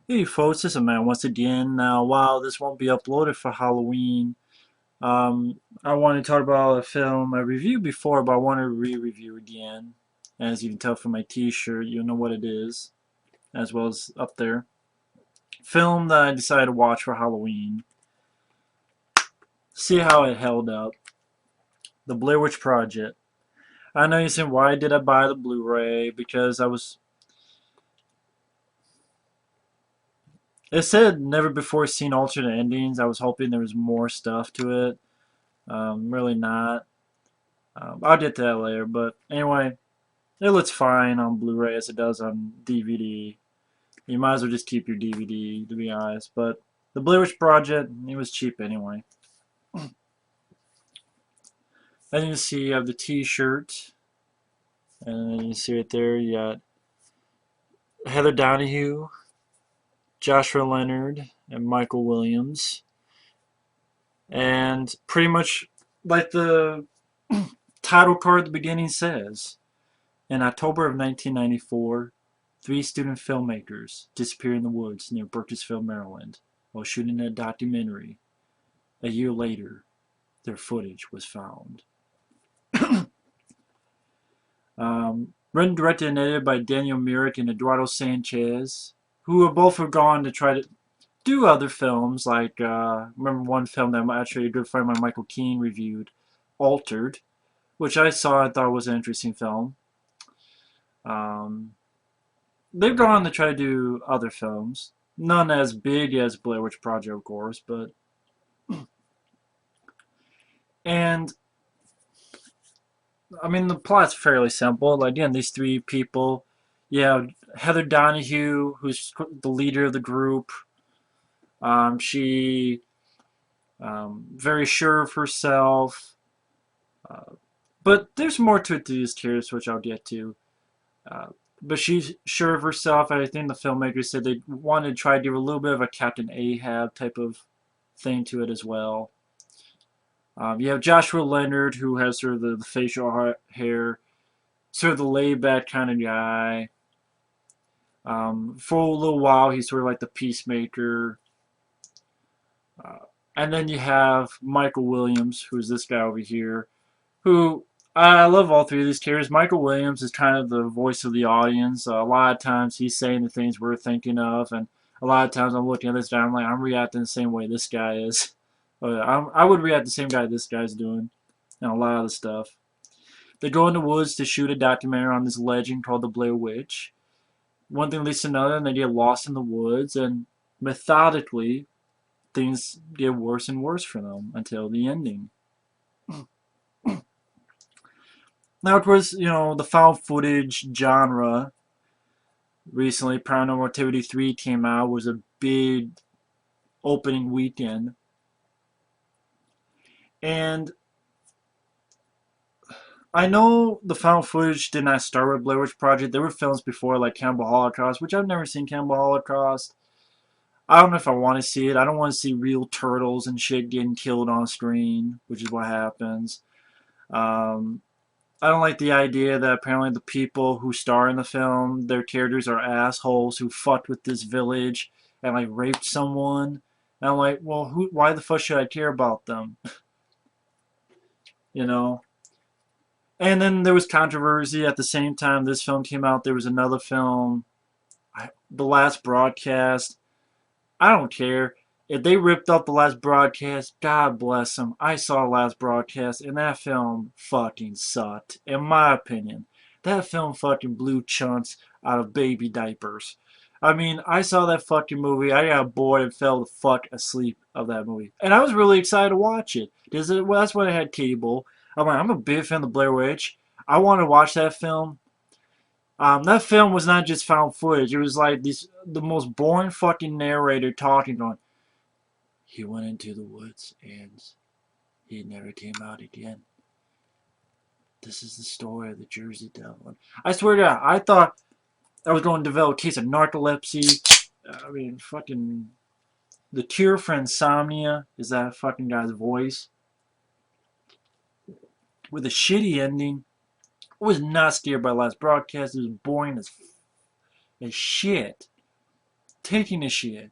Hey folks, this is Matt once again. Now, while this won't be uploaded for Halloween, I want to talk about a film I reviewed before, but I want to re-review again. As you can tell from my t-shirt, you know what it is, as well as up there. Film that I decided to watch for Halloween. See how it held up. The Blair Witch Project. I know you're saying, why did I buy the Blu-ray? Because I was... It said never before seen alternate endings. I was hoping there was more stuff to it. Really not. I'll get to that later, but anyway, it looks fine on Blu-ray as it does on DVD. You might as well just keep your DVD, to be honest. But the Blair Witch Project, it was cheap anyway. Then you see you have the T-shirt, and then you see right there you got Heather Donahue, Joshua Leonard, and Michael Williams, and pretty much like the title card at the beginning says. In October of 1994, three student filmmakers disappeared in the woods near Burkittsville, Maryland, while shooting a documentary. A year later, their footage was found. Written, directed, and edited by Daniel Myrick and Eduardo Sanchez, who have both gone to try to do other films. Like, remember one film that actually a good friend of mine, Michael Keane, reviewed, Altered, which I saw and thought was an interesting film. Um, they've gone on to try to do other films. None as big as Blair Witch Project, of course, but and I mean the plot's fairly simple. Like, again, these three people, yeah, Heather Donahue, who's the leader of the group. She very sure of herself, uh, but there's more to it to these characters, which I'll get to. Uh, but she's sure of herself. I think the filmmakers said they wanted to try to do a little bit of a Captain Ahab type of thing to it as well. You have Joshua Leonard, who has sort of the facial hair, sort of the laid back kind of guy. For a little while, he's sort of like the peacemaker. Uh, and then you have Michael Williams, who's this guy over here, who I love all three of these characters. Michael Williams is kind of the voice of the audience. A lot of times he's saying the things we're thinking of, and a lot of times I'm looking at this guy, I'm reacting the same way this guy is. I would react the same guy this guy's doing, and a lot of the stuff. They go in the woods to shoot a documentary on this legend called the Blair Witch. One thing leads to another, and they get lost in the woods, and methodically, things get worse and worse for them until the ending. Now, of course, the found footage genre recently, Paranormal Activity 3 came out, was a big opening weekend. And I know the found footage did not start with Blair Witch Project. There were films before, like Cannibal Holocaust, which I've never seen Cannibal Holocaust. I don't know if I want to see it. I don't want to see real turtles and shit getting killed on screen, which is what happens. Um, I don't like the idea that apparently the people who star in the film, their characters are assholes who fucked with this village and like raped someone. And I'm like, well, why the fuck should I care about them? You know? And then there was controversy at the same time this film came out. There was another film, The Last Broadcast. I don't care. If they ripped up The Last Broadcast, God bless them. I saw The Last Broadcast, and that film fucking sucked, in my opinion. That film fucking blew chunks out of baby diapers. I mean, I saw that fucking movie. I got bored and fell the fuck asleep of that movie. And I was really excited to watch it. Well, that's when I had cable. I'm a big fan of the Blair Witch. I wanted to watch that film. That film was not just found footage. It was like the most boring fucking narrator talking, going, he went into the woods and he never came out again. This is the story of the Jersey Devil. I swear to God, I thought I was going to develop a case of narcolepsy. I mean, fucking the cure for insomnia is that fucking guy's voice with a shitty ending. I was not scared by the Last Broadcast. It was boring as shit. taking a shit.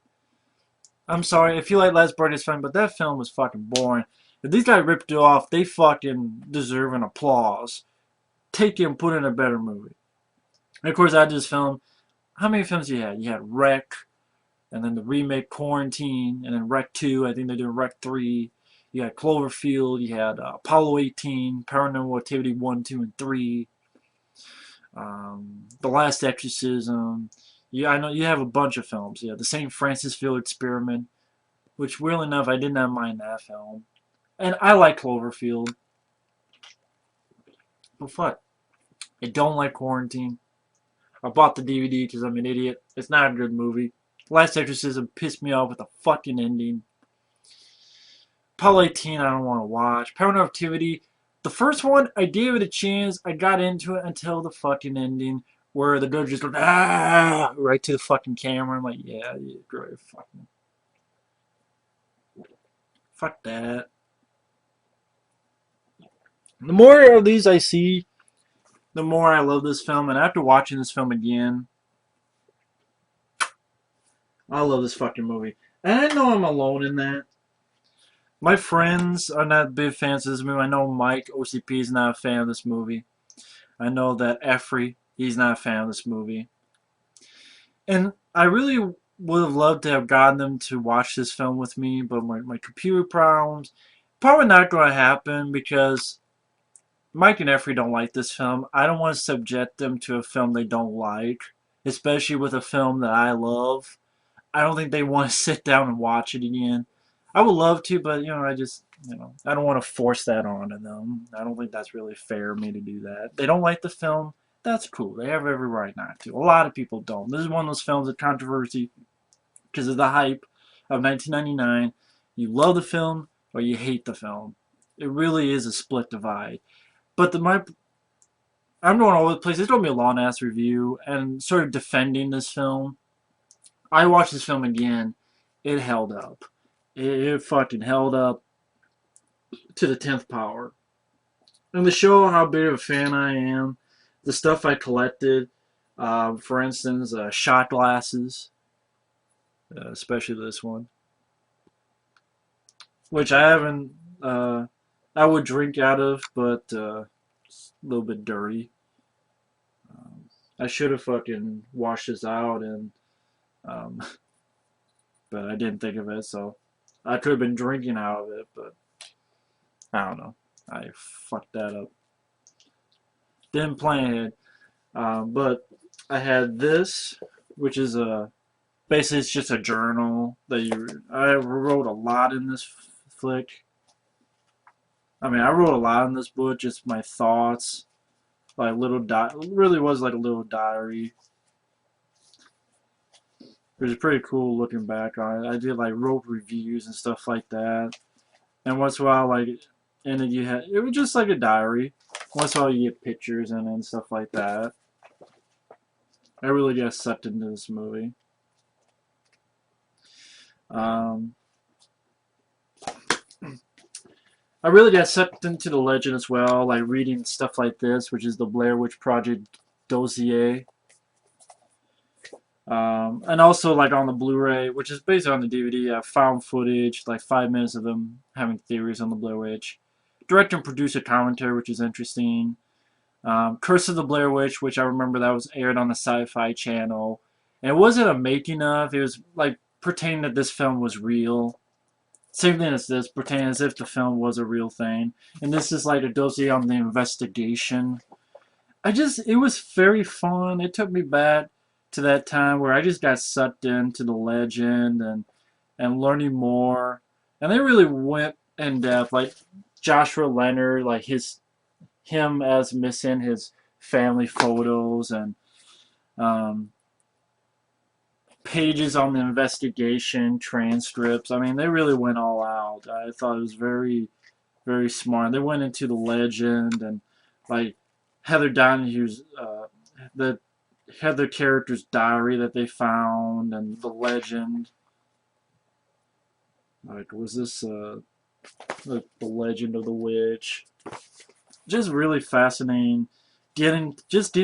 I'm sorry, if you like Les Brothers film, but that film was fucking boring. If these guys ripped it off, they fucking deserve an applause. Take it and put it in a better movie. And of course, I did this film. How many films you had? You had Wreck, and then the remake Quarantine, and then Wreck 2. I think they're doing Wreck 3. You had Cloverfield. You had Apollo 18, Paranormal Activity 1, 2, and 3. The Last Exorcism. Yeah, I know you have a bunch of films. Yeah, the St. Francis Field Experiment, which, weirdly enough, I did not mind that film. And I like Cloverfield. But fuck, I don't like Quarantine. I bought the DVD because I'm an idiot. It's not a good movie. Last Exorcism pissed me off with the fucking ending. Apollo 18, I don't want to watch. Paranormal Activity, the first one, I gave it a chance. I got into it until the fucking ending, where the girl just goes, ah, right to the fucking camera. I'm like, yeah, great, fucking, fuck that. The more of these I see, the more I love this film. And after watching this film again, I love this fucking movie. And I know I'm alone in that. My friends are not big fans of this movie. I know Mike, OCP, is not a fan of this movie. I know that Effrey, he's not a fan of this movie. And I really would have loved to have gotten them to watch this film with me, but my computer problems, probably not going to happen because Mike and Effrey don't like this film. I don't want to subject them to a film they don't like, especially with a film that I love. I don't think they want to sit down and watch it again. I would love to, but I just I don't want to force that onto them. I don't think that's really fair of me to do that. They don't like the film. That's cool. They have every right not to. A lot of people don't. This is one of those films of controversy because of the hype of 1999. You love the film or you hate the film. It really is a split divide. But I'm going all over the place. It's going to be a long ass review and sort of defending this film. I watched this film again. It held up. It fucking held up to the 10th power. And to show how big of a fan I am, the stuff I collected, for instance, shot glasses, especially this one, which I haven't, I would drink out of, but it's a little bit dirty. I should have fucking washed this out, and um, but I didn't think of it, so I could have been drinking out of it, but I don't know. I fucked that up. Didn't plan it. But I had this, which is basically it's just a journal that I wrote a lot in this flick. I mean, I wrote a lot in this book, just my thoughts, like really was like a little diary. It was pretty cool looking back on it. I did like wrote reviews and stuff like that. And once in a while, like, and then it was just like a diary. Once in a while, you get pictures in it and stuff like that. I really got sucked into this movie. Um, I really got sucked into the legend as well, like reading stuff like this, which is the Blair Witch Project dossier. And also, like on the Blu-ray, which is based on the DVD, I found footage, like 5 minutes of them having theories on the Blair Witch. Director and producer commentary, which is interesting. Curse of the Blair Witch, which I remember that was aired on the Sci-Fi Channel. And it wasn't a making of, it was like pretending that this film was real. Same thing as this, pretending as if the film was a real thing. And this is like a dossier on the investigation. It was very fun. It took me back to that time where I just got sucked into the legend and learning more. And they really went in depth. Like Joshua Leonard, like him as missing his family photos and um, pages on the investigation, transcripts. I mean, they really went all out. I thought it was very, very smart. They went into the legend and like Heather Donahue's the Heather character's diary that they found and the legend. Like, was this like the legend of the witch? Just really fascinating. Getting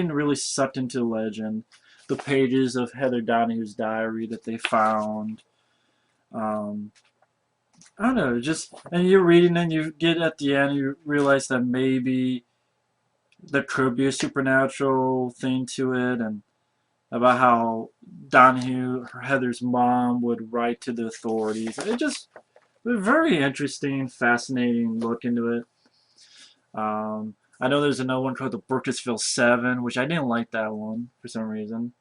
really sucked into the legend. the pages of Heather Donahue's diary that they found. Um, I don't know, just and you're reading and you get at the end you realize that maybe there could be a supernatural thing to it, and about how Donahue, Heather's mom, would write to the authorities. It just a very interesting, fascinating look into it. I know there's another one called the Burkittsville Seven, which I didn't like that one for some reason.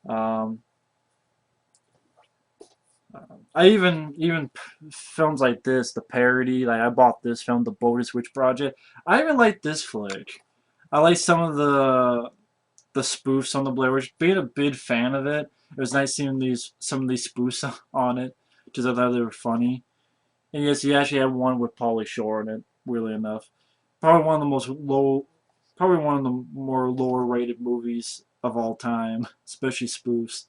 Um, I even films like this, the parody. Like I bought this film, The Bogus Witch Project. I even like this flick. I like some of the spoofs on the Blair Witch. Being a big fan of it, it was nice seeing these some of these spoofs on it, because I thought they were funny. And yes, he actually had one with Pauly Shore in it. Weirdly enough, probably one of the most low, probably one of the more lower rated movies of all time, especially spoofs.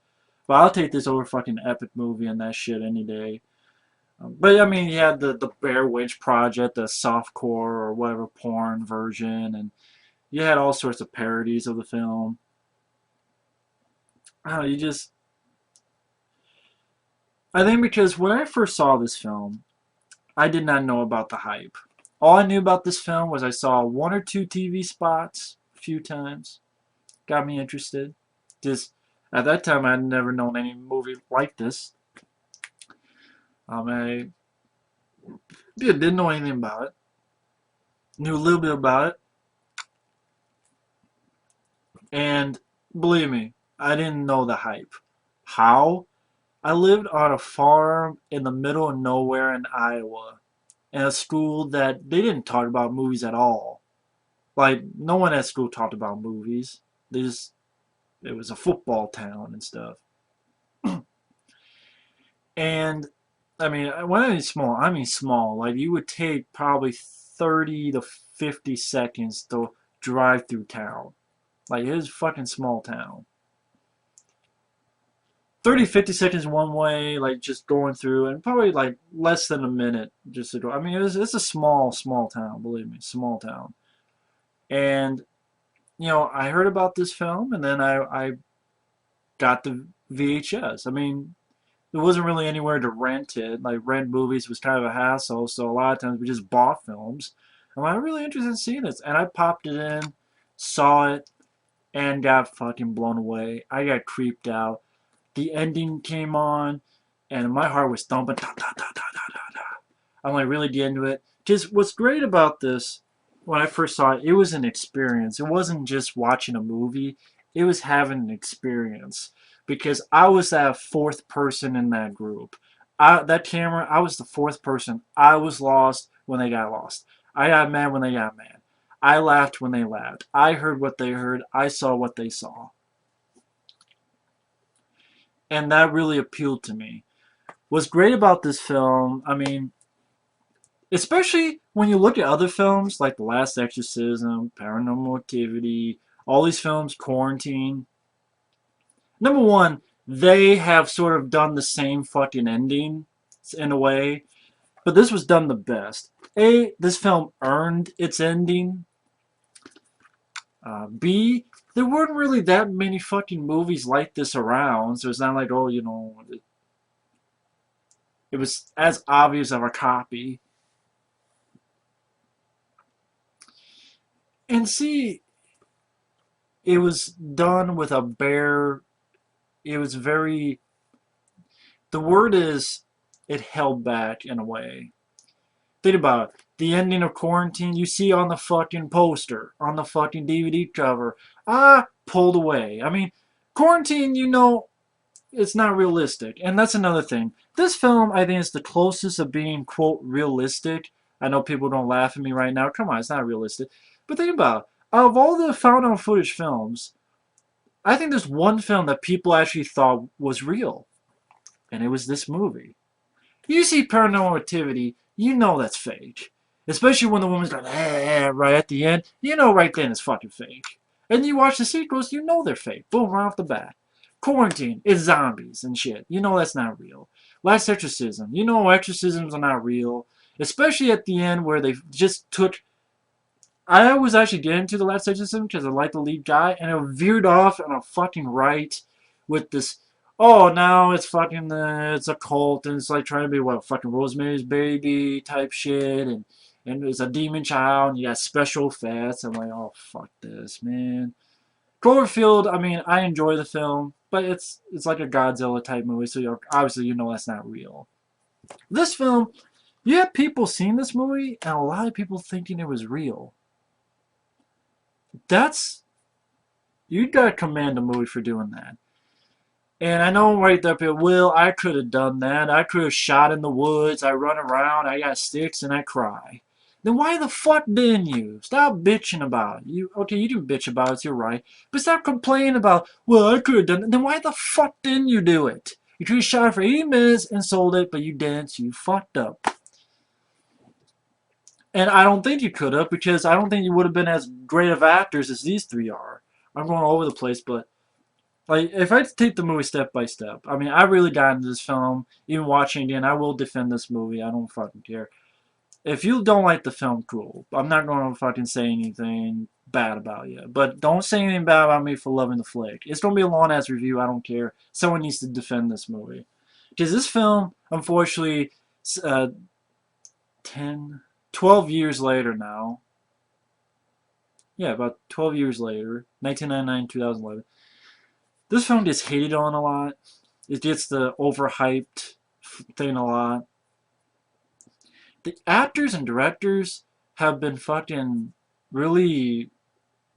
But I'll take this over fucking epic movie and that shit any day. But I mean, you had the Blair Witch Project, the softcore or whatever porn version, and you had all sorts of parodies of the film. I don't know, you just I think because when I first saw this film, I did not know about the hype. All I knew about this film was I saw one or two TV spots a few times. Got me interested. Just at that time, I had never known any movie like this. I didn't know anything about it. Knew a little bit about it, and believe me, I didn't know the hype. How? I lived on a farm in the middle of nowhere in Iowa, in a school that they didn't talk about movies at all. Like no one at school talked about movies. They just it was a football town and stuff. And I mean, when I mean small, I mean small. Like you would take probably 30 to 50 seconds to drive through town. Like it was a fucking small town. 30, 50 seconds one way, like just going through, and probably like less than a minute just to go. I mean, it's a small town, believe me, small town. And I heard about this film, and then I got the VHS. I mean, there wasn't really anywhere to rent it. Like rent movies was kind of a hassle, so a lot of times we just bought films. And I'm really interested in seeing this, and I popped it in, saw it, and got fucking blown away. I got creeped out. The ending came on, and my heart was thumping. Da, da, da, da, da, da, da. I'm like really getting into it. Because what's great about this, when I first saw it, it was an experience. It wasn't just watching a movie. It was having an experience. Because I was that fourth person in that group. That camera, I was the fourth person. I was lost when they got lost. I got mad when they got mad. I laughed when they laughed. I heard what they heard. I saw what they saw. And that really appealed to me. What's great about this film, I mean, especially when you look at other films like The Last Exorcism, Paranormal Activity, all these films, Quarantine. Number one, they have sort of done the same fucking ending in a way, but this was done the best. A, this film earned its ending. B, there weren't really that many fucking movies like this around, so it's not like, oh, it was as obvious of a copy. And C, it was done with a bare, it was very, the word is, it held back in a way. Think about it. The ending of Quarantine, you see on the fucking poster, on the fucking DVD cover. Pulled away. I mean, Quarantine, it's not realistic. And that's another thing. This film, I think, is the closest of being, quote, realistic. I know people don't laugh at me right now. Come on, it's not realistic. But think about it. Out of all the found on footage films, I think there's one film that people actually thought was real. And it was this movie. You see Paranormal Activity, you know that's fake. Especially when the woman's like, right at the end. You know right then it's fucking fake. And you watch the sequels, you know they're fake. Boom, right off the bat. Quarantine, it's zombies and shit. You know that's not real. Last Exorcism, you know exorcisms are not real. Especially at the end where they just took... I was actually getting to the Last Exorcism because I like the lead guy, and it veered off on a fucking right. with this. Oh, now it's fucking it's a cult and it's like trying to be what fucking Rosemary's Baby type shit and it's a demon child and you got special effects. I'm like, oh fuck this, man. Cloverfield, I mean, I enjoy the film, but it's like a Godzilla type movie, so obviously you know that's not real. This film, you have people seeing this movie and a lot of people thinking it was real. That's you gotta commend the movie for doing that. And I know right up here, Will, I could have done that. I could have shot in the woods. I run around, I got sticks, and I cry. Then why the fuck didn't you? Stop bitching about it. You okay, you can bitch about it, you're right. But stop complaining about, well, I could have done it. Then why the fuck didn't you do it? You could have shot it for 80 minutes and sold it, but you didn't, so you fucked up. And I don't think you could have, because I don't think you would have been as great of actors as these three are. I'm going all over the place, but like, if I take the movie step by step, I mean, I really got into this film. Even watching it again, I will defend this movie. I don't fucking care. If you don't like the film, cool. I'm not going to fucking say anything bad about you. But don't say anything bad about me for loving the flick. It's going to be a long ass review. I don't care. Someone needs to defend this movie. Because this film, unfortunately, uh, 10, 12 years later now. Yeah, about 12 years later. 1999, 2011. This film gets hated on a lot. It gets the overhyped thing a lot. The actors and directors have been fucking really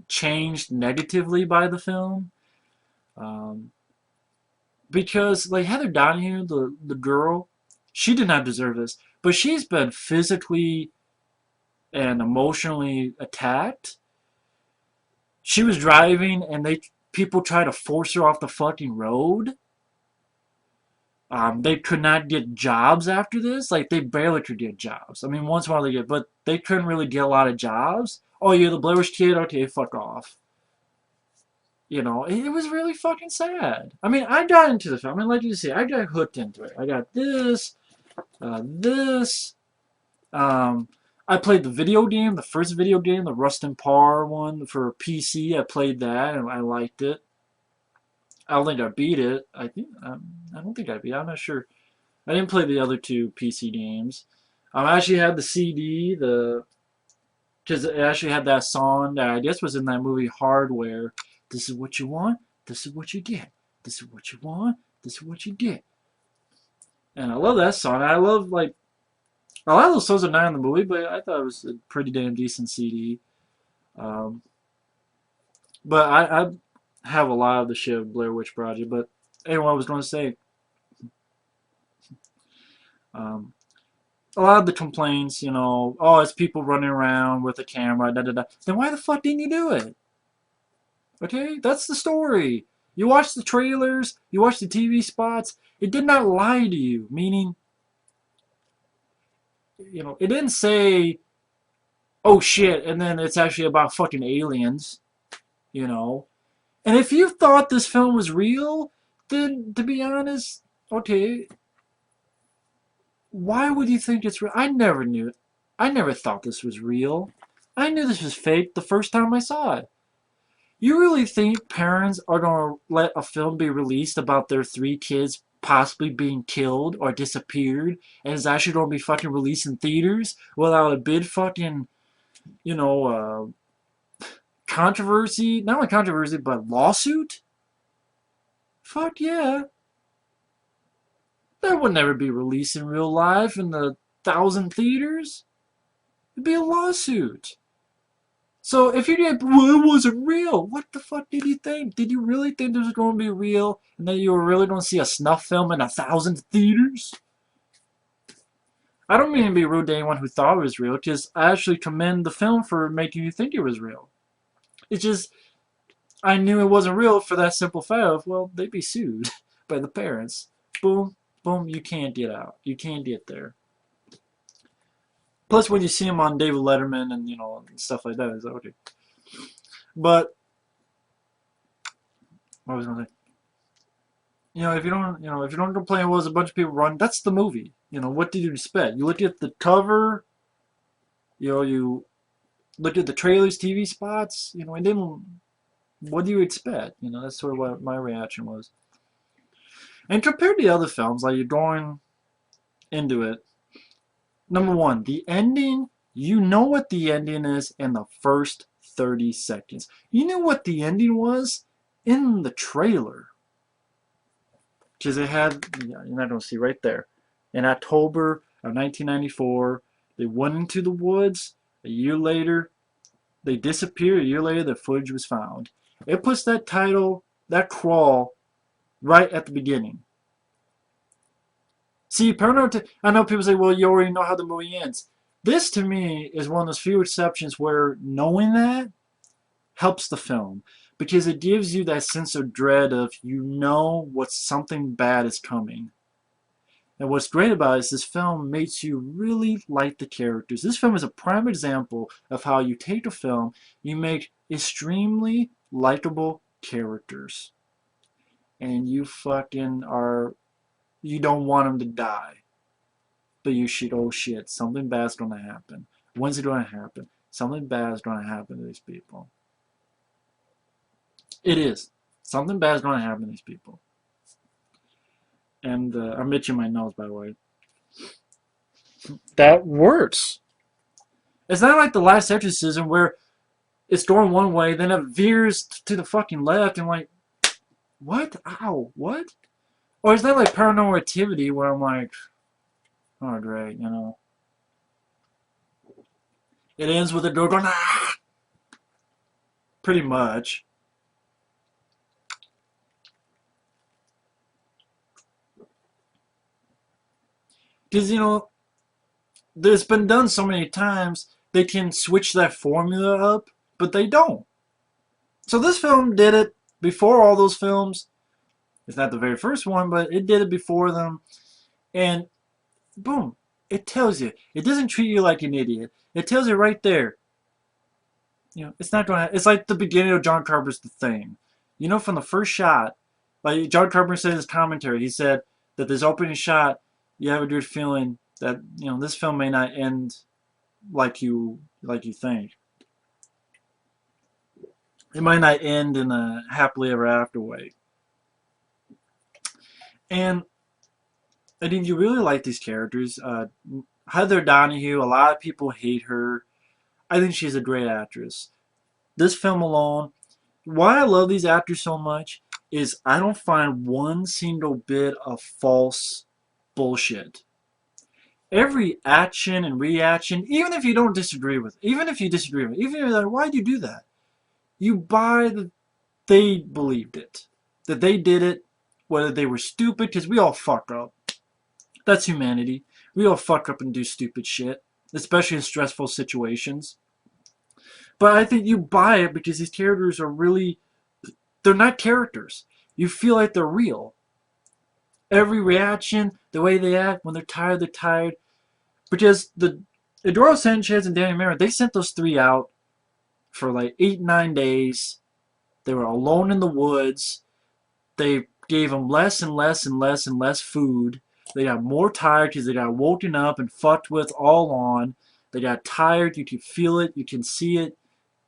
changed negatively by the film. Um, because, like, Heather Donahue, the girl, she did not deserve this. But she's been physically and emotionally attacked. She was driving and people tried to force her off the fucking road. They could not get jobs after this. Like, they barely could get jobs. I mean, once in a while they get, but they couldn't really get a lot of jobs. Oh, you're the Blair Witch kid? Okay, fuck off. You know, it was really fucking sad. I mean, I got into the film. I mean, like you say, I got hooked into it. I got this. Um, I played the video game, the first video game, the Rust and Par one for PC. I played that and I liked it. I don't think I beat it. I don't think I beat it. I'm not sure. I didn't play the other two PC games. I actually had the CD, because it actually had that song that I guess was in that movie Hardware. This is what you want. This is what you get. This is what you want. This is what you get. And I love that song. I love like a lot of those songs are not in the movie, but I thought it was a pretty damn decent CD. Um, but I have a lot of the shit of Blair Witch Project. But anyway, I was going to say. Um, a lot of the complaints, oh, it's people running around with a camera, da da da. Then why the fuck didn't you do it? Okay, that's the story. You watch the trailers, you watch the TV spots. It did not lie to you, meaning, it didn't say, oh shit, and then it's actually about fucking aliens, you know. And if you thought this film was real, then to be honest, okay, why would you think it's real? I never knew. I never thought this was real. I knew this was fake the first time I saw it. You really think parents are going to let a film be released about their three kids possibly being killed or disappeared and it's actually going to be fucking released in theaters without a big fucking, you know, controversy? Not only controversy, but lawsuit? Fuck yeah. That would never be released in real life in the 1,000 theaters. It'd be a lawsuit. So if you did, well, it wasn't real. What the fuck did you think? Did you really think this was going to be real, and that you were really going to see a snuff film in 1,000 theaters? I don't mean to be rude to anyone who thought it was real, because I actually commend the film for making you think it was real. It's just I knew it wasn't real for that simple fact of, well, they'd be sued by the parents. Boom, boom, you can't get out. You can't get there. Plus, when you see him on David Letterman and stuff like that, it's like, okay. But what was I going to say? If you don't complain, it was a bunch of people run. That's the movie. What did you expect? You look at the cover. You look at the trailers, TV spots. And then what do you expect? That's sort of what my reaction was. And compared to the other films, like you're going into it, number one, the ending, you know what the ending is in the first 30 seconds. You knew what the ending was in the trailer. Because it had, you're not going to see right there. In October of 1994, they went into the woods. A year later, they disappeared. A year later, the footage was found. It puts that title, that crawl, right at the beginning. See, Paranormal, I know people say, well, you already know how the movie ends. This, to me, is one of those few exceptions where knowing that helps the film. Because it gives you that sense of dread of you know what something bad is coming. And what's great about it is this film makes you really like the characters. This film is a prime example of how you take a film, you make extremely likable characters, and you fucking are, you don't want them to die. But you should, oh shit, something bad's gonna happen. When's it gonna happen? Something bad's gonna happen to these people. It is. Something bad's gonna happen to these people. And I'm itching my nose, by the way. That works. It's not like The Last Exorcism where it's going one way, then it veers to the fucking left, and like, what? Ow, what? Or is that like Paranormal Activity where I'm like, oh great, you know? It ends with a door going, ah! Pretty much. Because, you know, there's been done so many times, they can switch that formula up, but they don't. So this film did it before all those films. It's not the very first one, but it did it before them. And boom, it tells you. It doesn't treat you like an idiot. It tells you right there. You know, it's not going to. It's like the beginning of John Carpenter's The Thing. You know, from the first shot, like John Carpenter said in his commentary, he said that this opening shot, you have a good feeling that this film may not end like you think. It might not end in a happily ever after way. And I think you really like these characters. Heather Donahue, a lot of people hate her. I think she's a great actress. This film alone, why I love these actors so much is I don't find one single bit of false bullshit. Every action and reaction, even if you don't disagree with, even if you disagree with, even if you're like, why'd you do that? You buy that they believed it, that they did it, whether they were stupid, because we all fuck up. That's humanity. We all fuck up and do stupid shit, especially in stressful situations. But I think you buy it because these characters are really, they're not characters. You feel like they're real. Every reaction, the way they act, when they're tired, they're tired. Because the Eduardo Sanchez and Danny Mara, they sent those three out for like 8, 9 days. They were alone in the woods. They gave them less and less and less and less food. They got more tired because they got woken up and fucked with all on. They got tired. You can feel it. You can see it.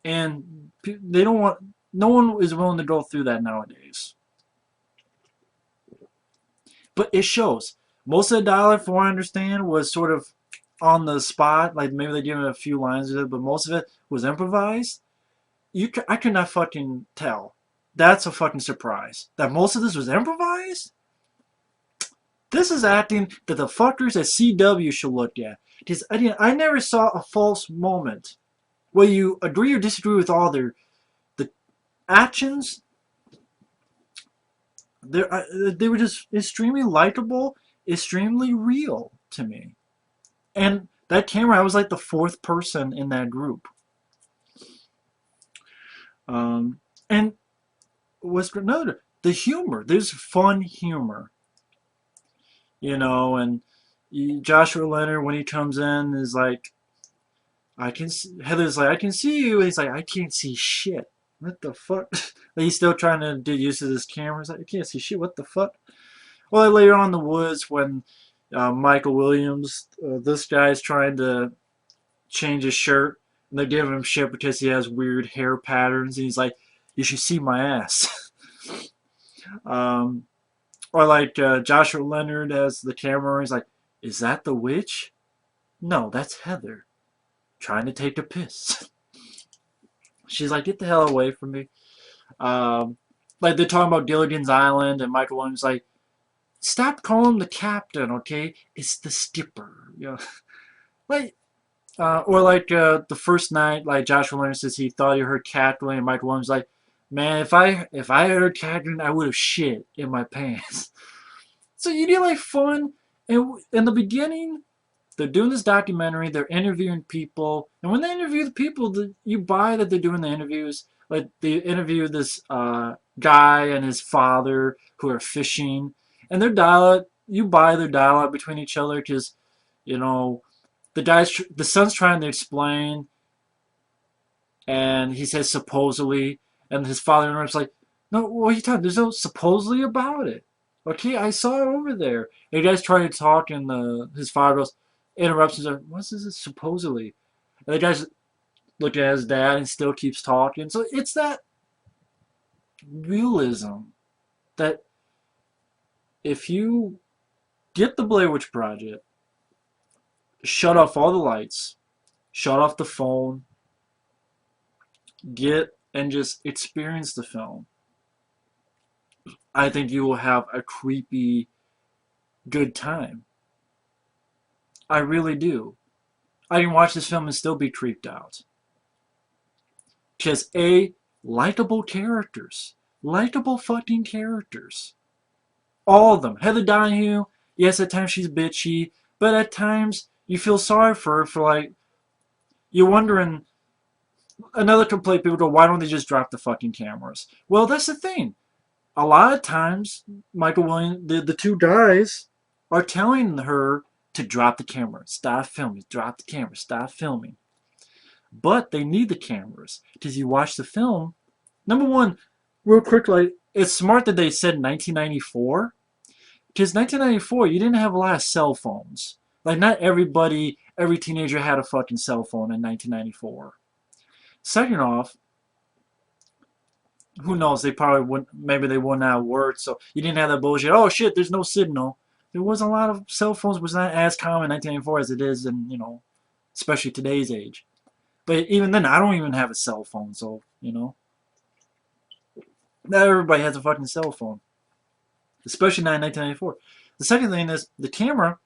And they don't want, no one is willing to go through that nowadays. But it shows. Most of the dialogue, from what I understand, was sort of on the spot. Like maybe they gave him a few lines with it, but most of it was improvised. I could not fucking tell. That's a fucking surprise. That most of this was improvised? This is acting that the fuckers at CW should look at. Because I never saw a false moment where you agree or disagree with all the actions. They were just extremely likable, extremely real to me. And that camera, I was like the fourth person in that group. And what's another? The humor. There's fun humor. And Joshua Leonard, when he comes in, is like, Heather's like, I can see you. And he's like, I can't see shit. What the fuck? He's still trying to do use of this camera. He's like, I can't see shit. What the fuck? Well, later on in the woods, when Michael Williams, this guy's trying to change his shirt, and they're giving him shit because he has weird hair patterns, and he's like, you should see my ass. um, Or like Joshua Leonard as the camera. He's like, "Is that the witch? No, that's Heather trying to take a piss." She's like, "Get the hell away from me." Um, like they're talking about Gilligan's Island, and Michael Williams like, "Stop calling him the captain, okay? It's the skipper." You know, like or like the first night, like Joshua Leonard says he thought he heard cackling, and Michael Williams like, "Man, if I heard cackling, I would have shit in my pants." So you get like fun, and in the beginning, they're doing this documentary. They're interviewing people, and when they interview the people, you buy that they're doing the interviews. Like they interview this guy and his father who are fishing, and their dialogue. You buy their dialogue between each other because, you know, the son's trying to explain, and he says supposedly, and his father interrupts like, "No, what are you talking? There's no supposedly about it. Okay, I saw it over there." And the guy's trying to talk, and his father goes, interrupts and says, "What's this supposedly?" And the guy's looking at his dad and still keeps talking. So it's that realism that if you get the Blair Witch Project, shut off all the lights, shut off the phone, get and just experience the film, I think you will have a creepy good time. I really do. I can watch this film and still be creeped out. Because A, likable characters. Likable fucking characters. All of them. Heather Donahue, yes, at times she's bitchy, but at times you feel sorry for her for like, you're wondering, another complaint people go, why don't they just drop the fucking cameras? Well, that's the thing. A lot of times, Michael Williams, the two guys are telling her to drop the camera, stop filming, drop the camera, stop filming. But they need the cameras because you watch the film. Number one, real quick, like it's smart that they said 1994 because 1994 you didn't have a lot of cell phones. Like not everybody, every teenager had a fucking cell phone in 1994. Second off, who knows? They probably wouldn't. Maybe they wouldn't have words, so you didn't have that bullshit. Oh shit, there's no signal. There was a lot of cell phones was not as common in 1994 as it is in especially today's age. But even then, I don't even have a cell phone, so not everybody has a fucking cell phone, especially not in 1994. The second thing is the camera.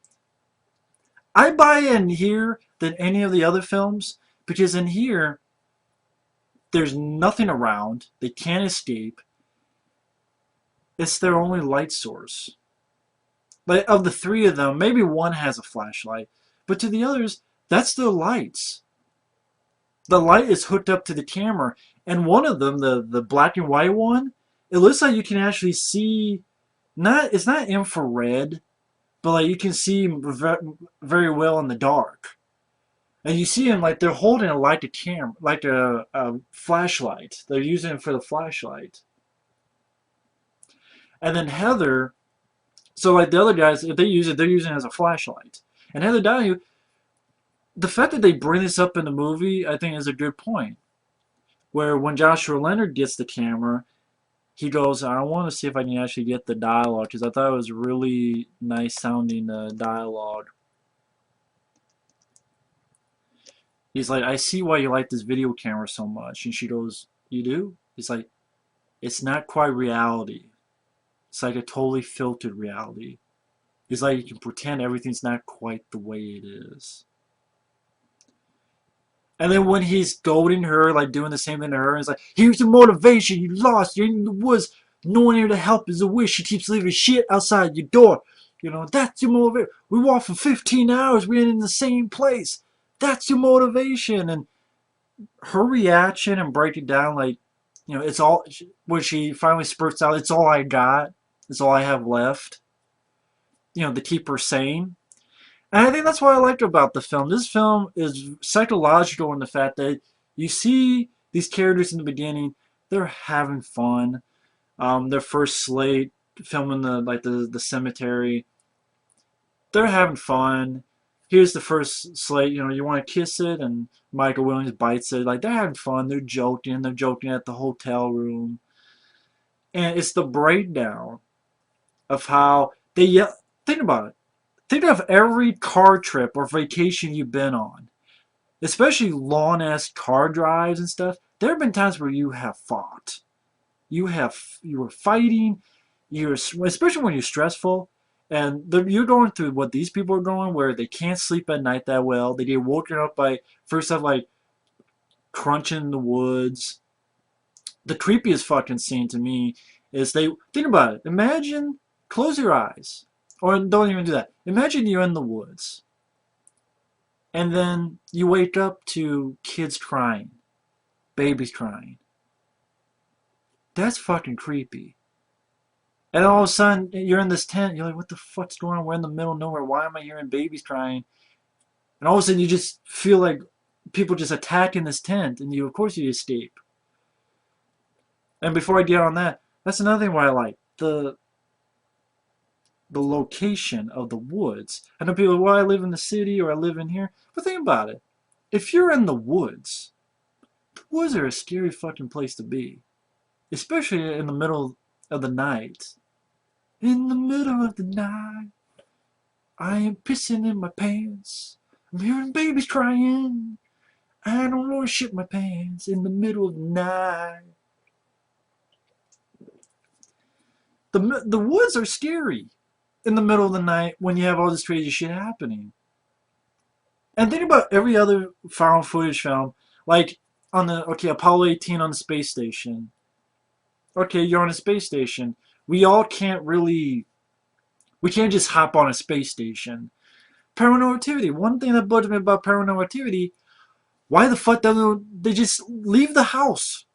I buy in here than any of the other films because in here there's nothing around. They can't escape. It's their only light source. Like of the three of them, maybe one has a flashlight, but to the others, that's their lights. The light is hooked up to the camera, and one of them, the black and white one, it looks like you can actually see. It's not infrared, but like you can see very well in the dark. And you see them like they're holding it like a camera, like a flashlight. They're using it for the flashlight. And then Heather, so like the other guys, if they use it, they're using it as a flashlight. And Heather Donahue, the fact that they bring this up in the movie, I think is a good point. Where when Joshua Leonard gets the camera, he goes, I want to see if I can actually get the dialogue because I thought it was really nice sounding dialogue. He's like, I see why you like this video camera so much. And she goes, you do? He's like, it's not quite reality. It's like a totally filtered reality. It's like you can pretend everything's not quite the way it is. And then when he's goading her, like doing the same thing to her, it's like, here's the motivation. You lost. You're in the woods. No one here to help is a wish. She keeps leaving shit outside your door. That's your motivation. We walked for 15 hours. We're in the same place. That's your motivation. And her reaction and break it down, like, it's all, when she finally spurts out, it's all I got. It's all I have left. To keep her sane. And I think that's what I like about the film. This film is psychological in the fact that you see these characters in the beginning, they're having fun. Their first slate, filming the cemetery, they're having fun. Here's the first slate, you want to kiss it, and Michael Williams bites it. Like they're having fun, they're joking at the hotel room. And it's the breakdown of how they yell. Think about it. Think of every car trip or vacation you've been on, especially long ass car drives and stuff. There have been times where you have fought. You were fighting. You're especially when you're stressful, and you're going through what these people are going, where they can't sleep at night that well. They get woken up by first stuff like crunching in the woods. The creepiest fucking scene to me is they think about it. Imagine, close your eyes, or don't even do that. Imagine you're in the woods, and then you wake up to kids crying, babies crying. That's fucking creepy. And all of a sudden, you're in this tent. You're like, what the fuck's going on? We're in the middle of nowhere. Why am I hearing babies crying? And all of a sudden, you just feel like people just attacking this tent, and of course, you escape. And before I get on that, that's another thing why I like the location of the woods. I know people, well, I live in the city or I live in here. But think about it. If you're in the woods are a scary fucking place to be. Especially in the middle of the night. In the middle of the night, I am pissing in my pants. I'm hearing babies crying. I don't want to shit my pants in the middle of the night. The woods are scary in the middle of the night when you have all this crazy shit happening. And think about every other found footage film, like on the Apollo 18 on the space station. Okay, you're on a space station. We all can't really, we can't just hop on a space station. Paranormal Activity. One thing that bugs me about Paranormal Activity, why the fuck don't they just leave the house?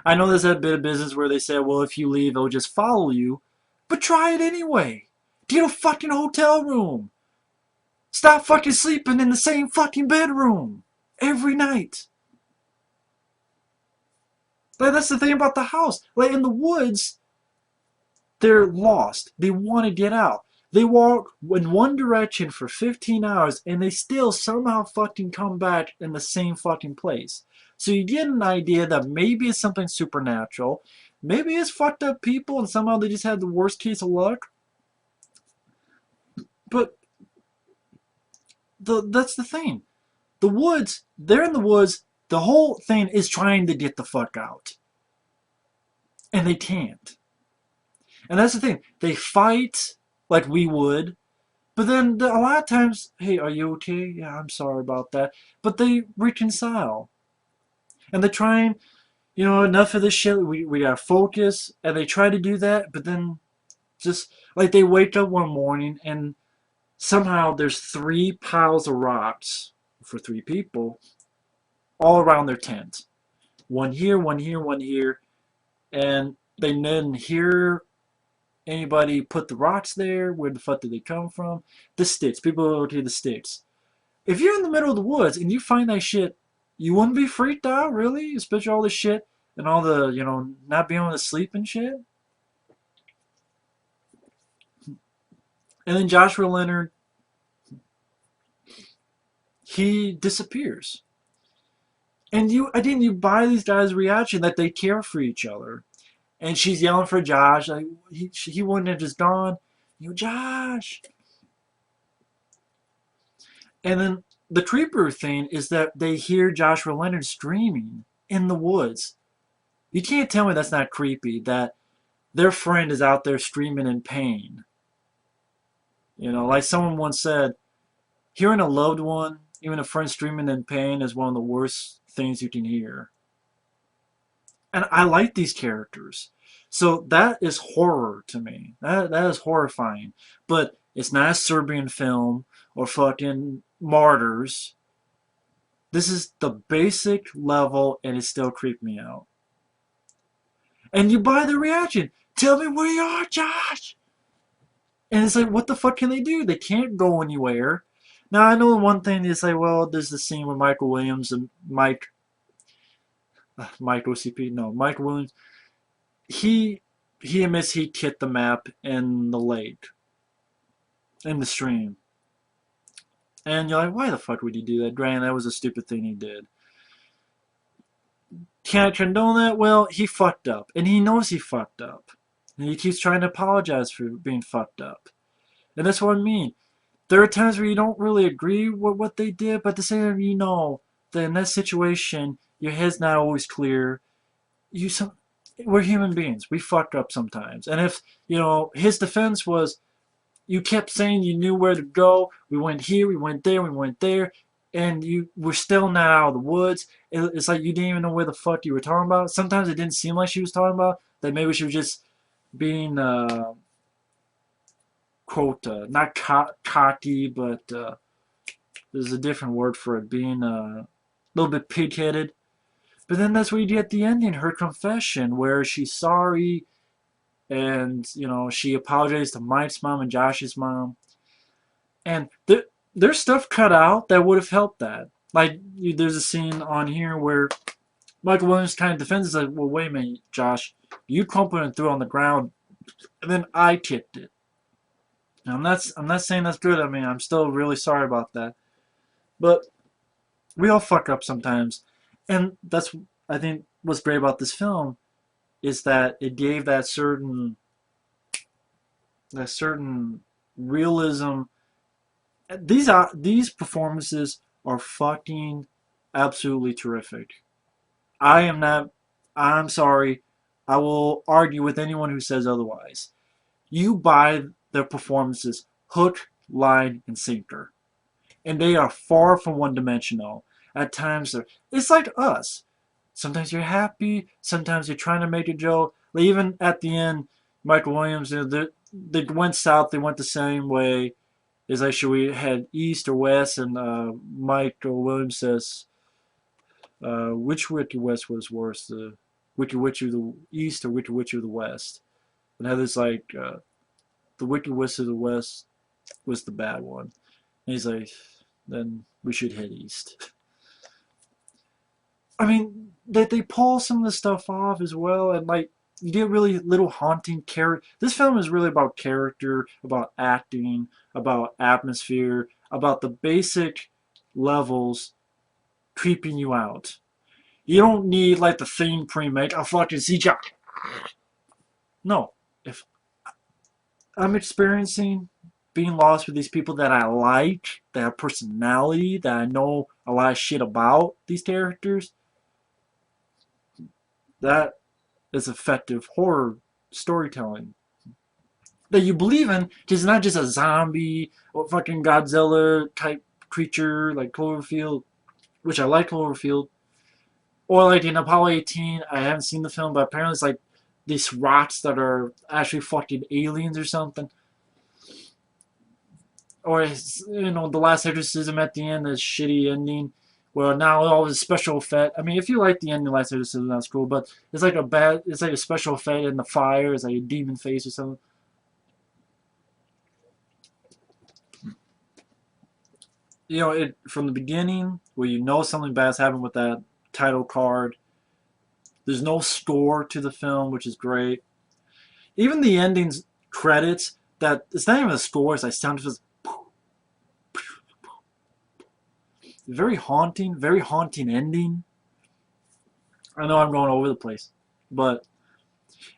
I know there's that bit of business where they say, well, if you leave, it'll just follow you. But try it anyway. Get a fucking hotel room. Stop fucking sleeping in the same fucking bedroom every night. That's the thing about the house. Like in the woods, they're lost. They want to get out. They walk in one direction for 15 hours and they still somehow fucking come back in the same fucking place. So you get an idea that maybe it's something supernatural. Maybe it's fucked up people and somehow they just had the worst case of luck. But that's the thing. The woods, they're in the woods. The whole thing is trying to get the fuck out. And they can't. And that's the thing. They fight like we would. But then a lot of times, hey, are you okay? Yeah, I'm sorry about that. But they reconcile. And they're trying, enough of this shit. We gotta focus. And they try to do that. But then just like they wake up one morning and somehow there's 3 piles of rocks for 3 people all around their tent. One here, one here, one here. And they didn't hear anybody put the rocks there. Where the fuck did they come from? The sticks. People go to the sticks. If you're in the middle of the woods and you find that shit, you wouldn't be freaked out, really? Especially all the shit and all the, not being able to sleep and shit. And then Joshua Leonard, he disappears. And you buy these guys' reaction that they care for each other. And she's yelling for Josh. Like he wouldn't have just gone, Josh. And then the creeper thing is that they hear Joshua Leonard screaming in the woods. You can't tell me that's not creepy, that their friend is out there screaming in pain. Like someone once said, hearing a loved one, even a friend screaming in pain, is one of the worst things you can hear. And I like these characters. So that is horror to me. That is horrifying. But it's not a Serbian film or fucking Martyrs. This is the basic level and it still creeped me out. And you buy the reaction. Tell me where you are, Josh. And it's like, what the fuck can they do? They can't go anywhere. Now, I know one thing is like, well, there's the scene with Michael Williams and Mike OCP, no, Mike Williams, he admits he kicked the map in the lake, in the stream. And you're like, why the fuck would you do that? Granted, that was a stupid thing he did. Can I condone that? Well, he fucked up. And he knows he fucked up. And he keeps trying to apologize for being fucked up. And that's what I mean. There are times where you don't really agree with what they did, but at the same time, you know that in that situation, your head's not always clear. You some, we're human beings. We fuck up sometimes. And if his defense was, you kept saying you knew where to go. We went here, we went there, we went there, and you were still not out of the woods. It's like you didn't even know where the fuck you were talking about. Sometimes it didn't seem like she was talking about that. Maybe she was just being quote not cocky, but there's a different word for it, being a little bit pig-headed. But then that's where you get the ending, her confession, where she's sorry and she apologized to Mike's mom and Josh's mom. And there's stuff cut out that would have helped that. Like there's a scene on here where Michael Williams kind of defends it, like, well, wait a minute, Josh, you crumpled and threw it on the ground, and then I kicked it. Now, I'm not saying that's good. I mean, I'm still really sorry about that. But we all fuck up sometimes, and that's I think what's great about this film is that it gave that certain realism. These performances are fucking absolutely terrific. I am not. I'm sorry. I will argue with anyone who says otherwise. You buy their performances hook, line, and sinker, and they are far from one-dimensional. At times, it's like us. Sometimes you're happy. Sometimes you're trying to make a joke. Like even at the end, Michael Williams, they went south. They went the same way. It's like, should we head east or west? And Michael Williams says, which Wicked West was worse, the Wicked Witch of the East or Wicked Witch of the West? And Heather's like, the Wicked Witch of the West was the bad one. And he's like, then we should head east. I mean, they pull some of the stuff off as well, and like you get really little haunting character. This film is really about character, about acting, about atmosphere, about the basic levels creeping you out. You don't need like the theme pre-made. A fucking CGI. No, if I'm experiencing being lost with these people that I like, that have personality, that I know a lot of shit about these characters, that is effective horror storytelling that you believe in, because it's not just a zombie or fucking Godzilla type creature like Cloverfield, which I like Cloverfield, or like in Apollo 18. I haven't seen the film, but apparently it's like these rocks that are actually fucking aliens or something. Or the last exorcism at the end, the shitty ending. Well, now all the special effect. I mean, if you like the ending of Last Exorcism, that's cool. But it's like a special effect in the fire. It's like a demon face or something. It from the beginning where something bad's happened with that title card. There's no score to the film, which is great. Even the endings credits, that it's not even a score. It's like sound effects. Very haunting ending. I know I'm going over the place, but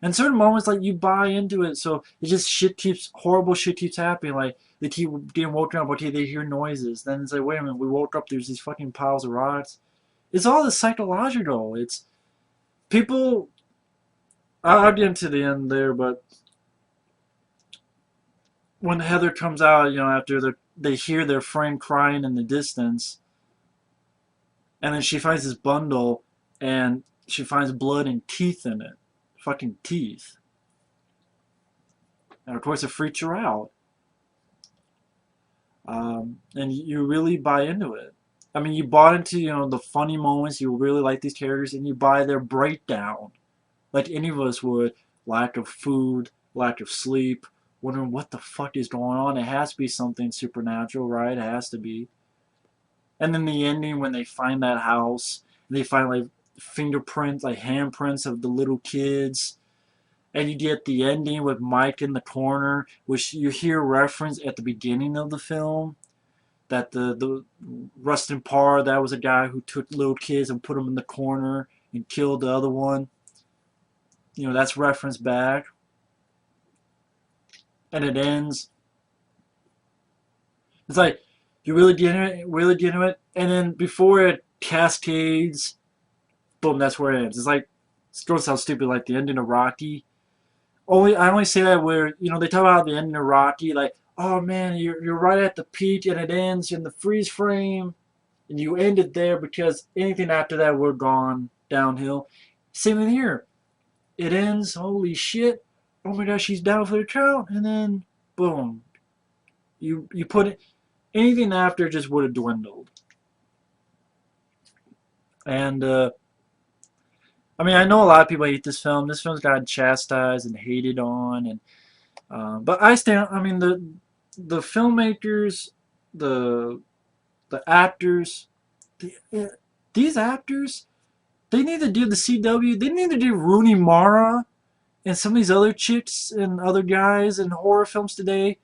in certain moments, like you buy into it, so it just horrible shit keeps happening. Like they keep getting woken up. Okay, they hear noises. Then it's like, wait a minute, we woke up. There's these fucking piles of rocks. It's all the psychological. It's people. I'll get into the end there, but when Heather comes out, after they hear their friend crying in the distance, and then she finds this bundle, and she finds blood and teeth in it. Fucking teeth. And of course it freaks her out. And you really buy into it. I mean, you bought into, the funny moments. You really like these characters, and you buy their breakdown. Like any of us would. Lack of food, lack of sleep, wondering what the fuck is going on. It has to be something supernatural, right? It has to be. And then the ending when they find that house, and they find like fingerprints, like handprints of the little kids. And you get the ending with Mike in the corner, which you hear reference at the beginning of the film. That the Rustin Parr, that was a guy who took little kids and put them in the corner and killed the other one. That's referenced back. and it ends. It's like, you really get it, really get it, and then before it cascades, boom, that's where it ends. It's like, it's going to sound stupid, like the ending of Rocky. I only say that where, they talk about the ending of Rocky, like, oh man, you're right at the peak and it ends in the freeze frame, and you end it there because anything after that, we're gone downhill. Same thing here. It ends, holy shit, oh my gosh, she's down for the count, and then boom, you put it. Anything after just would have dwindled. And I mean, I know a lot of people hate this film. This film's got chastised and hated on, and but I stand. I mean, the filmmakers, the the actors, these actors, they need to do the CW. They need to do Rooney Mara and some of these other chicks and other guys in horror films today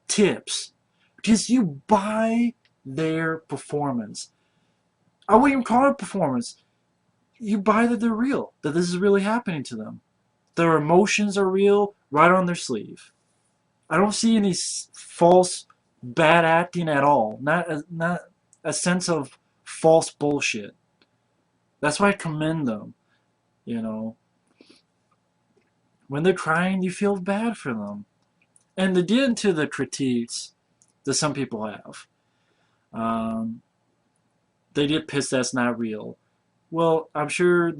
tips, because you buy their performance. I wouldn't even call it performance. You buy that they're real, that this is really happening to them. Their emotions are real, right on their sleeve. I don't see any false bad acting at all. Not a sense of false bullshit. That's why I commend them. You know, when they're crying, you feel bad for them. And to get into the critiques that some people have, um, they get pissed that's not real. Well, I'm sure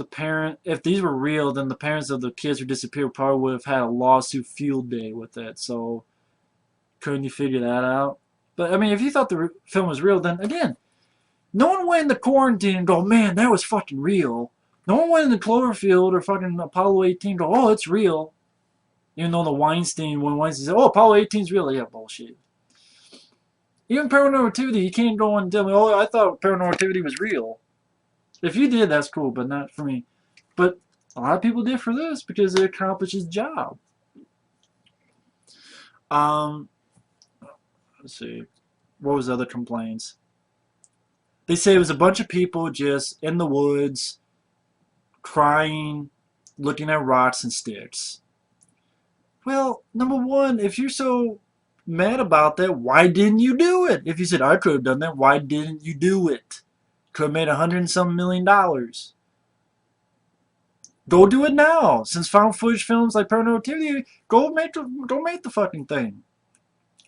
if these were real, then the parents of the kids who disappeared probably would have had a lawsuit field day with it. So, couldn't you figure that out? But, I mean, if you thought the film was real, then again, no one went into quarantine and go, man, that was fucking real. No one went into Cloverfield or fucking Apollo 18 and go, oh, it's real. Even though when Weinstein said, oh, Apollo 18's real, yeah, bullshit. Even Paranormal Activity, you can't go and tell me, oh, I thought Paranormal Activity was real. If you did, that's cool, but not for me. But a lot of people did for this because it accomplishes the job. Um, let's see. What was the other complaints? They say it was a bunch of people just in the woods, crying, looking at rocks and sticks. Well, number one, if you're so mad about that, why didn't you do it? If you said I could have done that, why didn't you do it? Could have made $100 and some million. Go do it now. Since found footage films like Paranormal Activity, go make the fucking thing.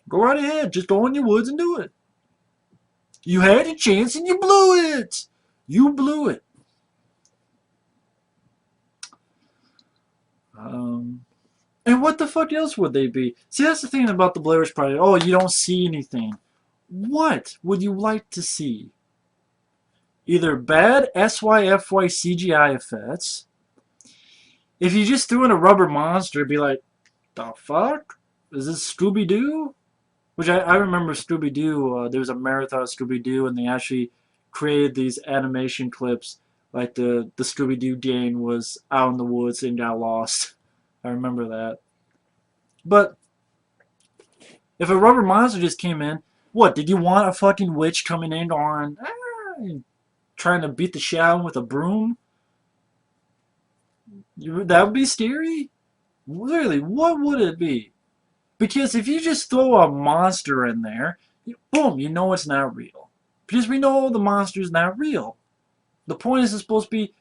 Go right ahead. Just go in your woods and do it. You had a chance and you blew it. You blew it. Um, and what the fuck else would they be? See, that's the thing about the Blair Witch Project. Oh, you don't see anything. What would you like to see? Either bad SYFY CGI effects. If you just threw in a rubber monster, it'd be like, the fuck? Is this Scooby Doo? Which I remember Scooby Doo. There was a marathon of Scooby Doo, and they actually created these animation clips, like the Scooby Doo gang was out in the woods and got lost. I remember that. But if a rubber monster just came in, what did you want a fucking witch coming in on, and trying to beat the shit out with a broom? That would be scary. Really, what would it be? Because if you just throw a monster in there, boom, you know it's not real. Because we know the monster is not real. The point is it's supposed to be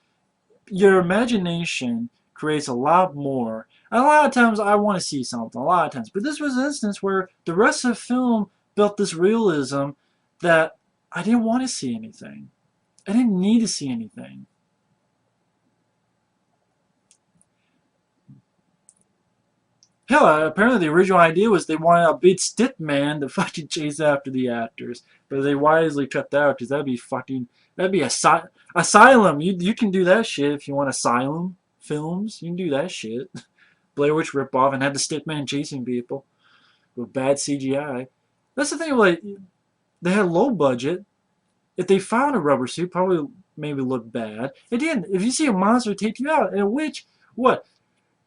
your imagination creates a lot more. And a lot of times I want to see something, a lot of times. But this was an instance where the rest of the film built this realism that I didn't want to see anything. I didn't need to see anything. Hell, apparently the original idea was they wanted a big stick man to fucking chase after the actors, but they wisely cut that out because that'd be asylum. You can do that shit if you want asylum films. You can do that shit. Blair Witch ripoff and had the stick man chasing people with bad CGI. That's the thing. Like they had low budget. If they found a rubber suit, probably maybe look bad. Again, if you see a monster take you out, and a witch, what?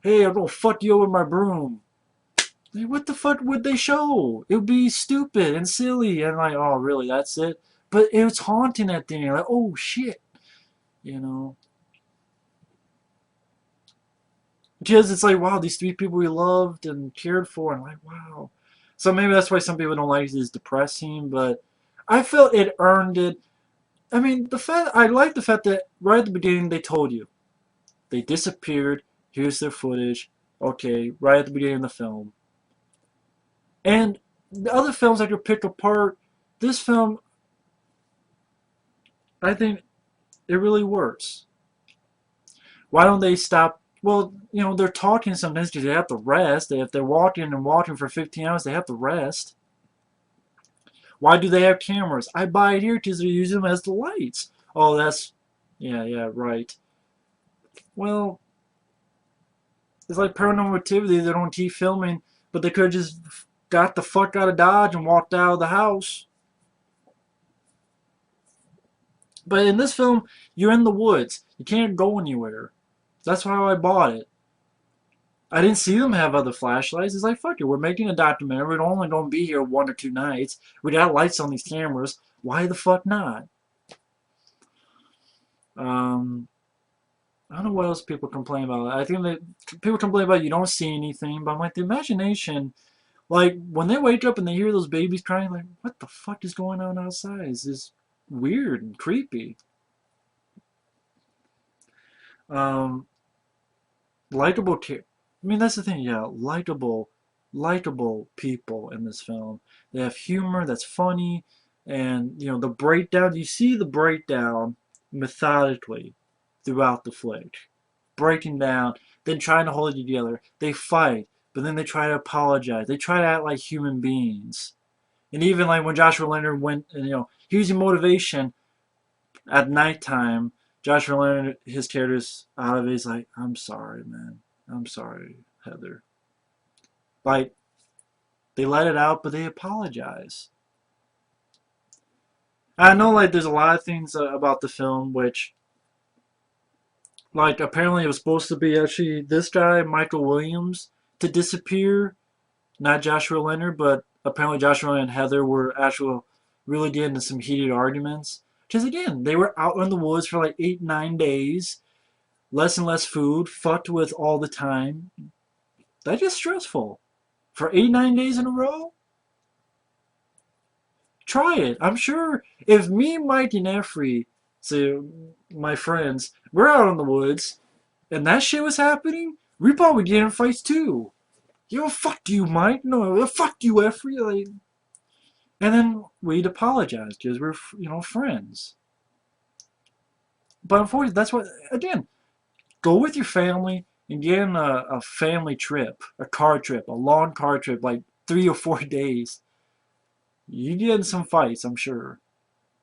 Hey, I'm gonna fuck you over with my broom. Like, what the fuck would they show? It would be stupid and silly and like, oh, really, that's it? But it was haunting at the end. Like, oh, shit. You know? Because it's like, wow, these three people we loved and cared for, and like, wow. So maybe that's why some people don't like it. It's depressing, but I felt it earned it. I mean, I like the fact that right at the beginning they told you they disappeared. Here's their footage. Okay, right at the beginning of the film. And the other films I could pick apart, this film, I think it really works. Why don't they stop? Well, they're talking sometimes because they have to rest. If they're walking and walking for 15 hours, they have to rest. Why do they have cameras? I buy it here because they're using them as the lights. Oh, yeah, right. Well, it's like Paranormal Activity. They don't keep filming, but they could have just got the fuck out of Dodge and walked out of the house. But in this film, you're in the woods. You can't go anywhere. That's why I bought it. I didn't see them have other flashlights. It's like, fuck it, we're making a documentary. We're only going to be here 1 or 2 nights. We got lights on these cameras. Why the fuck not? Um, I don't know what else people complain about. I think that people complain about you don't see anything, but I'm like, the imagination, like, when they wake up and they hear those babies crying, like, what the fuck is going on outside? It's just weird and creepy. Um, likable care. I mean, that's the thing. Yeah, likable people in this film. They have humor that's funny, and the breakdown. You see the breakdown methodically throughout the flick, breaking down, then trying to hold it together. They fight, but then they try to apologize. They try to act like human beings. And even like when Joshua Leonard went, and using motivation at nighttime, Joshua Leonard, his character's out of it. He's like, I'm sorry, man. I'm sorry, Heather. Like, they let it out, but they apologize. I know, like, there's a lot of things about the film which, like, apparently it was supposed to be actually this guy, Michael Williams, to disappear, not Joshua Leonard, but apparently Joshua and Heather were actual really getting into some heated arguments. Because again, they were out in the woods for like 8, 9 days, less and less food, fucked with all the time. That's just stressful. For 8, 9 days in a row? Try it. I'm sure if me, Mike, and Effrey, so my friends, we're out in the woods, and that shit was happening, we probably get in fights too. Fuck you, Mike. No, fuck you, Effrey. Like, and then we'd apologize because we're, friends. But unfortunately, that's what, again, go with your family and get in a family trip, a car trip, a long car trip, like 3 or 4 days. You get in some fights, I'm sure.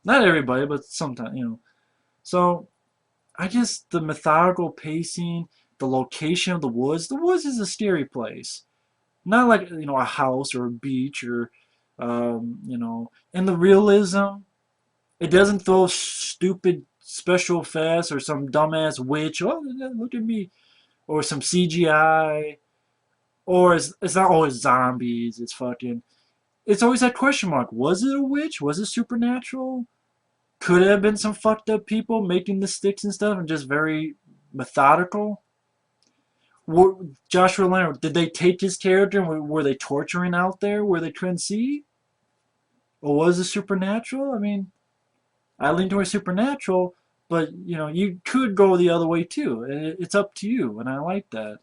Not everybody, but sometimes. So I guess the methodical pacing, the location of the woods. The woods is a scary place. Not like a house or a beach or and the realism. It doesn't throw stupid special effects or some dumbass witch. Oh, look at me, or some CGI, or it's not always zombies. It's fucking. It's always that question mark. Was it a witch? Was it supernatural? Could it have been some fucked up people making the sticks and stuff and just very methodical? Joshua Leonard, did they take his character and were they torturing out there where they couldn't see? Or was it supernatural? I mean, I lean towards supernatural, but you could go the other way too. It's up to you, and I like that.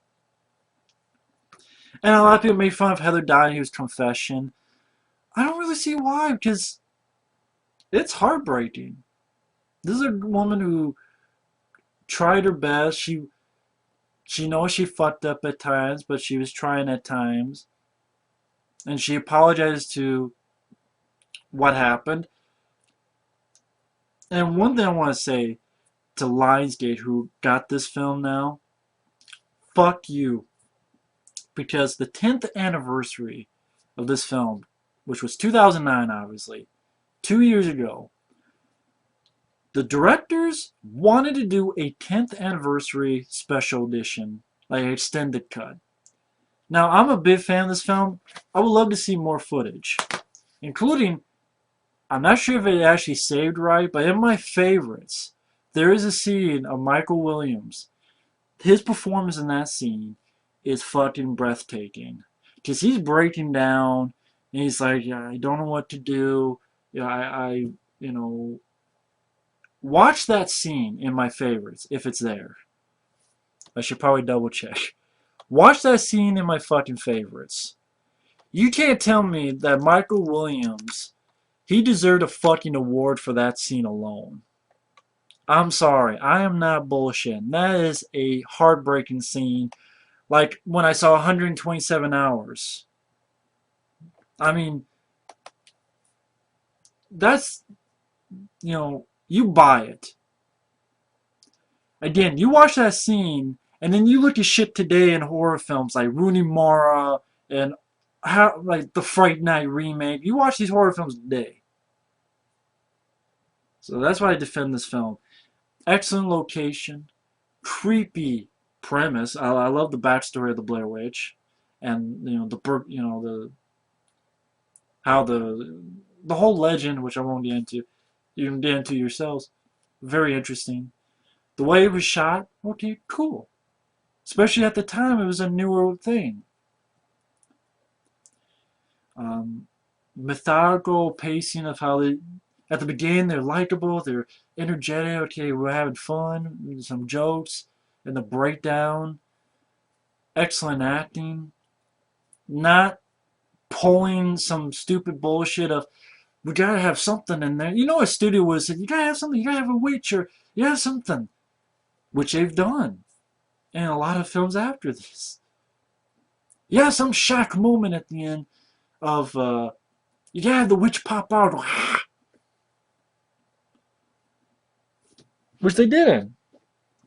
And a lot of people made fun of Heather Donahue's confession. I don't really see why, because it's heartbreaking. This is a woman who tried her best. She knows she fucked up at times, but she was trying at times. And she apologized to what happened. And one thing I want to say to Lionsgate, who got this film now, fuck you. Because the 10th anniversary of this film, which was 2009, obviously, 2 years ago, the directors wanted to do a 10th anniversary special edition, like an extended cut. Now, I'm a big fan of this film. I would love to see more footage, including, I'm not sure if it actually saved right, but in my favorites, there is a scene of Michael Williams. His performance in that scene is fucking breathtaking. Because he's breaking down, and he's like, yeah, I don't know what to do. Yeah, you know, watch that scene in my favorites, if it's there. I should probably double check. Watch that scene in my fucking favorites. You can't tell me that Michael Williams, he deserved a fucking award for that scene alone. I'm sorry, I am not bullshitting. That is a heartbreaking scene. Like when I saw 127 hours. I mean, that's, you buy it. Again, you watch that scene, and then you look at shit today in horror films like Rooney Mara and how like the Fright Night remake. You watch these horror films today. So that's why I defend this film. Excellent location, creepy premise. I love the backstory of the Blair Witch, and the how the whole legend, which I won't get into. You can get into yourselves. Very interesting. The way it was shot, okay, cool. Especially at the time, it was a newer thing. Um, Methodical pacing of how they, at the beginning, they're likable, they're energetic, okay, we're having fun, some jokes, and the breakdown, excellent acting, not pulling some stupid bullshit of, we gotta have something in there. You know, a studio would have said, you gotta have something, you gotta have a witch, or you have something, which they've done in a lot of films after this. Yeah, some shock moment at the end of, you gotta have the witch pop out, which they didn't.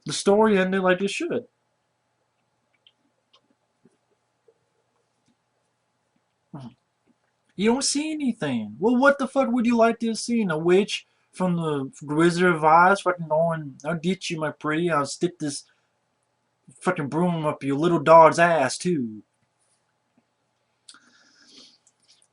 The story ended like it should. You don't see anything. Well, what the fuck would you like to see? A witch from the Wizard of Oz fucking going, I'll get you, my pretty. I'll stick this fucking broom up your little dog's ass, too.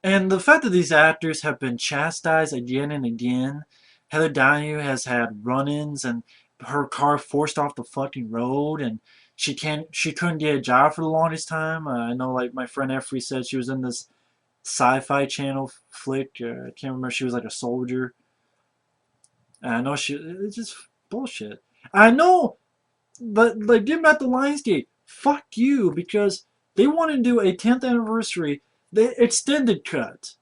And the fact that these actors have been chastised again and again. Heather Donahue has had run-ins and her car forced off the fucking road, and she couldn't get a job for the longest time. I know, like my friend Effrey said, she was in this sci-fi channel flick. I can't remember. She was like a soldier. And I know it's just bullshit. I know, but like getting back to Lionsgate, fuck you, because they want to do a 10th anniversary, the extended cut,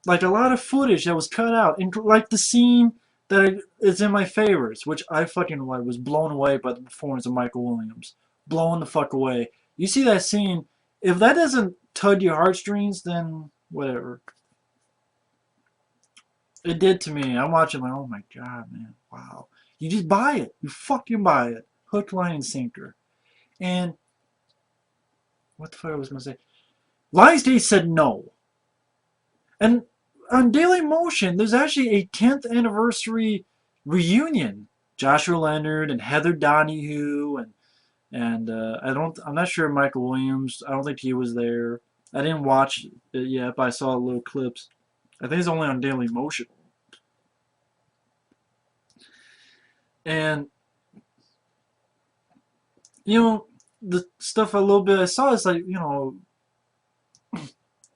like a lot of footage that was cut out, and like the scene that is in my favorites, which I fucking like, was blown away by the performance of Michael Williams, blown the fuck away. You see that scene, if that doesn't tug your heartstrings, then whatever. It did to me. I'm watching like, oh my god, man, wow. You just buy it. You fucking buy it. Hook, line, and sinker. And what the fuck I was gonna say? Lionsgate said no. And on Daily Motion, there's actually a 10th anniversary reunion. Joshua Leonard and Heather Donahue and I'm not sure Michael Williams. I don't think he was there. I didn't watch it yet, but I saw little clips. I think it's only on Daily Motion. And the stuff a little bit I saw is like,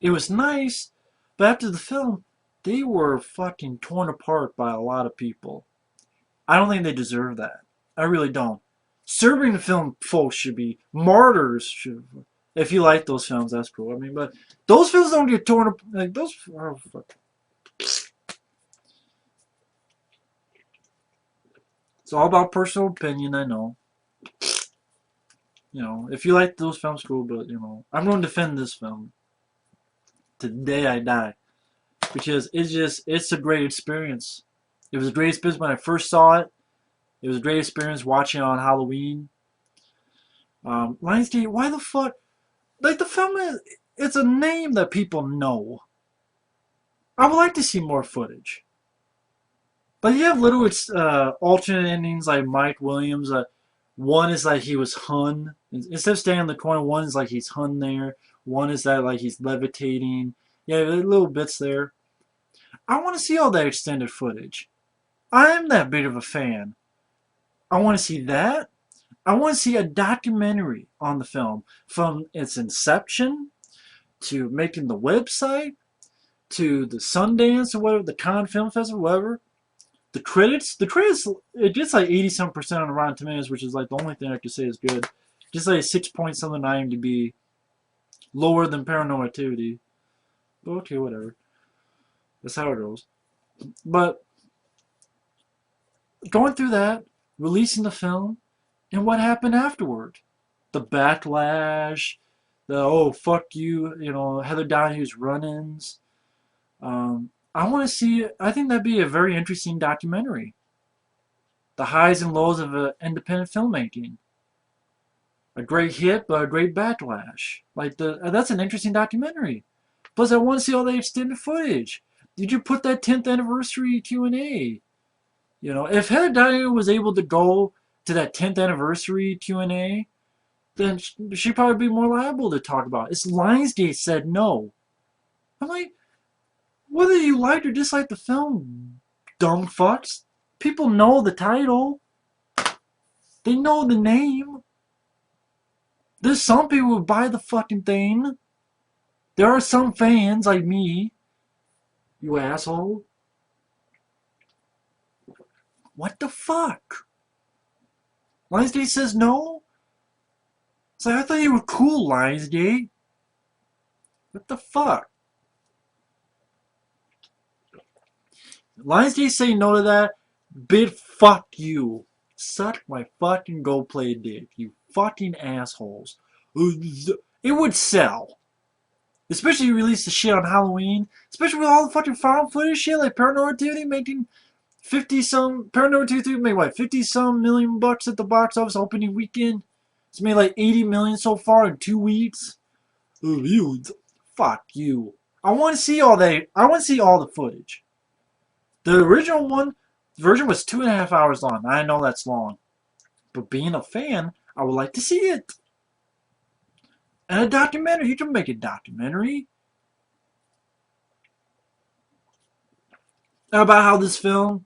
it was nice, but after the film, they were fucking torn apart by a lot of people. I don't think they deserve that. I really don't. Serbian film folks should be martyrs. If you like those films, that's cool. I mean, but those films don't get torn apart. Like those. Oh, fuck. It's all about personal opinion. I know. If you like those films, cool. But I'm going to defend this film to the day I die, because it's a great experience. It was a great experience when I first saw it. It was a great experience watching it on Halloween. Lionsgate, why the fuck? Like, the film it's a name that people know. I would like to see more footage. But you have little alternate endings like Mike Williams. One is like he was Hun. Instead of staying in the corner, one is like he's Hun there. One is that like he's levitating. Yeah, little bits there. I want to see all that extended footage. I am that big of a fan. I want to see that. I want to see a documentary on the film from its inception to making the website to the Sundance or whatever, the Cannes Film Festival, whatever. The credits, it gets like 80% on Rotten Tomatoes, which is like the only thing I could say is good. Just like 6 point something IMDb, lower than Paranormal Activity. But okay, whatever. That's how it goes. But going through that, releasing the film, and what happened afterward? The backlash, the oh fuck you, Heather Donahue's run-ins. I want to see. I think that'd be a very interesting documentary. The highs and lows of independent filmmaking. A great hit, but a great backlash. Like that's an interesting documentary. Plus, I want to see all the extended footage. Did you put that 10th anniversary Q&A? If Heather Dyer was able to go to that 10th anniversary Q&A, then she'd probably be more liable to talk about it. It's Lionsgate said no. I'm like, whether you liked or disliked the film, dumb fucks, people know the title. They know the name. There's some people who buy the fucking thing. There are some fans like me. You asshole. What the fuck? Lionsgate says no? It's like, I thought you were cool, Lionsgate. What the fuck? Lionsgate saying no to that? Big fuck you. Suck my fucking gold plate dick, you fucking assholes. It would sell. Especially if you release the shit on Halloween. Especially with all the fucking found footage shit like Paranormal Activity making 50-some, Paranormal Activity made what, 50-some million bucks at the box office opening weekend? It's made like 80 million so far in 2 weeks. Fuck you. I want to see all that. I want to see all the footage. The original one, the version was 2.5 hours long. I know that's long. But being a fan, I would like to see it. And a documentary. You can make a documentary. About how this film,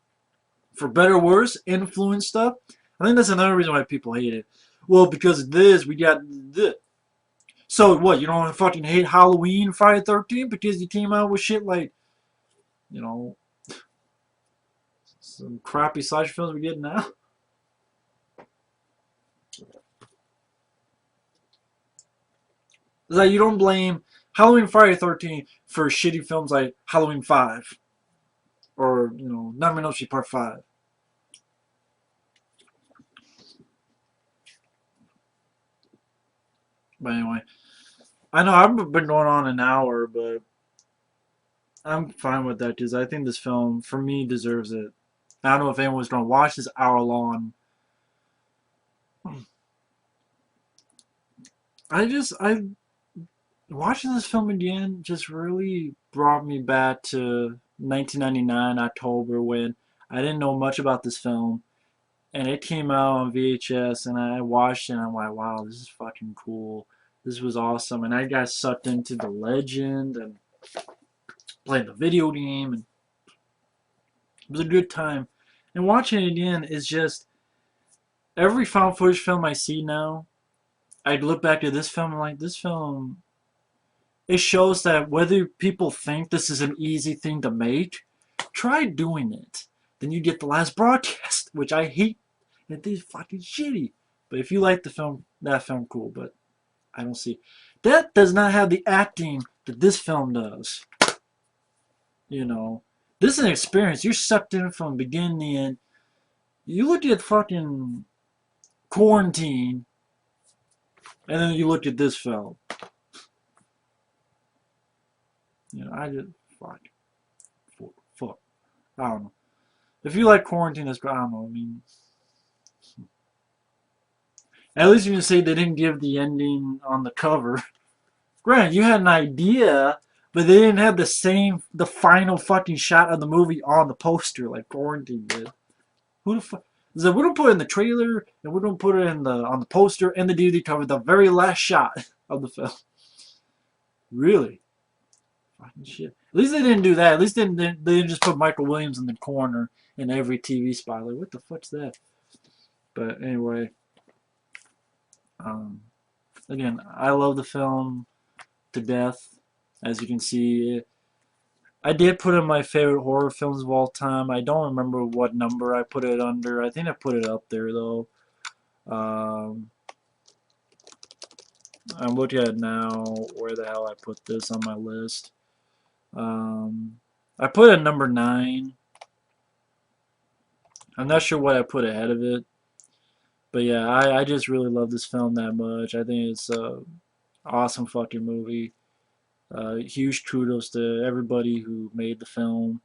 for better or worse, influenced stuff. I think that's another reason why people hate it. Well, because of this, we got this. So what, you don't fucking hate Halloween, Friday the 13th because you came out with shit like, some crappy slasher films we get now? It's like you don't blame Halloween, Friday the 13th for shitty films like Halloween 5. Or, Nightmare on Elm Street Part 5. But anyway, I know I've been going on an hour, but I'm fine with that because I think this film, for me, deserves it. I don't know if anyone's going to watch this hour long. I watching this film again just really brought me back to 1999 October when I didn't know much about this film and it came out on VHS and I watched it and I'm like, wow, this is fucking cool. This was awesome. And I got sucked into the legend and played the video game and it was a good time. And watching it again is just every found footage film I see now, I'd look back at this film and like, this film, it shows that whether people think this is an easy thing to make, try doing it. Then you get The Last Broadcast, which I hate. It is fucking shitty. But if you like the film, that film, cool. But I don't see. That does not have the acting that this film does. This is an experience. You're sucked in from beginning to end. You look at fucking Quarantine, and then you look at this film. I just fuck. I don't know. If you like Quarantine, that's I don't know. I mean, at least you can say they didn't give the ending on the cover. Granted, you had an idea, but they didn't have the final fucking shot of the movie on the poster like Quarantine did. Who the fuck? So we don't put it in the trailer, and we don't put it on the poster and the DVD cover. The very last shot of the film. Really? Fucking shit. At least they didn't do that. At least they didn't just put Michael Williams in the corner in every TV spot. Like, what the fuck's that? But anyway, Um, Again, I love the film to death. As you can see, I did put it in my favorite horror films of all time. I don't remember what number I put it under. I think I put it up there though. Um, I'm looking at it now where the hell I put this on my list. Um, I put it number 9. I'm not sure what I put ahead of it. But yeah, I just really love this film that much. I think it's a awesome fucking movie. Huge kudos to everybody who made the film.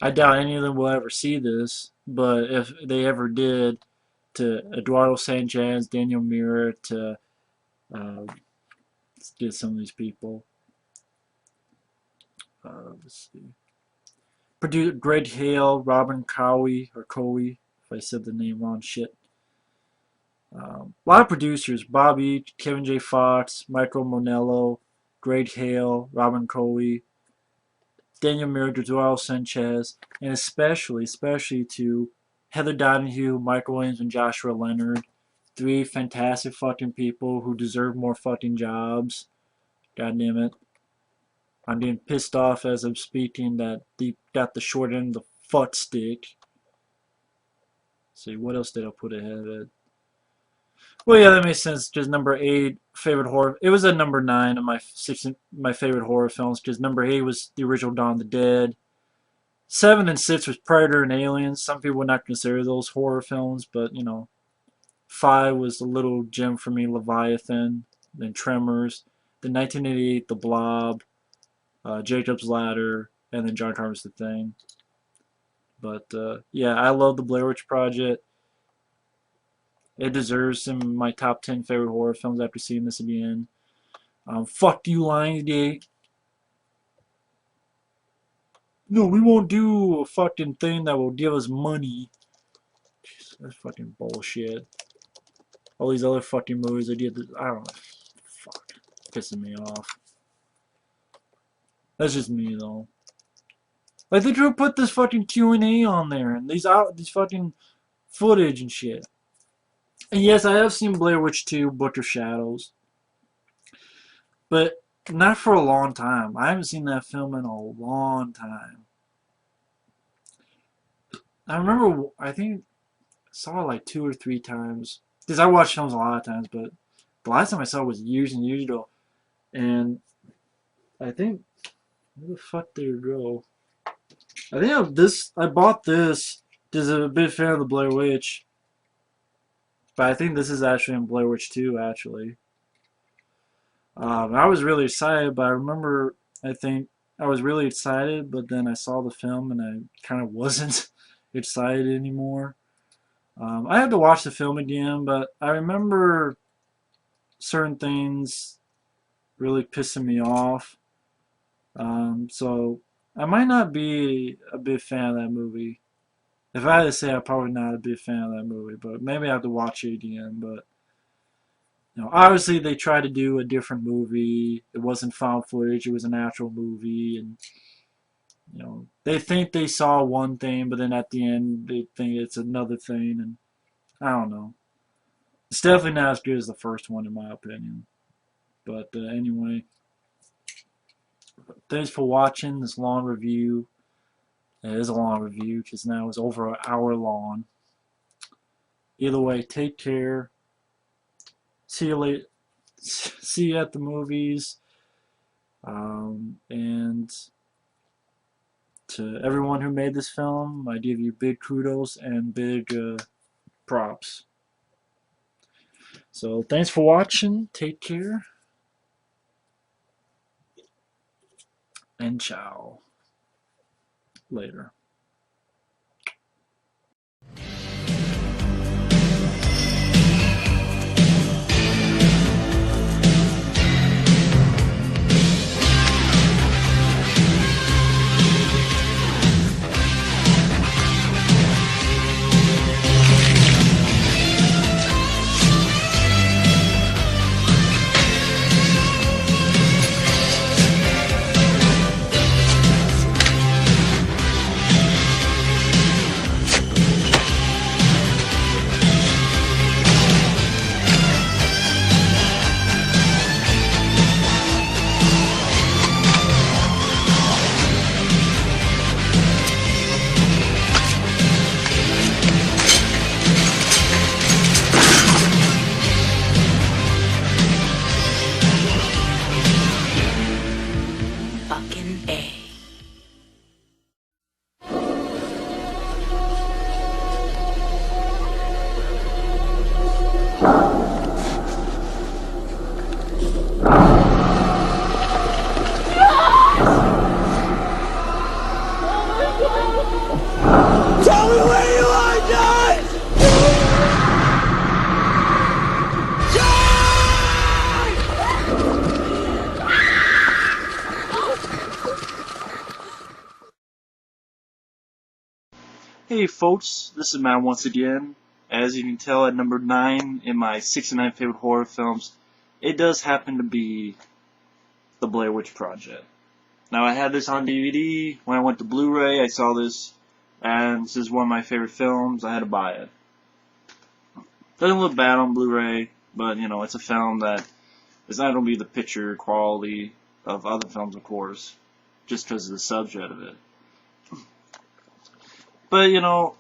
I doubt any of them will ever see this, but if they ever did, to Eduardo Sanchez, Daniel Mira, to let's get some of these people. Let's see. Producer Greg Hale, Robin Cowie, or Cowie, if I said the name wrong, shit. A lot of producers: Bobby, Kevin J. Fox, Michael Monello, Greg Hale, Robin Cowie, Daniel Mira, Sanchez, and especially to Heather Donahue, Michael Williams, and Joshua Leonard. 3 fantastic fucking people who deserve more fucking jobs. God damn it. I'm getting pissed off as I'm speaking that they got the short end of the fuck stick. Let's see, what else did I put ahead of it? Well, yeah, that makes sense. Just number 8, favorite horror. It was a number 9 of my favorite horror films. Because number 8 was the original Dawn of the Dead. 7 and 6 was Predator and Aliens. Some people would not consider those horror films, but you know, 5 was a little gem for me, Leviathan, then Tremors, then 1988, The Blob, Jacob's Ladder, and then John Carpenter's The Thing. But yeah, I love the Blair Witch Project. It deserves some of my top 10 favorite horror films after seeing this again. Fuck you, Lionsgate. No, we won't do a fucking thing that will give us money. Jeez, that's fucking bullshit. All these other fucking movies I did, I don't know. Fuck. Pissing me off. That's just me, though. Like, they could put this fucking Q&A on there, and these fucking footage and shit. And yes, I have seen Blair Witch 2, Book of Shadows. But not for a long time. I haven't seen that film in a long time. I remember, I think, I saw it like 2 or 3 times. Because I watch films a lot of times, but the last time I saw it was years and years ago. And I think, where the fuck did it go? I think I bought this because I'm a big fan of the Blair Witch. But I think this is actually in Blair Witch 2, actually. I was really excited, but I remember, I think, I was really excited, but then I saw the film and I kind of wasn't excited anymore. I had to watch the film again, but I remember certain things really pissing me off. So I might not be a big fan of that movie. If I had to say, I'm probably not a big fan of that movie, but maybe I have to watch it again. But you know, obviously they tried to do a different movie. It wasn't found footage; it was an actual movie, and you know, they think they saw one thing, but then at the end they think it's another thing, and I don't know. It's definitely not as good as the first one, in my opinion. But anyway, thanks for watching this long review. It is a long review because now it's over an hour long. Either way, take care. See you later. See you at the movies. And to everyone who made this film, I give you big kudos and big props. So thanks for watching. Take care. And ciao. Later. Hey folks, this is Matt once again. As you can tell at number 9 in my 69 favorite horror films, it does happen to be The Blair Witch Project. Now I had this on DVD, when I went to Blu-ray I saw this, and this is one of my favorite films, I had to buy it. Doesn't look bad on Blu-ray, but you know, it's a film that is not going to be the picture quality of other films, of course, just because of the subject of it. But, you know,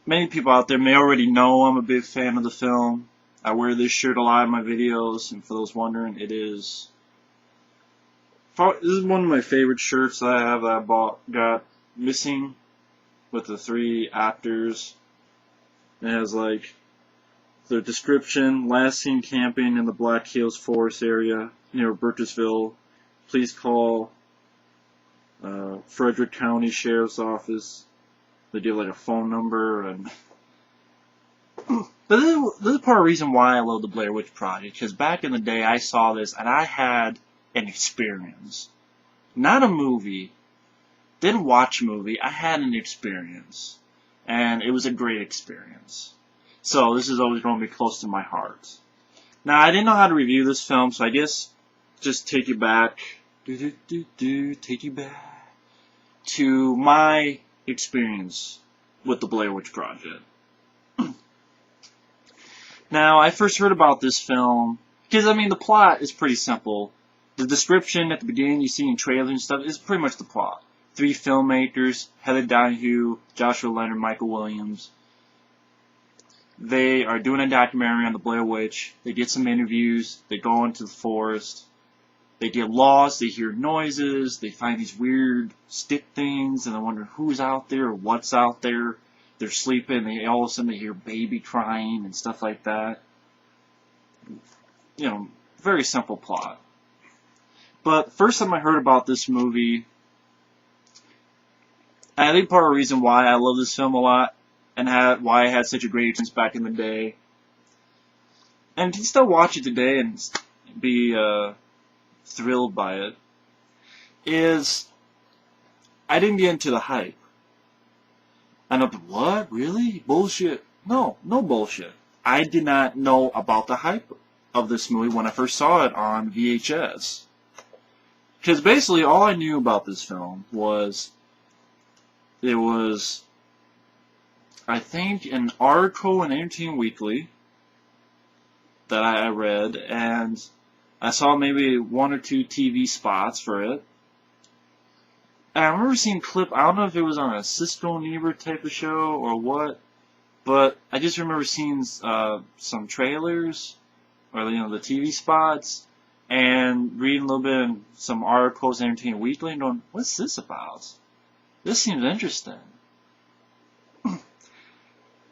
many people out there may already know I'm a big fan of the film. I wear this shirt a lot in my videos, and for those wondering, this is one of my favorite shirts that I have that I got missing with the 3 actors. It has, like, the description, last seen camping in the Black Hills Forest area near Burkittsville. Please call Frederick County Sheriff's Office. They give like a phone number, and but this is part of the reason why I love the Blair Witch Project, because back in the day I saw this and I had an experience. Not a movie, didn't watch a movie, I had an experience. And it was a great experience. So this is always going to be close to my heart. Now I didn't know how to review this film, so I guess just take you back, take you back to my experience with the Blair Witch Project. Now, I first heard about this film because, I mean, the plot is pretty simple. The description at the beginning you see in trailers and stuff is pretty much the plot. 3 filmmakers, Heather Donahue, Joshua Leonard, Michael Williams. They are doing a documentary on the Blair Witch. They get some interviews. They go into the forest. They get lost, they hear noises, they find these weird stick things, and they wonder who's out there or what's out there. They're sleeping, and all of a sudden they hear baby crying and stuff like that. You know, very simple plot. But first time I heard about this movie, I think part of the reason why I love this film a lot, and why I had such a great experience back in the day, and can still watch it today and be thrilled by it, is I didn't get into the hype. And I'm like, what? Really? Bullshit. No bullshit. I did not know about the hype of this movie when I first saw it on VHS. Because basically all I knew about this film was it was, I think, an article in Entertainment Weekly that I read, and I saw maybe 1 or 2 TV spots for it. And I remember seeing a clip, I don't know if it was on a Cisco and Ebert type of show or what, but I just remember seeing some trailers, or you know, the TV spots, and reading a little bit of some articles in Entertainment Weekly and going, what's this about? This seems interesting.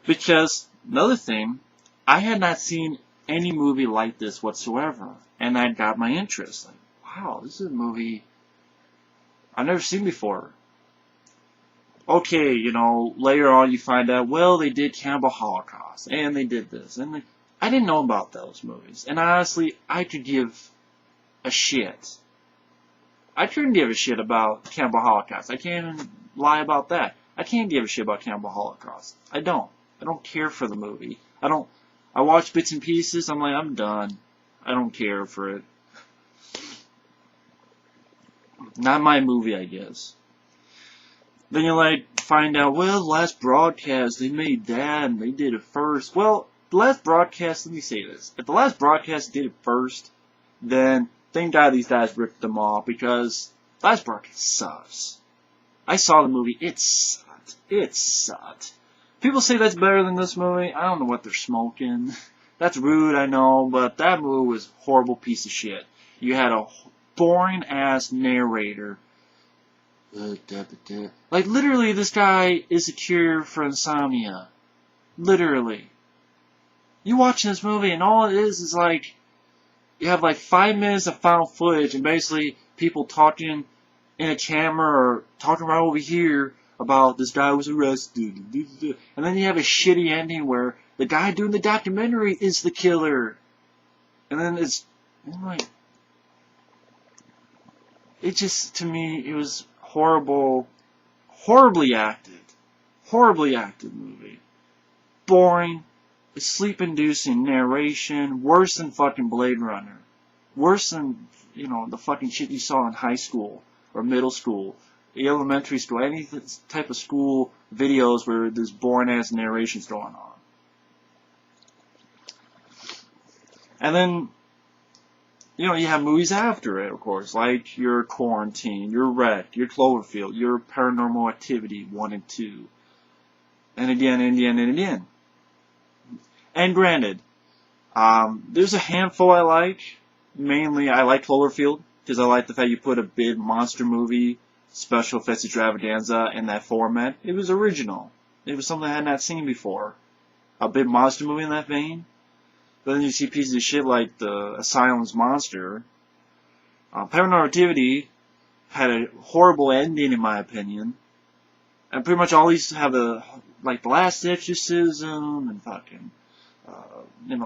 Because, another thing, I had not seen any movie like this whatsoever. And that got my interest. Like, wow, this is a movie I've never seen before. Okay, you know, later on you find out, well, they did Cannibal Holocaust, and they did this. And I didn't know about those movies. And honestly, I could give a shit. I couldn't give a shit about Cannibal Holocaust. I can't even lie about that. I can't give a shit about Cannibal Holocaust. I don't. I don't care for the movie. I watch bits and pieces, I'm like, I'm done. I don't care for it. Not my movie, I guess. Then you like find out, well, the last broadcast, they made that and they did it first. Well, the last broadcast, let me say this. If the last broadcast did it first, then thank God these guys ripped them off, because the last broadcast sucks. I saw the movie, it sucked. It sucked. People say that's better than this movie. I don't know what they're smoking. That's rude, I know, but that movie was a horrible piece of shit. You had a boring-ass narrator. Like, literally, this guy is a cure for insomnia. Literally. You watch this movie, and all it is like, you have like 5 minutes of found footage, and basically people talking in a camera, or talking right over here, about this guy was arrested. And then you have a shitty ending where the guy doing the documentary is the killer. And then it's like, it just, to me, it was horrible, horribly acted. Horribly acted movie. Boring. Sleep-inducing narration. Worse than fucking Blade Runner. Worse than, the fucking shit you saw in high school or middle school, elementary school, any type of school videos where there's boring-ass narrations going on. And then, you have movies after it, of course, like your Quarantine, your Wreck, your Cloverfield, your Paranormal Activity 1 and 2. And again, and again, and again. And granted, there's a handful I like. Mainly, I like Cloverfield, because I like the fact you put a big monster movie, special effects extravaganza in that format. It was original. It was something I had not seen before. A big monster movie in that vein. But then you see pieces of shit like the Asylum's Monster. Paranormal Activity had a horrible ending, in my opinion. And pretty much all these have the Last Exorcism and fucking,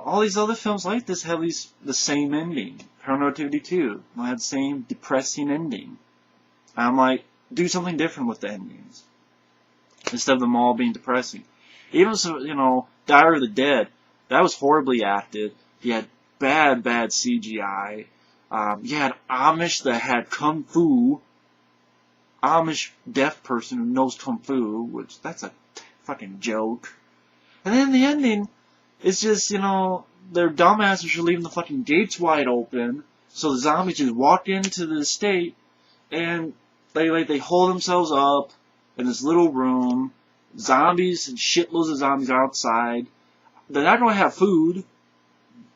all these other films like this have the same ending. Paranormal Activity 2 had the same depressing ending. And I'm like, do something different with the endings. Instead of them all being depressing. Even so, Diary of the Dead, that was horribly acted. You had bad CGI. You had Amish that had Kung Fu. Amish deaf person who knows Kung Fu, which, that's a fucking joke. And then the ending is just, their dumbasses are leaving the fucking gates wide open, so the zombies just walk into the estate, and they hold themselves up in this little room, zombies and shitloads of zombies outside. They're not going to have food,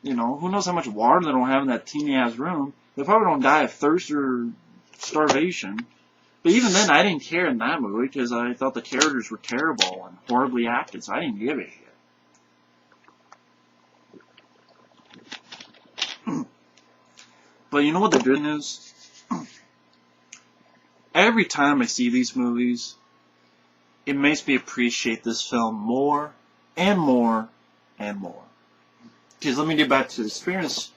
who knows how much water they don't have in that teeny-ass room. They probably don't die of thirst or starvation. But even then, I didn't care in that movie, because I thought the characters were terrible and horribly acted, so I didn't give a shit. But you know what the good news? Every time I see these movies, it makes me appreciate this film more and more and more. Because let me get back to the experience.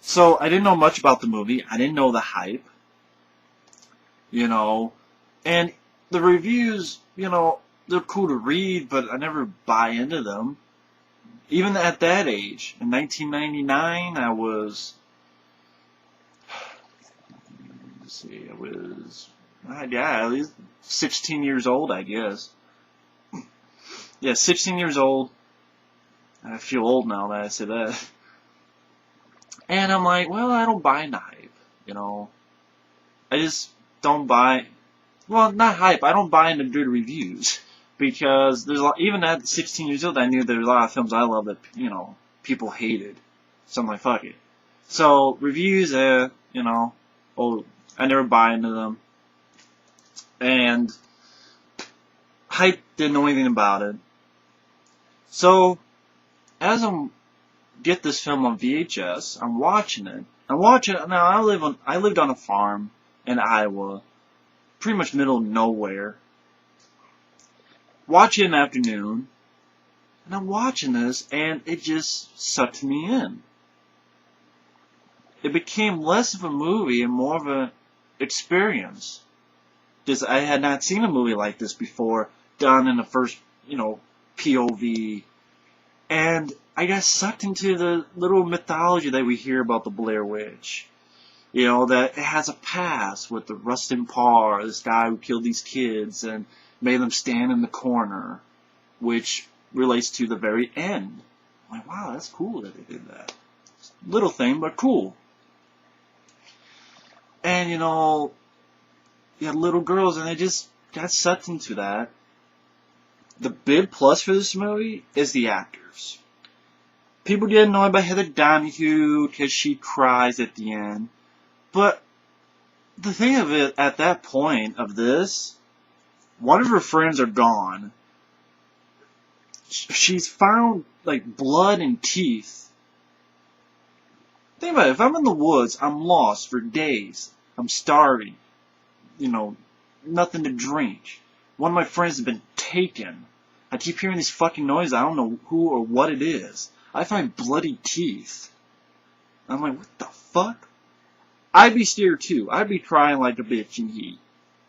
So, I didn't know much about the movie. I didn't know the hype. And the reviews, they're cool to read, but I never buy into them. Even at that age, in 1999, I was, at least 16 years old, I guess. Yeah, 16 years old. I feel old now that I say that. And I'm like, well, I don't buy into hype, I just don't buy, well, not hype, I don't buy into good reviews. Because there's even at 16 years old, I knew there were a lot of films I love that, people hated. So I'm like, fuck it. So, reviews, I never buy into them. And hype, didn't know anything about it. So, as I get this film on VHS, I'm watching it. Now I lived on a farm in Iowa, pretty much middle of nowhere. Watch it in the afternoon, and I'm watching this, and it just sucked me in. It became less of a movie and more of an experience. Because I had not seen a movie like this before, done in the first, POV. And I got sucked into the little mythology that we hear about the Blair Witch. That it has a past with the Rustin Parr, this guy who killed these kids and made them stand in the corner, which relates to the very end. I'm like, wow, that's cool that they did that. Little thing, but cool. And, you had little girls, and they just got sucked into that. The big plus for this movie is the actors. People get annoyed by Heather Donahue because she cries at the end. But the thing of it, at that point of this, one of her friends are gone. She's found, blood and teeth. Think about it. If I'm in the woods, I'm lost for days. I'm starving. Nothing to drink. One of my friends has been taken. I keep hearing these fucking noises. I don't know who or what it is. I find bloody teeth. I'm like, what the fuck? I'd be scared too. I'd be crying like a bitch in heat.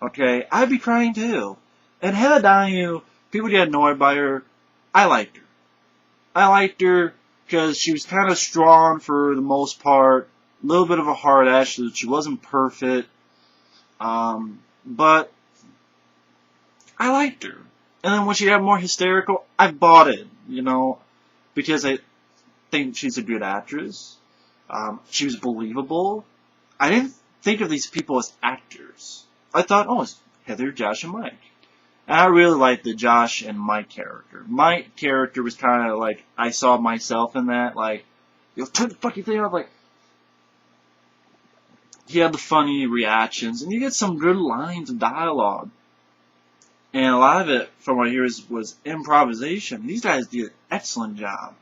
Okay? I'd be crying too. And Heather Donahue people get annoyed by her. I liked her. I liked her because she was kind of strong for the most part. A little bit of a hard ass. She wasn't perfect. But I liked her. And then when she got more hysterical, I bought it, you know, because I think she's a good actress. She was believable. I didn't think of these people as actors. I thought, oh, it's Heather, Josh, and Mike. And I really liked the Josh and Mike character. Mike character was kind of like, I saw myself in that, like, yo, turn the fucking thing off, like, he had the funny reactions, and you get some good lines of dialogue. And a lot of it, from what I hear, was improvisation. These guys did an excellent job.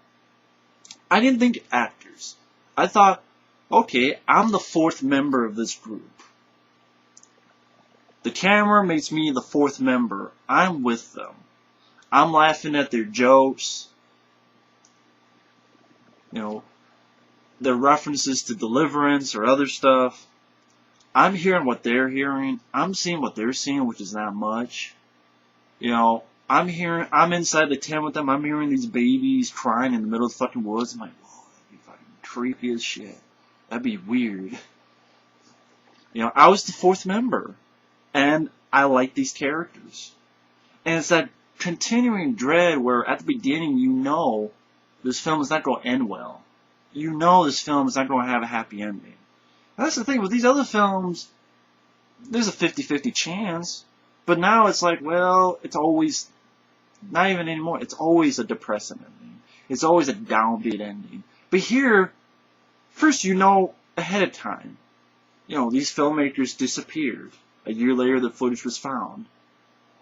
I didn't think actors. I thought, okay, I'm the fourth member of this group. The camera makes me the fourth member. I'm with them. I'm laughing at their jokes. You know, their references to Deliverance or other stuff. I'm hearing what they're hearing. I'm seeing what they're seeing, which is not much. You know, I'm inside the tent with them. I'm hearing these babies crying in the middle of the fucking woods. I'm like, whoa, that'd be fucking creepy as shit. That'd be weird. You know, I was the fourth member. And I like these characters. And it's that continuing dread where at the beginning you know this film is not going to end well. You know this film is not going to have a happy ending. And that's the thing, with these other films, there's a 50-50 chance. But now it's like, well, it's always, not even anymore, it's always a depressing ending. It's always a downbeat ending. But here, first you know ahead of time. You know, these filmmakers disappeared. A year later, the footage was found.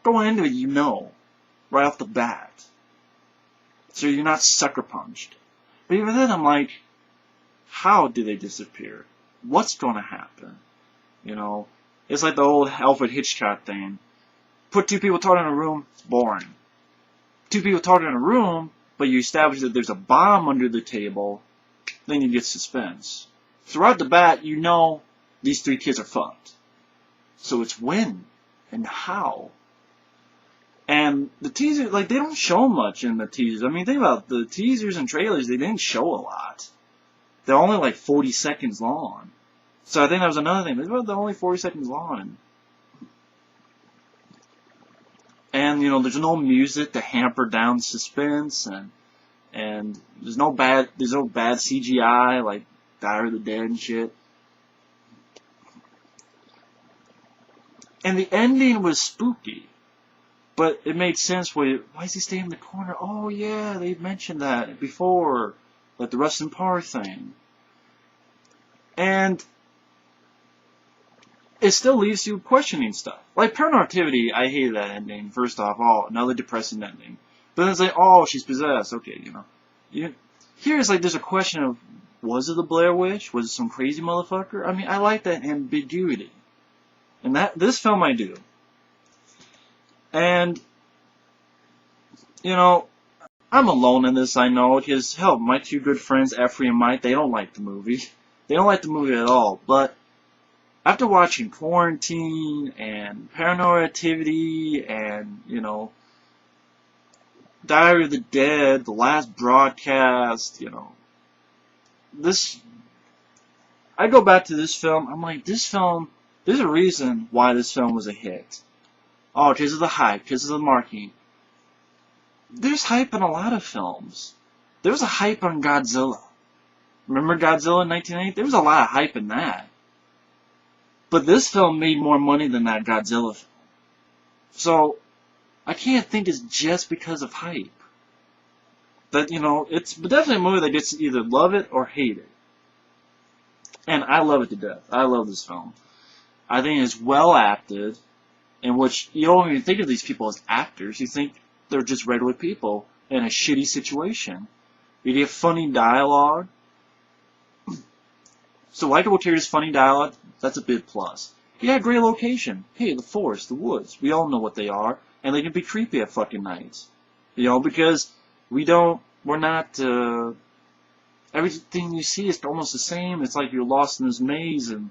Going into it, you know, right off the bat. So you're not sucker punched. But even then, I'm like, how do they disappear? What's going to happen? You know, it's like the old Alfred Hitchcock thing. Put two people talking in a room, it's boring. Two people talking in a room, but you establish that there's a bomb under the table, then you get suspense. So right off the bat, you know these three kids are fucked. So it's when and how. And the teasers, like, they don't show much in the teasers. I mean, think about it, the teasers and trailers, they didn't show a lot. They're only like 40 seconds long. So I think that was another thing. They're only 40 seconds long. And, you know, there's no music to hamper down suspense, and there's no bad CGI, like Diary of the Dead and shit. And the ending was spooky, but it made sense. Why is he staying in the corner? Oh yeah, they mentioned that before, like the Rustin Parr thing. And it still leaves you questioning stuff. Like Paranormal Activity, I hated that ending. First off, oh, another depressing ending. But then it's like, oh, she's possessed. Okay, you know. Here it's like there's a question of, was it the Blair Witch? Was it some crazy motherfucker? I mean, I like that ambiguity. And this film I do. And, you know, I'm alone in this, I know, because, hell, my two good friends, Effrey and Mike, they don't like the movie. They don't like the movie at all. But after watching Quarantine and Paranormal Activity and, you know, Diary of the Dead, The Last Broadcast, you know, I go back to this film, I'm like, this film, there's a reason why this film was a hit. Oh, because of the hype, because of the marketing. There's hype in a lot of films. There was a hype on Godzilla. Remember Godzilla in 1980? There was a lot of hype in that. But this film made more money than that Godzilla film. So, I can't think it's just because of hype. That, you know, it's definitely a movie that gets to either love it or hate it. And I love it to death. I love this film. I think it's well acted, in which you don't even think of these people as actors. You think they're just regular people in a shitty situation. You get funny dialogue. So likable characters, funny dialogue, that's a big plus. Yeah, great location. Hey, the forest, the woods. We all know what they are, and they can be creepy at fucking nights. You know, because we're not, everything you see is almost the same. It's like you're lost in this maze, and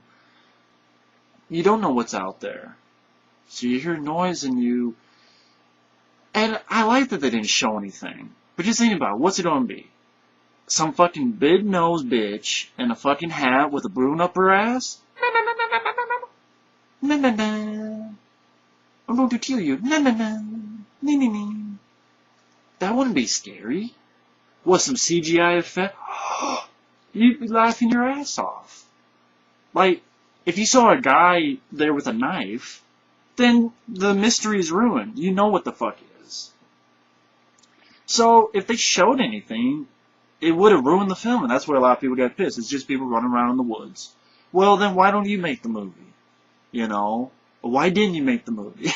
you don't know what's out there. So you hear noise, and And I like that they didn't show anything. But just think about it. What's it gonna be? Some fucking big-nosed bitch in a fucking hat with a balloon up her ass? Na na na. I'm going to kill you. Na na na. Nee, nee, nee. That wouldn't be scary. What, some CGI effect? You'd be laughing your ass off. Like, if you saw a guy there with a knife, then the mystery is ruined. You know what the fuck it is. So, if they showed anything, it would have ruined the film, and that's where a lot of people got pissed. It's just people running around in the woods. Well, then why don't you make the movie? You know? Why didn't you make the movie?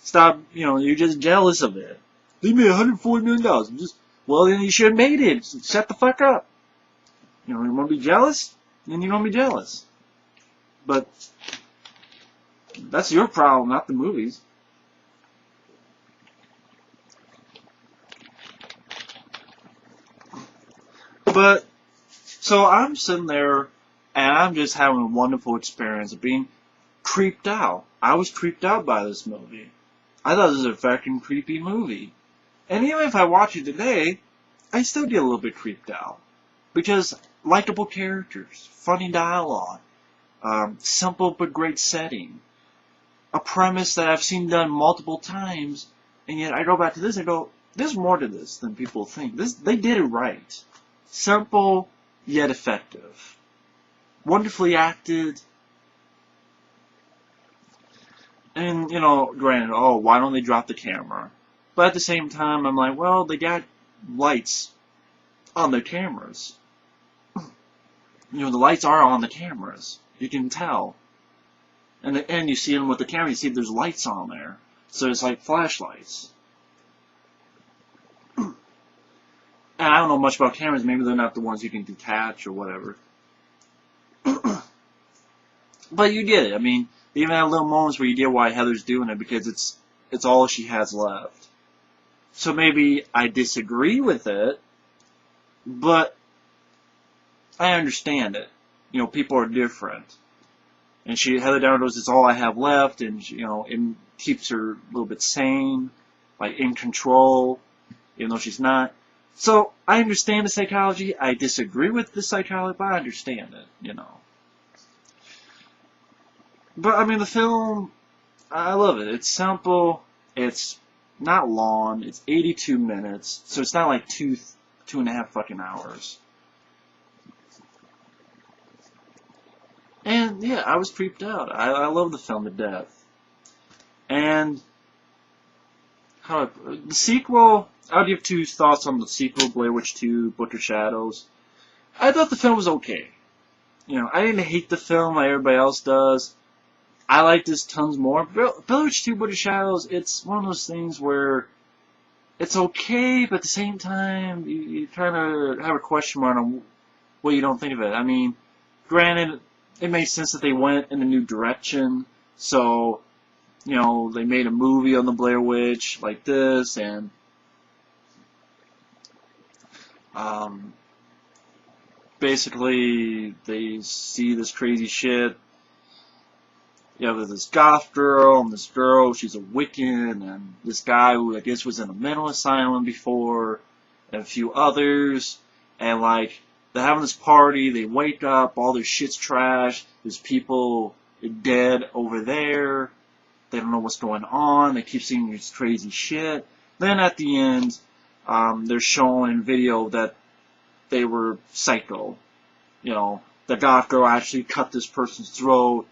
Stop, you're just jealous of it. They made $140 million. Well, then you should have made it. Shut the fuck up. You want to be jealous? Then you don't be jealous. But that's your problem, not the movies. But, so I'm sitting there, and I'm just having a wonderful experience of being creeped out. I was creeped out by this movie. I thought it was a fucking creepy movie. And even if I watch it today, I still get a little bit creeped out. Because likable characters, funny dialogue, simple but great setting, a premise that I've seen done multiple times, and yet I go back to this and go, there's more to this than people think. They did it right. Simple, yet effective. Wonderfully acted. And, granted, why don't they drop the camera? But at the same time, I'm like, well, they got lights on their cameras. The lights are on the cameras. You can tell. And you see them with the camera, you see there's lights on there. So it's like flashlights. And I don't know much about cameras. Maybe they're not the ones you can detach or whatever. But you get it. I mean, they even have little moments where you get why Heather's doing it, because it's all she has left. So maybe I disagree with it, but I understand it. People are different. And Heather Downer knows it's all I have left, and it keeps her a little bit sane, like in control, even though she's not. So I understand the psychology. I disagree with the psychology, but I understand it, But I mean, the film, I love it. It's simple. It's not long. It's 82 minutes, so it's not like two and a half fucking hours. And yeah, I was creeped out. I love the film to death. And the sequel, I'll give two thoughts on the sequel, Blair Witch 2, Book of Shadows. I thought the film was okay. I didn't hate the film like everybody else does. I liked this tons more. Blair Witch 2, Book of Shadows, it's one of those things where it's okay, but at the same time, you kind of have a question mark on what you don't think of it. I mean, granted, it makes sense that they went in a new direction, so, they made a movie on the Blair Witch like this, and basically they see this crazy shit. You have this goth girl, and this girl, she's a Wiccan, and this guy who I guess was in a mental asylum before, and a few others, and like, they're having this party, they wake up, all their shit's trashed, there's people dead over there, they don't know what's going on, they keep seeing this crazy shit. Then at the end, they're showing video that they were psycho. The goth girl actually cut this person's throat.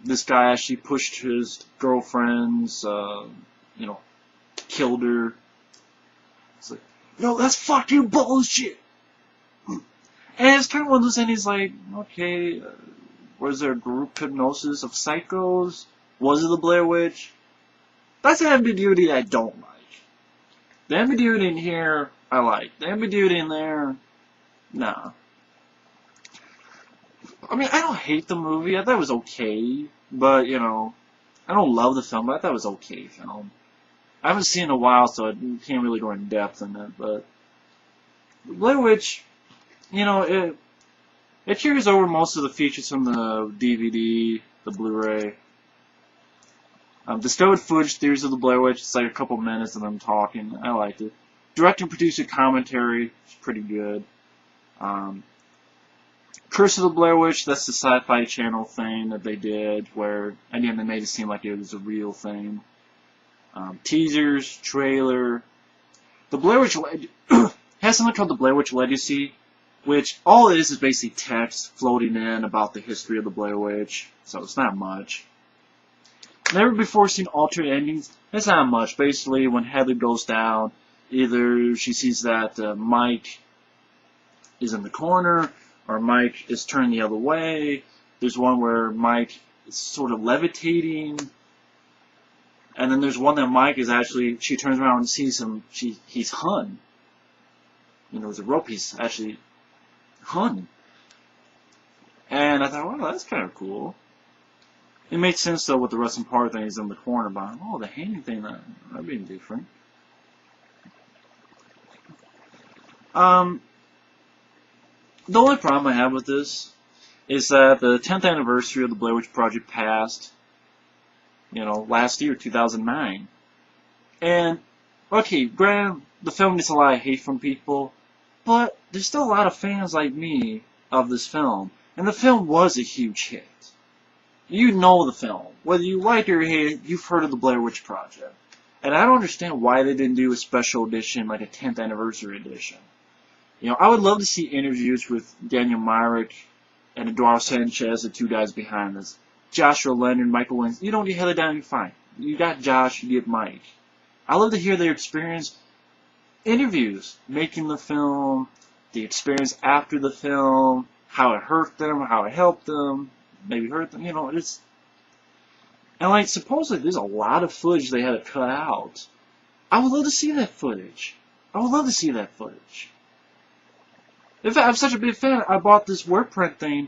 This guy actually pushed his girlfriend's, killed her. It's like, no, that's fucking bullshit. And it's kind of one of those endings like, okay, was there a group hypnosis of psychos? Was it the Blair Witch? That's the ambiguity I don't like. The ambiguity in here, I like. The ambiguity in there, nah. I mean, I don't hate the movie. I thought it was okay. But, I don't love the film, but I thought it was okay film. I haven't seen it in a while, so I can't really go in depth in it. But Blair Witch, it carries over most of the features from the DVD, the Blu-ray. Discovered footage theories of the Blair Witch. It's like a couple minutes of them talking. I liked it. Director and producer commentary is pretty good. Curse of the Blair Witch, that's the Sci-Fi Channel thing that they did, where, again, they made it seem like it was a real thing. Teasers, trailer. The Blair Witch has something called the Blair Witch Legacy, which all it is basically text floating in about the history of the Blair Witch, so it's not much. Never before seen alternate endings. It's not much. Basically, when Heather goes down, either she sees that Mike is in the corner, or Mike is turned the other way. There's one where Mike is sort of levitating. And then there's one that Mike is actually, she turns around and sees him, he's hung. You know, there's a rope, he's actually hung. And I thought, well, that's kind of cool. It makes sense, though, with the Russian part thing, he's in the corner, but, oh, the hanging thing, that'd be different. The only problem I have with this is that the 10th anniversary of the Blair Witch Project passed, you know, last year, 2009. And, okay, granted, the film gets a lot of hate from people, but there's still a lot of fans like me of this film. And the film was a huge hit. You know the film. Whether you like it or hate it, you've heard of the Blair Witch Project. And I don't understand why they didn't do a special edition, like a 10th anniversary edition. You know, I would love to see interviews with Daniel Myrick and Eduardo Sanchez, the two guys behind this. Joshua Leonard, Michael Wins. You don't need Heather down, you're fine. You got Josh, you get Mike. I love to hear their experience. Interviews, making the film, the experience after the film, how it hurt them, how it helped them, maybe hurt them, you know, it's... And, like, supposedly there's a lot of footage they had to cut out. I would love to see that footage. I would love to see that footage. In fact, I'm such a big fan, I bought this work print thing,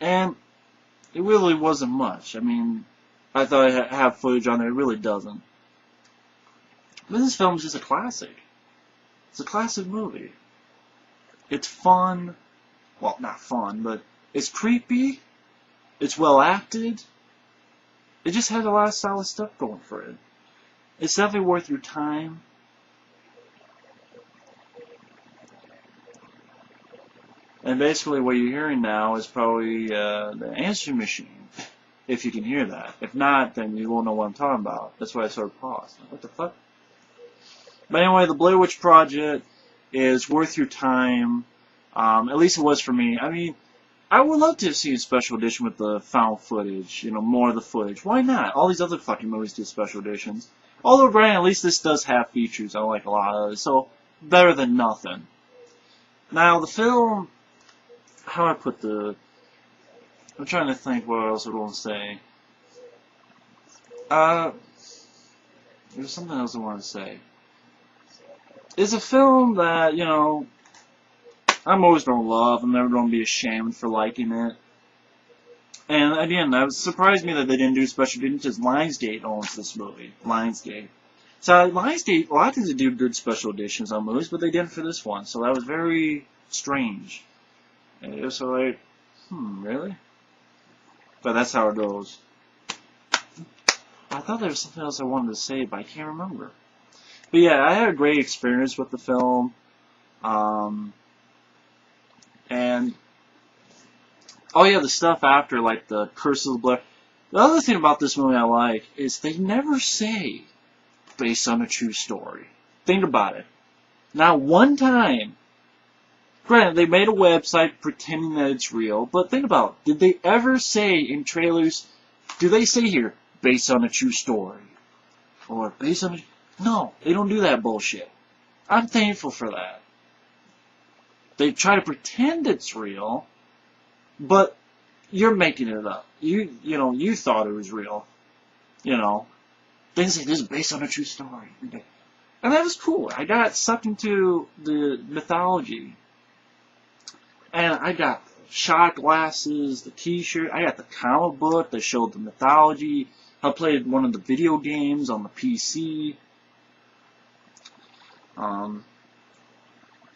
and it really wasn't much. I mean, I thought I'd have footage on there, it really doesn't. But this film is just a classic. It's a classic movie. It's fun. Well, not fun, but it's creepy. It's well acted. It just has a lot of solid stuff going for it. It's definitely worth your time. And basically what you're hearing now is probably the answering machine, if you can hear that. If not, then you won't know what I'm talking about. That's why I sort of paused. What the fuck? But anyway, the Blair Witch Project is worth your time. At least it was for me. I mean, I would love to see a special edition with the found footage, you know, more of the footage. Why not? All these other fucking movies do special editions. Although, granted, at least this does have features. I like a lot of it. So, better than nothing. Now, the film... How do I put the... I'm trying to think what else I want to say. There's something else I want to say. It's a film that, you know, I'm always going to love. I'm never going to be ashamed for liking it. And again, that surprised me that they didn't do a special edition because Lionsgate owns this movie. Lionsgate. So Lionsgate, a lot of times they do good special editions on movies, but they didn't for this one. So that was very strange. And it was so like, really? But that's how it goes. I thought there was something else I wanted to say, but I can't remember. But yeah, I had a great experience with the film. And oh yeah, the stuff after, like the Curse of the Blair. The other thing about this movie I like is they never say based on a true story. Think about it. Not one time. Granted, they made a website pretending that it's real, but think about it. Did they ever say in trailers, do they say here, based on a true story? Or based on a... No, they don't do that bullshit. I'm thankful for that. They try to pretend it's real, but you're making it up. You know, you thought it was real. You know, they say this is based on a true story. And that was cool. I got sucked into the mythology. And I got shot glasses, the t-shirt, I got the comic book that showed the mythology. I played one of the video games on the PC.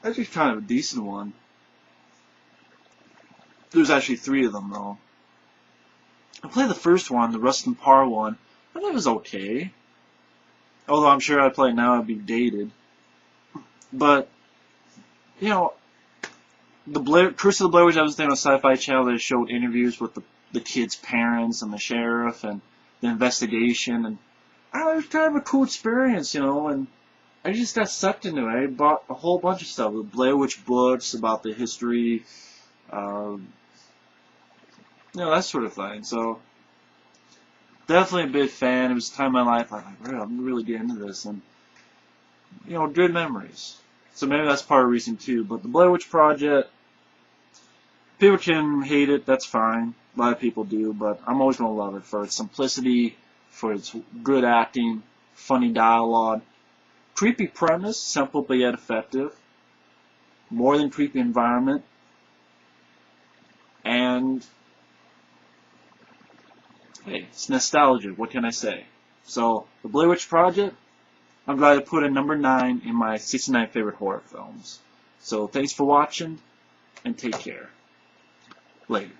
Actually kind of a decent one. There's actually 3 of them though. I played the first one, the Rustin Parr one, I thought it was okay. Although I'm sure I'd play it now, I'd be dated. But, you know, the Blair, Curse of the Blair Witch, I was thinking on Sci-Fi Channel, they showed interviews with the kids' parents and the sheriff and the investigation, and I don't know, it was kind of a cool experience, and I just got sucked into it. I bought a whole bunch of stuff, the Blair Witch books about the history, um, that sort of thing. So definitely a big fan. It was a time in my life I'm like, I'm really getting into this, and good memories. So maybe that's part of the reason too. But the Blair Witch Project, people can hate it. That's fine. A lot of people do, but I'm always gonna love it for its simplicity, for its good acting, funny dialogue, creepy premise, simple but yet effective, more than creepy environment, and hey, it's nostalgia. What can I say? So the Blair Witch Project, I'm glad to put it number 9 in my 69 favorite horror films. So thanks for watching, and take care. Later.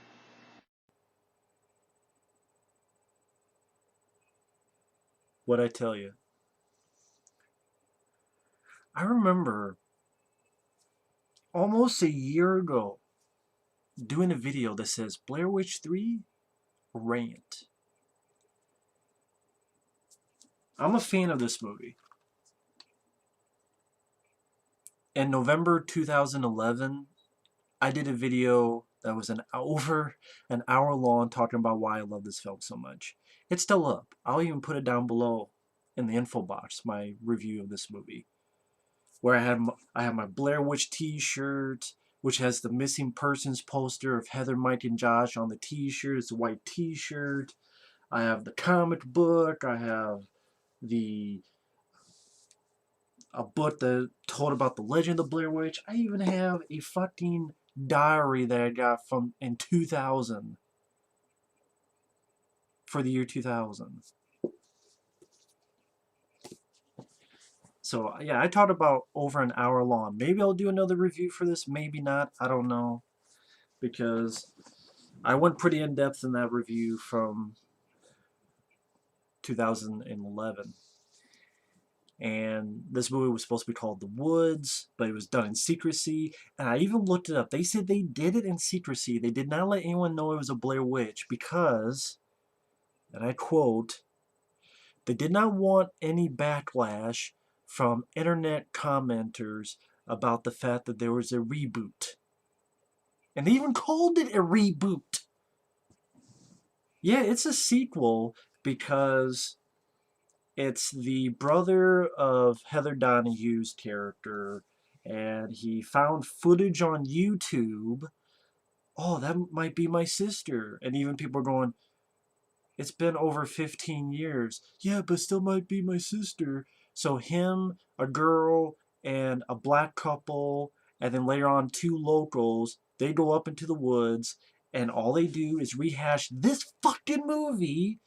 What'd I tell you? I remember almost a year ago doing a video that says Blair Witch 3 Rant. I'm a fan of this movie. In November 2011, I did a video that was over an hour long talking about why I love this film so much. It's still up. I'll even put it down below in the info box, my review of this movie, where I have my Blair Witch t-shirt, which has the missing persons poster of Heather, Mike, and Josh on the t-shirt. It's a white t-shirt. I have the comic book. I have the a book that told about the legend of the Blair Witch. I even have a fucking diary that I got from in 2000 for the year 2000. So yeah, I talked about over an hour long. Maybe I'll do another review for this. Maybe not. I don't know, because I went pretty in depth in that review from 2011. And this movie was supposed to be called The Woods, but it was done in secrecy. And I even looked it up. They said they did it in secrecy. They did not let anyone know it was a Blair Witch because, and I quote, they did not want any backlash from internet commenters about the fact that there was a reboot. And they even called it a reboot. Yeah, it's a sequel because it's the brother of Heather Donahue's character, and he found footage on YouTube. Oh, that might be my sister. And even people are going, it's been over 15 years. Yeah, but still might be my sister. So him, a girl, and a black couple, and then later on 2 locals, they go up into the woods, and all they do is rehash this fucking movie.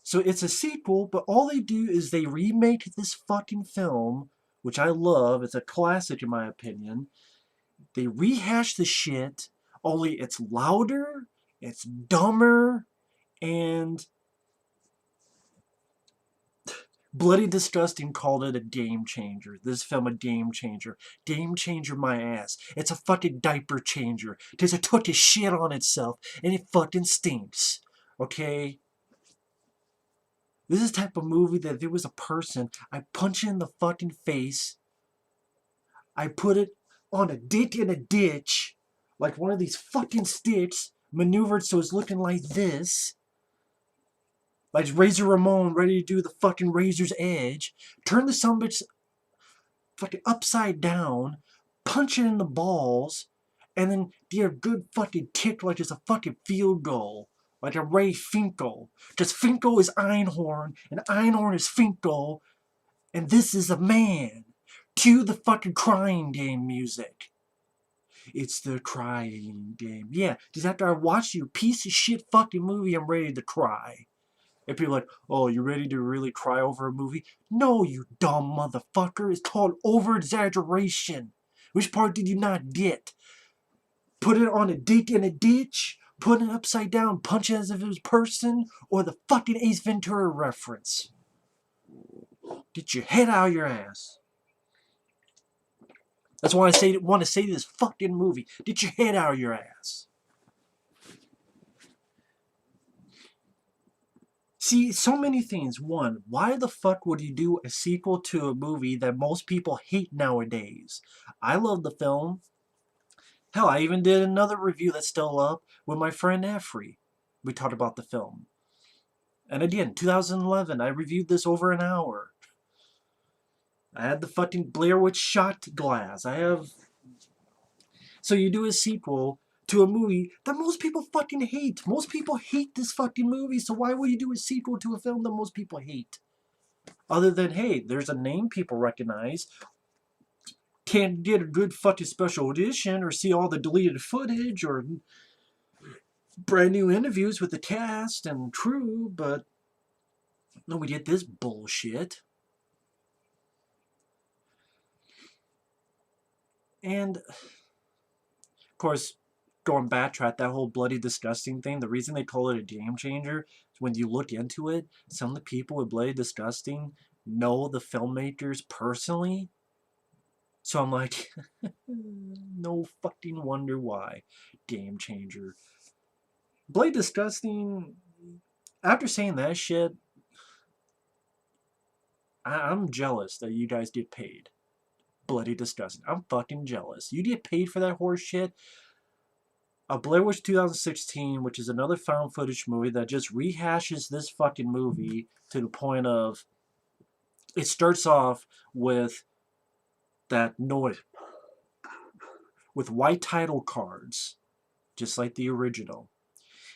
So it's a sequel, but all they do is they remake this fucking film, which I love. It's a classic in my opinion. They rehash the shit, only it's louder, it's dumber, and Bloody Disgusting called it a game changer. This film a game changer. Game changer my ass. It's a fucking diaper changer. Because it took a shit on itself, and it fucking stinks. Okay? This is the type of movie that if it was a person, I'd punch it in the fucking face. I put it on a dick in a ditch. Like one of these fucking sticks. Maneuvered so it's looking like this. Like Razor Ramon ready to do the fucking razor's edge. Turn the sumbitch fucking upside down. Punch it in the balls. And then do a good fucking kick like it's a fucking field goal. Like a Ray Finkel. Because Finkel is Einhorn. And Einhorn is Finkel. And this is a man. Cue the fucking crying game music. It's the crying game. Yeah, because after I watch your piece of shit fucking movie, I'm ready to cry. And people are like, oh, you ready to really cry over a movie? No, you dumb motherfucker. It's called over-exaggeration. Which part did you not get? Put it on a dick in a ditch? Put it upside down, punch it as if it was a person, or the fucking Ace Ventura reference. Get your head out of your ass. That's why I want to say to this fucking movie. Get your head out of your ass. See, so many things. One, why the fuck would you do a sequel to a movie that most people hate nowadays? I love the film. Hell, I even did another review that's still up with my friend Efrey. We talked about the film. And again, 2011, I reviewed this over an hour. I had the fucking Blair Witch shot glass. I have... So you do a sequel to a movie that most people fucking hate. Most people hate this fucking movie, so why would you do a sequel to a film that most people hate? Other than, hey, there's a name people recognize. Can't get a good fucking special edition or see all the deleted footage or brand new interviews with the cast and crew, but no, we did this bullshit. And, of course, going backtrack, that whole bloody disgusting thing, the reason they call it a game changer is when you look into it, some of the people with bloody disgusting know the filmmakers personally. So I'm like, no fucking wonder why. Game changer. Bloody disgusting, after saying that shit, I'm jealous that you guys get paid. Bloody disgusting. I'm fucking jealous. You get paid for that horse shit. A Blair Witch 2016, which is another found footage movie that just rehashes this fucking movie to the point of... It starts off with that noise. With white title cards. Just like the original.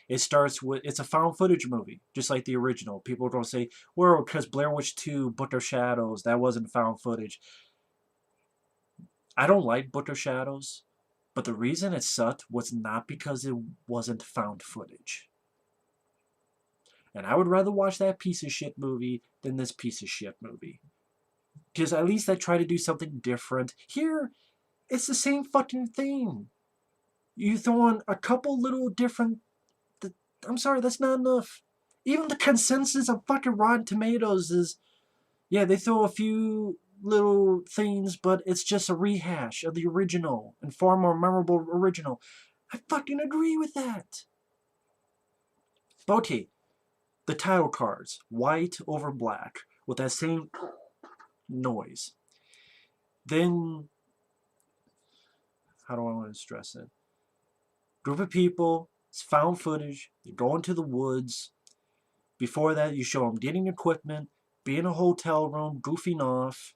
It starts with... It's a found footage movie. Just like the original. People are going to say, well, because Blair Witch 2, Book of Shadows, that wasn't found footage. I don't like Book of Shadows. But the reason it sucked was not because it wasn't found footage. And I would rather watch that piece of shit movie than this piece of shit movie. Because at least I try to do something different. Here, it's the same fucking thing. You throw in a couple little different... I'm sorry, that's not enough. Even the consensus of fucking Rotten Tomatoes is... Yeah, they throw a few little things, but it's just a rehash of the original. And far more memorable original. I fucking agree with that. But okay, the title cards, white over black, with that same noise. Then, how do I want to stress it? Group of people, it's found footage, they go into the woods. Before that, you show them getting equipment, be in a hotel room, goofing off.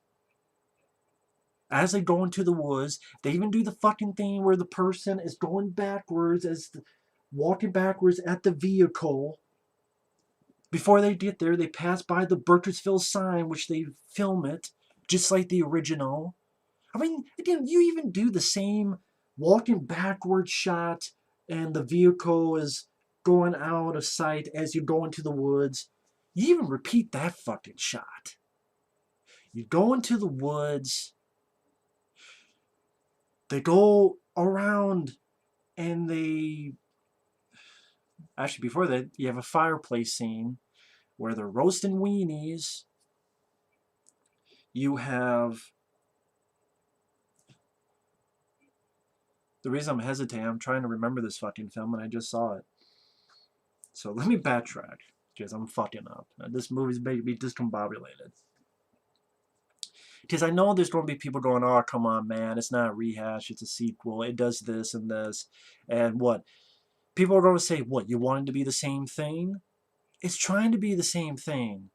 As they go into the woods, they even do the fucking thing where the person is going backwards, walking backwards at the vehicle. Before they get there, they pass by the Burkittsville sign, which they film it, just like the original. I mean, again, you even do the same walking backwards shot, and the vehicle is going out of sight as you go into the woods. You even repeat that fucking shot. You go into the woods, they go around, and they... Actually, before that, you have a fireplace scene where they're roasting weenies. You have... The reason I'm hesitating, I'm trying to remember this fucking film and I just saw it. So let me backtrack, because I'm fucking up. This movie's maybe discombobulated. Because I know there's going to be people going, oh, come on, man, it's not a rehash, it's a sequel, it does this and this. And what? People are going to say, what, you want it to be the same thing? It's trying to be the same thing.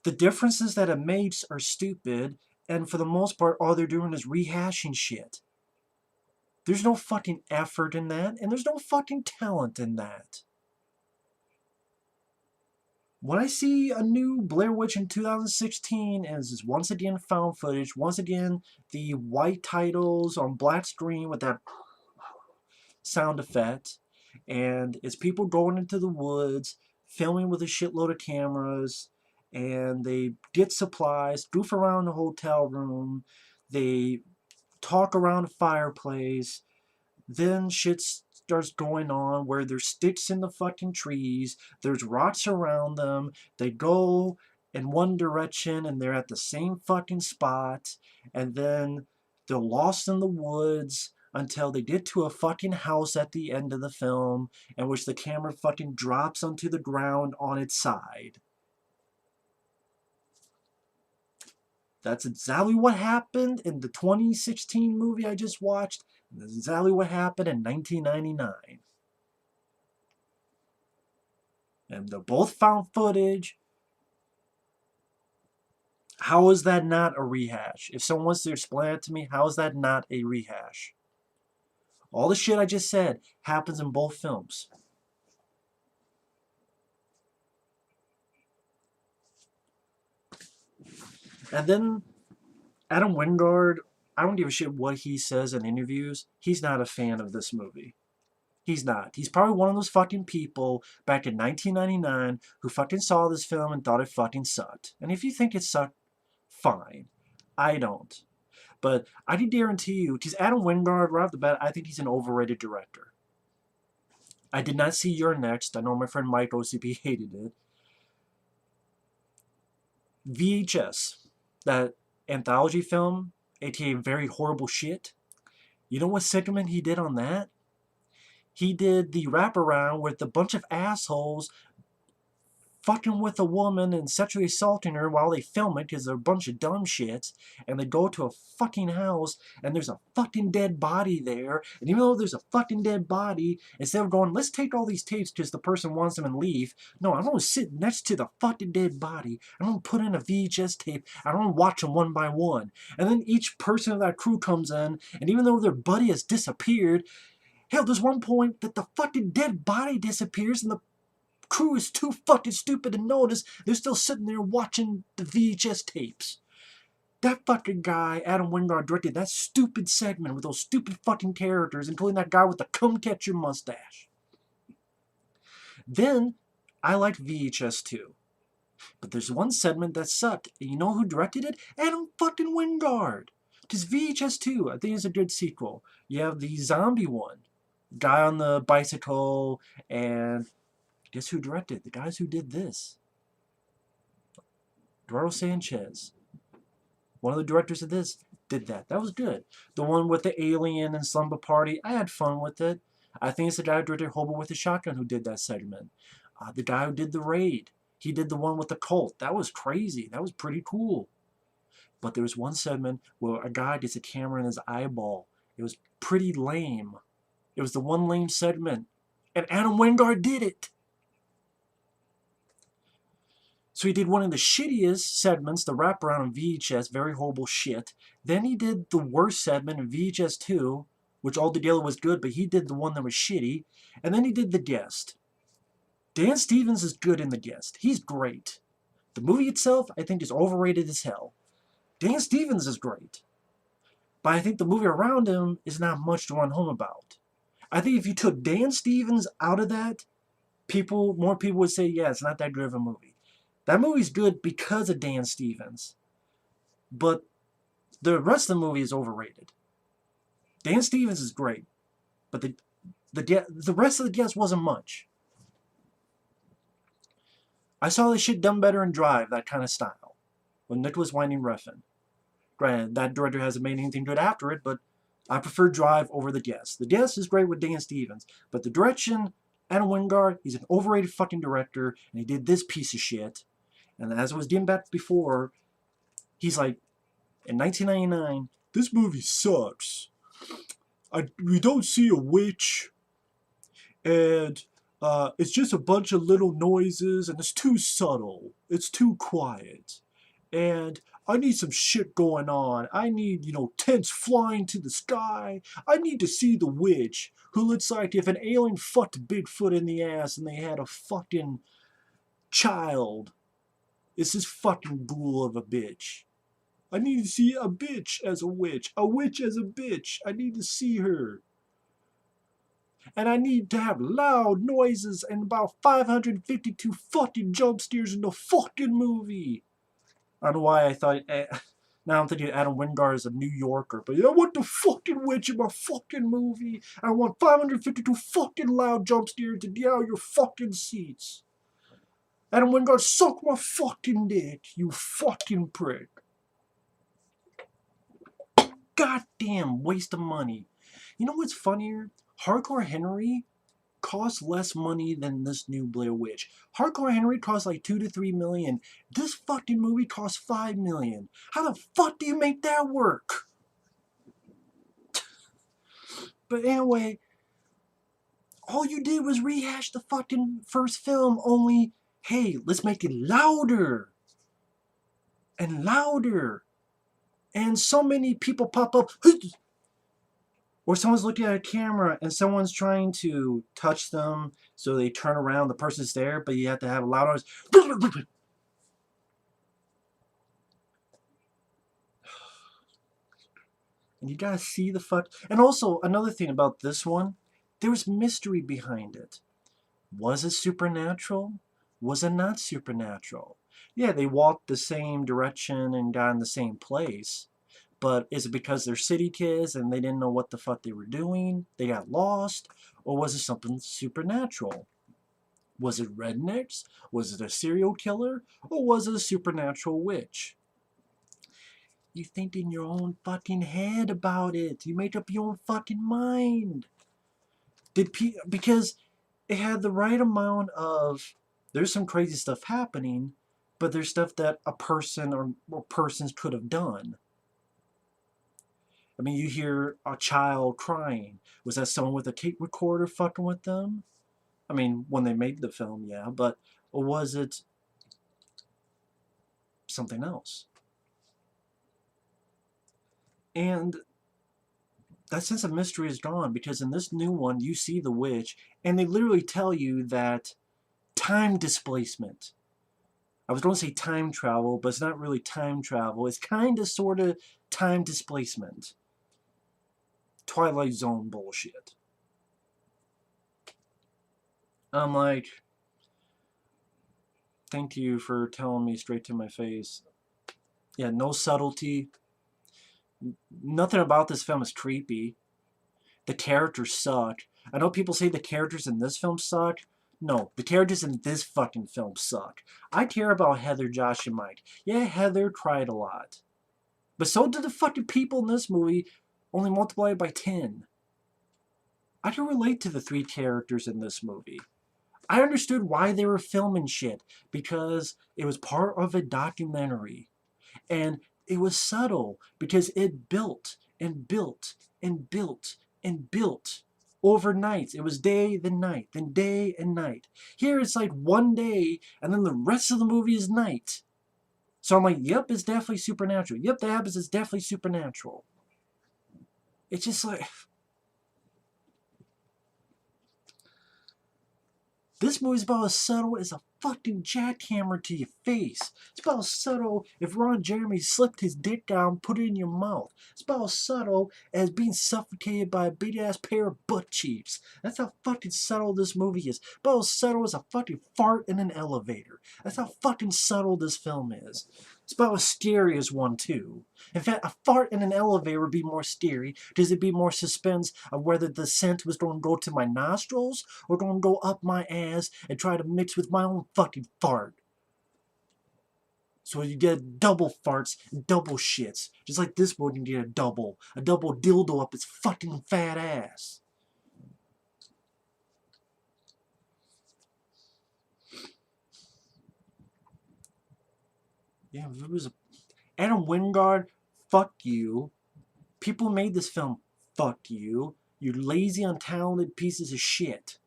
The differences that it makes are stupid, and for the most part, all they're doing is rehashing shit. There's no fucking effort in that, and there's no fucking talent in that. When I see a new Blair Witch in 2016, and it's once again found footage, once again the white titles on black screen with that sound effect, and it's people going into the woods, filming with a shitload of cameras, and they get supplies, goof around the hotel room, they talk around a fireplace, Then shit starts going on where there's sticks in the fucking trees, there's rocks around them, they go in one direction and they're at the same fucking spot, and then they're lost in the woods until they get to a fucking house at the end of the film, in which the camera fucking drops onto the ground on its side. That's exactly what happened in the 2016 movie I just watched. And that's exactly what happened in 1999. And they're both found footage. How is that not a rehash? If someone wants to explain it to me, how is that not a rehash? All the shit I just said happens in both films. And then Adam Wingard, I don't give a shit what he says in interviews. He's not a fan of this movie. He's not. He's probably one of those fucking people back in 1999 who fucking saw this film and thought it fucking sucked. And if you think it sucked, fine. I don't. But I can guarantee you, because Adam Wingard, right off the bat, I think he's an overrated director. I did not see You're Next. I know my friend Mike OCP hated it. VHS, that anthology film, aka Very Horrible Shit. You know what segment he did on that? He did the wraparound with a bunch of assholes fucking with a woman and sexually assaulting her while they film it because they're a bunch of dumb shits, and they go to a fucking house and there's a fucking dead body there, and even though there's a fucking dead body, instead of going, let's take all these tapes because the person wants them and leave, no, I'm going to sit next to the fucking dead body, I'm going to put in a VHS tape, I'm going to watch them one by one, and then each person of that crew comes in, and even though their buddy has disappeared, hell, there's one point that the fucking dead body disappears and the crew is too fucking stupid to notice. They're still sitting there watching the VHS tapes. That fucking guy, Adam Wingard, directed that stupid segment with those stupid fucking characters, including that guy with the cum catcher mustache. Then, I liked VHS too. But there's one segment that sucked, and you know who directed it? Adam fucking Wingard. Because VHS 2, I think is a good sequel. You have the zombie one. Guy on the bicycle, and guess who directed? The guys who did this. Eduardo Sanchez. One of the directors of this did that. That was good. The one with the alien and Slumber Party, I had fun with it. I think it's the guy who directed Hobo with the Shotgun who did that segment. The guy who did The Raid. He did the one with the cult. That was crazy. That was pretty cool. But there was one segment where a guy gets a camera in his eyeball. It was pretty lame. It was the one lame segment. And Adam Wingard did it. So he did one of the shittiest segments, the wraparound on VHS, Very Horrible Shit. Then he did the worst segment in VHS 2, which altogether was good, but he did the one that was shitty. And then he did The Guest. Dan Stevens is good in The Guest. He's great. The movie itself, I think, is overrated as hell. Dan Stevens is great. But I think the movie around him is not much to run home about. I think if you took Dan Stevens out of that, more people would say, yeah, it's not that good of a movie. That movie's good because of Dan Stevens. But the rest of the movie is overrated. Dan Stevens is great. But the rest of The Guest wasn't much. I saw this shit done better in Drive, that kind of style. With Nicholas Winding Refn. Granted, that director hasn't made anything good after it, but I prefer Drive over The Guest. The Guest is great with Dan Stevens. But the direction, Adam Wingard, he's an overrated fucking director, and he did this piece of shit. And as I was getting back before, he's like, in 1999, this movie sucks. We don't see a witch, and it's just a bunch of little noises, and it's too subtle. It's too quiet. And I need some shit going on. I need, tents flying to the sky. I need to see the witch, who looks like if an alien fucked Bigfoot in the ass and they had a fucking child. It's this fucking ghoul of a bitch. I need to see a bitch as a witch as a bitch. I need to see her. And I need to have loud noises and about 552 fucking jump scares in the fucking movie. I don't know why I thought Now I'm thinking Adam Wingard is a New Yorker, but I want the fucking witch in my fucking movie. I want 552 fucking loud jump scares to get out of your fucking seats. Adam Wingard, suck my fucking dick, you fucking prick. Goddamn waste of money. You know what's funnier? Hardcore Henry costs less money than this new Blair Witch. Hardcore Henry costs like 2 to 3 million. This fucking movie costs 5 million. How the fuck do you make that work? But anyway, all you did was rehash the fucking first film, only, hey, let's make it louder and louder. And so many people pop up, or someone's looking at a camera and someone's trying to touch them, so they turn around, the person's there, but you have to have a loud noise. And you gotta see the fuck. And also, another thing about this one, there was mystery behind it. Was it supernatural? Was it not supernatural? Yeah, they walked the same direction and got in the same place. But is it because they're city kids and they didn't know what the fuck they were doing? They got lost? Or was it something supernatural? Was it rednecks? Was it a serial killer? Or was it a supernatural witch? You think in your own fucking head about it. You make up your own fucking mind. Because it had the right amount of, there's some crazy stuff happening, but there's stuff that a person or persons could have done. I mean, you hear a child crying. Was that someone with a tape recorder fucking with them? I mean, when they made the film, yeah, but or was it something else? And that sense of mystery is gone, because in this new one, you see the witch, and they literally tell you that time displacement. I was going to say time travel, but it's not really time travel. It's kind of, sort of time displacement. Twilight Zone bullshit. I'm like, thank you for telling me straight to my face. Yeah, no subtlety. Nothing about this film is creepy. The characters suck. I know people say the characters in this film suck. No, the characters in this fucking film suck. I care about Heather, Josh, and Mike. Yeah, Heather cried a lot. But so did the fucking people in this movie, only multiplied by 10. I can relate to the 3 characters in this movie. I understood why they were filming shit, because it was part of a documentary. And it was subtle, because it built and built and built and built overnight. It was day, then night, then day and night. Here it's like one day, and then the rest of the movie is night. So I'm like, yep, it's definitely supernatural. Yep, that happens, it's definitely supernatural. It's just like, this movie's about as subtle as a fucking jackhammer to your face. It's about as subtle if Ron Jeremy slipped his dick down, put it in your mouth. It's about as subtle as being suffocated by a big-ass pair of butt cheeks. That's how fucking subtle this movie is. About as subtle as a fucking fart in an elevator. That's how fucking subtle this film is. It's about as scary as one, too. In fact, a fart in an elevator would be more scary. Does it be more suspense of whether the scent was going to go to my nostrils or going to go up my ass and try to mix with my own fucking fart? So you get double farts and double shits. Just like this boy can get a double dildo up its fucking fat ass. Yeah, if it was Adam Wingard, fuck you. People made this film, fuck you. You lazy, untalented pieces of shit.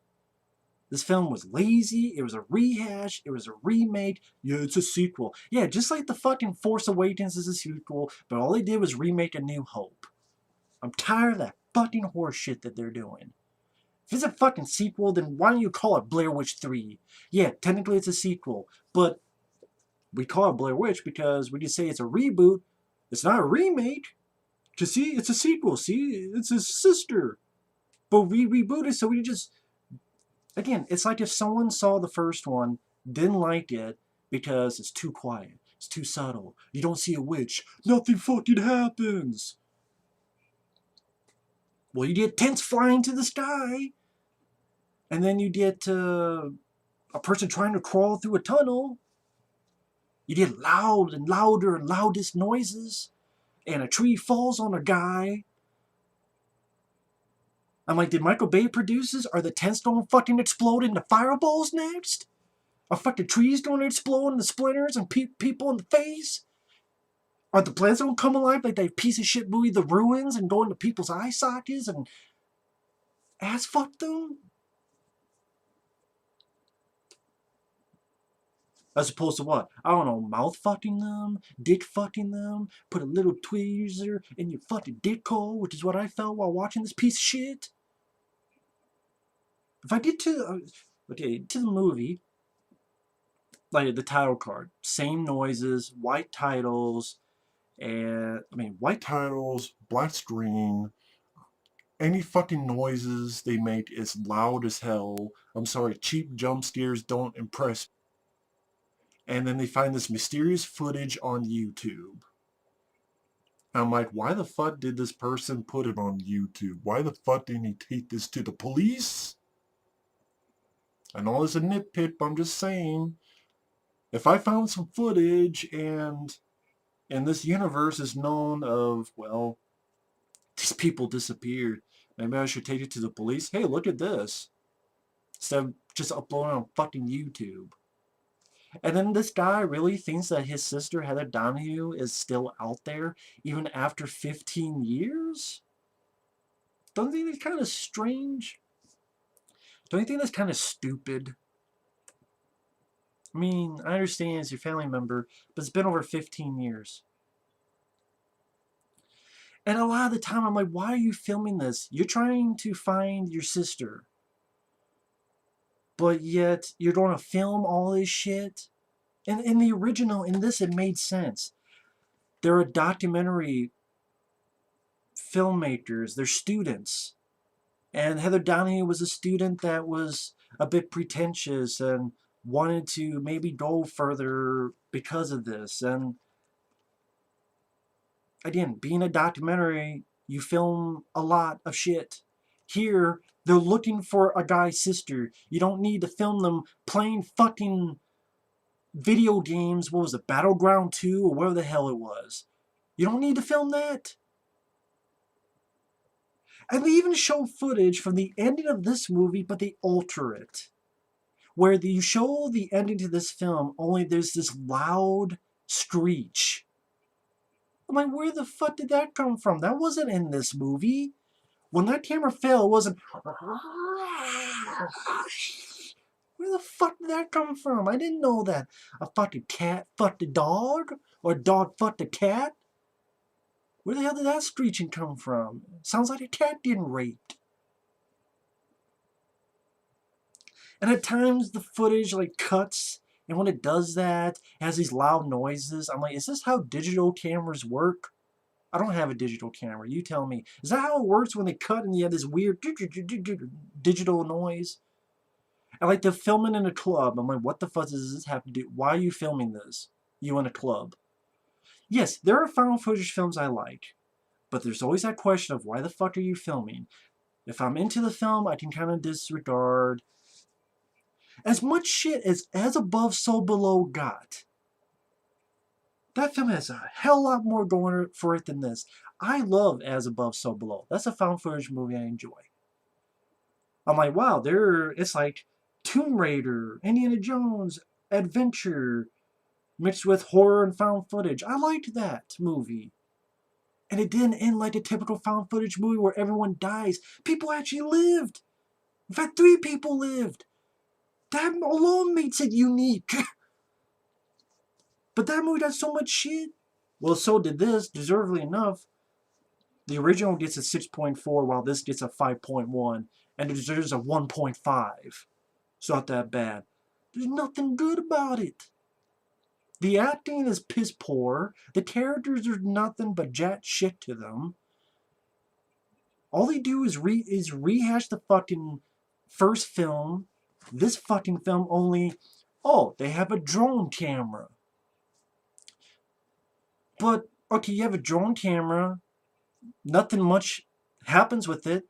This film was lazy, it was a rehash, it was a remake. Yeah, it's a sequel. Yeah, just like the fucking Force Awakens is a sequel, but all they did was remake A New Hope. I'm tired of that fucking horse shit that they're doing. If it's a fucking sequel, then why don't you call it Blair Witch 3? Yeah, technically it's a sequel, but we call it Blair Witch because when you say it's a reboot, it's not a remake. Because see, it's a sequel. See, it's his sister. But we rebooted, so we just... Again, it's like if someone saw the first one, didn't like it because it's too quiet. It's too subtle. You don't see a witch. Nothing fucking happens. Well, you get tents flying to the sky. And then you get a person trying to crawl through a tunnel. You get loud and louder and loudest noises. And a tree falls on a guy. I'm like, did Michael Bay produce this? Are the tents going to fucking explode into fireballs next? Are fucking trees going to explode into splinters and people in the face? Are the plants going to come alive like that piece of shit movie The Ruins and go into people's eye sockets and ass fuck them? As opposed to what? I don't know, mouth fucking them, dick fucking them, put a little tweezer in your fucking dick hole, which is what I felt while watching this piece of shit. If I get to, to the movie, like the title card, same noises, white titles, and, white titles, black screen, any fucking noises they make is loud as hell. I'm sorry, cheap jump scares don't impress. And then they find this mysterious footage on YouTube. I'm like, why the fuck did this person put it on YouTube? Why the fuck didn't he take this to the police? I know it's a nitpick, but I'm just saying, if I found some footage and this universe is known of, well, these people disappeared, maybe I should take it to the police. Hey, look at this. Instead of just uploading on fucking YouTube. And then this guy really thinks that his sister, Heather Donahue, is still out there, even after 15 years? Don't you think that's kind of strange? Don't you think that's kind of stupid? I mean, I understand it's your family member, but it's been over 15 years. And a lot of the time, I'm like, why are you filming this? You're trying to find your sister. But yet, you're going to film all this shit? And in the original, in this, it made sense. They're a documentary filmmakers. They're students. And Heather Donahue was a student that was a bit pretentious and wanted to maybe go further because of this. And again, being a documentary, you film a lot of shit. Here, they're looking for a guy's sister. You don't need to film them playing fucking video games. What was it, Battleground 2 or whatever the hell it was. You don't need to film that. And they even show footage from the ending of this movie, but they alter it. Where you show the ending to this film, only there's this loud screech. I'm like, where the fuck did that come from? That wasn't in this movie. When that camera fell, it wasn't... Where the fuck did that come from? I didn't know that. A fucking cat fucked a dog? Or a dog fucked a cat? Where the hell did that screeching come from? Sounds like a cat getting raped. And at times the footage like cuts, and when it does that, it has these loud noises. I'm like, is this how digital cameras work? I don't have a digital camera. You tell me. Is that how it works when they cut and you have this weird digital noise? I like to film it in a club. I'm like, what the fuck does this have to do? Why are you filming this? You in a club? Yes, there are found footage films I like. But there's always that question of why the fuck are you filming? If I'm into the film, I can kind of disregard. As much shit as Above, So Below got, that film has a hell lot more going for it than this. I love As Above, So Below. That's a found footage movie I enjoy. I'm like, wow, it's like Tomb Raider, Indiana Jones, adventure, mixed with horror and found footage. I liked that movie. And it didn't end like a typical found footage movie where everyone dies. People actually lived. In fact, 3 people lived. That alone makes it unique. But that movie got so much shit. Well, so did this, deservedly enough. The original gets a 6.4, while this gets a 5.1. And it deserves a 1.5. It's not that bad. There's nothing good about it. The acting is piss poor. The characters are nothing but jack shit to them. All they do is rehash the fucking first film. This fucking film only... Oh, they have a drone camera. But, okay, you have a drone camera. Nothing much happens with it.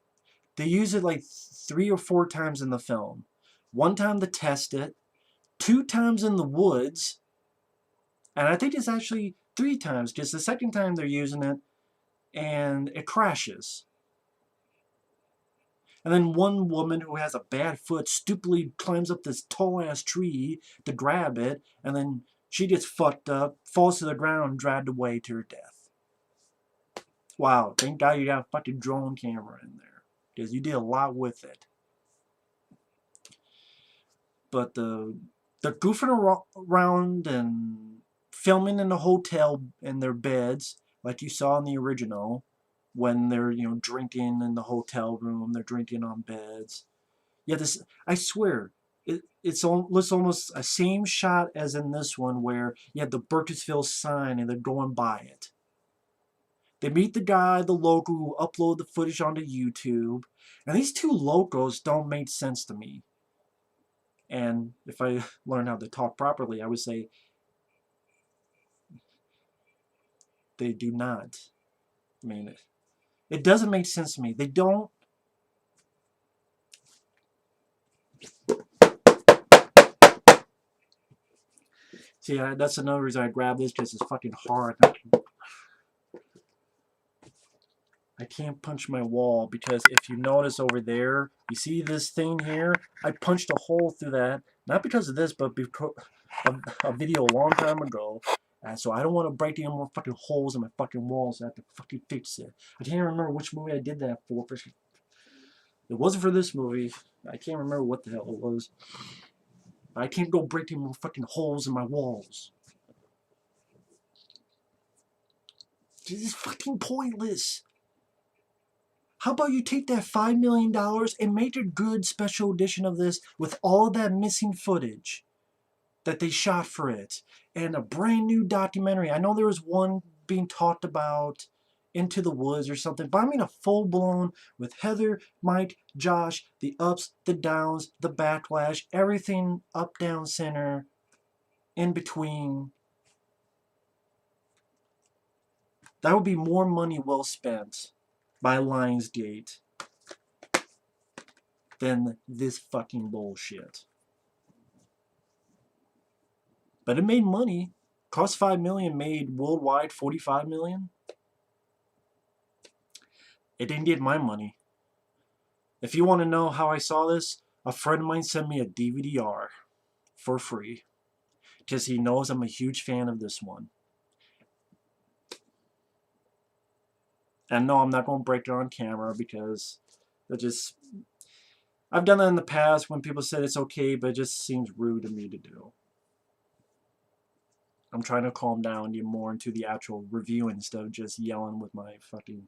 They use it like 3 or 4 times in the film. One time to test it. 2 times in the woods. And I think it's actually 3 times, because the second time they're using it, and it crashes. And then one woman who has a bad foot stupidly climbs up this tall-ass tree to grab it, and then she gets fucked up, falls to the ground, dragged away to her death. Wow, thank God you got a fucking drone camera in there, because you did a lot with it. But the goofing around and filming in the hotel in their beds, like you saw in the original, when they're, drinking in the hotel room, they're drinking on beds. Yeah, this, I swear, it's almost a same shot as in this one, where you have the Burkittsville sign and they're going by it. They meet the guy, the local, who upload the footage onto YouTube, and these two locals don't make sense to me. And if I learn how to talk properly, I would say they do not. I mean, it doesn't make sense to me. They don't. See, that's another reason I grabbed this, because it's fucking hard. I can't punch my wall, because if you notice over there, you see this thing here? I punched a hole through that, not because of this, but because of a video a long time ago. And so I don't want to break any more fucking holes in my fucking walls, so I have to fucking fix it. I can't remember which movie I did that for. It wasn't for this movie. I can't remember what the hell it was. I can't go breaking more fucking holes in my walls. This is fucking pointless. How about you take that $5 million and make a good special edition of this with all of that missing footage that they shot for it, and a brand new documentary. I know there was one being talked about, Into the Woods or something, but I mean a full-blown, with Heather, Mike, Josh, the ups, the downs, the backlash, everything up, down, center, in between. That would be more money well spent by Lionsgate than this fucking bullshit. But it made money. Cost $5 million, made worldwide $45 million. It didn't get my money. If you want to know how I saw this, a friend of mine sent me a DVD-R for free, because he knows I'm a huge fan of this one. And no, I'm not going to break it on camera, because it just... I've done that in the past when people said it's okay, but it just seems rude to me to do. I'm trying to calm down and get more into the actual review instead of just yelling with my fucking...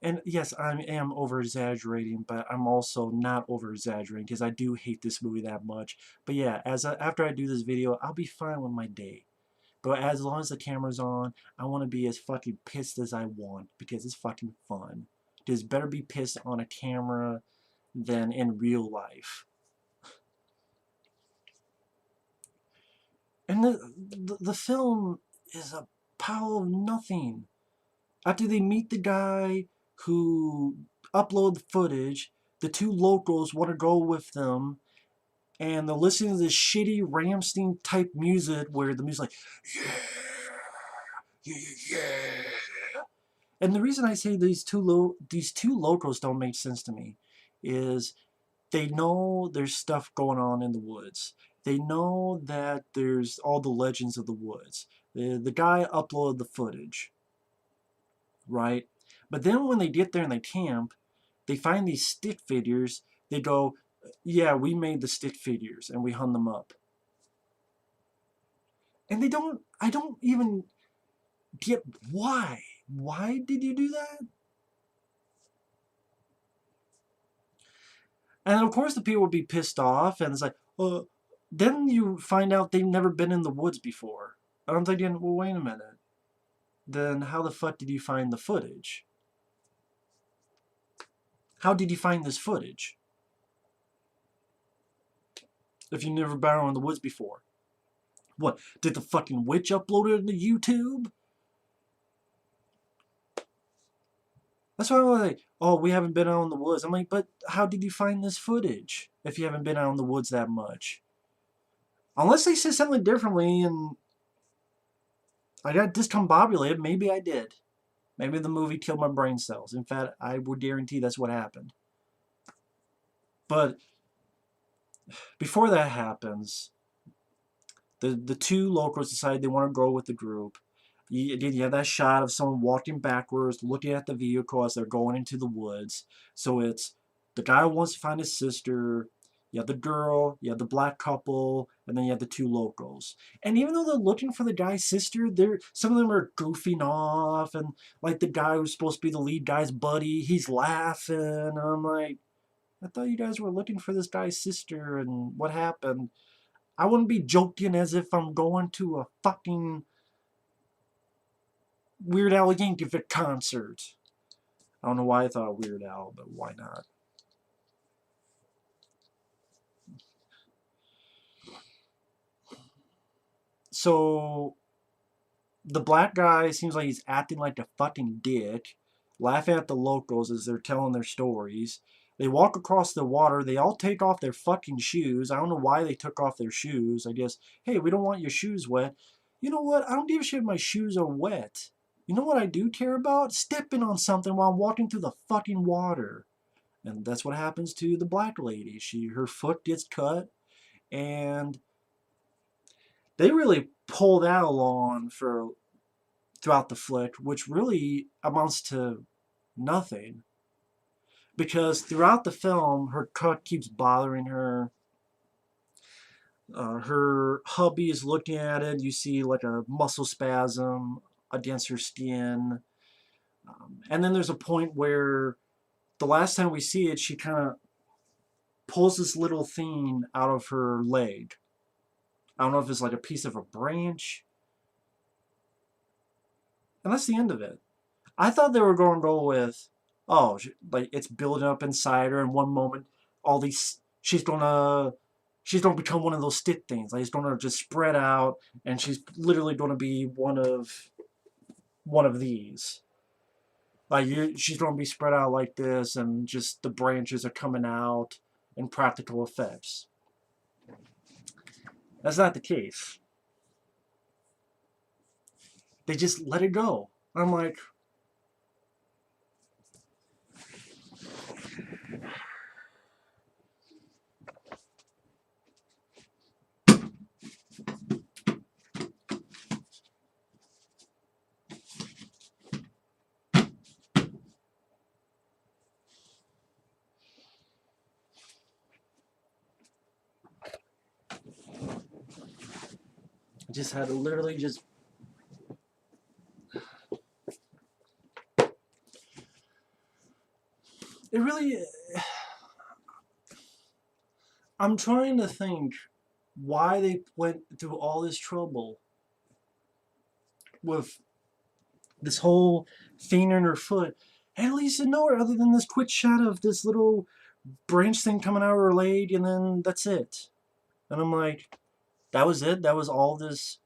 And yes, I am over-exaggerating, but I'm also not over-exaggerating, because I do hate this movie that much. But yeah, after I do this video, I'll be fine with my day. But as long as the camera's on, I want to be as fucking pissed as I want, because it's fucking fun. Just better be pissed on a camera than in real life. And the film is a pile of nothing. After they meet the guy who uploaded the footage, the two locals want to go with them, and they're listening to this shitty Ramstein type music where the music's like, yeah, yeah, yeah, yeah. And the reason I say these two locals don't make sense to me is they know there's stuff going on in the woods. They know that there's all the legends of the woods. The guy uploaded the footage, right? But then when they get there and they camp, they find these stick figures. They go, yeah, we made the stick figures and we hung them up. And I don't even get why. Why did you do that? And of course the people would be pissed off, and it's like, then you find out they've never been in the woods before. And I'm thinking, well, wait a minute. Then how the fuck did you find the footage? How did you find this footage? If you've never been in the woods before. What, did the fucking witch upload it to YouTube? That's why I was like, oh, we haven't been out in the woods. I'm like, but how did you find this footage if you haven't been out in the woods that much? Unless they said something differently and I got discombobulated, maybe I did. Maybe the movie killed my brain cells. In fact, I would guarantee that's what happened. But before that happens, the two locals decide they want to go with the group. You have that shot of someone walking backwards, looking at the vehicle as they're going into the woods. So it's the guy who wants to find his sister, you have the girl, you have the black couple, and then you have the two locals. And even though they're looking for the guy's sister, they're some of them are goofing off, and like the guy who's supposed to be the lead guy's buddy, he's laughing. And I'm like, I thought you guys were looking for this guy's sister, and what happened? I wouldn't be joking as if I'm going to a fucking Weird Al Yankovic concert. I don't know why I thought Weird Al, but why not? So the black guy seems like he's acting like a fucking dick, laughing at the locals as they're telling their stories. They walk across the water. They all take off their fucking shoes. I don't know why they took off their shoes. I guess, hey, we don't want your shoes wet. You know what? I don't give a shit if my shoes are wet. You know what I do care about? Stepping on something while I'm walking through the fucking water. And that's what happens to the black lady. Her foot gets cut, and they really pull that along for throughout the flick, which really amounts to nothing. Because throughout the film, her cut keeps bothering her. Her hubby is looking at it. You see like a muscle spasm against her skin. And then there's a point where the last time we see it, she kind of pulls this little thing out of her leg. I don't know if it's like a piece of a branch. And that's the end of it. I thought they were going to go with, oh, like it's building up inside her. In one moment, all these she's gonna become one of those stick things. Like it's gonna just spread out, and she's literally gonna be one of these. Like she's gonna be spread out like this, and just the branches are coming out, and practical effects. That's not the case. They just let it go. I'm like, I just had to literally just. It really. I'm trying to think why they went through all this trouble with this whole thing in her foot. At least nowhere other than this quick shot of this little branch thing coming out of her leg, and then that's it. And I'm like, that was it? That was all this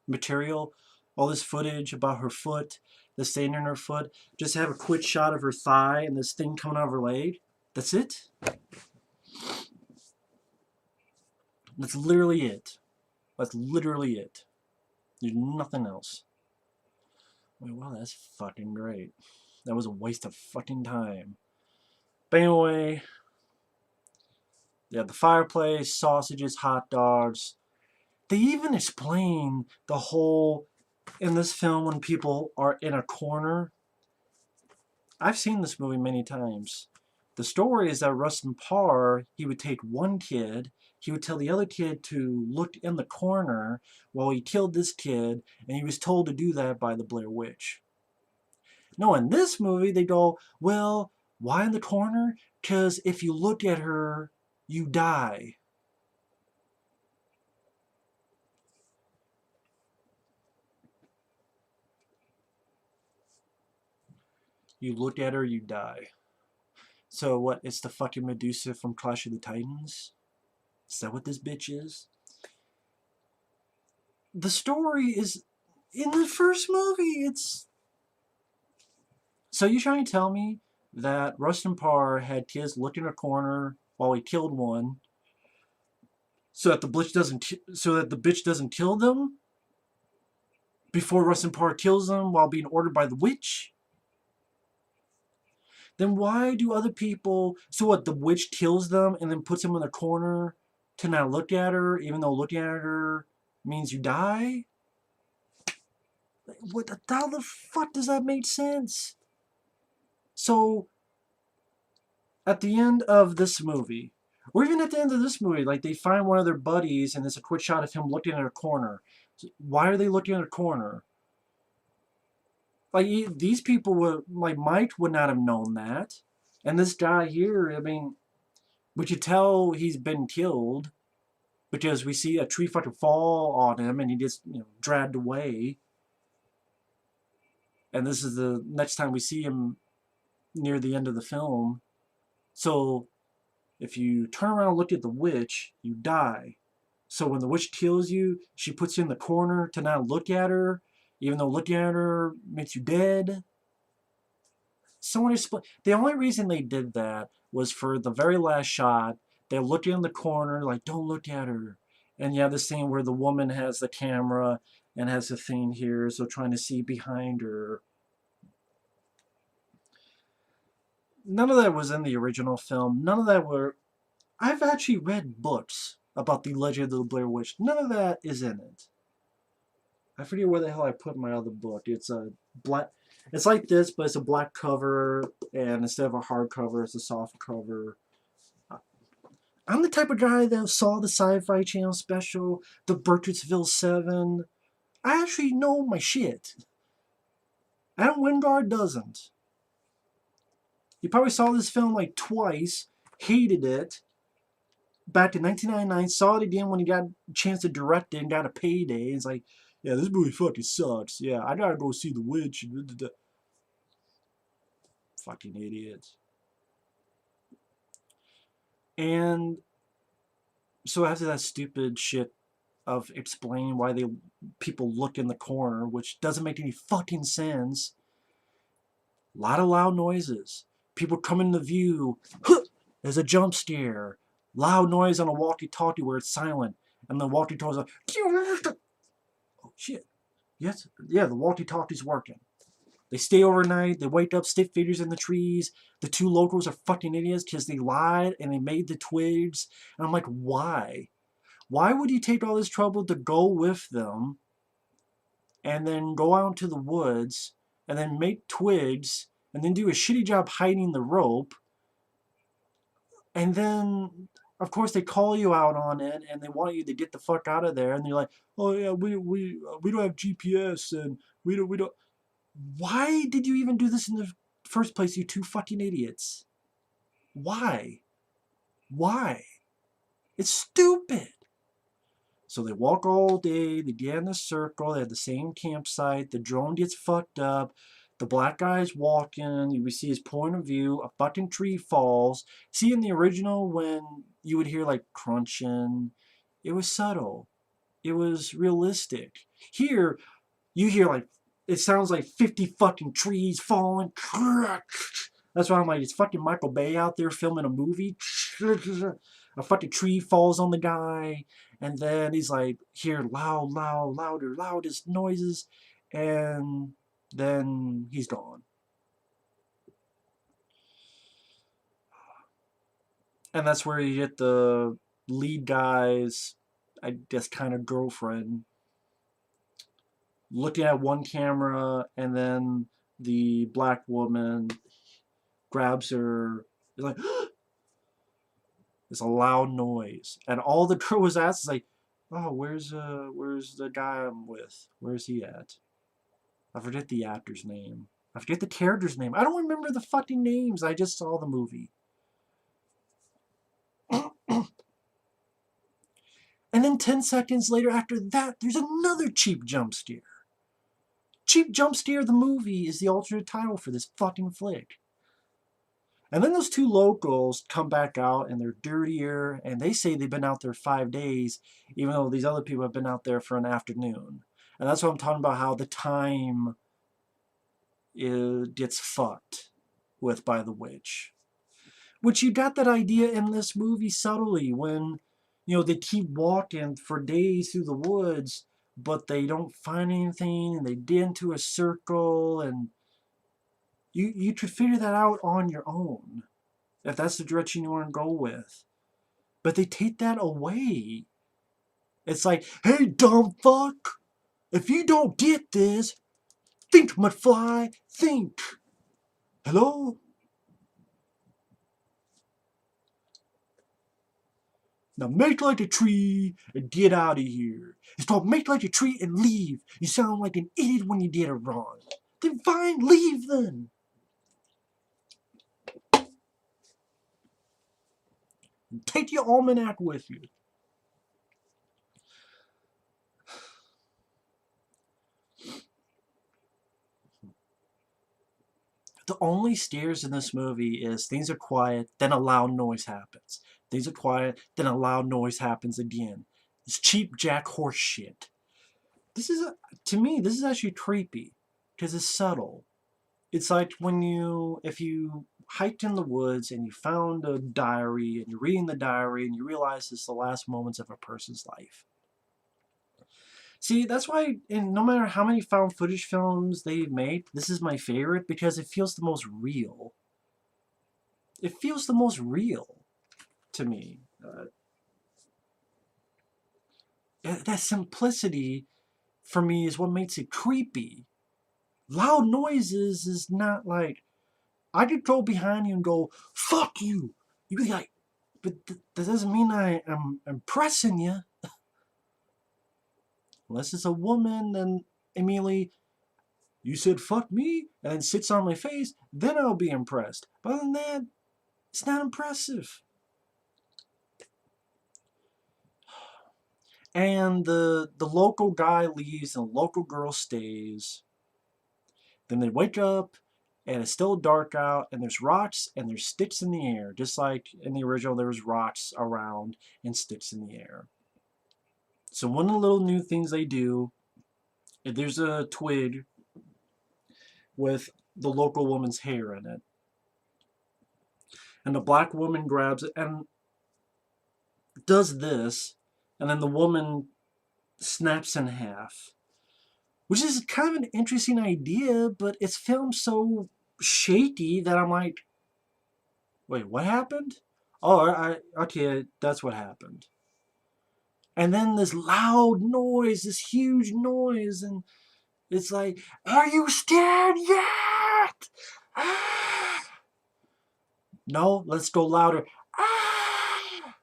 material, all this footage about her foot, the stain in her foot? Just have a quick shot of her thigh and this thing coming out of her leg? That's it? That's literally it. That's literally it. There's nothing else. Wait, wow, that's fucking great. That was a waste of fucking time. But anyway, yeah, the fireplace, sausages, hot dogs. They even explain the whole in this film when people are in a corner. I've seen this movie many times. The story is that Rustin Parr, he would take one kid, he would tell the other kid to look in the corner while he killed this kid, and he was told to do that by the Blair Witch. No, in this movie, they go, well, why in the corner? Because if you look at her, you die. You look at her, you die. So what, it's the fucking Medusa from Clash of the Titans? Is that what this bitch is? The story is, in the first movie, it's So you trying to tell me that Rustin Parr had kids looked in a corner while he killed one, so that the bitch doesn't kill them before Rustin Parr kills them while being ordered by the witch? Then why do other people? So what? The witch kills them and then puts them in the corner to not look at her, even though looking at her means you die. What? How the fuck does that make sense? So at the end of this movie, or even at the end of this movie, like they find one of their buddies and there's a quick shot of him looking at a corner. Why are they looking at a corner? Like these people would, like Mike would not have known that, and this guy here, I mean, we could tell he's been killed because we see a tree fucking fall on him and he gets dragged away. And this is the next time we see him near the end of the film. So if you turn around and look at the witch, you die. So when the witch kills you, she puts you in the corner to not look at her, even though looking at her makes you dead. Someone explain. The only reason they did that was for the very last shot. They're looking in the corner, like, don't look at her. And you have the scene where the woman has the camera and has the thing here, so trying to see behind her. None of that was in the original film. None of that were. I've actually read books about the Legend of the Blair Witch. None of that is in it. I forget where the hell I put my other book. It's a black. It's like this, but it's a black cover, and instead of a hard cover, it's a soft cover. I'm the type of guy that saw the Sci-Fi Channel special, the Burkittsville 7. I actually know my shit. Adam Wingard doesn't. He probably saw this film like twice, hated it, back in 1999, saw it again when he got a chance to direct it and got a payday. It's like, yeah, this movie fucking sucks. Yeah, I gotta go see The Witch. Fucking idiots. And so after that stupid shit of explaining why people look in the corner, which doesn't make any fucking sense, a lot of loud noises. People come into view. There's a jump scare. Loud noise on a walkie-talkie where it's silent. And the walkie-talkie's like, oh shit. Yes, yeah, the walkie-talkie's working. They stay overnight. They wake up, stick figures in the trees. The two locals are fucking idiots because they lied and they made the twigs. And I'm like, why? Why would you take all this trouble to go with them and then go out into the woods and then make twigs and then do a shitty job hiding the rope? And then, of course, they call you out on it and they want you to get the fuck out of there. And you're like, oh yeah, we don't have GPS and we don't. Why did you even do this in the first place, you two fucking idiots? Why? Why? It's stupid. So they walk all day, they get in a circle, they have the same campsite, the drone gets fucked up, the black guy's walking, you see his point of view, a fucking tree falls. See, in the original, when you would hear like crunching, it was subtle. It was realistic. Here, you hear like, it sounds like 50 fucking trees falling. That's why I'm like, it's fucking Michael Bay out there filming a movie. A fucking tree falls on the guy, and then he's like, hear loud, loud, louder, loudest noises, and then he's gone. And that's where you get the lead guy's, I guess, kind of girlfriend looking at one camera, and then the black woman grabs her. It's like, it's a loud noise, and all the girl was asked is like, "Oh, where's the guy I'm with? Where's he at?" I forget the actor's name. I forget the character's name. I don't remember the fucking names. I just saw the movie. And then 10 seconds later after that, there's another cheap jump scare. Cheap jump scare the movie is the alternate title for this fucking flick. And then those two locals come back out and they're dirtier and they say they've been out there 5 days, even though these other people have been out there for an afternoon. And that's what I'm talking about, how the time gets fucked with by the witch. Which you got that idea in this movie subtly when, they keep walking for days through the woods, but they don't find anything, and they get into a circle, and you could figure that out on your own if that's the direction you want to go with. But they take that away. It's like, hey, dumb fuck, if you don't get this, think, McFly, think. Hello? Now make like a tree and get out of here. It's called make like a tree and leave. You sound like an idiot when you did it wrong. Then fine, leave then. And take your almanac with you. The only scares in this movie is things are quiet, then a loud noise happens. Things are quiet, then a loud noise happens again. It's cheap jack horse shit. To me, this is actually creepy because it's subtle. It's like if you hiked in the woods and you found a diary and you're reading the diary and you realize it's the last moments of a person's life. See, that's why, and no matter how many found footage films they've made, this is my favorite because it feels the most real. It feels the most real to me. That simplicity, for me, is what makes it creepy. Loud noises is not like, I could go behind you and go, fuck you. You'd be like, but that doesn't mean I'm impressing you. Unless it's a woman, then immediately, you said fuck me, and then sits on my face, then I'll be impressed. But other than that, it's not impressive. And the local guy leaves and the local girl stays. Then they wake up and it's still dark out and there's rocks and there's sticks in the air. Just like in the original there was rocks around and sticks in the air. So one of the little new things they do, if there's a twig with the local woman's hair in it. And the black woman grabs it and does this, and then the woman snaps in half. Which is kind of an interesting idea, but it's filmed so shaky that I'm like, wait, what happened? Oh, okay, that's what happened. And then this loud noise, this huge noise, and it's like, are you scared yet? Ah! No, let's go louder. Ah!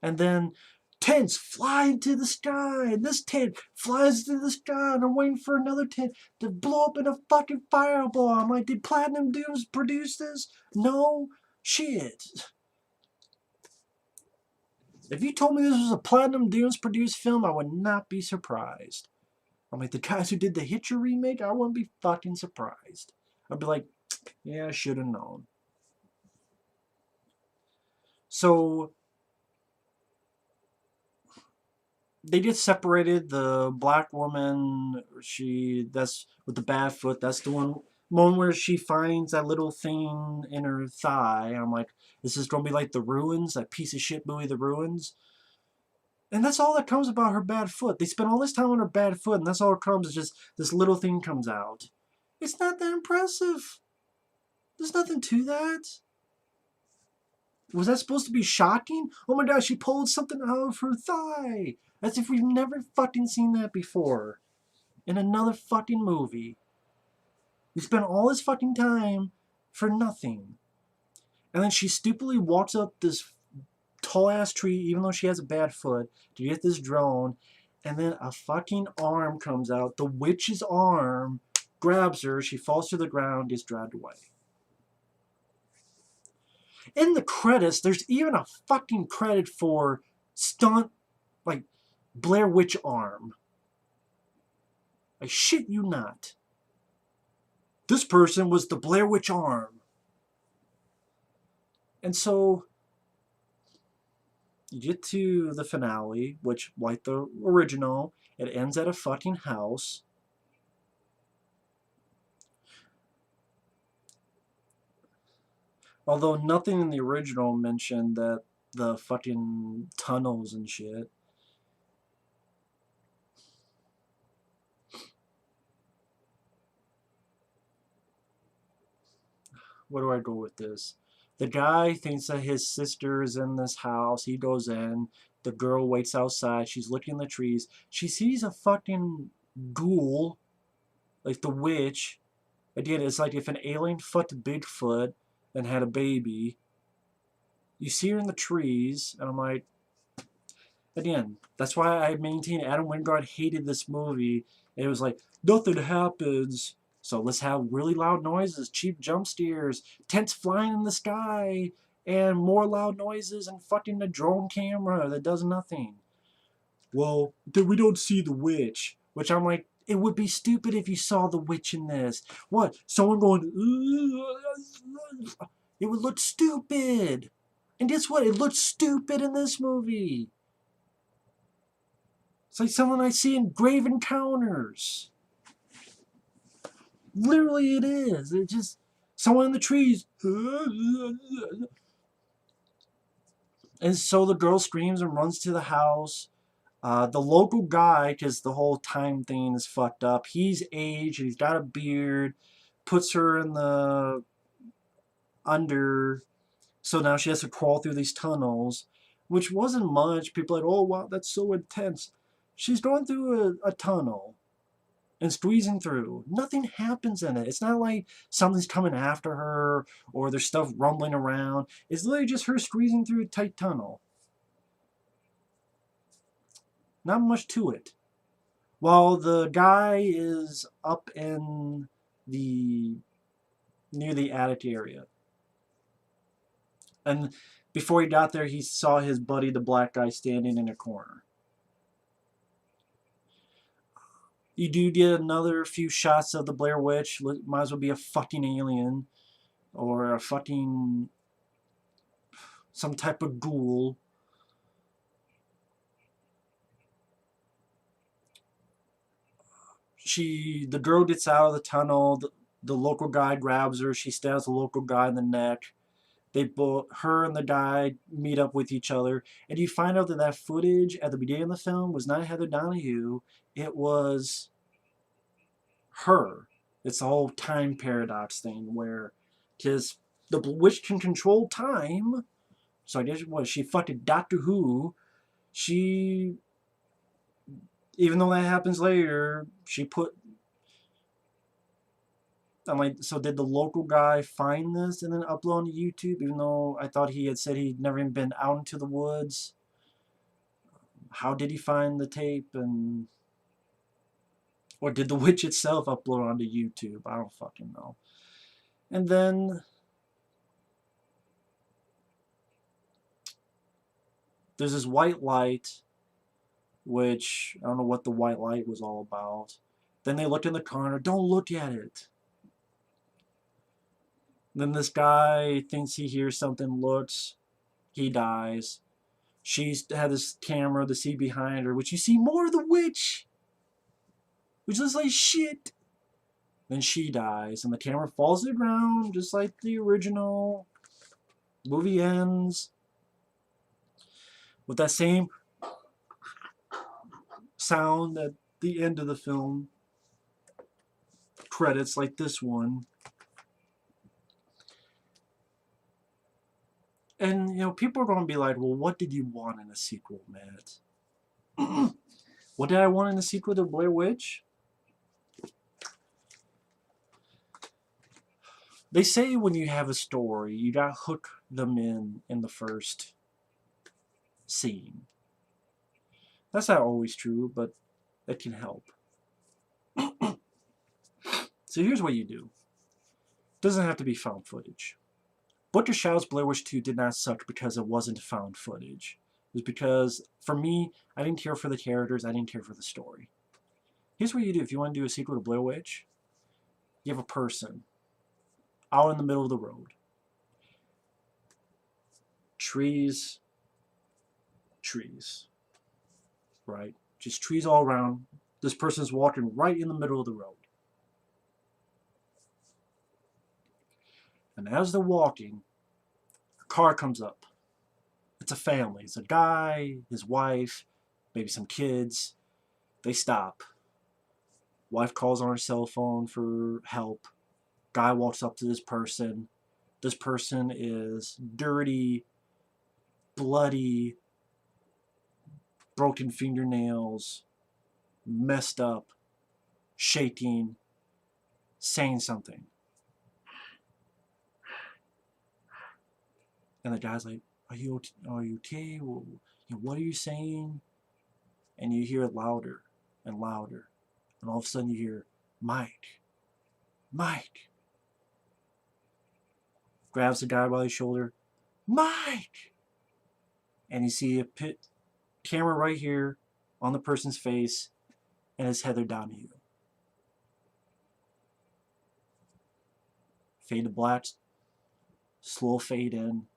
And then tents fly into the sky, and this tent flies into the sky, and I'm waiting for another tent to blow up in a fucking fireball. I'm like, did Platinum Dunes produce this? No? Shit. If you told me this was a Platinum Dunes produced film, I would not be surprised. I'm like, the guys who did the Hitcher remake, I wouldn't be fucking surprised. I'd be like, yeah, I should have known. So they get separated. The black woman, that's with the bad foot. That's the one where she finds that little thing in her thigh. I'm like, this is gonna be like The Ruins, that piece of shit movie, The Ruins. And that's all that comes about her bad foot. They spend all this time on her bad foot, and that's all it comes is just this little thing comes out. It's not that impressive. There's nothing to that. Was that supposed to be shocking? Oh my gosh, she pulled something out of her thigh. As if we've never fucking seen that before. In another fucking movie. We spent all this fucking time for nothing. And then she stupidly walks up this tall ass tree, even though she has a bad foot, to get this drone. And then a fucking arm comes out. The witch's arm grabs her. She falls to the ground, gets dragged away. In the credits, there's even a fucking credit for stunt, like, Blair Witch arm. I shit you not. This person was the Blair Witch arm. And so, you get to the finale, which, like the original, it ends at a fucking house. Although nothing in the original mentioned that the fucking tunnels and shit. Where do I go with this? The guy thinks that his sister is in this house. He goes in. The girl waits outside. She's looking in the trees. She sees a fucking ghoul, like the witch. Again, it's like if an alien fucked Bigfoot and had a baby. You see her in the trees, and I'm like, again, that's why I maintain Adam Wingard hated this movie. And it was like, nothing happens. So let's have really loud noises, cheap jump scares, tents flying in the sky, and more loud noises and fucking a drone camera that does nothing. Well, then we don't see the witch. Which I'm like, it would be stupid if you saw the witch in this. What? Someone going, it would look stupid. And guess what? It looks stupid in this movie. It's like someone I see in Grave Encounters. Literally, it is. It just someone in the trees. And so the girl screams and runs to the house. The local guy, because the whole time thing is fucked up, he's aged, he's got a beard, puts her in the under. So now she has to crawl through these tunnels, which wasn't much. People are like, oh, wow, that's so intense. She's going through a tunnel and squeezing through. Nothing happens in it. It's not like something's coming after her or there's stuff rumbling around. It's literally just her squeezing through a tight tunnel. Not much to it. While the guy is up in the near the attic area. And before he got there, he saw his buddy, the black guy, standing in a corner. You do get another few shots of the Blair Witch. Might as well be a fucking alien or a fucking some type of ghoul. The girl gets out of the tunnel. The local guy grabs her. She stabs the local guy in the neck. Her and the guy meet up with each other, and you find out that that footage at the beginning of the film was not Heather Donahue. It was her. It's the whole time paradox thing where, because the witch can control time, so I guess what she fucking Doctor Who. She, even though that happens later, she put. I'm like, so did the local guy find this and then upload on YouTube? Even though I thought he had said he'd never even been out into the woods. How did he find the tape? And or did the witch itself upload onto YouTube? I don't fucking know. And then there's this white light, which I don't know what the white light was all about. Then they look in the corner. Don't look at it. Then this guy thinks he hears something, looks, he dies. She's had this camera to see behind her, which you see more of the witch, which looks like shit. Then she dies, and the camera falls to the ground, just like the original. Movie ends with that same sound at the end of the film. Credits like this one. And, people are going to be like, well, what did you want in a sequel, Matt? What did I want in a sequel to Blair Witch? They say when you have a story, you gotta hook them in the first scene. That's not always true, but it can help. So here's what you do. It doesn't have to be found footage. Butcher Shouts Blair Witch 2 did not suck because it wasn't found footage. It was because, for me, I didn't care for the characters, I didn't care for the story. Here's what you do if you want to do a sequel to Blair Witch. You have a person out in the middle of the road. Trees, right? Just trees all around. This person's walking right in the middle of the road. And as they're walking, Car comes up. It's a family. It's a guy, his wife, maybe some kids. They stop. Wife calls on her cell phone for help. Guy walks up to this person. This person is dirty, bloody, broken fingernails, messed up, shaking, saying something. And the guy's like, are you okay? Well, what are you saying? And you hear it louder and louder. And all of a sudden you hear, Mike, Mike. Grabs the guy by the shoulder, Mike! And you see a camera right here on the person's face, and it's Heather Donahue. Fade to black, slow fade in,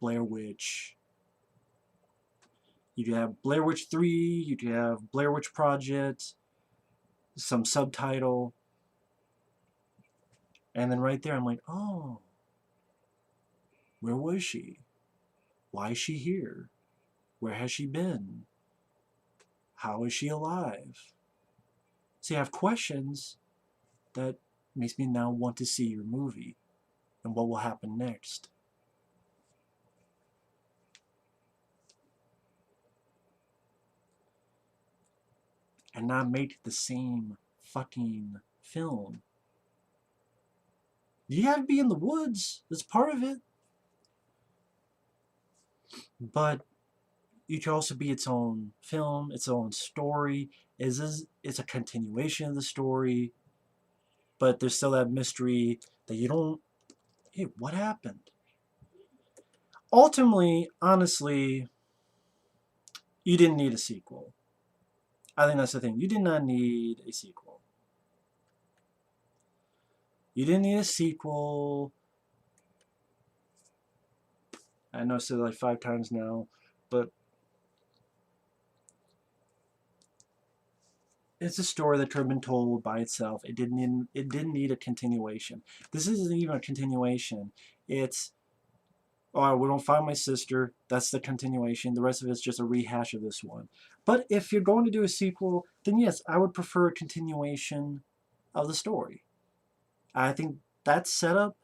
Blair Witch. You could have Blair Witch 3, you could have Blair Witch Project, some subtitle. And then right there, I'm like, oh, where was she? Why is she here? Where has she been? How is she alive? See, I have questions that makes me now want to see your movie and what will happen next. And not make the same fucking film. You have to be in the woods. That's part of it. But it can also be its own film, its own story. It's a continuation of the story. But there's still that mystery that you don't... Hey, what happened? Ultimately, honestly, you didn't need a sequel. I think that's the thing. You did not need a sequel. You didn't need a sequel. I know I said it like 5 times now, but it's a story that could have been told by itself. It didn't need a continuation. This isn't even a continuation. It's, oh, we don't find my sister. That's the continuation. The rest of it's just a rehash of this one. But if you're going to do a sequel, then yes, I would prefer a continuation of the story. I think that setup,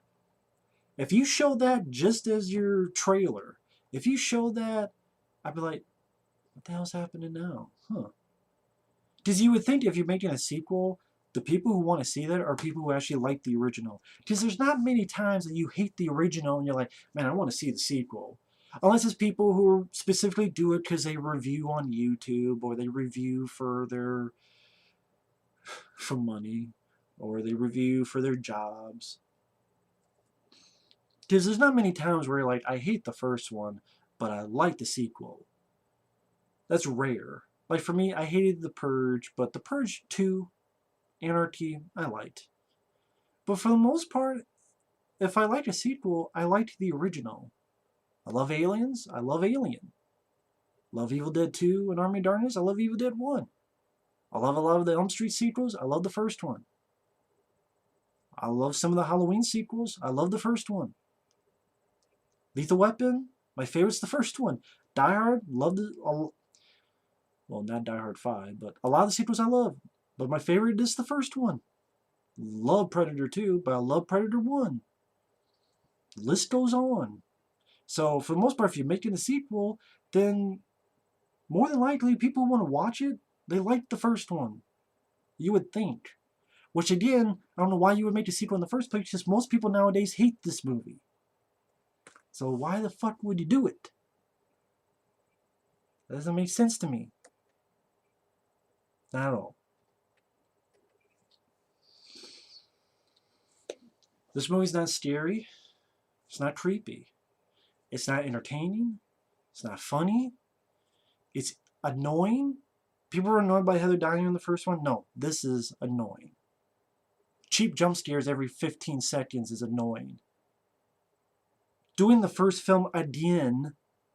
if you show that just as your trailer, if you show that, I'd be like, what the hell's happening now? Huh. Because you would think if you're making a sequel, the people who want to see that are people who actually like the original. Because there's not many times that you hate the original and you're like, man, I want to see the sequel. Unless it's people who specifically do it because they review on YouTube or they review for money or they review for their jobs. Because there's not many times where you're like, I hate the first one, but I like the sequel. That's rare. Like for me, I hated The Purge, but The Purge 2, Anarchy, I liked. But for the most part, if I like a sequel, I liked the original. I love Aliens, I love Alien. Love Evil Dead 2 and Army of Darkness, I love Evil Dead 1. I love a lot of the Elm Street sequels, I love the first one. I love some of the Halloween sequels, I love the first one. Lethal Weapon, my favorite's the first one. Die Hard, loved it. Well, not Die Hard 5, but a lot of the sequels I love. But my favorite is the first one. Love Predator 2, but I love Predator 1. The list goes on. So, for the most part, if you're making a sequel, then more than likely, people who want to watch it, they like the first one. You would think. Which, again, I don't know why you would make a sequel in the first place, because most people nowadays hate this movie. So, why the fuck would you do it? That doesn't make sense to me. Not at all. This movie's not scary. It's not creepy. It's not entertaining. It's not funny. It's annoying. People were annoyed by Heather Donahue in the first one. No, this is annoying. Cheap jump scares every 15 seconds is annoying. Doing the first film again,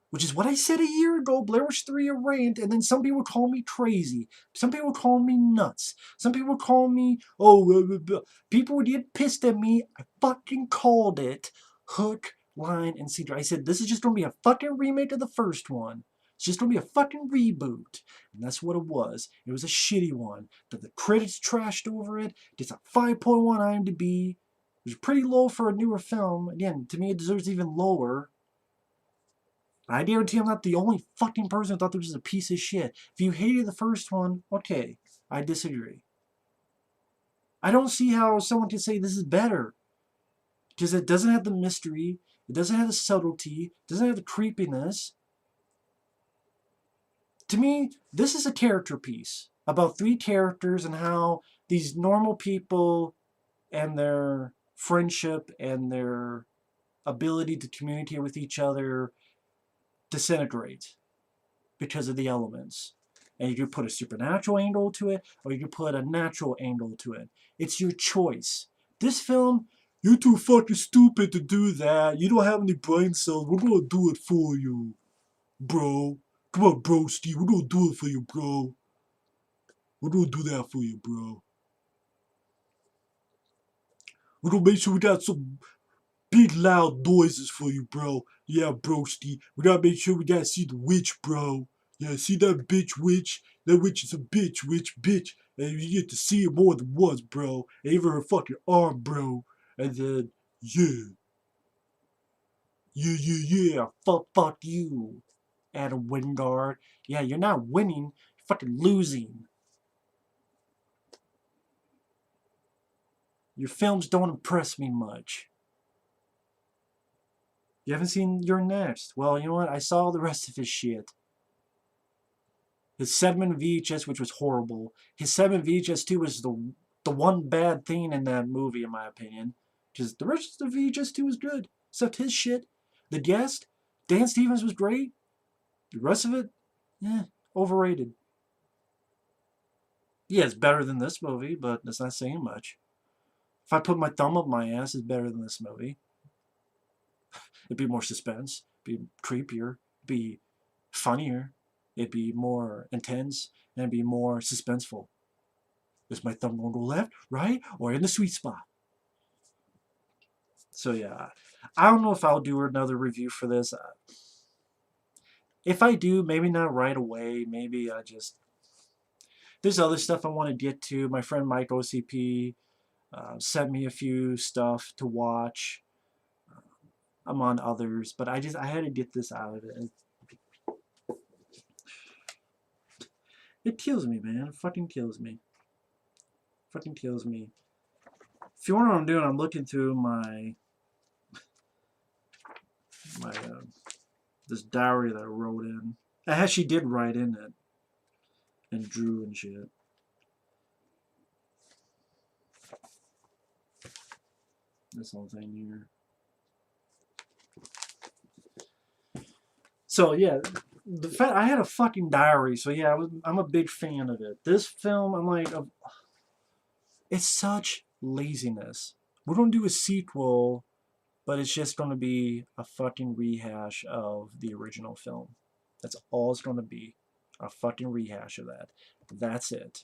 which is what I said a year ago, Blair Witch 3 a rant, and then some people call me crazy. Some people call me nuts. Some people call me, oh, blah, blah, blah. People would get pissed at me. I fucking called it. Hook, line and sinker. I said, this is just going to be a fucking remake of the first one. It's just going to be a fucking reboot. And that's what it was. It was a shitty one. That the critics trashed over it. It's a 5.1 IMDb. Which is pretty low for a newer film. Again, to me, it deserves even lower. I guarantee I'm not the only fucking person who thought this was a piece of shit. If you hated the first one, okay, I disagree. I don't see how someone can say this is better. Because it doesn't have the mystery, it doesn't have the subtlety, it doesn't have the creepiness. To me, this is a character piece about three characters and how these normal people and their friendship and their ability to communicate with each other disintegrate because of the elements. And you can put a supernatural angle to it, or you can put a natural angle to it. It's your choice. This film, you're too fucking stupid to do that. You don't have any brain cells. We're gonna do it for you, bro. Come on, broski. We're gonna do it for you, bro. We're gonna do that for you, bro. We're gonna make sure we got some big loud noises for you, bro. Yeah, broski. We gotta make sure we gotta see the witch, bro. Yeah, see that bitch witch? That witch is a bitch, bitch. And you get to see her more than once, bro. And even her fucking arm, bro. And then, yeah. Yeah. Fuck you, Adam Wingard. Yeah, you're not winning. You're fucking losing. Your films don't impress me much. You haven't seen You're Next. Well, you know what? I saw the rest of his shit. His 7 VHS, which was horrible. His 7 VHS 2 was the one bad thing in that movie, in my opinion. Because the rest of the VHS 2 was good. Except his shit. The Guest, Dan Stevens was great. The rest of it, overrated. Yeah, it's better than this movie, but that's not saying much. If I put my thumb up my ass, it's better than this movie. It'd be more suspense, it'd be creepier, it'd be funnier, it'd be more intense, and it'd be more suspenseful. Is my thumb going to go left, right, or in the sweet spot? So yeah, I don't know if I'll do another review for this. If I do, maybe not right away. Maybe I just... There's other stuff I want to get to. My friend Mike OCP sent me a few stuff to watch. I'm on others, but I had to get this out of it. It kills me, man. It fucking kills me. Fucking kills me. If you wonder what I'm doing, I'm looking through my this diary that I wrote in. I actually did write in it and drew and shit. This whole thing here. So yeah, the fact I had a fucking diary. So yeah, I'm a big fan of it. This film, I'm like, it's such laziness. We're gonna do a sequel, but it's just gonna be a fucking rehash of the original film. That's all it's gonna be. A fucking rehash of that. That's it.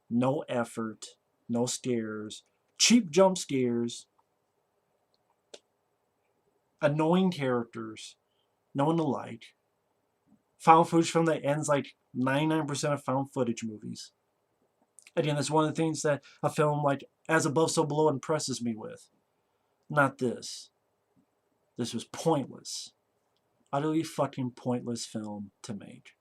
No effort, no scares, cheap jump scares, annoying characters, no one to like. Found footage film that ends like 99% of found footage movies. Again, that's one of the things that a film like As Above, So Below impresses me with. Not this. This was pointless. Utterly fucking pointless film to make.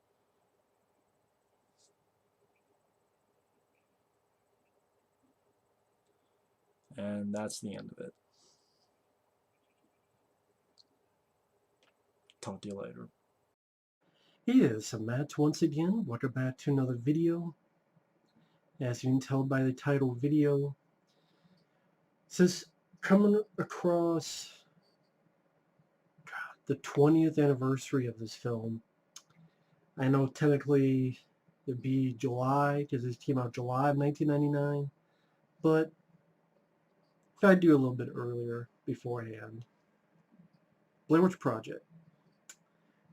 And that's the end of it. Talk to you later. Yes, I'm Matt once again. Welcome back to another video. As you can tell by the title video, this is coming across the 20th anniversary of this film. I know technically it'd be July, because this came out July of 1999, but I do a little bit earlier beforehand. Blair Witch Project.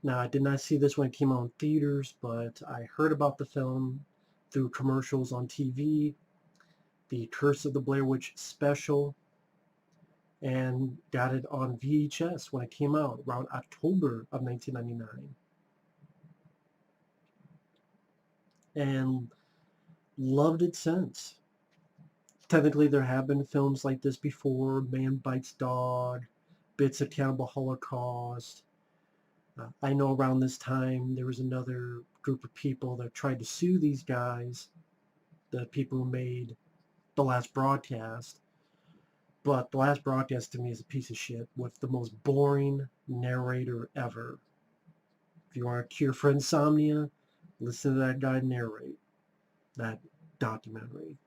Now, I did not see this when it came out in theaters, but I heard about the film through commercials on TV, the Curse of the Blair Witch special, and got it on VHS when it came out around October of 1999, and loved it since. Technically, there have been films like this before: Man Bites Dog, Bits of Cannibal Holocaust. I know around this time there was another group of people that tried to sue these guys, the people who made The Last Broadcast. But The Last Broadcast to me is a piece of shit with the most boring narrator ever. If you want a cure for insomnia, listen to that guy narrate that documentary.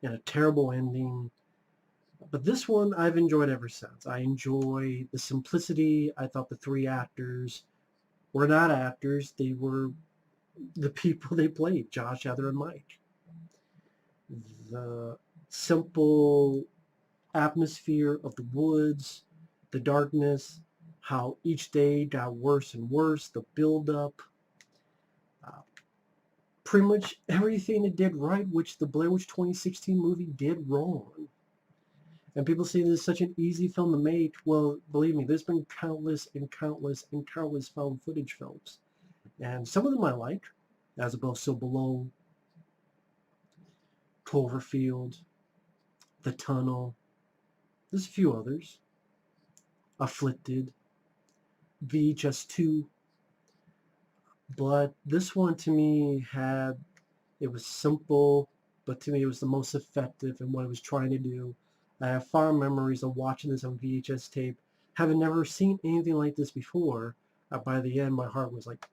And a terrible ending. But this one I've enjoyed ever since. I enjoy the simplicity. I thought the three actors were not actors. They were the people they played, Josh, Heather, and Mike. The simple atmosphere of the woods, the darkness, how each day got worse and worse, the build-up, uh, pretty much everything it did right, which the Blair Witch 2016 movie did wrong. And people say this is such an easy film to make. Well, believe me, there's been countless and countless and countless found footage films. And some of them I like, As Above, So Below, Cloverfield, The Tunnel. There's a few others. Afflicted, VHS 2. But this one to me it was simple, but to me it was the most effective in what it was trying to do. I have fond memories of watching this on VHS tape, having never seen anything like this before. By the end, my heart was like,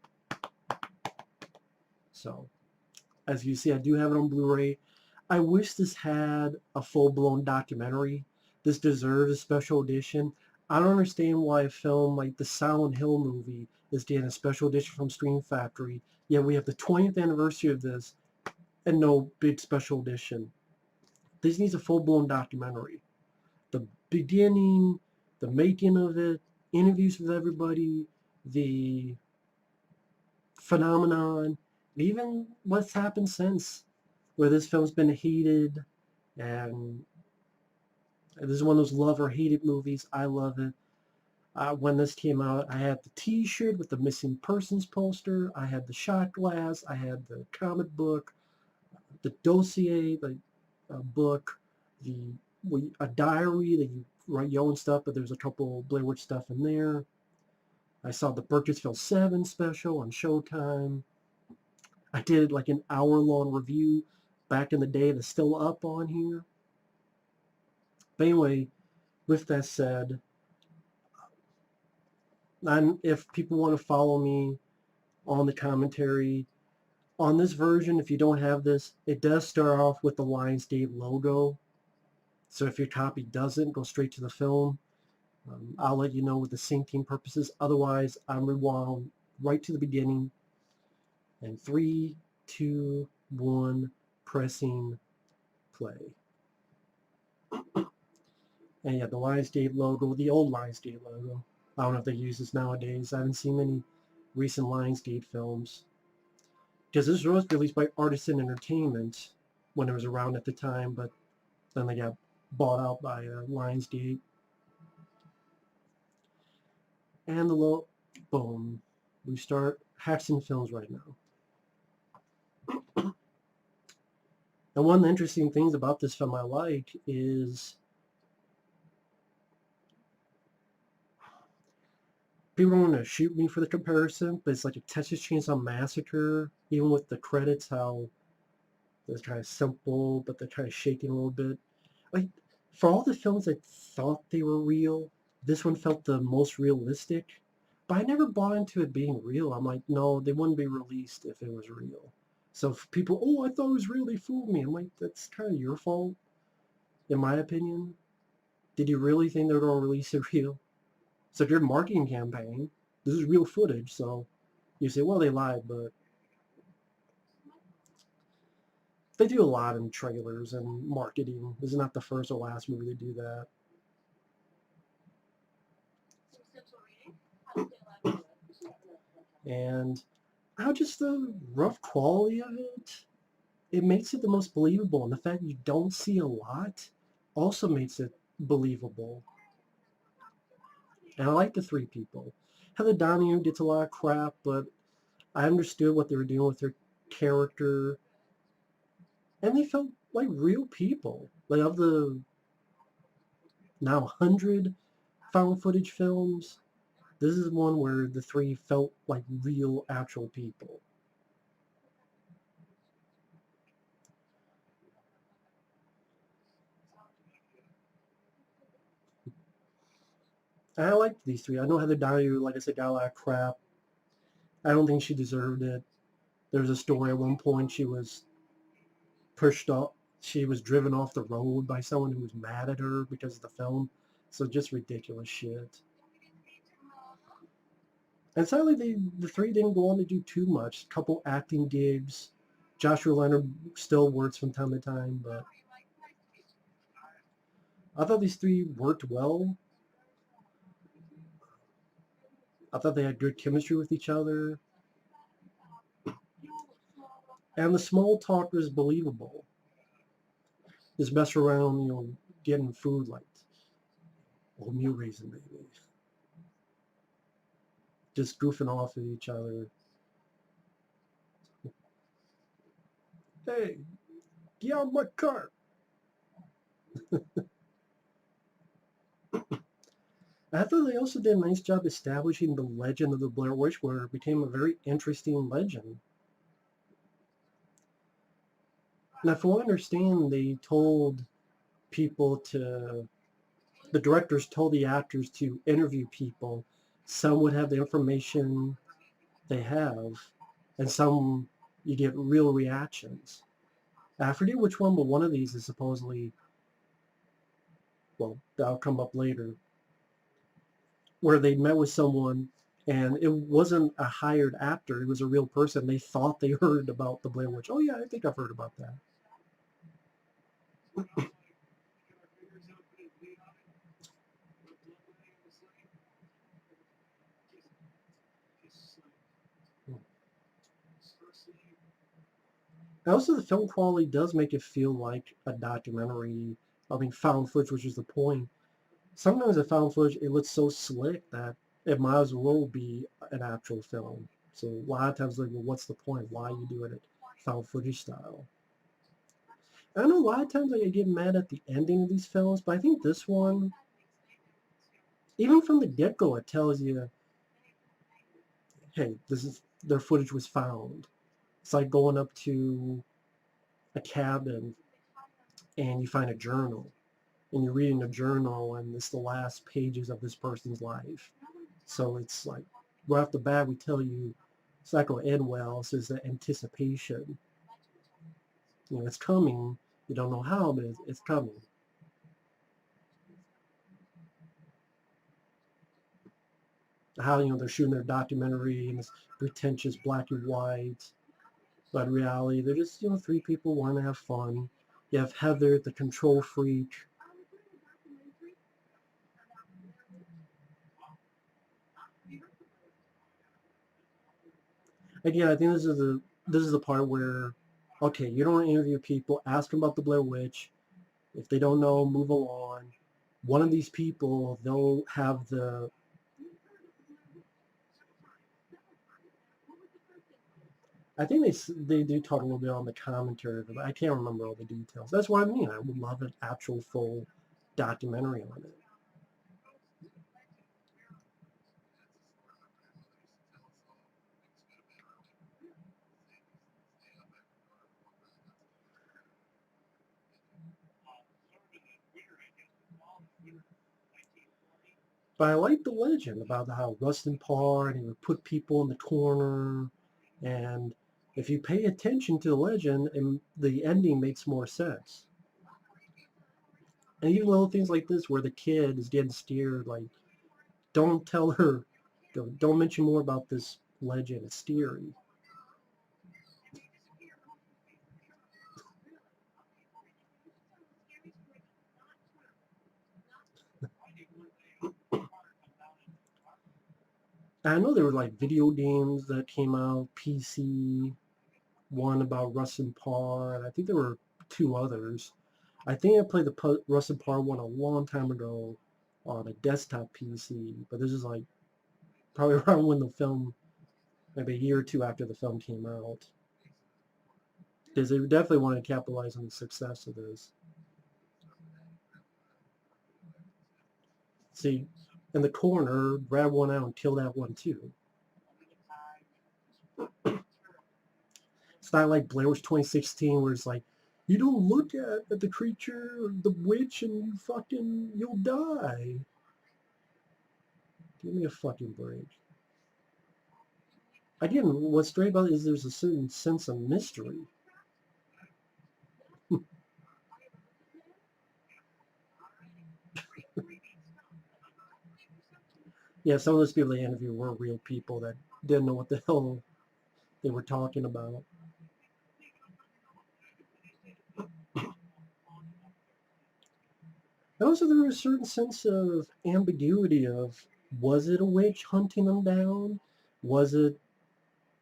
so. As you see, I do have it on Blu-ray. I wish this had a full-blown documentary. This deserves a special edition. I don't understand why a film like the Silent Hill movie is getting a special edition from Screen Factory, yet we have the 20th anniversary of this and no big special edition. This needs a full-blown documentary. The beginning, the making of it, interviews with everybody, the phenomenon, even what's happened since, where this film's been hated, and this is one of those love or hate it movies. I love it. When this came out, I had the T-shirt with the missing persons poster. I had the shot glass. I had the comic book, the dossier, the book, the a diary that you write your own stuff, but there's a couple Blair Witch stuff in there. I saw the Burkittsville 7 special on Showtime. I did like an hour-long review back in the day that's still up on here. But anyway, with that said, and if people want to follow me on the commentary, on this version, if you don't have this, it does start off with the Lionsgate logo. So if your copy doesn't, go straight to the film. I'll let you know with the syncing purposes. Otherwise, I'm rewound right to the beginning. And 3, 2, 1, pressing play. And yeah, the Lionsgate logo, the old Lionsgate logo. I don't know if they use this nowadays. I haven't seen many recent Lionsgate films. Because this was released by Artisan Entertainment when it was around at the time, but then they got bought out by Lionsgate. And the low, boom. We start Haxton Films right now. And one of the interesting things about this film I like is people want to shoot me for the comparison, but it's like a Texas Chainsaw Massacre, even with the credits, how it's kind of simple, but they're kind of shaking a little bit. Like, for all the films I thought they were real, this one felt the most realistic. But I never bought into it being real. I'm like, no, they wouldn't be released if it was real. So if people, oh, I thought it was real, they fooled me. I'm like, that's kind of your fault, in my opinion. Did you really think they were going to release it real? It's a good marketing campaign. This is real footage, so you say, well, they lied, but they do a lot in trailers and marketing. This is not the first or last movie to do that. And how just the rough quality of it makes it the most believable. And the fact you don't see a lot also makes it believable. And I like the three people. Heather Donahue gets a lot of crap, but I understood what they were doing with her character, and they felt like real people. Like of the now 100 found footage films, this is one where the three felt like real, actual people. And I liked these three. I know Heather Donahue, like I said, got a lot of crap. I don't think she deserved it. There was a story at one point she was pushed off, she was driven off the road by someone who was mad at her because of the film. So just ridiculous shit. And sadly, the three didn't go on to do too much. A couple acting gigs. Joshua Leonard still works from time to time, but I thought these three worked well. I thought they had good chemistry with each other. And the small talk was believable. Just mess around, getting food like oatmeal raisin baby. Just goofing off at each other. Hey, get out of my car. I thought they also did a nice job establishing the legend of the Blair Witch, where it became a very interesting legend. Now, from what I understand, the directors told the actors to interview people. Some would have the information they have, and some you get real reactions. I forget which one, but one of these is supposedly, well, that'll come up later, where they met with someone and it wasn't a hired actor, it was a real person. They thought they heard about the Blair Witch. Oh yeah, I think I've heard about that. Also, the film quality does make it feel like a documentary. I mean, found footage, which is the point. Sometimes the found footage, it looks so slick that it might as well be an actual film. So a lot of times, like, well, what's the point? Why are you doing it found footage style? I know a lot of times I get mad at the ending of these films, but I think this one, even from the get-go, it tells you, hey, this is their footage was found. It's like going up to a cabin and you find a journal and you're reading a journal and it's the last pages of this person's life. So it's like right off the bat we tell you it's not going to end well. So it's the anticipation. It's coming. You don't know how, but it's coming. How they're shooting their documentary and it's pretentious black and white, but in reality they're just three people wanting to have fun. You have Heather, the control freak. Again, I think this is the part where, okay, you don't interview people, ask them about the Blair Witch. If they don't know, move along. One of these people, they'll have the. I think they do talk a little bit on the commentary, but I can't remember all the details. That's what I mean. I would love an actual full documentary on it. But I like the legend about how Rustin Parr and he would put people in the corner, and if you pay attention to the legend, and the ending makes more sense. And even little things like this, where the kid is getting steered, like don't tell her, don't mention more about this legend. It's scary. And I know there were like video games that came out, PC, one about Russ and Parr, and I think there were two others. I think I played the Rusted Part 1 a long time ago on a desktop PC, but this is like probably around when the film, maybe a year or two after the film came out. Because they definitely want to capitalize on the success of this. See, in the corner, grab one out and kill that one too. It's not like Blair Witch 2016 where it's like, you don't look at the creature, the witch, and you'll die. Give me a fucking break. Again, what's great about it is there's a certain sense of mystery. Yeah, some of those people they interviewed were real people that didn't know what the hell they were talking about. And also there was a certain sense of ambiguity of, was it a witch hunting them down? Was it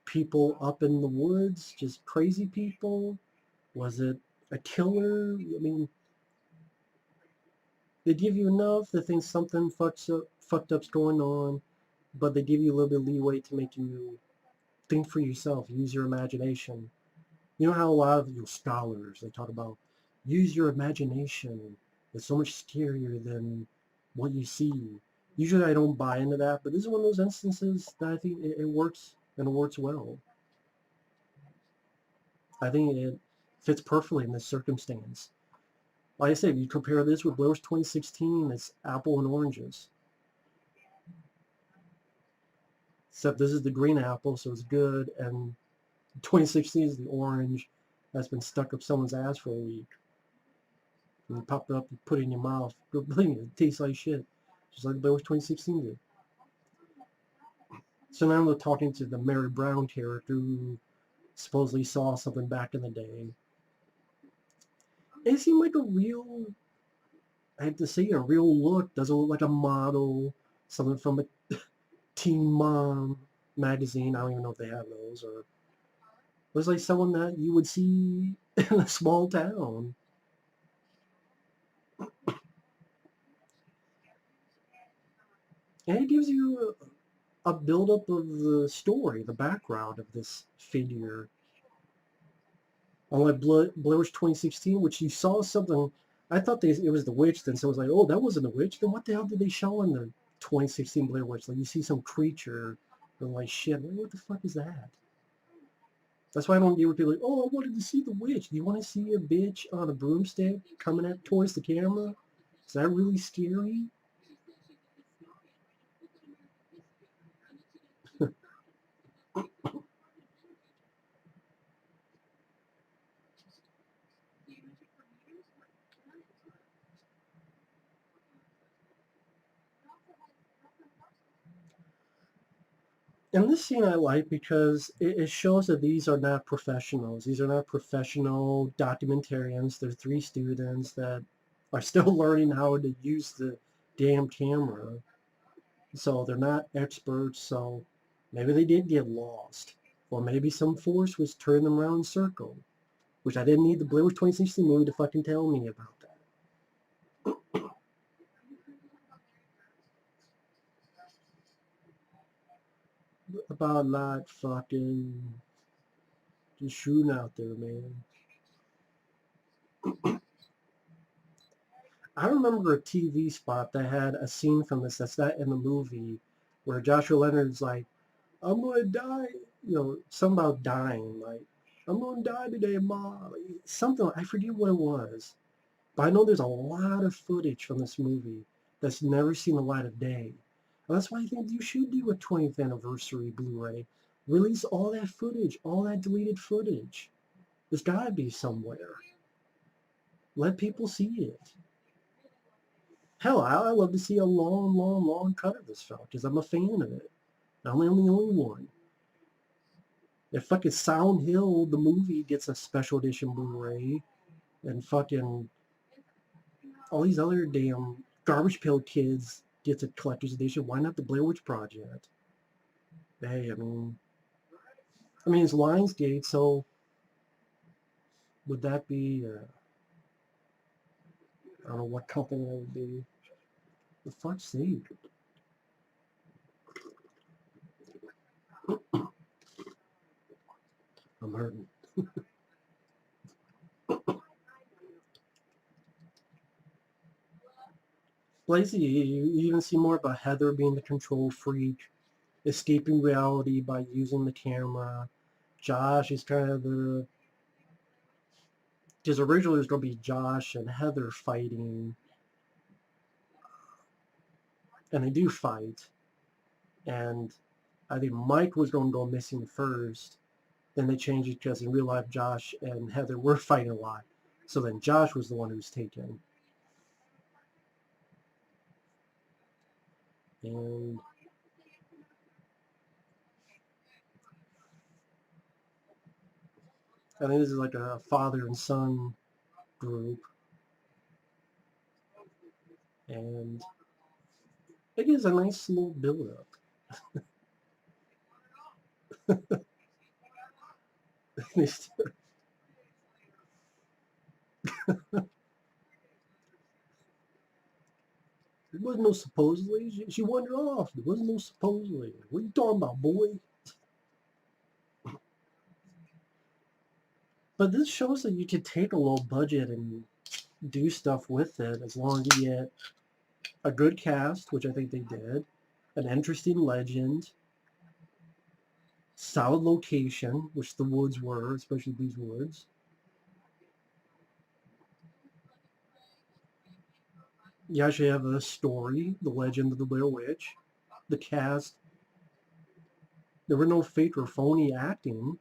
people up in the woods, just crazy people? Was it a killer? I mean, they give you enough to think something fucked up's going on, but they give you a little bit of leeway to make you think for yourself, use your imagination. You know how a lot of your scholars, they talk about use your imagination. It's so much scarier than what you see. Usually I don't buy into that, but this is one of those instances that I think it works, and it works well. I think it fits perfectly in this circumstance. Like I said, if you compare this with Blair's 2016, it's apple and oranges. Except this is the green apple, so it's good, and 2016 is the orange that's been stuck up someone's ass for a week. And you pop it up, you put it in your mouth. Believe me, it tastes like shit. Just like the Blair Witch 2016 did. So now they're talking to the Mary Brown character who supposedly saw something back in the day. It seemed like a real, I have to say, a real look. Doesn't look like a model, something from a Teen Mom magazine. I don't even know if they have those. Or it was like someone that you would see in a small town. And it gives you a buildup of the story, the background of this figure. Unlike Blair Witch 2016, which you saw something, I thought it was the witch, then someone's like, oh, that wasn't a witch. Then what the hell did they show in the 2016 Blair Witch? Like, you see some creature, and like, shit, like, what the fuck is that? That's why I don't deal with people like, oh, I wanted to see the witch. Do you want to see a bitch on a broomstick coming at towards the camera? Is that really scary? And this scene I like because it shows that these are not professionals. These are not professional documentarians. They're three students that are still learning how to use the damn camera. So they're not experts. So maybe they did get lost. Or maybe some force was turning them around in a circle. Which I didn't need the Blair Witch 2016 movie to fucking tell me about that. About not fucking just shooting out there, man. I remember a TV spot that had a scene from this that's not in the movie, where Joshua Leonard's like, "I'm gonna die," something about dying, like, "I'm gonna die today, Mom." Like, something I forget what it was, but I know there's a lot of footage from this movie that's never seen the light of day, and that's why I think you should do a 20th anniversary Blu-ray. Release all that footage, all that deleted footage. There's gotta be somewhere. Let people see it. Hell, I love to see a long, long, long cut of this film because I'm a fan of it. I'm the only one. If fucking Sound Hill, the movie, gets a special edition Blu-ray, and fucking all these other damn Garbage Pail Kids gets a collector's edition, why not the Blair Witch Project? Hey, I mean, it's Lionsgate, so would that be? don't know what company that would be. For fuck's sake. I'm hurting. Lacey, you even see more about Heather being the control freak, escaping reality by using the camera. Josh is kind of the... Because originally it was going to be Josh and Heather fighting, and they do fight. And I think Mike was going to go missing first. Then they changed it because in real life Josh and Heather were fighting a lot. So then Josh was the one who was taken. And I think this is like a father and son group. And it is a nice little build-up. There was no supposedly. She wandered off. There was no supposedly. What are you talking about, boy? But this shows that you could take a low budget and do stuff with it as long as you get a good cast, which I think they did, an interesting legend, solid location, which the woods were, especially these woods. You actually have a story, the legend of the Blair Witch, the cast. There were no fake or phony acting.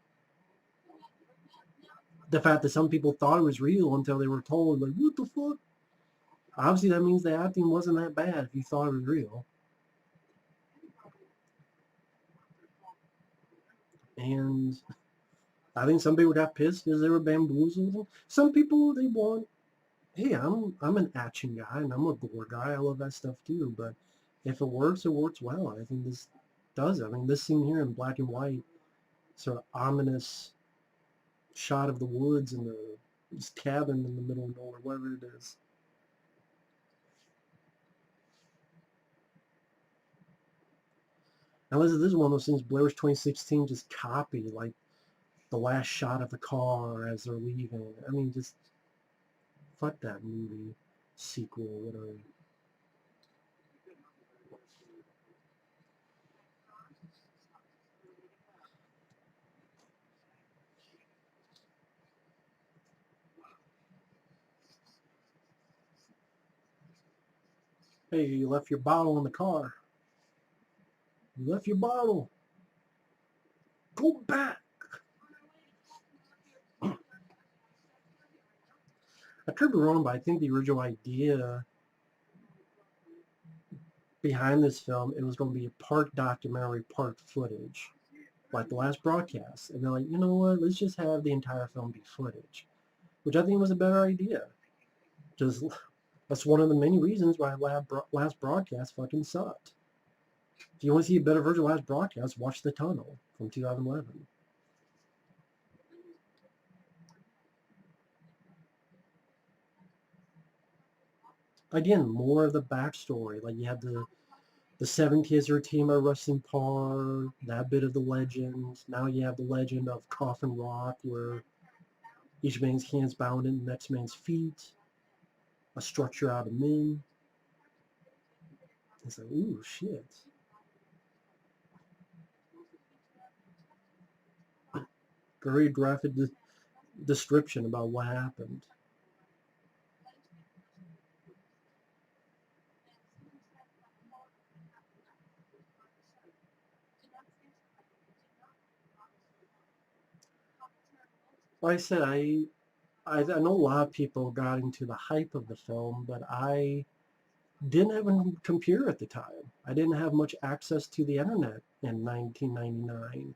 The fact that some people thought it was real until they were told, like, what the fuck? Obviously, that means the acting wasn't that bad if you thought it was real. And I think some people got pissed because they were bamboozled. Some people, they want, hey, I'm an action guy and I'm a gore guy. I love that stuff too. But if it works well. I think this does it. I mean, this scene here in black and white, sort of ominous shot of the woods and this cabin in the middle of nowhere, whatever it is. Now, this is one of those things Blair's 2016 just copied, like the last shot of the car as they're leaving. I mean, just fuck that movie, sequel, whatever. Hey, you left your bottle in the car. You left your bottle. Go back. I could be wrong, but I think the original idea behind this film, it was going to be a part documentary, part footage, like the last broadcast. And they're like, you know what? Let's just have the entire film be footage, which I think was a better idea. Just that's one of the many reasons why last broadcast fucking sucked. If you want to see a better version of last broadcast, watch The Tunnel from 2011. Again, more of the backstory. Like you have the seven kids are a team at wrestling park, that bit of the legend. Now you have the legend of Coffin Rock, where each man's hands bound in the next man's feet, a structure out of men. It's like, ooh, shit. Very graphic description about what happened. Like I said, I know a lot of people got into the hype of the film, but I didn't have a computer at the time. I didn't have much access to the internet in 1999,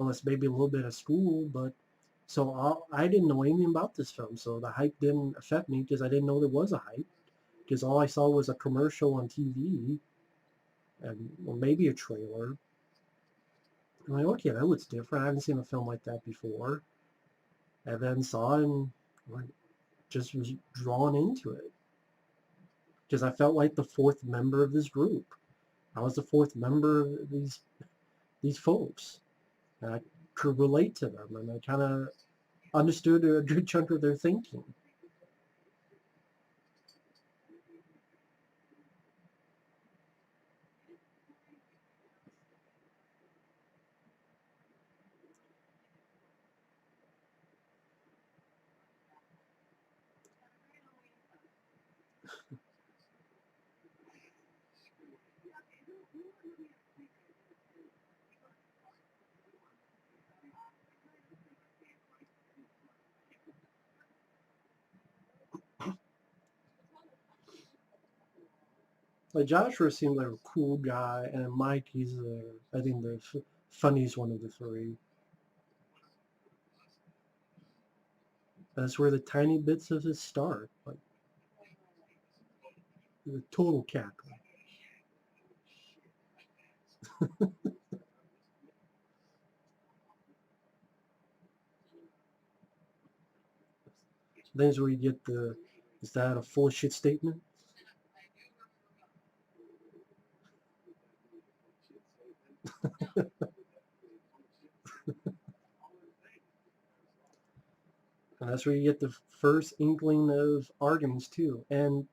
unless maybe a little bit of school. But so I didn't know anything about this film, so the hype didn't affect me because I didn't know there was a hype. Because all I saw was a commercial on TV and or maybe a trailer. I'm like, okay, that looks different. I haven't seen a film like that before. And then saw it and like, just was drawn into it. because I felt like the fourth member of this group. I was the fourth member of these folks. And I could relate to them, and I kind of understood a good chunk of their thinking. Like Joshua seemed like a cool guy, and Mike, he's I think the funniest one of the three. That's where the tiny bits of his start, like the total cackle. Then where you get the, is that a full shit statement? And that's where you get the first inkling of arguments too. And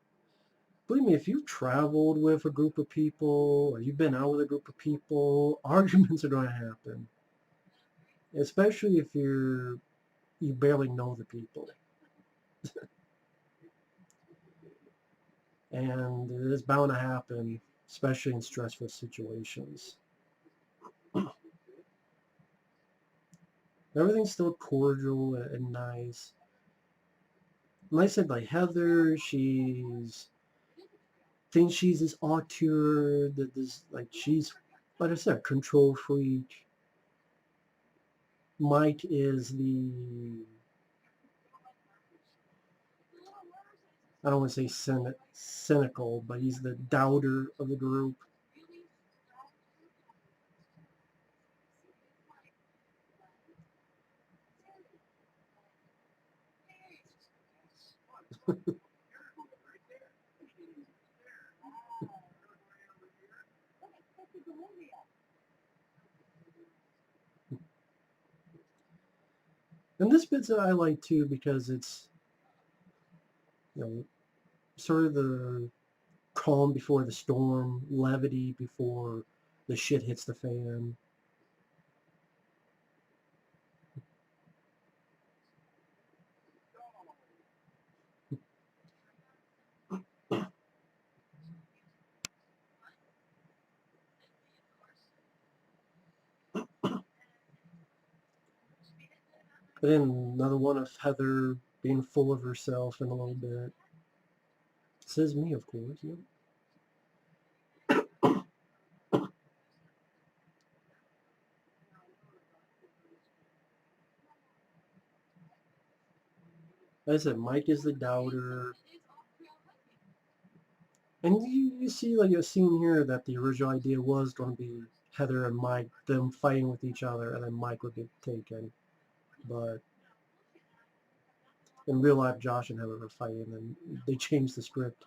believe me, if you've traveled with a group of people or you've been out with a group of people, arguments are going to happen. Especially if you barely know the people. And it is bound to happen, especially in stressful situations. Everything's still cordial and nice. Like I said, like Heather, she's thinks she's this auteur, that this like she's, like I said, a control freak. Mike is the, I don't want to say cynical, but he's the doubter of the group. And this bit's that I like too because it's, you know, sort of the calm before the storm, levity before the shit hits the fan. But then another one of Heather being full of herself in a little bit. Says me, of course. Yep. Like I said, Mike is the doubter. And you see like a scene here that the original idea was going to be Heather and Mike, them fighting with each other, and then Mike would get taken. But in real life, Josh and Heather were fighting, and they changed the script.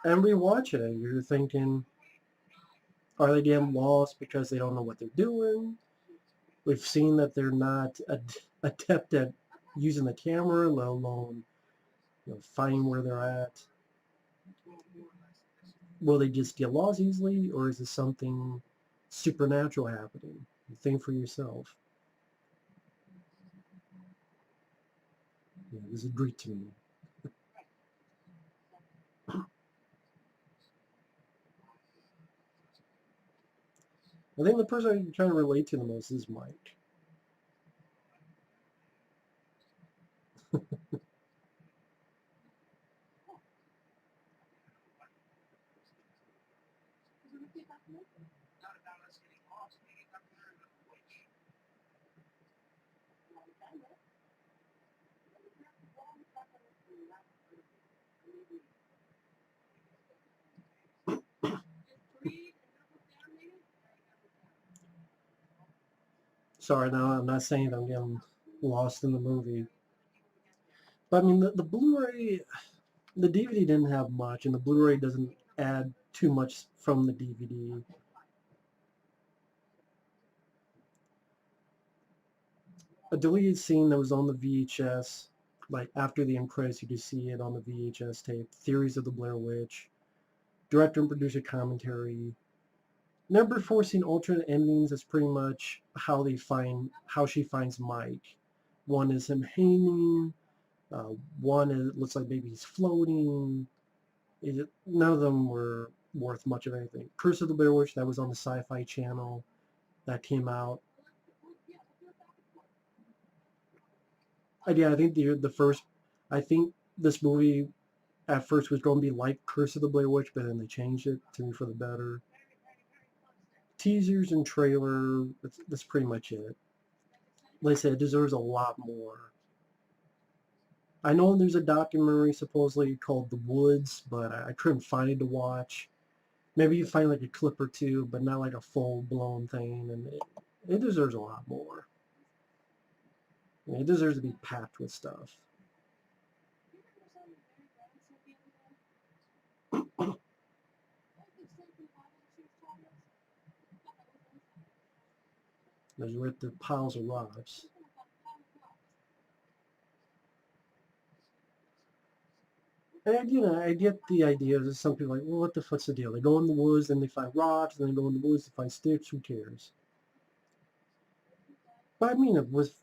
And rewatch it, you're thinking, are they getting lost because they don't know what they're doing? We've seen that they're not adept at using the camera, let alone finding where they're at. Will they just get lost easily, or is this something supernatural happening? Think for yourself. This is Greek to me. I think the person I'm trying to relate to the most is Mike. Sorry, now I'm not saying that I'm getting lost in the movie. But I mean, the Blu-ray, the DVD didn't have much, and the Blu-ray doesn't add too much from the DVD. A deleted scene that was on the VHS, like after the impress, you could see it on the VHS tape. Theories of the Blair Witch, director and producer commentary. Never forcing alternate endings. That's pretty much how she finds Mike. One is him hanging. One is, looks like maybe he's floating. None of them were worth much of anything. Curse of the Blair Witch, that was on the Sci-Fi Channel. That came out. Yeah, I think the first, I think this movie at first was going to be like Curse of the Blair Witch, but then they changed it to me for the better. Teasers and trailer, that's pretty much it. Like I said, it deserves a lot more. I know there's a documentary supposedly called The Woods, but I couldn't find it to watch. Maybe you find like a clip or two, but not like a full-blown thing, and it deserves a lot more. I mean, it deserves to be packed with stuff. There's with the piles of rocks. And I get the idea that some people are like, well, what the fuck's the deal? They go in the woods, then they find rocks, then they go in the woods to find sticks. Who cares? But I mean, with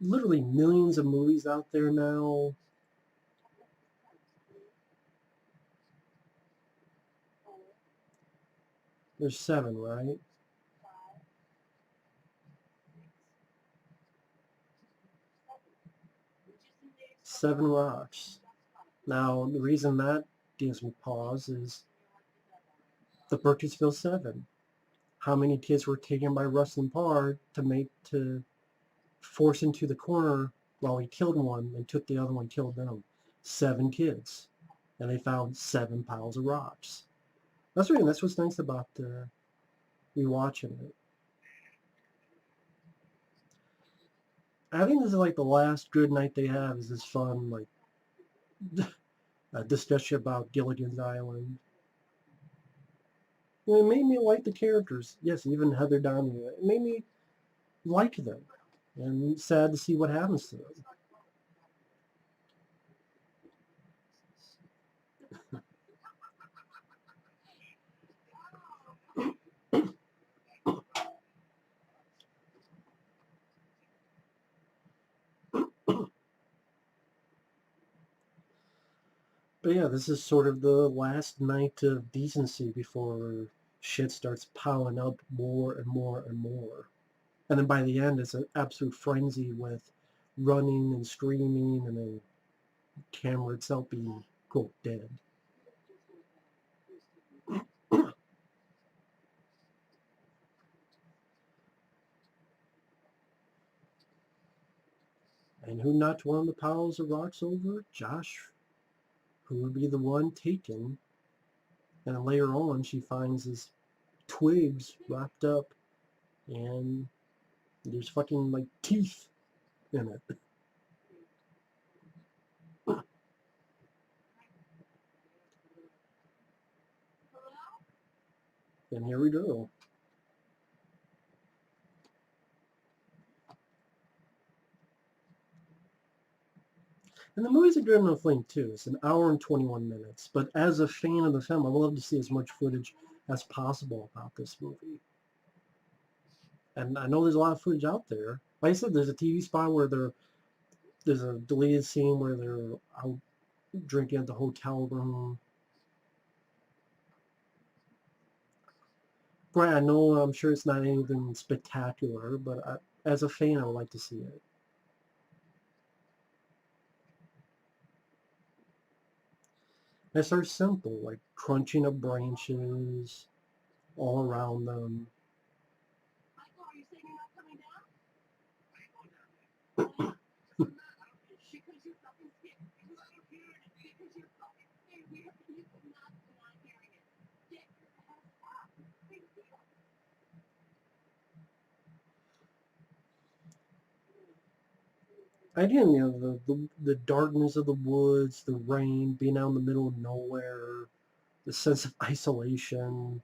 literally millions of movies out there now, there's 7, right? 7 rocks. Now, the reason that gives me pause is the Burkittsville 7. How many kids were taken by Rustin Parr to force into the corner while he killed one and took the other one, killed them? 7 kids. And they found 7 piles of rocks. That's what's nice about rewatching it. I think this is like the last good night they have is this fun, like, discussion about Gilligan's Island. It made me like the characters. Yes, even Heather Donahue. It made me like them. And sad to see what happens to them. But yeah, this is sort of the last night of decency before shit starts piling up more and more and more. And then by the end, it's an absolute frenzy with running and screaming, and then camera itself being, quote, dead. And who knocked one of the piles of rocks over? Josh, who would be the one taken. And later on, she finds his twigs wrapped up, and there's fucking, like, teeth in it. And here we go. And the movie's a good enough length, too. It's an hour and 21 minutes. But as a fan of the film, I would love to see as much footage as possible about this movie. And I know there's a lot of footage out there. Like I said, there's a TV spot where there's a deleted scene where they're out drinking at the hotel room. Right, I know, I'm sure it's not anything spectacular, but as a fan, I would like to see it. They start simple, like crunching up branches all around them. Again, the darkness of the woods, the rain, being out in the middle of nowhere, the sense of isolation.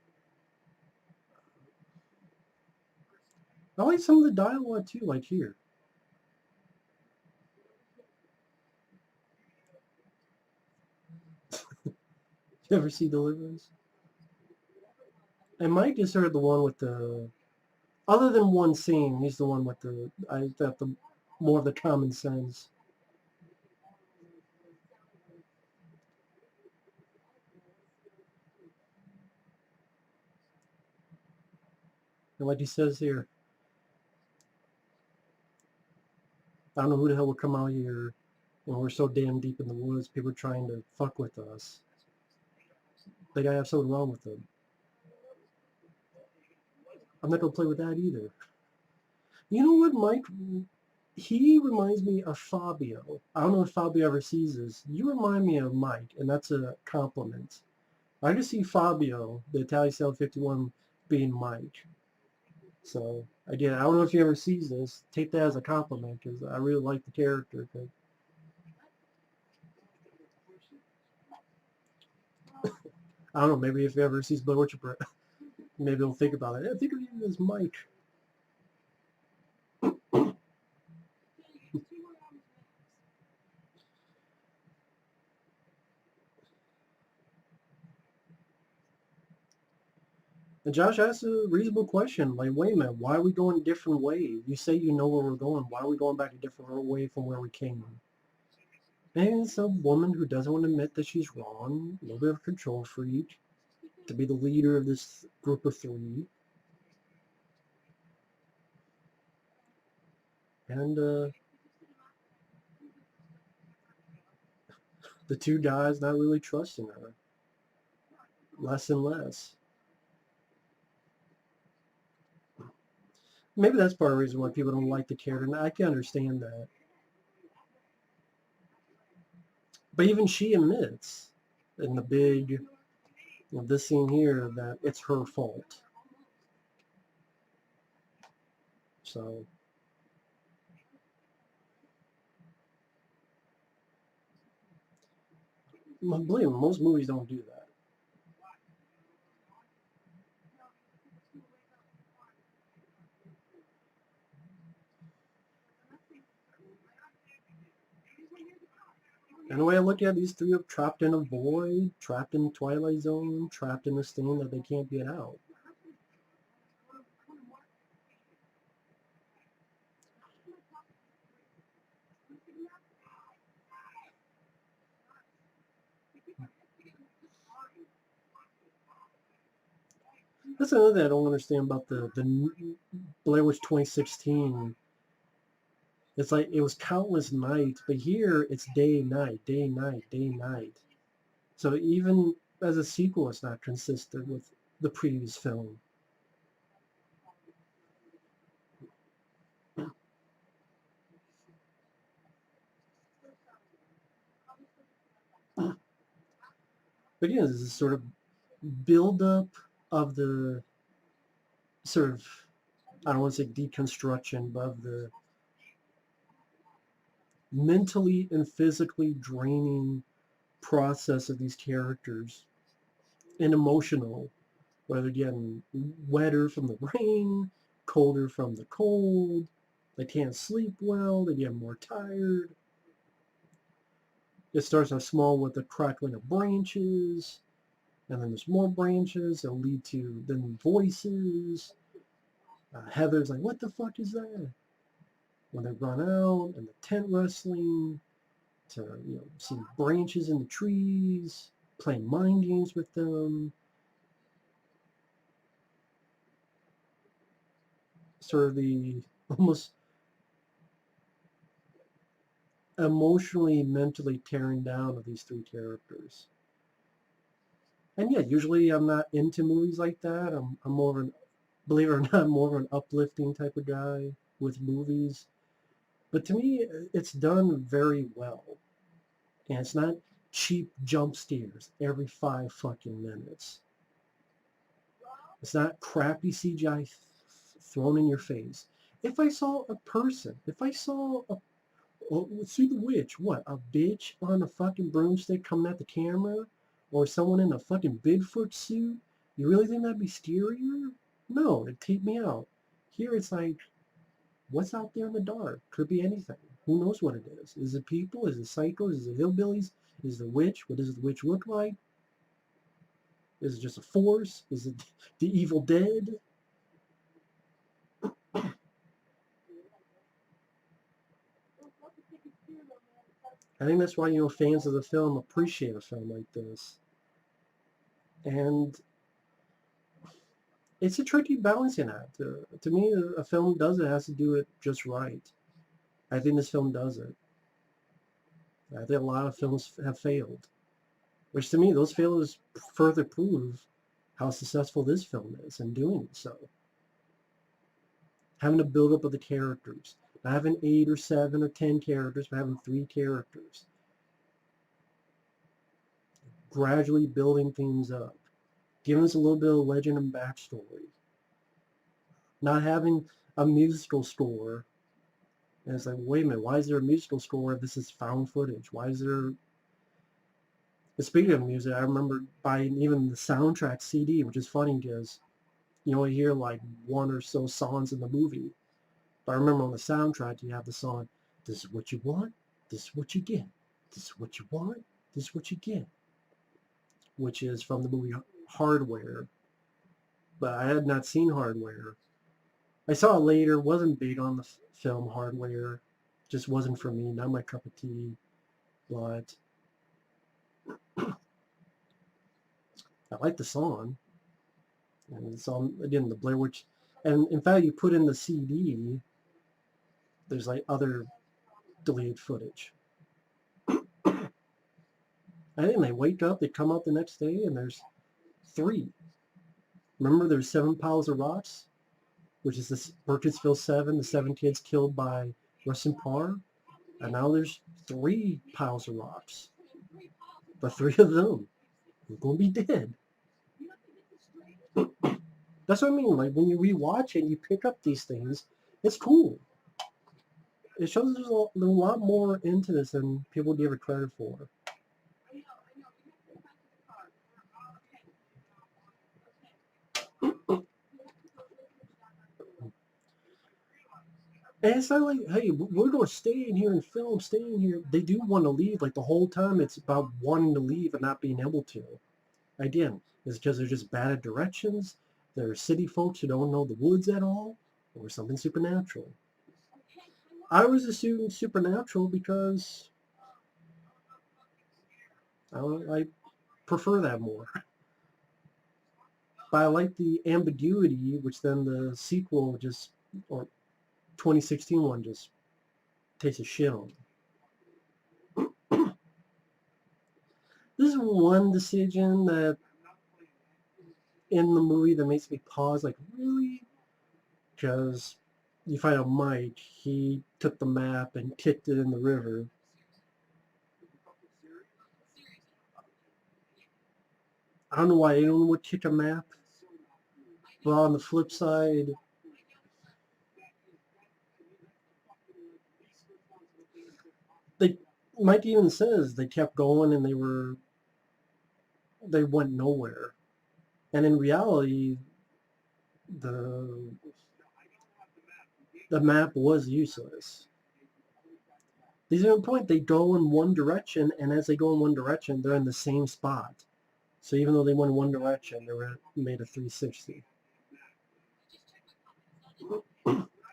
I like some of the dialogue too, like here. You ever see Deliverance? And Mike is sort of the one with the, other than one scene, he's the one with the, I thought the more of the common sense. And like he says here, I don't know who the hell would come out here and we're so damn deep in the woods, people are trying to fuck with us. They gotta have something wrong with them. I'm not gonna play with that either. You know what, Mike? He reminds me of Fabio. I don't know if Fabio ever sees this. You remind me of Mike, and that's a compliment. I can see Fabio, the Italian Style 51, being Mike. So, again, I don't know if he ever sees this. Take that as a compliment, because I really like the character. I don't know, maybe if he ever sees Blair Witch, maybe he'll think about it. I think of you as Mike. And Josh asked a reasonable question, like, wait a minute, why are we going a different way? You say you know where we're going. Why are we going back a different way from where we came? And it's a woman who doesn't want to admit that she's wrong, a little bit of a control freak, to be the leader of this group of three. And the two guys not really trusting her, less and less. Maybe that's part of the reason why people don't like the character. And I can understand that. But even she admits in the big, this scene here, that it's her fault. So, believe me, most movies don't do that. And the way I look at it, these three are trapped in a void, trapped in the Twilight Zone, trapped in this thing that they can't get out. That's another thing I don't understand about the Blair Witch 2016. It's like it was countless nights, but here it's day, night, day, night, day, night. So even as a sequel, it's not consistent with the previous film. But yeah, this is sort of build-up of the sort of, I don't want to say deconstruction, but of the mentally and physically draining process of these characters and emotional, whether they're getting wetter from the rain, colder from the cold, they can't sleep well, they get more tired. It starts off small with the crackling of branches, and then there's more branches that lead to then voices. Heather's like, what the fuck is that? When they run out, and the tent wrestling, to see branches in the trees, playing mind games with them, sort of the almost emotionally, mentally tearing down of these three characters. And yeah, usually I'm not into movies like that. I'm more of an, believe it or not, more of an uplifting type of guy with movies. But to me, it's done very well. And it's not cheap jump scares every 5 fucking minutes. It's not crappy CGI thrown in your face. If I saw a person, if I saw Oh, see the witch. What? A bitch on a fucking broomstick coming at the camera? Or someone in a fucking Bigfoot suit? You really think that'd be scarier? No, it'd take me out. Here it's like, what's out there in the dark? Could be anything. Who knows what it is? Is it people? Is it psychos? Is it hillbillies? Is it the witch? What does the witch look like? Is it just a force? Is it the Evil Dead? I think that's why, fans of the film appreciate a film like this. And it's a tricky balancing act. To me, a film does it has to do it just right. I think this film does it. I think a lot of films have failed, which to me, those failures further prove how successful this film is in doing so. Having a build up of the characters, not having 8 or 7 or 10 characters, but having 3 characters. Gradually building things up, giving us a little bit of legend and backstory. Not having a musical score. And it's like, wait a minute, why is there a musical score if this is found footage? Why is there... Speaking of music, I remember buying even the soundtrack CD, which is funny because you only hear like one or so songs in the movie. But I remember on the soundtrack, you have the song, "This is what you want, this is what you get. This is what you want, this is what you get," which is from the movie Hardware. But I had not seen Hardware. I saw it later, wasn't big on the film Hardware. Just wasn't for me, not my cup of tea. But I like the song. And the song, again, the Blair Witch. And in fact, you put in the CD, there's like other deleted footage. I think they wake up, they come out the next day, and there's 3. Remember, there's 7 piles of rocks, which is this Burkittsville 7, the 7 kids killed by Rustin Parr. And now there's 3 piles of rocks. But 3 of them are going to be dead. That's what I mean. Like, when you rewatch and you pick up these things, it's cool. It shows there's a lot more into this than people give it credit for. And it's not like, hey, we're going to stay in here and film, stay in here. They do want to leave. Like, the whole time it's about wanting to leave and not being able to. Again, it's because they're just bad at directions. They're city folks who don't know the woods at all, or something supernatural. I was assuming supernatural because I prefer that more. But I like the ambiguity, which then the sequel just, or 2016 one just takes a shit on. This is one decision that in the movie that makes me pause, like, really? Because you find out Mike, he took the map and kicked it in the river. I don't know why anyone would kick a map, but on the flip side, they Mike even says they kept going and they went nowhere. And in reality, the the map was useless. These are the point, they go in one direction, and as they go in one direction, they're in the same spot. So even though they went in one direction, they were made a 360.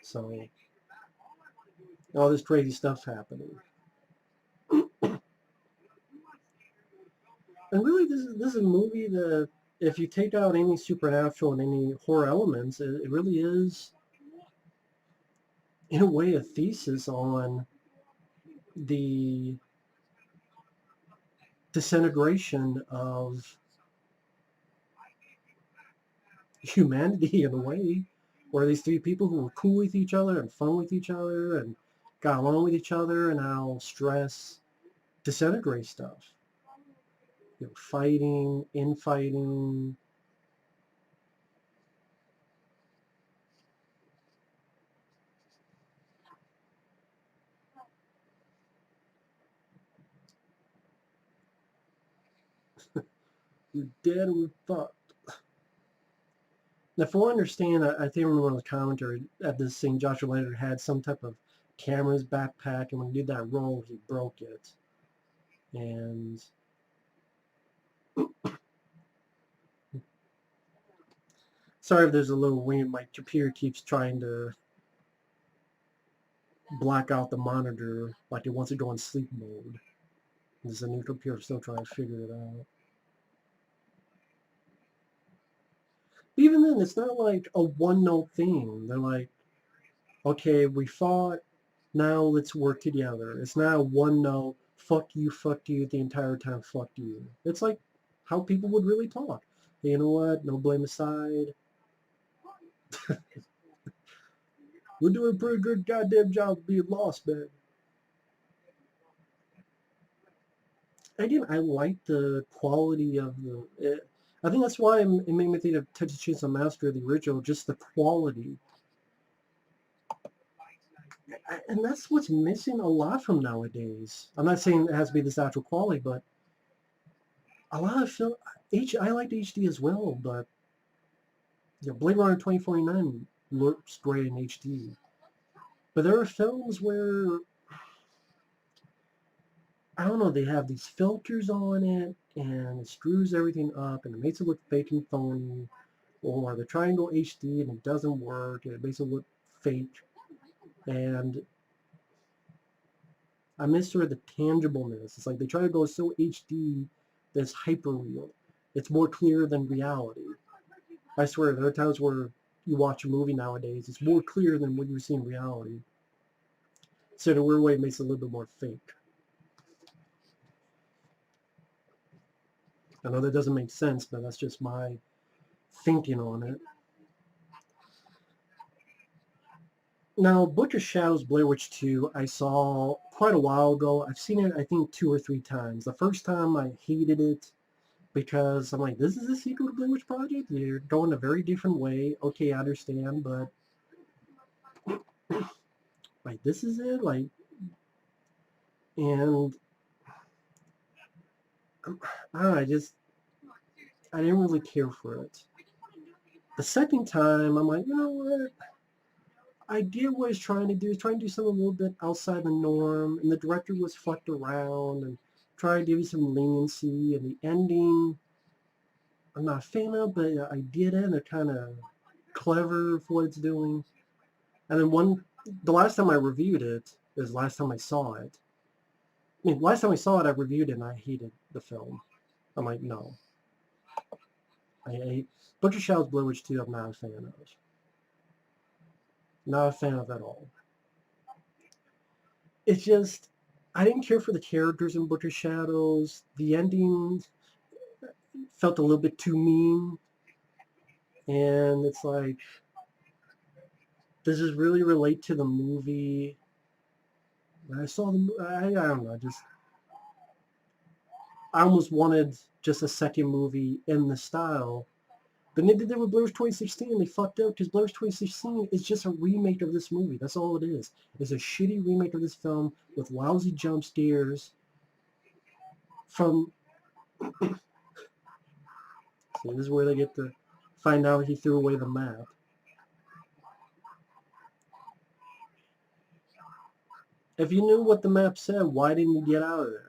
So all this crazy stuff happening. And really, this is a movie that, if you take out any supernatural and any horror elements, it really is, in a way, a thesis on the disintegration of humanity in a way, where these 3 people who were cool with each other and fun with each other and got along with each other, and how stress disintegrates stuff. Fighting, infighting. We're dead. We're fucked. Now, from what I understand, I think I remember on the commentary at this scene, Joshua Leonard had some type of camera's backpack, and when he did that roll, he broke it. And sorry if there's a little wind. My computer keeps trying to black out the monitor like it wants to go in sleep mode. This is a new computer, still trying to figure it out. But even then, it's not like a one-note thing. They're like, okay, we fought, now let's work together. It's not a one-note, fuck you, the entire time, fuck you. It's like how people would really talk. Hey, you know what? No blame aside. We're doing a pretty good goddamn job of being lost, man. Again, I like the quality of I think that's why it made me think of Texas Chainsaw Massacre, the original, just the quality. And that's what's missing a lot from nowadays. I'm not saying it has to be this actual quality, but a lot of film, I liked HD as well, but Blade Runner 2049 looks great in HD. But there are films where, I don't know, they have these filters on it, and it screws everything up, and it makes it look fake and phony. Or they're trying to go HD, and it doesn't work, and it makes it look fake. And I miss sort of the tangibleness. It's like they try to go so HD that's hyper real. It's more clear than reality. I swear, there are times where you watch a movie nowadays, it's more clear than what you see in reality. So in a weird way, it makes it a little bit more fake. I know that doesn't make sense, but that's just my thinking on it. Now, Book of Shadows Blair Witch 2, I saw quite a while ago. I've seen it, I think, 2 or 3 times. The first time I hated it because I'm like, this is a sequel to Blair Witch Project? You're going a very different way. Okay, I understand, but like, this is it? Like, and I don't know, I didn't really care for it. The second time, I'm like, you know what? I get what he's trying to do. He's trying to do something a little bit outside the norm, and the director was fucked around and trying to give you some leniency, and the ending, I'm not a fan of, but I get it. They're kind of clever for what it's doing. And then the last time I reviewed it is the last time I saw it. I mean, last time I saw it, I reviewed it and I hated the film. I'm like, no. I hate Butcher Shell's Blair Witch 2, I'm not a fan of. Not a fan of at all. It's just, I didn't care for the characters in Butcher Shadows. The ending felt a little bit too mean. And it's like, does this really relate to the movie? I saw I don't know, I almost wanted just a second movie in the style. But they did that with Blair Witch 2016 and they fucked up because Blair Witch 2016 is just a remake of this movie. That's all it is. It's a shitty remake of this film with lousy jump scares from... See, this is where they get to find out he threw away the map. If you knew what the map said, why didn't you get out of there?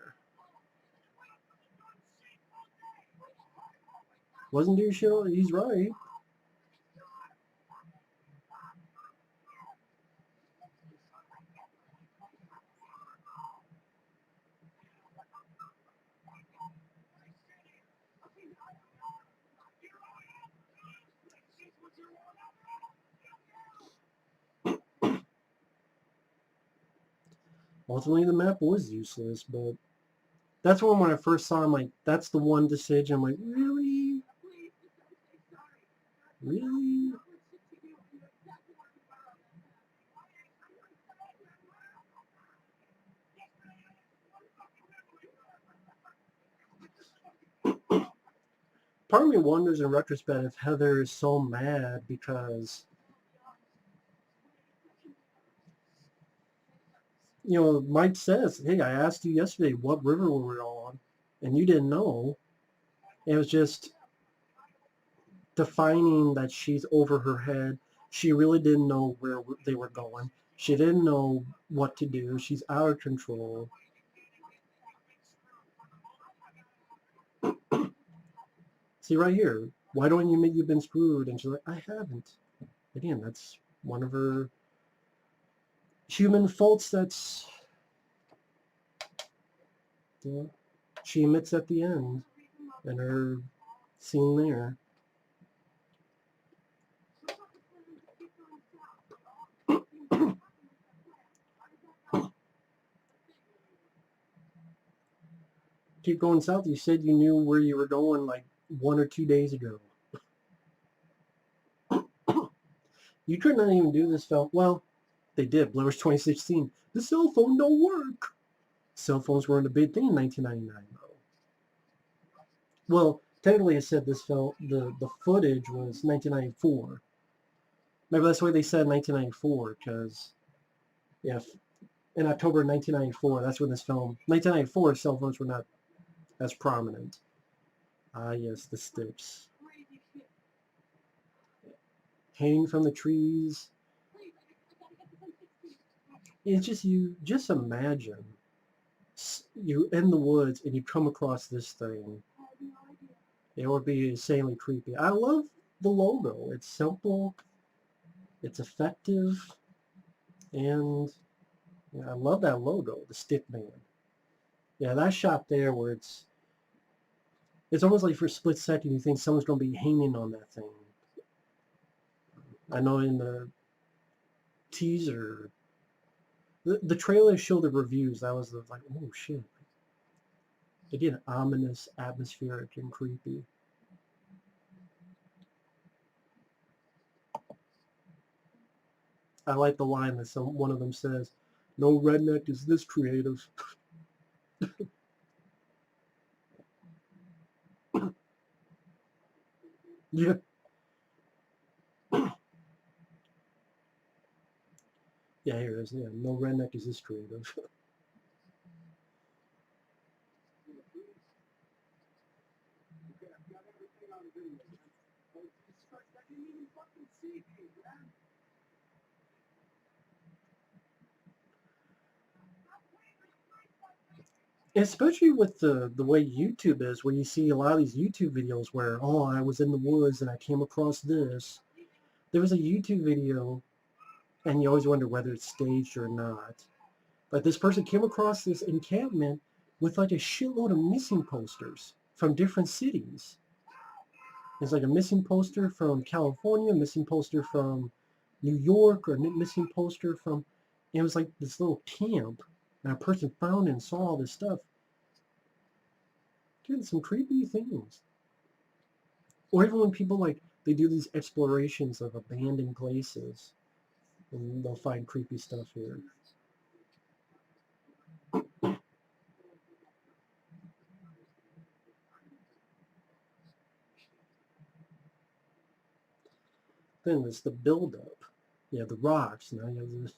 Wasn't doing shit. He's right. Ultimately, the map was useless, but that's when I first saw him, like, that's the one decision. I'm like, really? Really? Part of me wonders in retrospect if Heather is so mad because, Mike says, hey, I asked you yesterday what river we were on, and you didn't know. It was just defining that she's over her head. She really didn't know where they were going. She didn't know what to do. She's out of control. See right here. Why don't you admit you've been screwed? And she's like, I haven't. Again, that's one of her human faults that's, you know, she admits at the end in her scene there. Keep going south. You said you knew where you were going like 1 or 2 days ago. You could not even do this film. Well, they did. Blair was 2016. The cell phone don't work. Cell phones weren't a big thing in 1999, though. Well, technically, it said this film, the footage was 1994. Maybe that's why they said 1994, because, yeah, in October 1994, that's when this film, 1994, cell phones were not as prominent. Ah, yes, the sticks. Hanging from the trees. It's just, you just imagine you in the woods and you come across this thing. It would be insanely creepy. I love the logo. It's simple, it's effective, and yeah, I love that logo, the stick man. Yeah, that shot there where it's almost like for a split second you think someone's going to be hanging on that thing. I know in the teaser, the trailer showed the reviews. That was like, oh shit. Again, ominous, atmospheric, and creepy. I like the line that one of them says, "No redneck is this creative." Yeah, yeah, here it is. Yeah, no redneck is this creative. Especially with the way YouTube is, where you see a lot of these YouTube videos where, oh, I was in the woods and I came across this. There was a YouTube video, and you always wonder whether it's staged or not. But this person came across this encampment with like a shitload of missing posters from different cities. There's like a missing poster from California, missing poster from New York, or missing poster from, it was like this little camp, and a person found and saw all this stuff. Dude, some creepy things. Or even when people like, they do these explorations of abandoned places, and they'll find creepy stuff here. Then there's the buildup. You have the rocks, now you have this,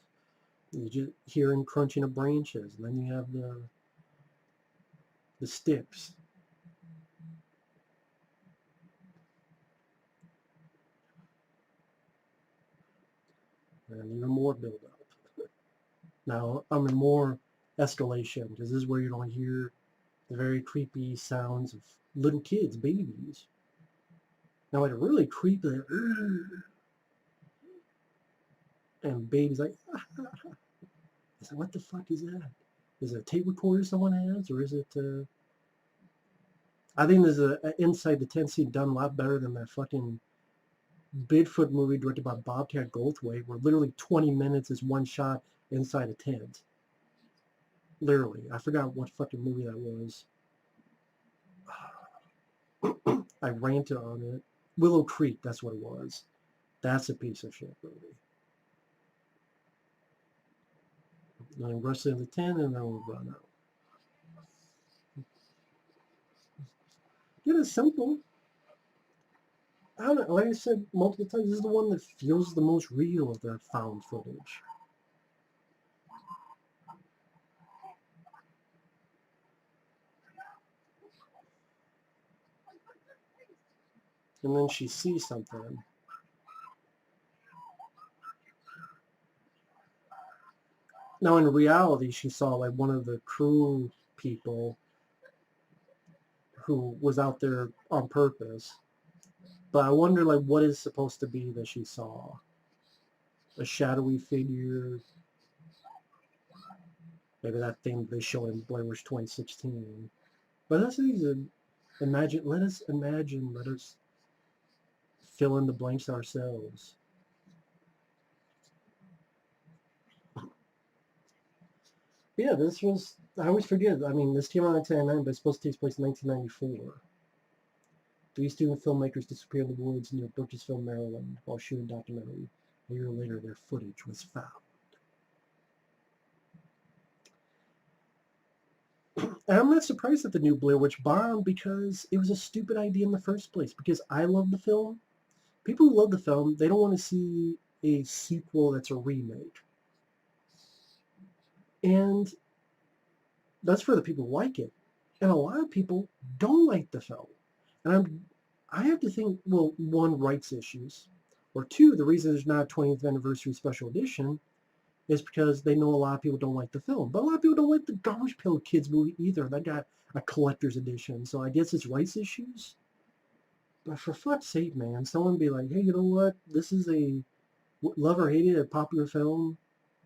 you just hearing crunching of branches, and then you have the sticks. And even more buildup. Now I'm in more escalation, because this is where you don't hear the very creepy sounds of little kids, babies. Now like really creepy, like, and babies like, I said, what the fuck is that? Is it a tape recorder someone has, or is it? I think there's a inside the tent scene done a lot better than that fucking Bigfoot movie directed by Bobcat Goldthwait, where literally 20 minutes is one shot inside a tent. Literally, I forgot what fucking movie that was. I ranted on it. Willow Creek, that's what it was. That's a piece of shit movie. And then rush into the tent, and then we'll run out. It is simple. I don't know, like I said multiple times, this is the one that feels the most real of the found footage. and then she sees something. Now, in reality, she saw like one of the crew people who was out there on purpose. But I wonder, like, what is supposed to be that she saw? A shadowy figure? Maybe that thing they show in Blair Witch 2016. But that's easy. Let us fill in the blanks ourselves. Yeah, this was, I always forget. I mean, this came out in 1999, but it's supposed to take place in 1994. Three student filmmakers disappear in the woods near Burkittsville, Maryland, while shooting a documentary. A year later, their footage was found. And I'm not surprised that the new Blair Witch bombed because it was a stupid idea in the first place. Because I love the film. People who love the film, they don't want to see a sequel that's a remake. And that's for the people who like it. And a lot of people don't like the film. And I have to think, well, one, rights issues. Or two, the reason there's not a 20th anniversary special edition is because they know a lot of people don't like the film. But a lot of people don't like the Garbage Pail Kids movie either. That got a collector's edition. So I guess it's rights issues. But for fuck's sake, man, someone be like, hey, you know what? This is a love or hate it, a popular film.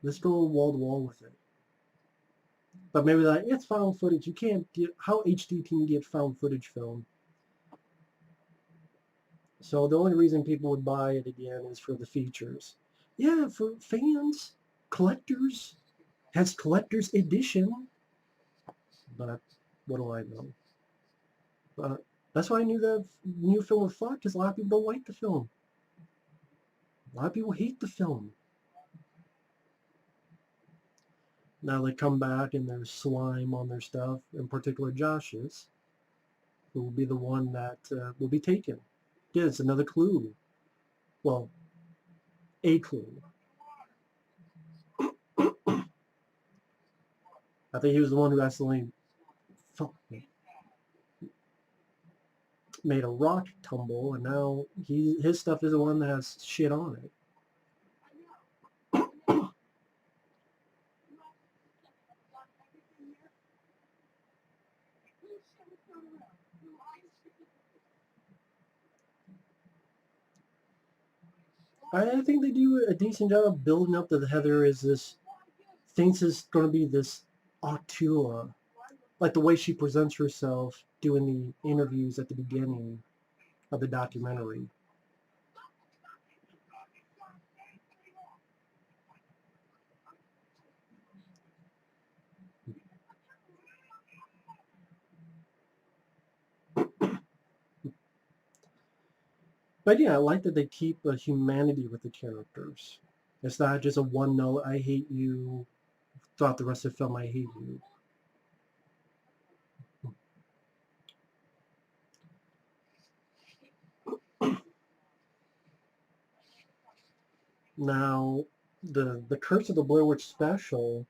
Let's go wall to wall with it. But maybe like, it's found footage. You can't get, how HD can you get found footage film? So the only reason people would buy it again is for the features. Yeah, for fans, collectors, has collector's edition. But what do I know? But that's why I knew the new film was fucked, because a lot of people don't like the film. A lot of people hate the film. Now they come back and there's slime on their stuff, in particular Josh's, who will be the one that will be taken. Yeah, it's another clue. Well, a clue. I think he was the one who accidentally made a rock tumble, and now his stuff is the one that has shit on it. I think they do a decent job of building up that Heather is this, thinks is going to be this auteur, like the way she presents herself doing the interviews at the beginning of the documentary. But yeah, I like that they keep a humanity with the characters. It's not just a one note, I hate you, throughout the rest of the film, I hate you. Now, the Curse of the Blair Witch special,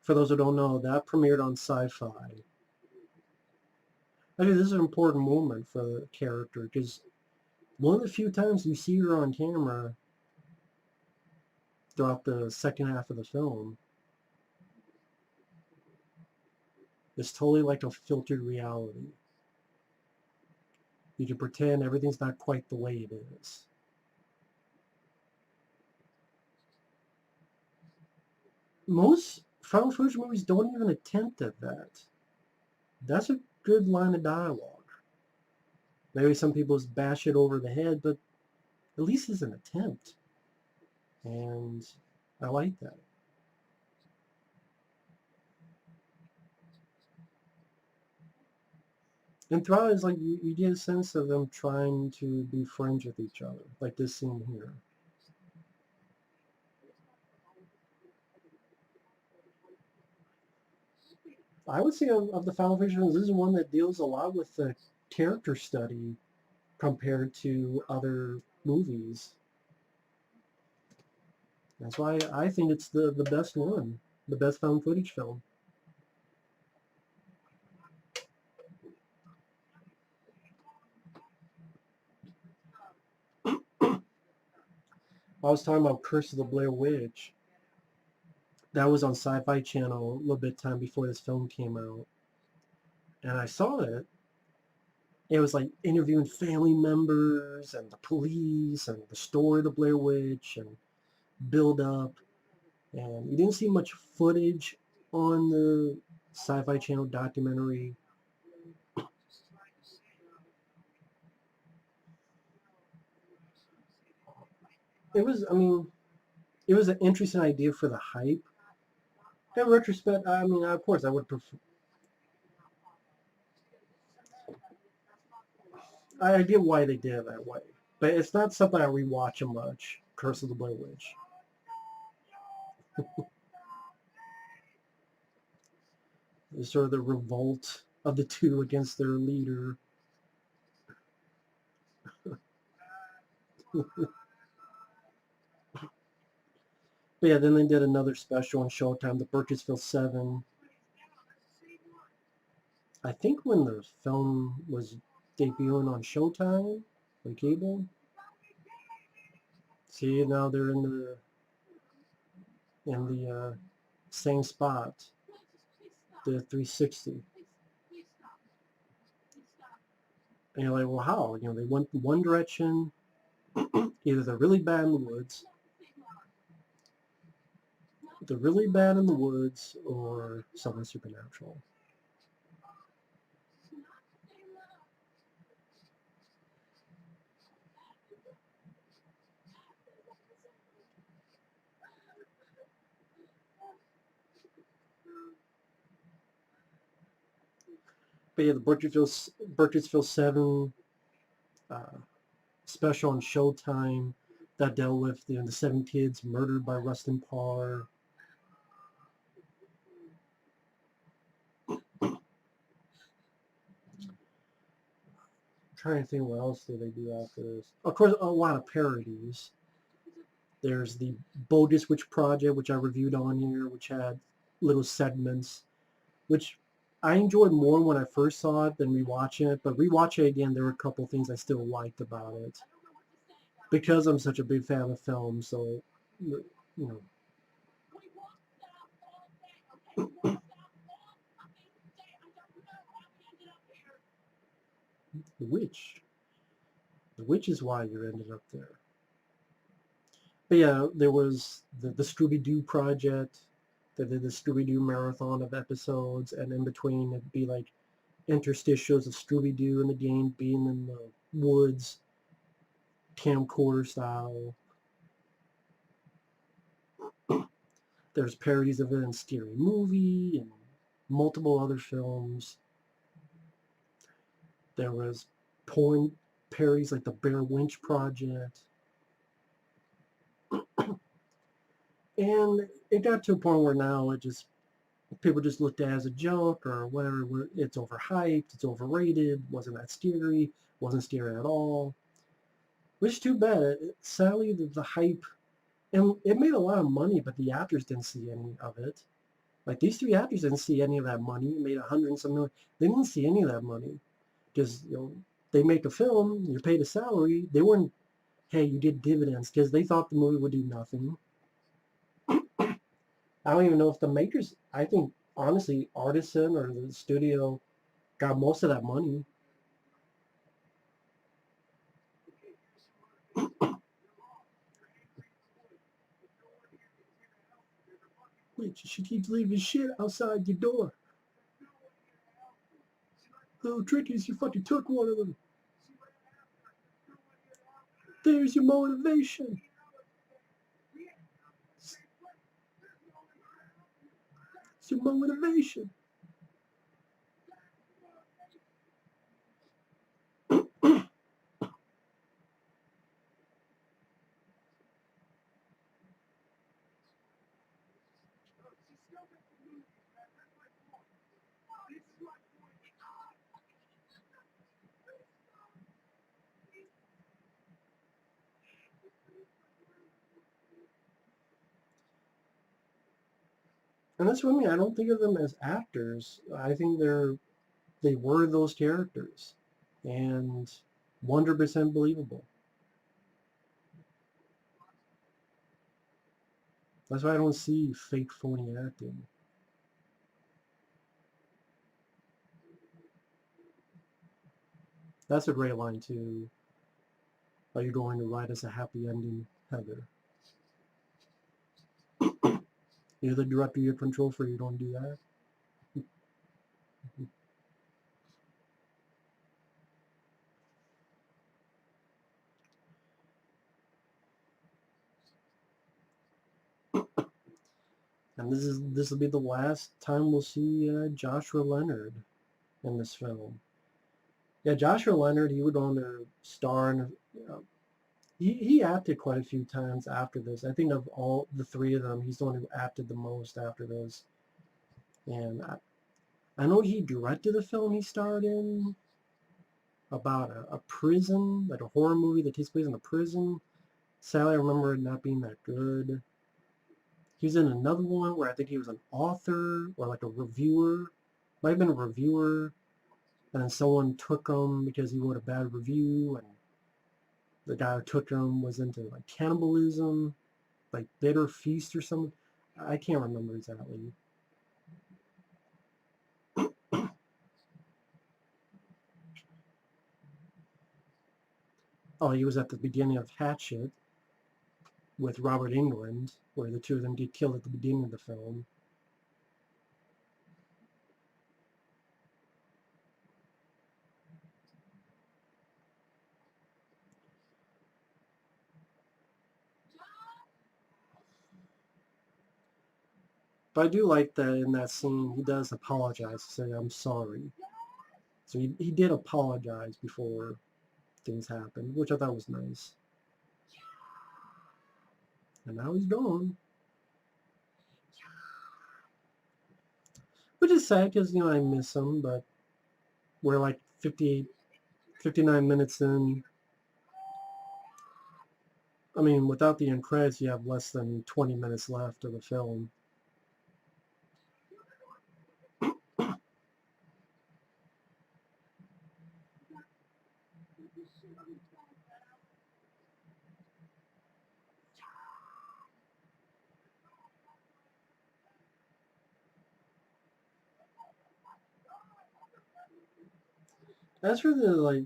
for those who don't know, that premiered on Sci-Fi. I think this is an important moment for the character, because one of the few times you see her on camera throughout the second half of the film is totally like a filtered reality. You can pretend everything's not quite the way it is. Most found footage movies don't even attempt at that. That's a good line of dialogue. Maybe some people just bash it over the head, but at least it's an attempt. And I like that. And throughout, it's like you get a sense of them trying to be friends with each other, like this scene here. I would say of the Final Fiction, this is one that deals a lot with the character study compared to other movies. That's why I think it's the best one, the best found footage film. I was talking about Curse of the Blair Witch. That was on Sci-Fi Channel a little bit time before this film came out. And I saw it. It was like interviewing family members and the police and the story of the Blair Witch and build up. And you didn't see much footage on the Sci-Fi Channel documentary. It was, I mean, it was an interesting idea for the hype. In retrospect, I mean, of course, I would prefer. I get why they did it that way, but it's not something I rewatch much. Curse of the Blair Witch. It's sort of the revolt of the two against their leader. But yeah, then they did another special on Showtime, the Burkittsville 7. I think when the film was debuting on Showtime, on cable. See, now they're in the same spot, the 360. And you're like, well, how? You know, they went one direction. Either they're really bad in the woods, or something supernatural. But yeah, the Burkittsville 7 uh, special on Showtime that dealt with the 7 kids murdered by Rustin Parr. I'm trying to think what else did they do after this. Of course, a lot of parodies. There's the Bogus Witch Project, which I reviewed on here, which had little segments, which I enjoyed more when I first saw it than rewatching it. But rewatching it again, there were a couple things I still liked about it because I'm such a big fan of film. So, you know, the witch. The witch is why you ended up there. But yeah, there was the Scooby-Doo project. They did the Scooby-Doo marathon of episodes, and in between it'd be like interstitials of Scooby-Doo in the game being in the woods, camcorder style. There's parodies of it in Scary Movie and multiple other films. There was porn parodies like the Bear Winch Project. And it got to a point where now people just looked at it as a joke or whatever. It's overhyped, it's overrated, wasn't that scary, wasn't scary at all. Which is too bad. Sadly, the hype, and it made a lot of money, but the actors didn't see any of it. Like these 3 actors didn't see any of that money. It made 100 and some million. They didn't see any of that money because they make a film, you're paid a salary. They weren't, hey, you did dividends because they thought the movie would do nothing. I don't even know if the makers. I think honestly, Artisan or the studio got most of that money. Wait, she keeps leaving shit outside your door. Little trick is you fucking took one of them. There's your motivation. It's your motivation. And that's what I mean. I don't think of them as actors. I think they were those characters, and 100% believable. That's why I don't see fake phony acting. That's a great line too. Are you going to write us a happy ending, Heather? You're the director you control for, you don't do that. And this will be the last time we'll see Joshua Leonard in this film. Yeah, Joshua Leonard, he would go on to star in. He acted quite a few times after this. I think of all the three of them, he's the one who acted the most after this. And I know he directed a film he starred in about a prison, like a horror movie that takes place in a prison. Sadly, I remember it not being that good. He was in another one where I think he was an author or like a reviewer. Might have been a reviewer, and then someone took him because he wrote a bad review, and the guy who took him was into like cannibalism, like Bitter Feast or something. I can't remember exactly. Oh, he was at the beginning of Hatchet with Robert Englund, where the two of them get killed at the beginning of the film. But I do like that in that scene, he does apologize, say, I'm sorry. So he did apologize before things happened, which I thought was nice. And now he's gone. Which is sad because, I miss him, but we're like 58, 59 minutes in. I mean, without the end credits, you have less than 20 minutes left of the film. As for the,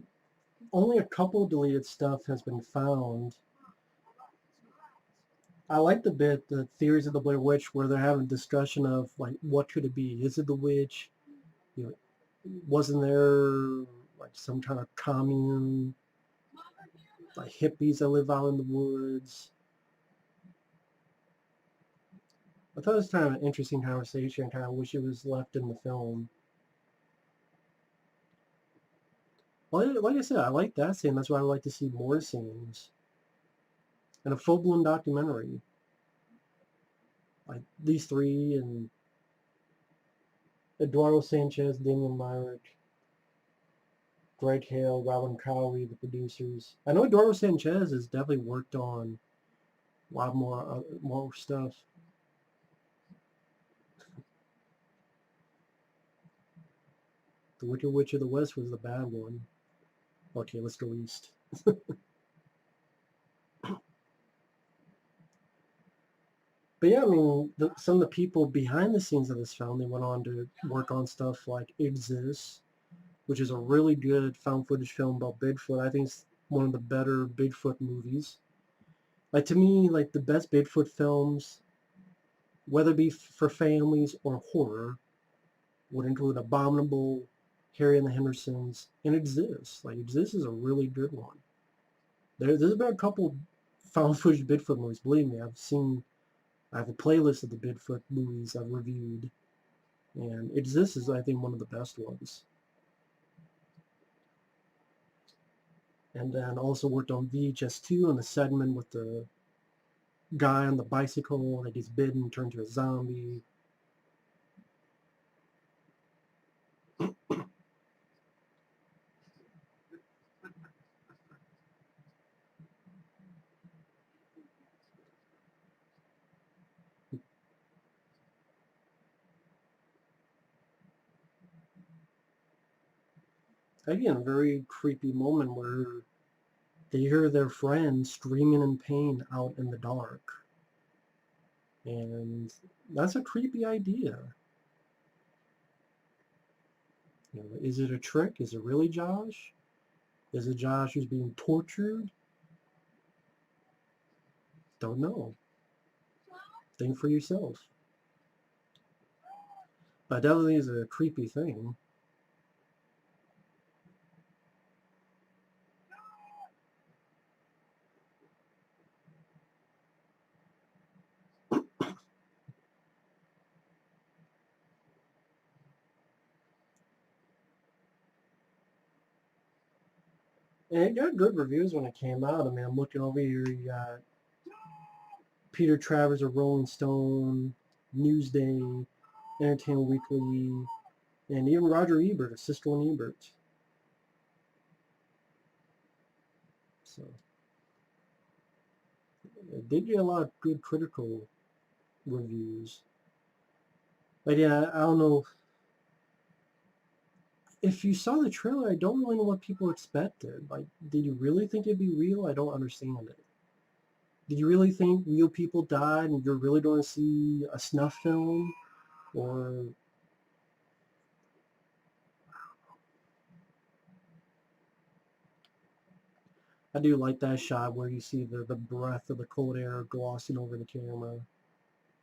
only a couple deleted stuff has been found. I like the bit, the theories of the Blair Witch, where they're having a discussion of, like, what could it be? Is it the witch? You know, wasn't there, like, some kind of commune, like, hippies that live out in the woods? I thought it was kind of an interesting conversation. I kind of wish it was left in the film. Well, like I said, I like that scene. That's why I would like to see more scenes. And a full-blown documentary. Like these three and Eduardo Sanchez, Damian Myrick, Greg Hale, Robin Cowley, the producers. I know Eduardo Sanchez has definitely worked on a lot more stuff. The Wicked Witch of the West was the bad one. Okay, let's go east. But yeah, I mean, some of the people behind the scenes of this film, they went on to work on stuff like Exists, which is a really good found footage film about Bigfoot. I think it's one of the better Bigfoot movies. Like to me, like the best Bigfoot films, whether it be for families or horror, would include Abominable, Harry and the Hendersons, and Exists. Like Exists is a really good one. There's been a couple found footage Bigfoot movies. Believe me, I have a playlist of the Bigfoot movies I've reviewed, and Exists is I think one of the best ones. And then also worked on VHS2 on the segment with the guy on the bicycle that gets bitten, turned to a zombie. Again, a very creepy moment where they hear their friend screaming in pain out in the dark. And that's a creepy idea. You know, is it a trick? Is it really Josh? Is it Josh who's being tortured? Don't know. Think for yourself. But definitely is a creepy thing. And it got good reviews when it came out. I mean, I'm looking over here. You got Peter Travers of Rolling Stone, Newsday, Entertainment Weekly, and even Roger Ebert of Siskel and Ebert. So it did get a lot of good critical reviews. But yeah, I don't know. If you saw the trailer, I don't really know what people expected. Like, did you really think it'd be real? I don't understand it. Did you really think real people died and you're really going to see a snuff film? Or I do like that shot where you see the breath of the cold air glossing over the camera.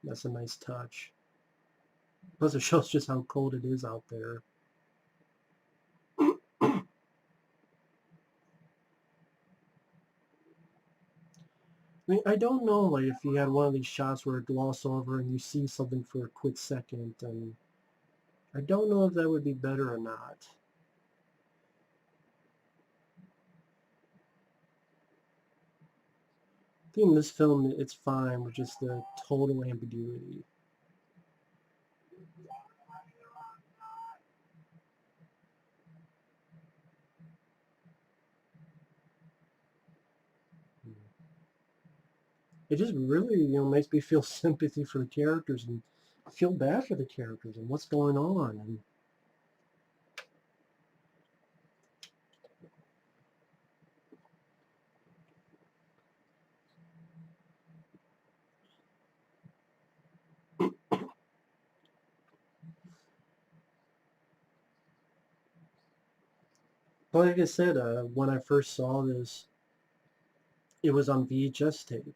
That's a nice touch. Plus it shows just how cold it is out there. I mean, I don't know, like, if you had one of these shots where it gloss over and you see something for a quick second, and I don't know if that would be better or not. I think in this film, it's fine with just the total ambiguity. It just really, makes me feel sympathy for the characters and feel bad for the characters and what's going on. And but like I said, when I first saw this, it was on VHS tape,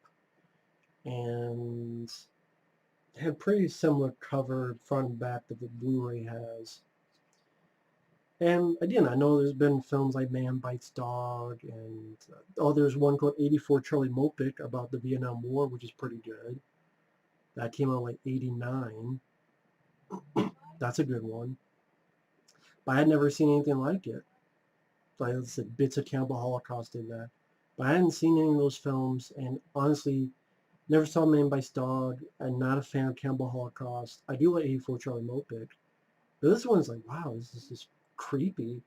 and it had pretty similar cover front and back that the Blu-ray has. And again, I know there's been films like Man Bites Dog, and there's one called 84 Charlie Mopic about the Vietnam War, which is pretty good. That came out like 89. That's a good one. But I had never seen anything like it. Like I said, Bits of Cannibal Holocaust did that. But I hadn't seen any of those films, and honestly, never saw Man Bites Dog. I'm not a fan of Cannibal Holocaust. I do like 84 Charlie Mopic. But this one's like, wow, this is just creepy.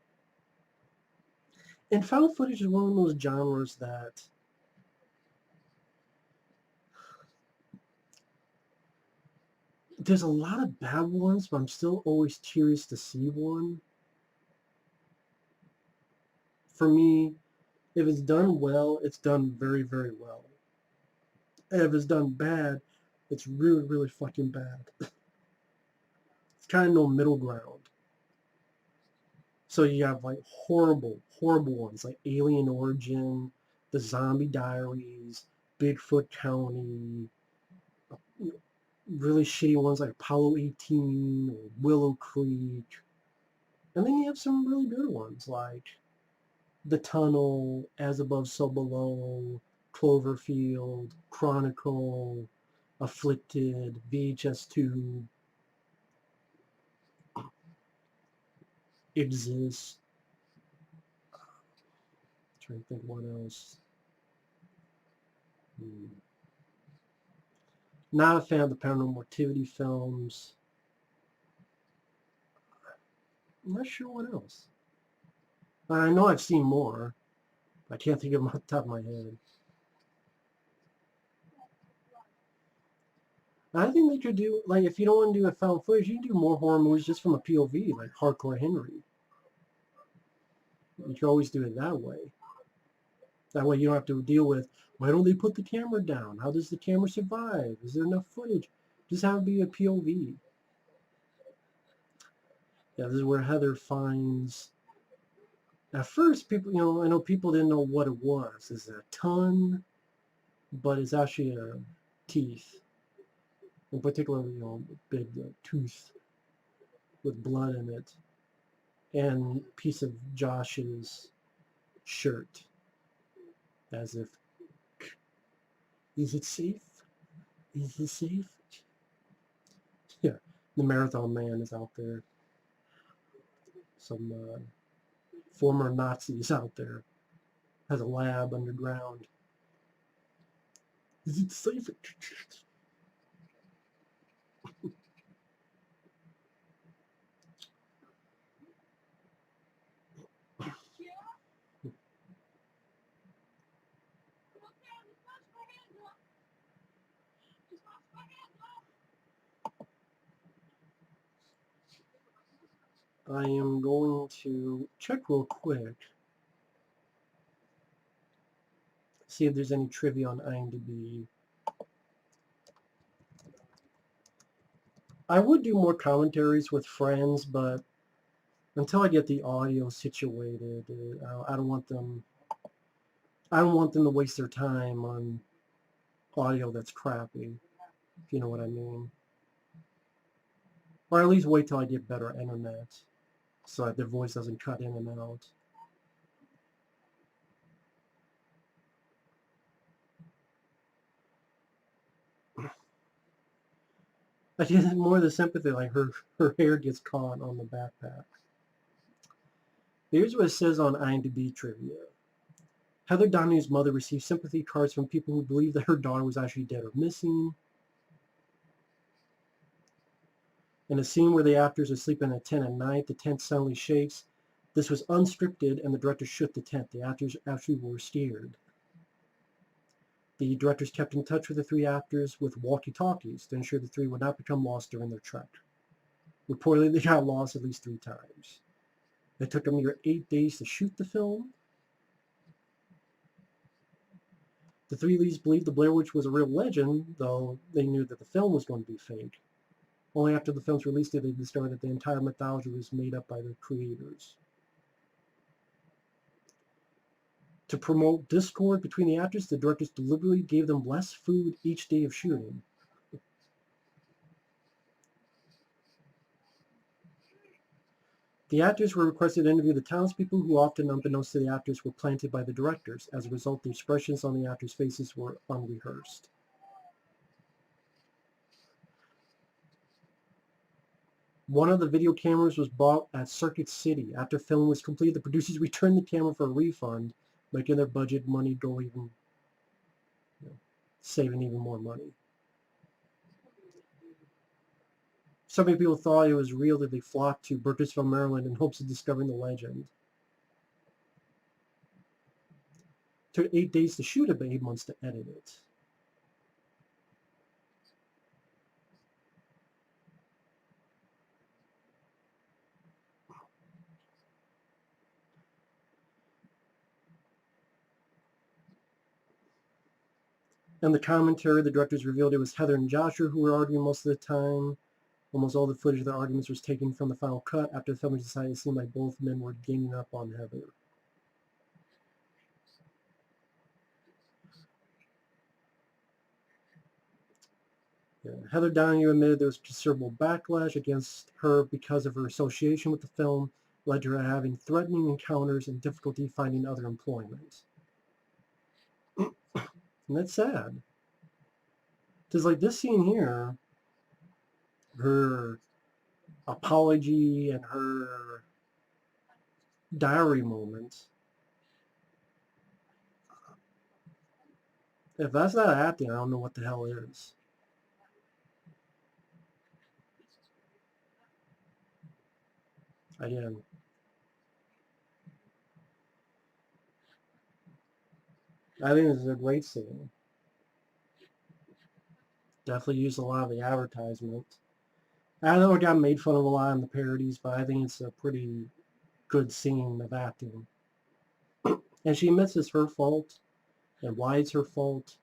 And found footage is one of those genres that there's a lot of bad ones, but I'm still always curious to see one. For me, if it's done well, it's done very, very well. And if it's done bad, it's really, really fucking bad. It's kind of no middle ground. So you have like horrible, horrible ones like Alien Origin, The Zombie Diaries, Bigfoot County, really shitty ones like Apollo 18 or Willow Creek. And then you have some really good ones like The Tunnel, As Above, So Below, Cloverfield, Chronicle, Afflicted, VHS2, Exist. Trying to think what else. Not a fan of the paranormal activity films. I'm not sure what else. I know I've seen more. I can't think of them off the top of my head. I think they could do, like, if you don't want to do a found footage, you can do more horror movies just from a POV, like Hardcore Henry. You can always do it that way. That way you don't have to deal with, why don't they put the camera down? How does the camera survive? Is there enough footage? Just have it be a POV. Yeah, this is where Heather finds, at first people, I know people didn't know what it was. Is it a tongue? But it's actually a teeth. In particular, big tooth with blood in it. And piece of Josh's shirt. As if, is it safe? Is it safe? Yeah, the Marathon Man is out there. Some former Nazis out there. Has a lab underground. Is it safe? I am going to check real quick. See if there's any trivia on IMDb. I would do more commentaries with friends, but until I get the audio situated, I don't want them. I don't want them to waste their time on audio that's crappy, if you know what I mean. Or at least wait till I get better internet, so that their voice doesn't cut in and out. I get more of the sympathy, like her hair gets caught on the backpack. Here's what it says on IMDb trivia. Heather Donahue mother received sympathy cards from people who believed that her daughter was actually dead or missing. In a scene where the actors are sleeping in a tent at night, the tent suddenly shakes. This was unscripted, and the director shook the tent. The actors actually were scared. The directors kept in touch with the three actors with walkie-talkies to ensure the three would not become lost during their trek. Reportedly, they got lost at least 3 times. It took a mere 8 days to shoot the film. The three leads believed the Blair Witch was a real legend, though they knew that the film was going to be fake. Only after the film's release did they discover that the entire mythology was made up by the creators. To promote discord between the actors, the directors deliberately gave them less food each day of shooting. The actors were requested to interview the townspeople who often, unbeknownst to the actors, were planted by the directors. As a result, the expressions on the actors' faces were unrehearsed. One of the video cameras was bought at Circuit City. After filming was completed, the producers returned the camera for a refund, making their budget money go even, saving even more money. So many people thought it was real that they flocked to Burkittsville, Maryland in hopes of discovering the legend. It took 8 days to shoot it, but 8 months to edit it. In the commentary, the directors revealed it was Heather and Joshua who were arguing most of the time. Almost all the footage of their arguments was taken from the final cut after the filmers decided it seemed like both men were ganging up on Heather. Yeah. Heather Donahue admitted there was considerable backlash against her because of her association with the film, led to her having threatening encounters and difficulty finding other employment. And that's sad. Because like this scene here, her apology and her diary moments, if that's not acting, I don't know what the hell is. Again, I think this is a great scene. Definitely used a lot of the advertisement. I know it got made fun of a lot in the parodies, but I think it's a pretty good scene of acting. And she admits it's her fault. and why it's her fault,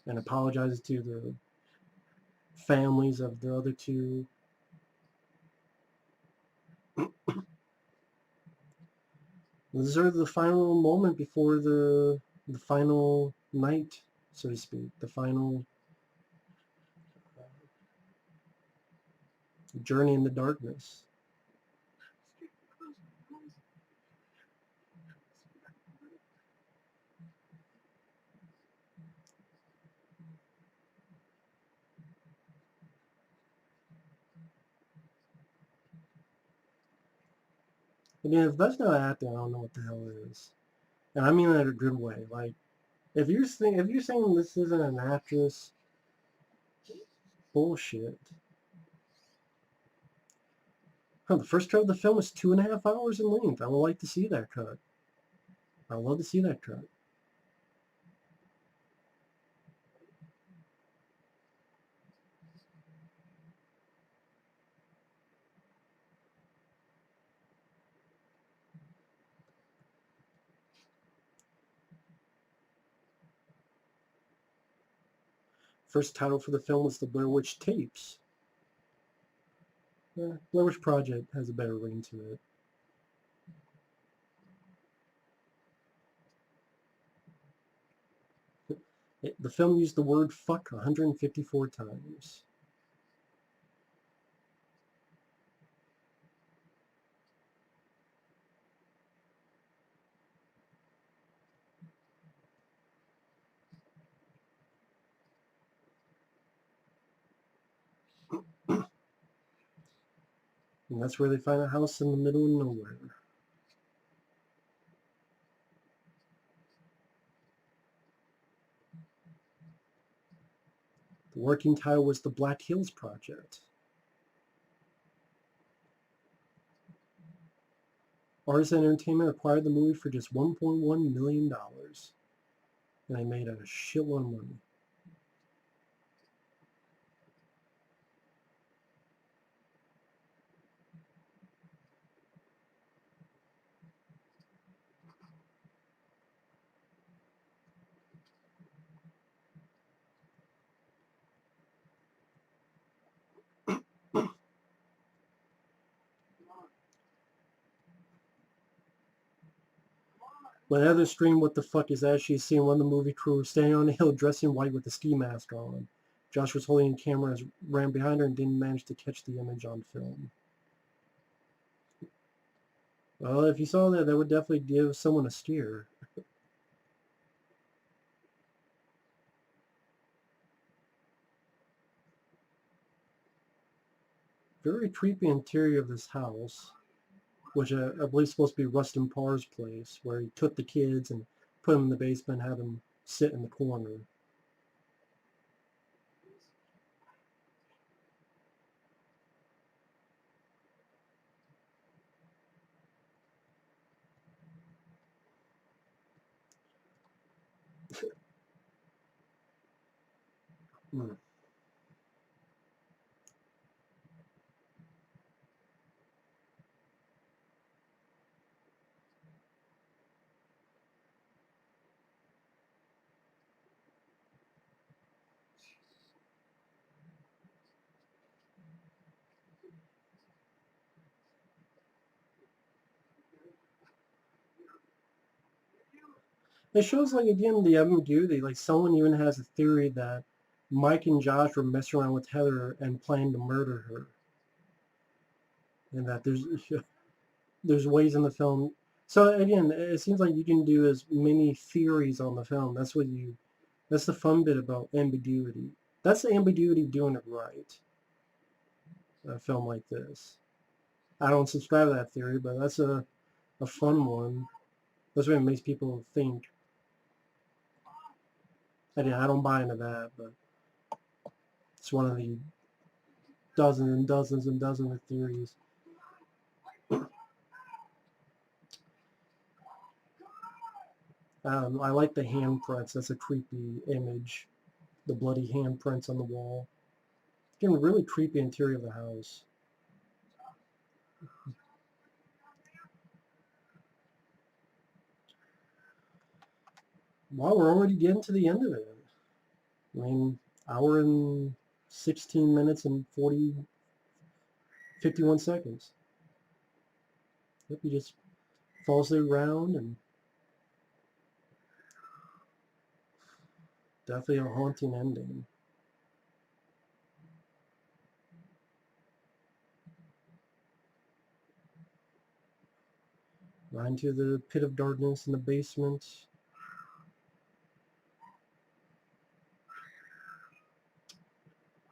and apologizes to the families of the other two. This is sort of the final moment before the final night, so to speak, the final journey in the darkness. Again, if that's not acting, I don't know what the hell it is. And I mean that in a good way. Like, if you're saying this isn't an actress, bullshit. Huh, the first cut of the film is 2.5 hours in length. I would like to see that cut. I would love to see that cut. First title for the film was The Blair Witch Tapes. Blair Witch Project has a better ring to it. The film used the word fuck 154 times. And that's where they find a house in the middle of nowhere. The working title was The Black Hills Project. Artisan Entertainment acquired the movie for just $1.1 million. And they made a shitload of money. When Heather screamed, "What the fuck is that?" she's seen one of the movie crew standing on a hill dressed in white with a ski mask on. Josh was holding a camera as ran behind her and didn't manage to catch the image on film. Well, if you saw that, that would definitely give someone a steer. Very creepy interior of this house, which I believe is supposed to be Rustin Parr's place, where he took the kids and put them in the basement and had them sit in the corner. Hmm. It shows, like, again, the ambiguity. Like, someone even has a theory that Mike and Josh were messing around with Heather and planning to murder her. And that there's ways in the film. So again, it seems like you can do as many theories on the film. That's the fun bit about ambiguity. That's the ambiguity doing it right. A film like this. I don't subscribe to that theory, but that's a fun one. That's what makes people think. And yeah, I don't buy into that, but it's one of the dozens and dozens and dozens of theories. I like the handprints. That's a creepy image. The bloody handprints on the wall. Again, really creepy interior of the house. Wow, we're already getting to the end of it. I mean, hour and 16 minutes and 51 seconds. Yep, he just follows it around, and definitely a haunting ending. Right into the pit of darkness in the basement.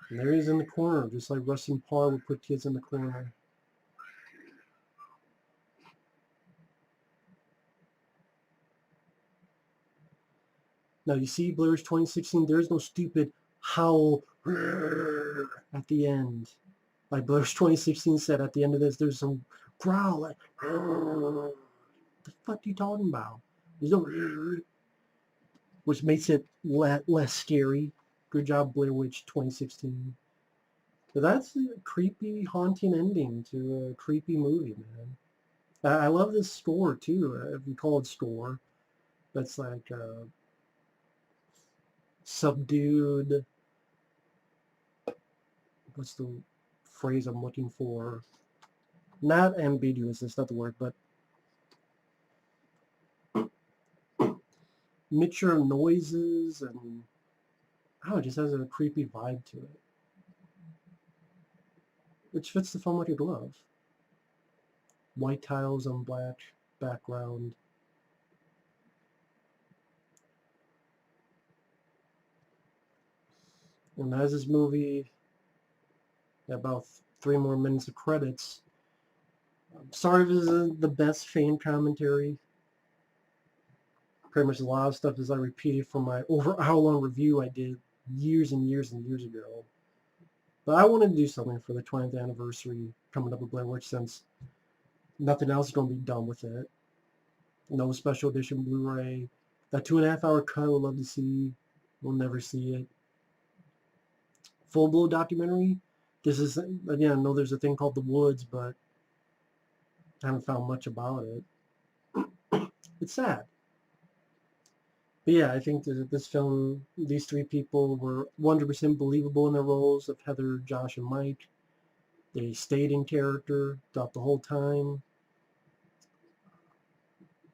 And there he is in the corner, just like Rustin Parr would put kids in the corner. Now you see Blair's 2016, there's no stupid howl at the end. Like Blair's 2016 said at the end of this, there's some growl like, what the fuck are you talking about? There's no, which makes it less scary. Good job, Blair Witch 2016. But that's a creepy, haunting ending to a creepy movie, man. I love this score too. If you call it score, that's like subdued. What's the phrase I'm looking for? Not ambiguous. That's not the word, but mixture of noises and oh, it just has a creepy vibe to it, which fits the film like a glove. White tiles on black background. And as this movie, about 3 more minutes of credits. Sorry if this isn't the best fan commentary. Pretty much a lot of stuff is I repeated from my over hour-long review I did years and years and years ago. But I wanted to do something for the 20th anniversary coming up with Blair Witch, since nothing else is going to be done with it. No special edition Blu-ray. That 2.5 hour cut I would love to see. We'll never see it. Full blow documentary. This is, again, I know there's a thing called The Woods, but I haven't found much about it. It's sad. But yeah, I think that this film, these three people were 100% believable in their roles of Heather, Josh, and Mike. They stayed in character throughout the whole time.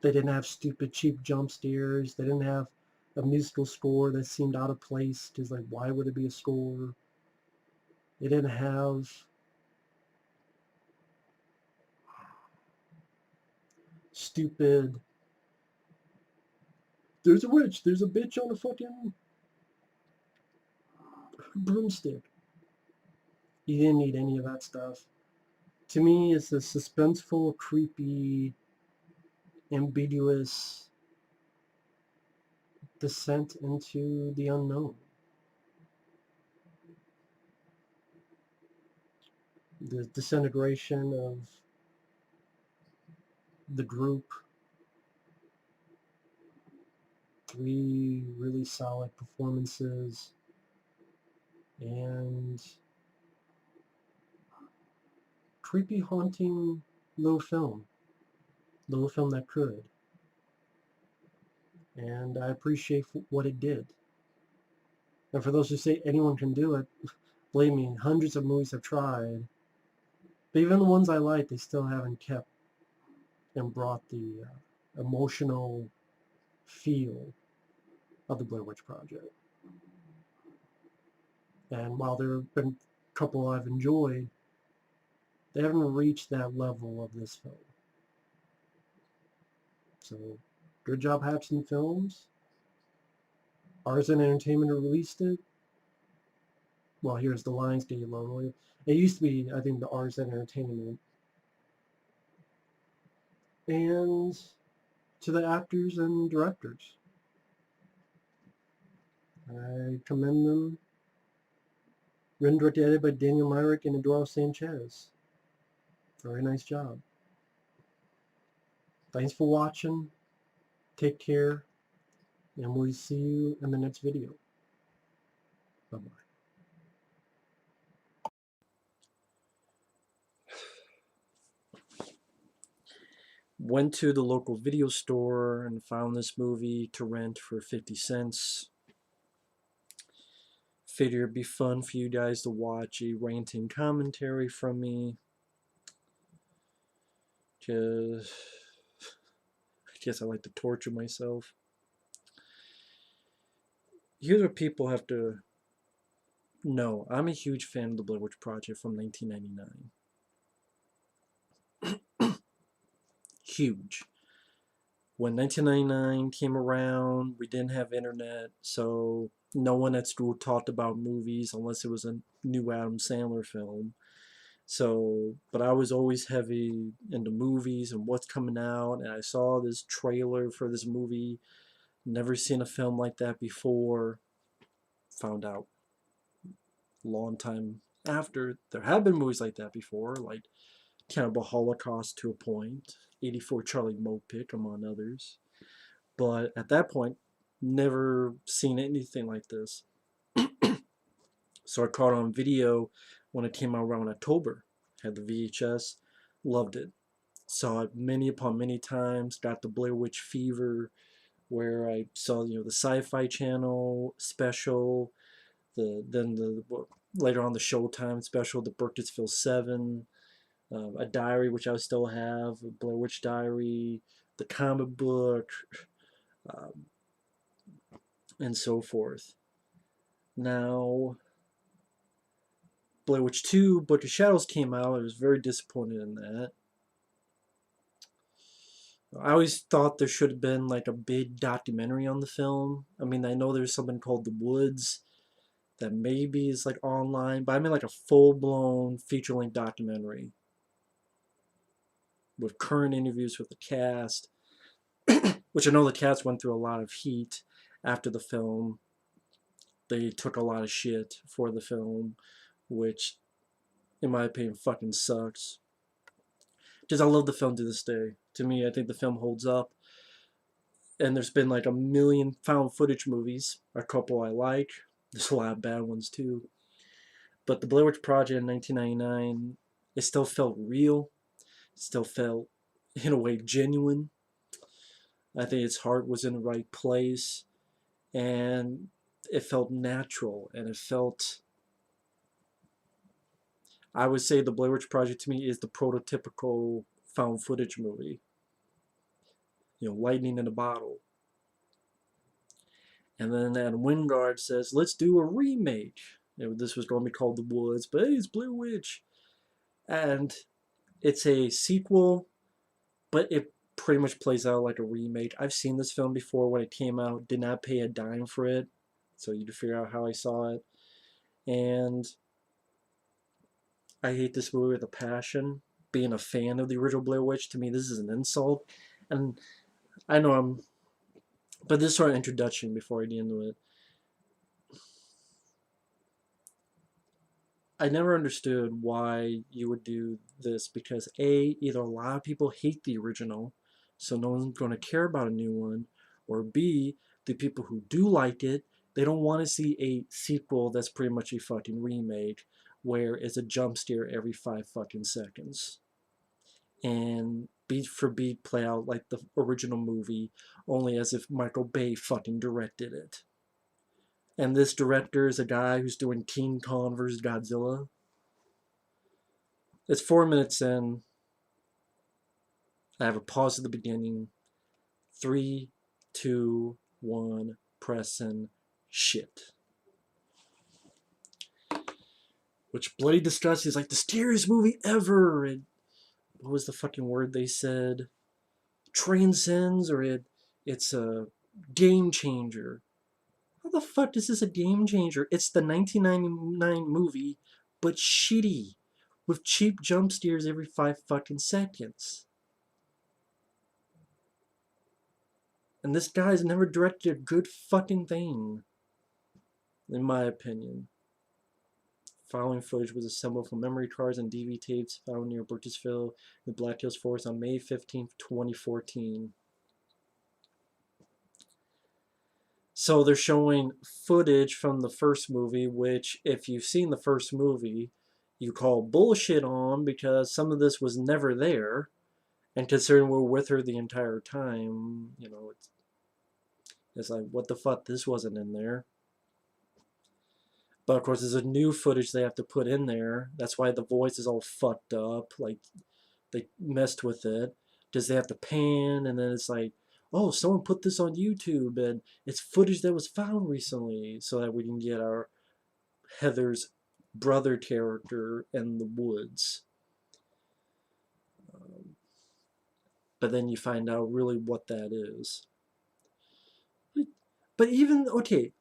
They didn't have stupid, cheap jump scares. They didn't have a musical score that seemed out of place, because, like, why would it be a score? They didn't have stupid, there's a witch, there's a bitch on a fucking broomstick. You didn't need any of that stuff. To me, it's a suspenseful, creepy, ambiguous descent into the unknown. The disintegration of the group. 3 really solid performances, and creepy, haunting little film. Little film that could. And I appreciate what it did. And for those who say anyone can do it, believe me, hundreds of movies have tried. But even the ones I like, they still haven't kept and brought the emotional feel of the Blair Witch Project. And while there have been a couple I've enjoyed, they haven't reached that level of this film. So, good job, Hapson Films. Artisan Entertainment released it. Well, here's the Lionsgate logo. It used to be, I think, the Artisan Entertainment. And to the actors and directors, I commend them. Written directed by Daniel Myrick and Eduardo Sanchez. Very nice job. Thanks for watching. Take care. And we'll see you in the next video. Bye-bye. Went to the local video store and found this movie to rent for 50 cents. Figured it'd be fun for you guys to watch a ranting commentary from me. Just, I guess I like to torture myself. Here's what people have to know. I'm a huge fan of the Blair Witch Project from 1999. Huge. When 1999 came around, we didn't have internet, so no one at school talked about movies unless it was a new Adam Sandler film. So, but I was always heavy into movies and what's coming out, and I saw this trailer for this movie. Never seen a film like that before. Found out a long time after there have been movies like that before, like Cannibal Holocaust to a point, 84 Charlie Mopic, among others. But at that point, never seen anything like this. So I caught it on video when it came out around October. Had the VHS, loved it. Saw it many upon many times. Got the Blair Witch fever, where I saw the Sci-Fi Channel special, the later on the Showtime special, the Burkittsville 7, a diary which I still have, a Blair Witch diary, the comic book, um, and so forth. Now, Blair Witch 2, Book of Shadows came out. I was very disappointed in that. I always thought there should have been like a big documentary on the film. I mean, I know there's something called The Woods that maybe is like online, but I mean like a full-blown feature-length documentary with current interviews with the cast, which I know the cast went through a lot of heat after the film. They took a lot of shit for the film, which, in my opinion, fucking sucks. Because I love the film to this day. To me, I think the film holds up. And there's been like a million found footage movies. A couple I like. There's a lot of bad ones too. But the Blair Witch Project in 1999, it still felt real. It still felt, in a way, genuine. I think its heart was in the right place. And it felt natural. And it felt... I would say the Blair Witch Project to me is the prototypical found footage movie. Lightning in a bottle. And then Adam Wingard says, let's do a remake. This was going to be called The Woods, but hey, it's Blair Witch. And it's a sequel, but it pretty much plays out like a remake. I've seen this film before when it came out, did not pay a dime for it, so you can figure out how I saw it. And I hate this movie with a passion. Being a fan of the original Blair Witch, to me, this is an insult. And I know but this sort of introduction before I get into it. I never understood why you would do this because A, either a lot of people hate the original, so no one's going to care about a new one, or B, the people who do like it, they don't want to see a sequel that's pretty much a fucking remake where it's a jump scare every 5 fucking seconds. And beat for beat play out like the original movie, only as if Michael Bay fucking directed it. And this director is a guy who's doing King Kong vs. Godzilla. It's 4 minutes in. I have a pause at the beginning. 3, 2, 1, pressing shit. Which bloody disgust is like the scariest movie ever. And what was the fucking word they said? Transcends, or it's a game changer. How the fuck is this a game changer? It's the 1999 movie, but shitty, with cheap jump scares every 5 fucking seconds. And this guy's never directed a good fucking thing, in my opinion. Following footage was assembled from memory cards and DV tapes found near Burkittsville, the Black Hills Forest on May 15th, 2014. So they're showing footage from the first movie, which, if you've seen the first movie, you call bullshit on because some of this was never there. And considering we're with her the entire time, it's like, what the fuck? This wasn't in there. But of course, there's a new footage they have to put in there. That's why the voice is all fucked up. Like, they messed with it. Does they have to pan, and then it's like, oh, someone put this on YouTube, and it's footage that was found recently, so that we can get our Heather's brother character in the woods. Um, but then you find out really what that is. But even, okay,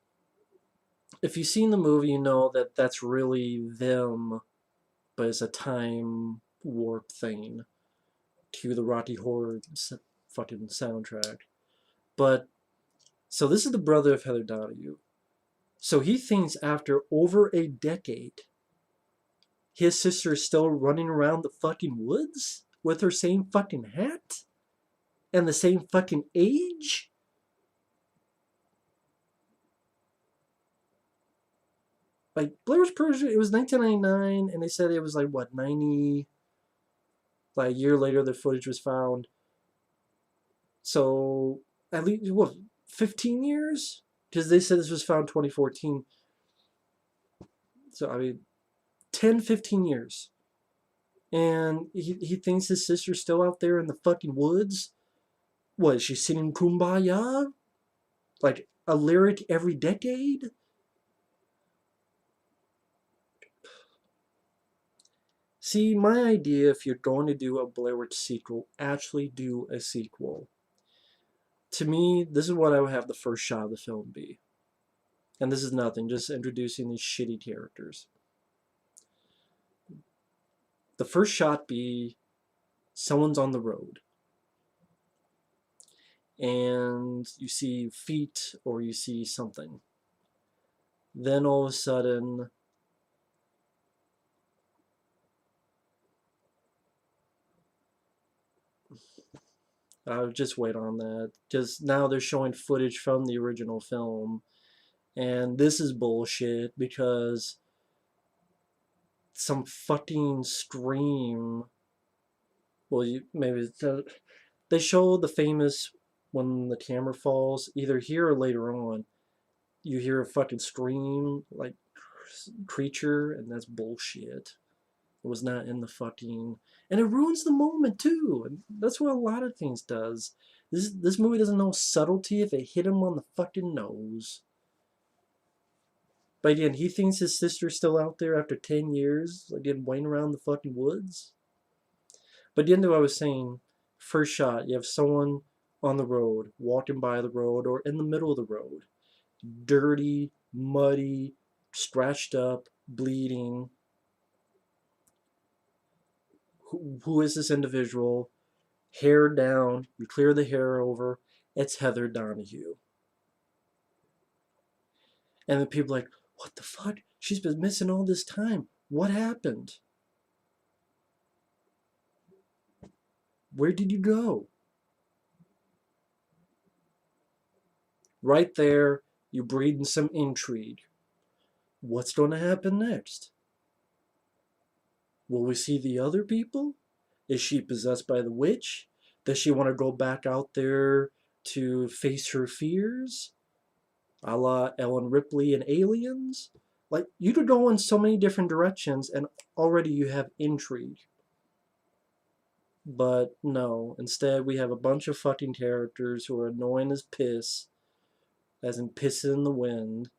if you've seen the movie, you know that that's really them, but it's a time warp thing to the Rocky Horror fucking soundtrack. But, so this is the brother of Heather Donahue. So he thinks after over a decade, his sister is still running around the fucking woods with her same fucking hat and the same fucking age? Like, Blair's Persia, it was 1999, and they said it was like, what, 90? Like, a year later, the footage was found. So, at least, what, 15 years? Because they said this was found 2014. So, I mean, 10, 15 years. And he thinks his sister's still out there in the fucking woods. What, is she singing Kumbaya? Like, a lyric every decade? See, my idea, if you're going to do a Blair Witch sequel, actually do a sequel. To me, this is what I would have the first shot of the film be. And this is nothing, just introducing these shitty characters. The first shot be someone's on the road. And you see feet or you see something. Then all of a sudden, I'll just wait on that. Because now they're showing footage from the original film. And this is bullshit because some fucking scream. Well, maybe they show the famous when the camera falls, either here or later on. You hear a fucking scream like creature, and that's bullshit. It was not in the fucking, and it ruins the moment too. And that's what a lot of things does. This movie doesn't know subtlety if it hit him on the fucking nose. But again, he thinks his sister's still out there after 10 years, again, waiting around the fucking woods. But the end of what I was saying, first shot, you have someone on the road, walking by the road, or in the middle of the road. Dirty, muddy, scratched up, bleeding. Who is this individual? Hair down, you clear the hair over. It's Heather Donahue. And then people are like, what the fuck? She's been missing all this time. What happened? Where did you go? Right there, you're breeding some intrigue. What's going to happen next? Will we see the other people? Is she possessed by the witch? Does she want to go back out there to face her fears? A la Ellen Ripley and Aliens? Like, you could go in so many different directions and already you have intrigue. But no, instead we have a bunch of fucking characters who are annoying as piss, as in piss in the wind.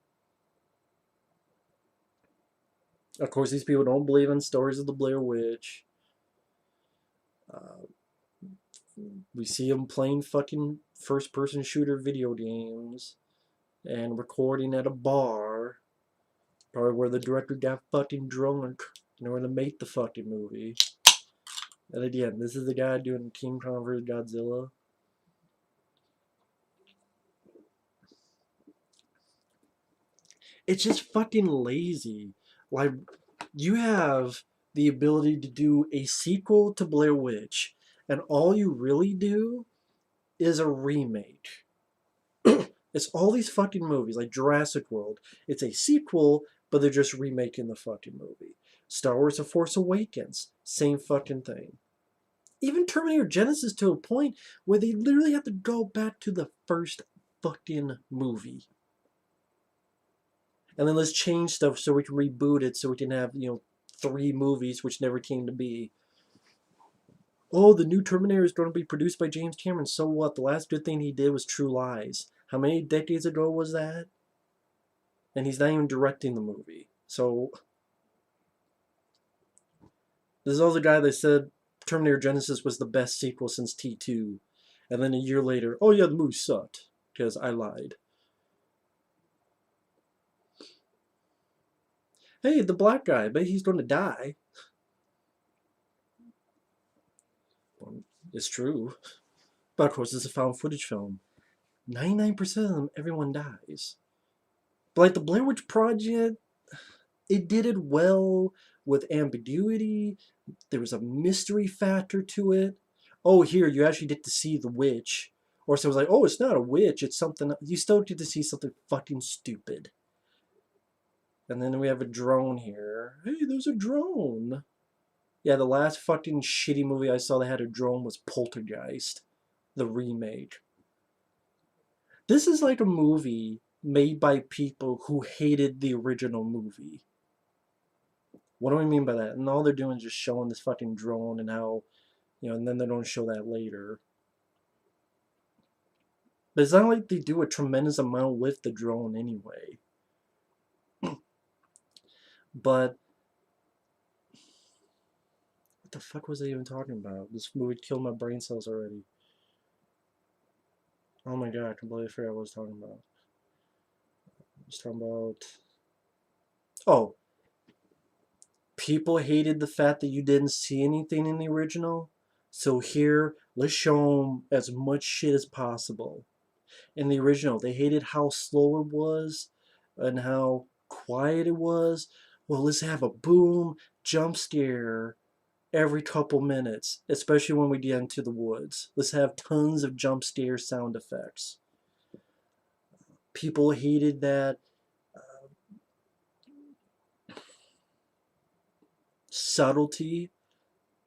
Of course, these people don't believe in stories of the Blair Witch. Uh, we see them playing fucking first-person shooter video games and recording at a bar, probably where the director got fucking drunk in order to make the fucking movie. And again, this is the guy doing King Kong vs. Godzilla. It's just fucking lazy. Like, you have the ability to do a sequel to Blair Witch, and all you really do is a remake. It's all these fucking movies, like Jurassic World. It's a sequel, but they're just remaking the fucking movie. Star Wars The Force Awakens, same fucking thing. even Terminator Genesis to a point where they literally have to go back to the first fucking movie. And then let's change stuff so we can reboot it so we can have, 3 movies which never came to be. Oh, the new Terminator is going to be produced by James Cameron. So what? The last good thing he did was True Lies. How many decades ago was that? And he's not even directing the movie. So this is all the guy that said Terminator Genesis was the best sequel since T2. And then a year later, oh yeah, the movie sucked. Because I lied. Hey, the black guy, but he's going to die. Well, it's true. But of course, it's a found footage film. 99% of them, everyone dies. But like the Blair Witch Project, it did it well with ambiguity. There was a mystery factor to it. Oh, here, you actually get to see the witch. Or so it was like, oh, it's not a witch, it's something. You still get to see something fucking stupid. And then we have a drone here. Hey, there's a drone. Yeah, the last fucking shitty movie I saw that had a drone was Poltergeist, the remake. This is like a movie made by people who hated the original movie. What do I mean by that? And all they're doing is just showing this fucking drone and how, and then they don't show that later. But it's not like they do a tremendous amount with the drone anyway. But what the fuck was I even talking about? This movie killed my brain cells already. Oh my god, I completely forgot what I was talking about. I was talking about. Oh, people hated the fact that you didn't see anything in the original. So here, let's show them as much shit as possible. In the original, they hated how slow it was and how quiet it was. Well, let's have a boom jump scare every couple minutes, especially when we get into the woods. Let's have tons of jump scare sound effects. People hated that subtlety.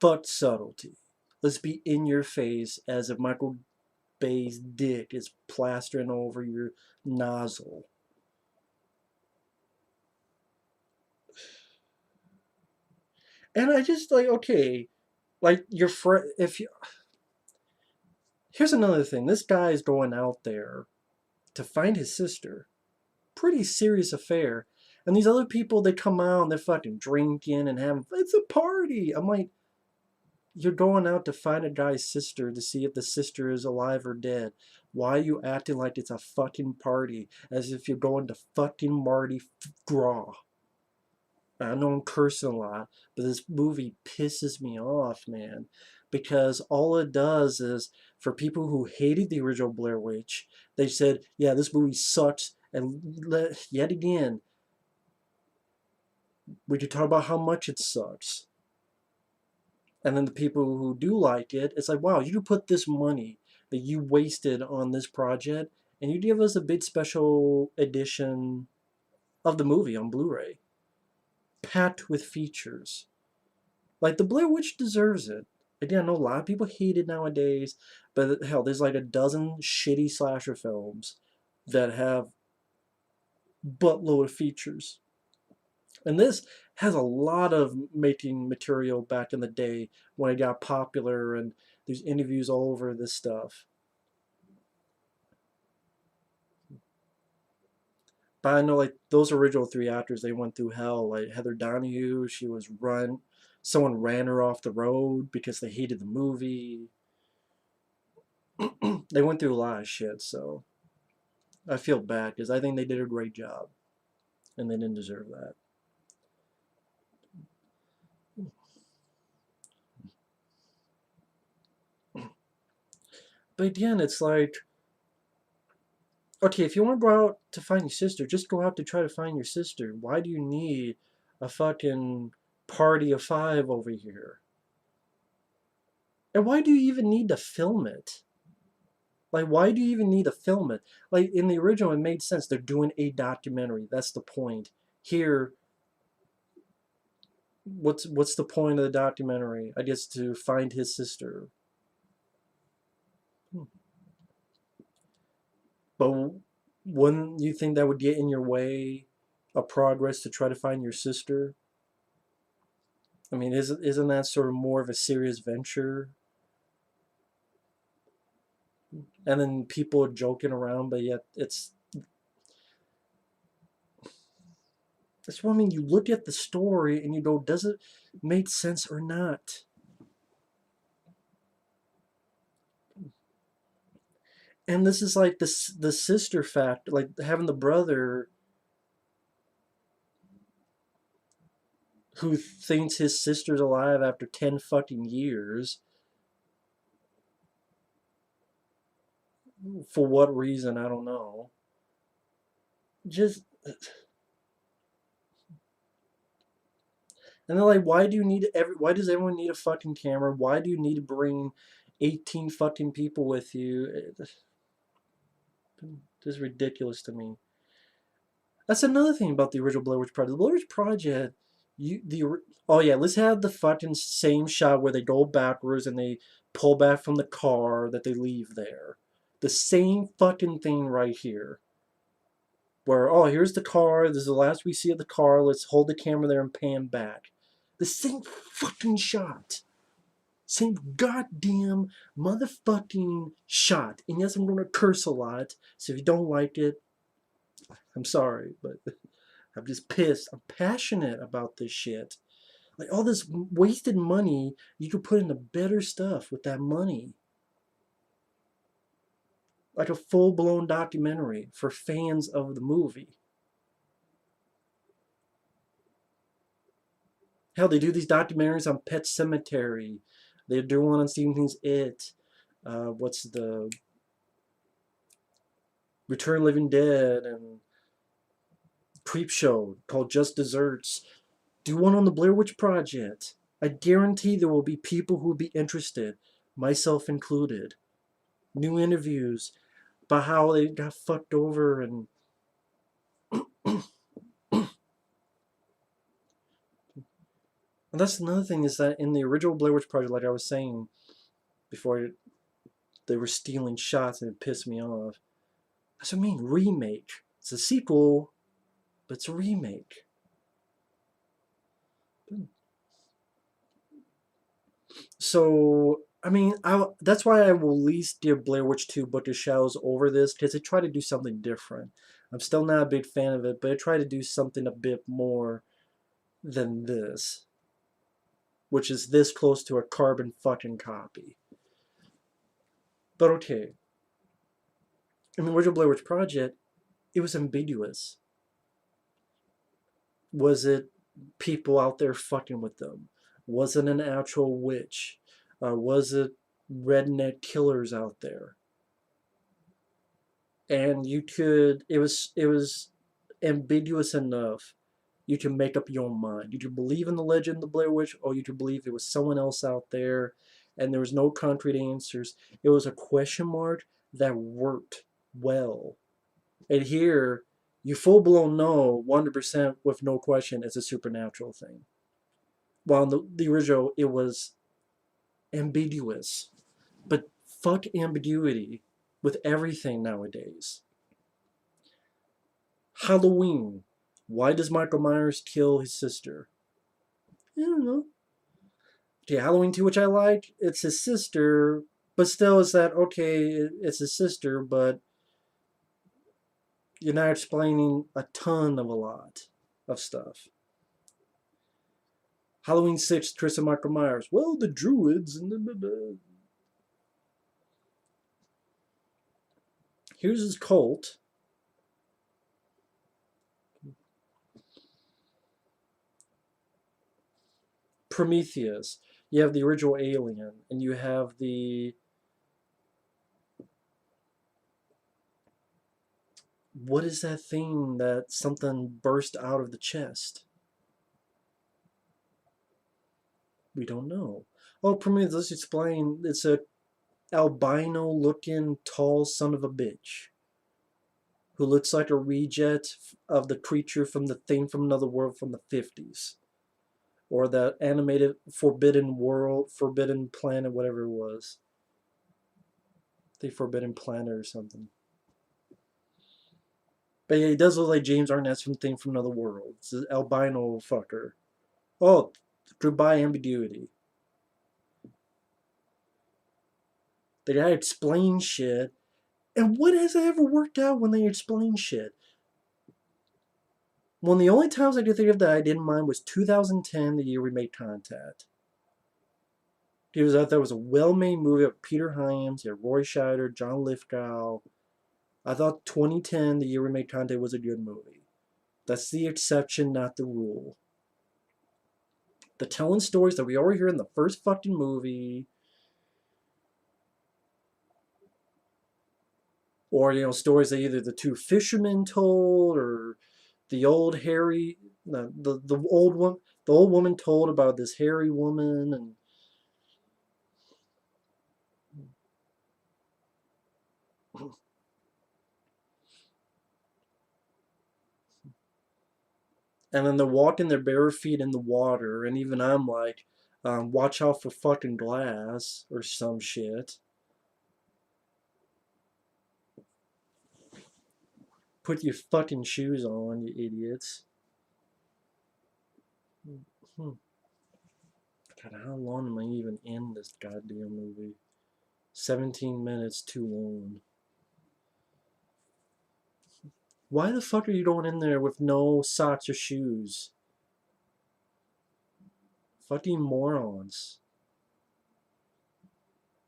Fuck subtlety. Let's be in your face as if Michael Bay's dick is plastering over your nozzle. And I just like, okay, like your friend, if you. Here's another thing. This guy is going out there to find his sister. Pretty serious affair. And these other people, they come out and they're fucking drinking and having, it's a party. I'm like, you're going out to find a guy's sister to see if the sister is alive or dead. Why are you acting like it's a fucking party? As if you're going to fucking Mardi Gras. I know I'm cursing a lot, but this movie pisses me off, man. Because all it does is, for people who hated the original Blair Witch, they said, yeah, this movie sucks. And yet again, we could talk about how much it sucks. And then the people who do like it, it's like, wow, you put this money that you wasted on this project, and you give us a big special edition of the movie on Blu-ray, packed with features. Like, the Blair Witch deserves it. Again, I know a lot of people hate it nowadays, but hell, there's like a dozen shitty slasher films that have buttload of features. And this has a lot of making material back in the day when it got popular, and there's interviews all over this stuff. But I know, like, those original 3 actors, they went through hell. Like Heather Donahue, someone ran her off the road because they hated the movie. They went through a lot of shit, so I feel bad because I think they did a great job and they didn't deserve that. But again, it's like, okay, if you want to go out to find your sister, just go out to try to find your sister. Why do you need a fucking party of 5 over here? And why do you even need to film it? Like, why do you even need to film it? Like, in the original, it made sense. They're doing a documentary. That's the point. Here, What's the point of the documentary? I guess to find his sister. Hmm. But wouldn't you think that would get in your way of progress to try to find your sister? I mean, isn't that sort of more of a serious venture? And then people are joking around, but yet it's that's what I mean. You look at the story and you go, does it make sense or not? And this is like the sister fact, like having the brother who thinks his sister's alive after 10 fucking years. For what reason, I don't know. Just, and they're like, why does everyone need a fucking camera? Why do you need to bring 18 fucking people with you? This is ridiculous to me. That's another thing about the original Blair Witch Project. The Blair Witch Project, oh yeah, let's have the fucking same shot where they go backwards and they pull back from the car that they leave there. The same fucking thing right here. Where, oh, here's the car. This is the last we see of the car. Let's hold the camera there and pan back. The same fucking shot. Same goddamn motherfucking shot. And yes, I'm going to curse a lot. So if you don't like it, I'm sorry. But I'm just pissed. I'm passionate about this shit. Like all this wasted money, you could put into better stuff with that money. Like a full blown documentary for fans of the movie. Hell, they do these documentaries on Pet Cemetery. They do one on Stephen King's It. What's the Return of the Living Dead and Creep Show called Just Desserts. Do one on the Blair Witch Project. I guarantee there will be people who will be interested, myself included. New interviews about how they got fucked over and and that's another thing is that in the original Blair Witch Project, like I was saying before, they were stealing shots and it pissed me off. That's what I mean, remake. It's a sequel, but it's a remake. So, I mean, that's why I will at least give Blair Witch 2 Book of Shadows over this, because they try to do something different. I'm still not a big fan of it, but I try to do something a bit more than this, which is this close to a carbon fucking copy. But okay, in the original Blair Witch Project, it was ambiguous. Was it people out there fucking with them? Was it an actual witch? Was it redneck killers out there? And it was ambiguous enough. You can make up your own mind. You could believe in the legend of the Blair Witch, or you could believe it was someone else out there, and there was no concrete answers. It was a question mark that worked well. And here, you full blown know 100% with no question it's a supernatural thing. While in the original, it was ambiguous. But fuck ambiguity with everything nowadays. Halloween. Why does Michael Myers kill his sister? I don't know. Okay, Halloween 2, which I like, it's his sister, but still, is that okay? It's his sister, but you're not explaining a ton of a lot of stuff. Halloween 6, Chris and Michael Myers. Well, the druids and the. Here's his cult. Prometheus. You have the original Alien, and you have the what is that thing that something burst out of the chest? We don't know. Oh, Prometheus, let's explain. It's a albino looking tall son of a bitch who looks like a reject of the creature from the thing from another world from the 50s. or that animated Forbidden World, Forbidden Planet, whatever it was. The Forbidden Planet or something. But yeah, he does look like James Arnett's from Thing from Another World. It's an albino fucker. Oh, goodbye ambiguity. The guy explains shit. And what has it ever worked out when they explain shit? One of the only times I could think of that I didn't mind was 2010, the year we made Contact. Because I thought it was a well-made movie of Peter Hyams, you had Roy Scheider, John Lithgow. I thought 2010, the year we made Contact, was a good movie. That's the exception, not the rule. The telling stories that we already hear in the first fucking movie, or stories that either the two fishermen told or the old Harry, the old one, the old woman told about this hairy woman, and then they're walking their bare feet in the water, and even I'm like, watch out for fucking glass or some shit. Put your fucking shoes on, you idiots. Hmm. God, how long am I even in this goddamn movie? 17 minutes too long. Why the fuck are you going in there with no socks or shoes? Fucking morons.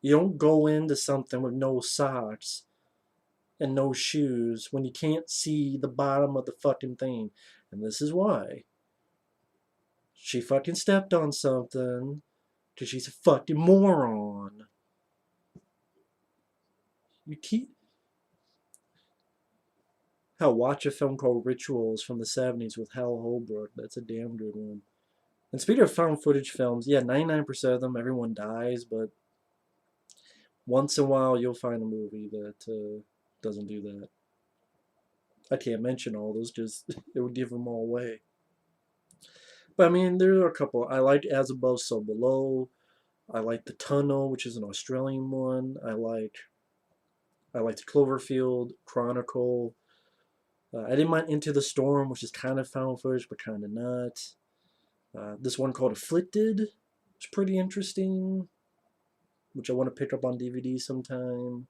You don't go into something with no socks and no shoes when you can't see the bottom of the fucking thing. And this is why. She fucking stepped on something because she's a fucking moron. You keep. Hell, watch a film called Rituals from the 70s with Hal Holbrook. That's a damn good one. And speaking of found footage films, yeah, 99% of them, everyone dies, but once in a while you'll find a movie that doesn't do that. I can't mention all those, just it would give them all away. But I mean, there are a couple. I like As Above, So Below. I like The Tunnel, which is an Australian one. I like The Cloverfield Chronicle. I didn't mind Into the Storm, which is kind of found footage, but kind of not. This one called Afflicted is pretty interesting, which I want to pick up on DVD sometime.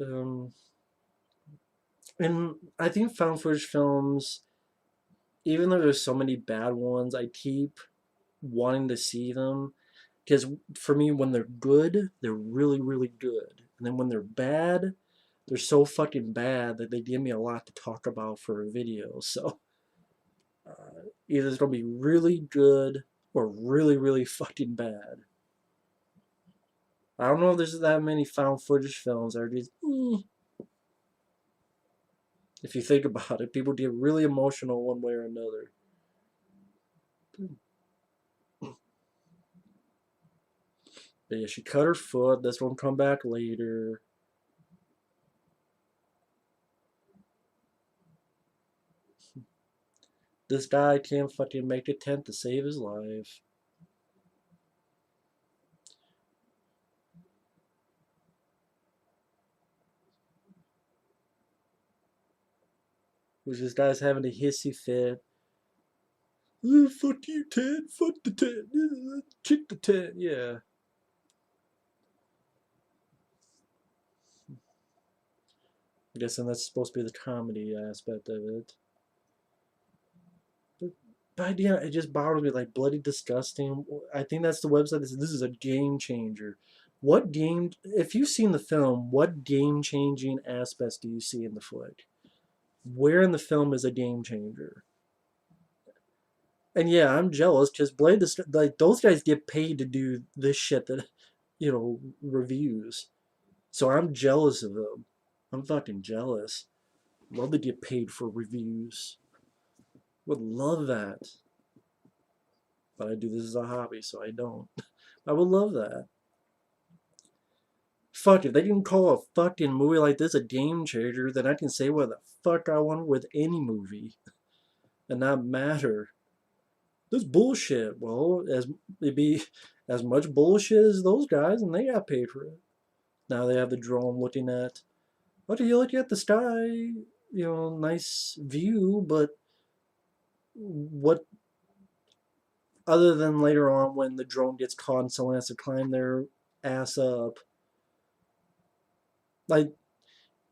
Um, and I think found footage films, even though there's so many bad ones, I keep wanting to see them because for me, when they're good, they're really, really good, and then when they're bad, they're so fucking bad that they give me a lot to talk about for a video. So either it's gonna be really good or really, really fucking bad. I don't know if there's that many found footage films that are just. If you think about it, people get really emotional one way or another. But yeah, she cut her foot. This won't come back later. This guy can't fucking make a tent to save his life. Which this guy's having a hissy fit. Fuck you, tent. Fuck the tent. Kick the tent. Yeah. I guess that's supposed to be the comedy aspect of it. But, but yeah, it just bothers me like bloody disgusting. I think that's the website that says this is a game changer. What game? If you've seen the film, what game changing aspects do you see in the flick? Where in the film is a game changer? And yeah, I'm jealous because Blade, like those guys get paid to do this shit that, reviews. So I'm jealous of them. I'm fucking jealous. Love to get paid for reviews. Would love that. But I do this as a hobby, so I don't. I would love that. Fuck, if they can call a fucking movie like this a game changer, then I can say what the fuck I want with any movie and not matter. This bullshit. Well, as it'd be as much bullshit as those guys, and they got paid for it. Now they have the drone looking at. What are you looking at the sky? Nice view, but what other than later on when the drone gets caught and someone has to climb their ass up? Like,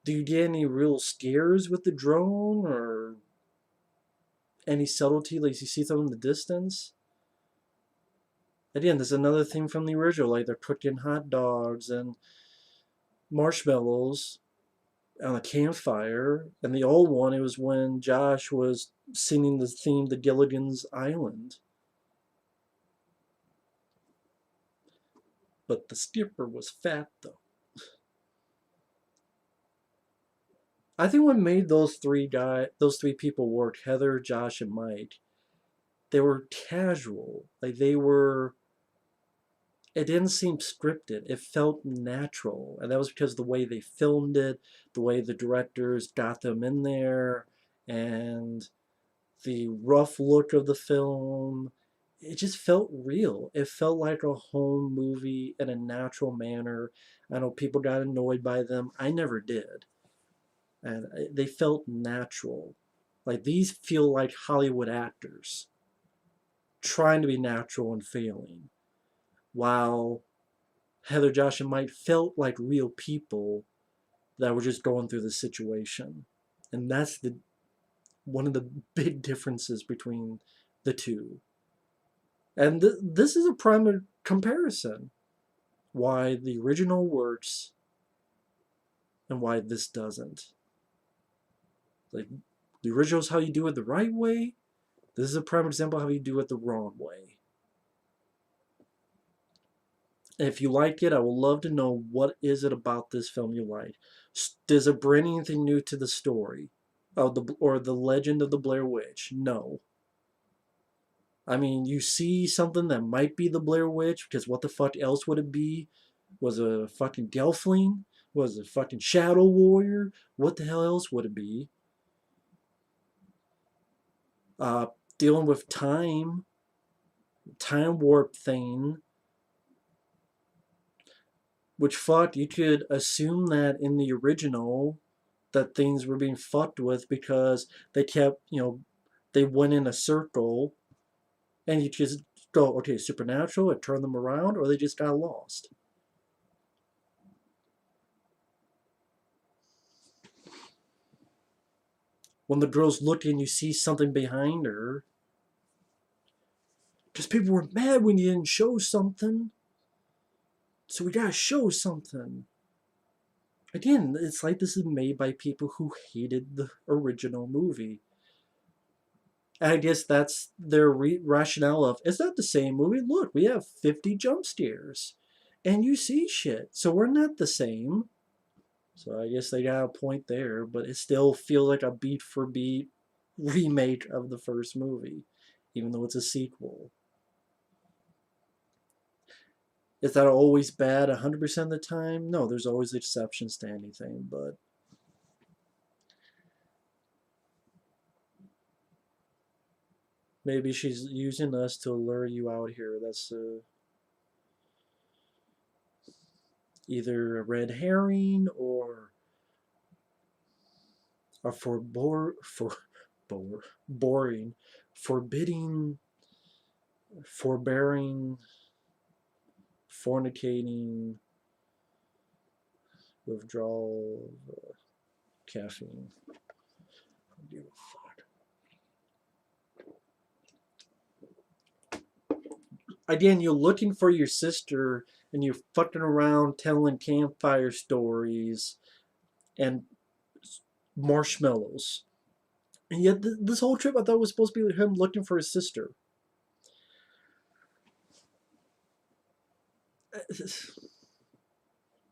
do you get any real scares with the drone or any subtlety? Like, you see something in the distance? Again, there's another thing from the original. Like, they're cooking hot dogs and marshmallows on a campfire. And the old one, it was when Josh was singing the theme to Gilligan's Island. But the skipper was fat, though. I think what made those three people work, Heather, Josh, and Mike, they were casual. Like they were it didn't seem scripted. It felt natural. And that was because of the way they filmed it, the way the directors got them in there, and the rough look of the film. It just felt real. It felt like a home movie in a natural manner. I know people got annoyed by them. I never did. And they felt natural. Like these feel like Hollywood actors trying to be natural and failing, while Heather, Josh, and Mike felt like real people that were just going through the situation. And that's the one of the big differences between the two. And this is a prime comparison why the original works and why this doesn't. Like the original is how you do it the right way. This is a prime example of how you do it the wrong way. And if you like it, I would love to know what is it about this film you like. Does it bring anything new to the story? Or the legend of the Blair Witch? No. I mean, you see something that might be the Blair Witch, because what the fuck else would it be? Was it a fucking Gelfling? Was it a fucking Shadow Warrior? What the hell else would it be? Uh, Dealing with time warp thing, which fuck, you could assume that in the original, that things were being fucked with because they kept, they went in a circle, and you just go, okay, supernatural, it turned them around, or they just got lost. When the girl's looking, you see something behind her. Because people were mad when you didn't show something. So we gotta show something. Again, it's like this is made by people who hated the original movie. And I guess that's their rationale of, it's not the same movie. Look, we have 50 jump scares. And you see shit. So we're not the same. So I guess they got a point there, but it still feels like a beat for beat remake of the first movie, even though it's a sequel. Is that always bad 100% of the time? No, there's always exceptions to anything, but maybe she's using us to lure you out here. That's either a red herring or a boring, forbidding, forbearing, fornicating withdrawal of caffeine. Give a fuck. Again, you're looking for your sister and you're fucking around telling campfire stories and marshmallows. And yet, this whole trip I thought was supposed to be him looking for his sister.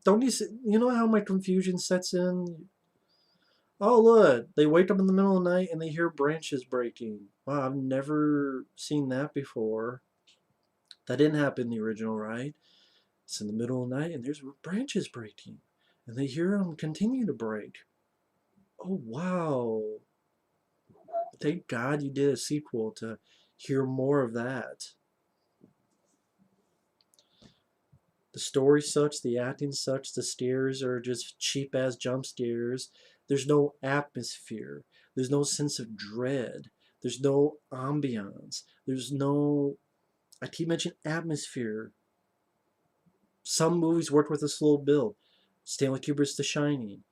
Don't you see, you know how my confusion sets in? Oh, look, they wake up in the middle of the night and they hear branches breaking. Wow, I've never seen that before. That didn't happen in the original, right? It's in the middle of the night and there's branches breaking. And they hear them continue to break. Oh, wow. Thank God you did a sequel to hear more of that. The story's such, the acting's such, the scares are just cheap ass jump scares. There's no atmosphere. There's no sense of dread. There's no ambiance. There's no. I keep mentioning atmosphere. Some movies work with a slow build. Stanley Kubrick's The Shining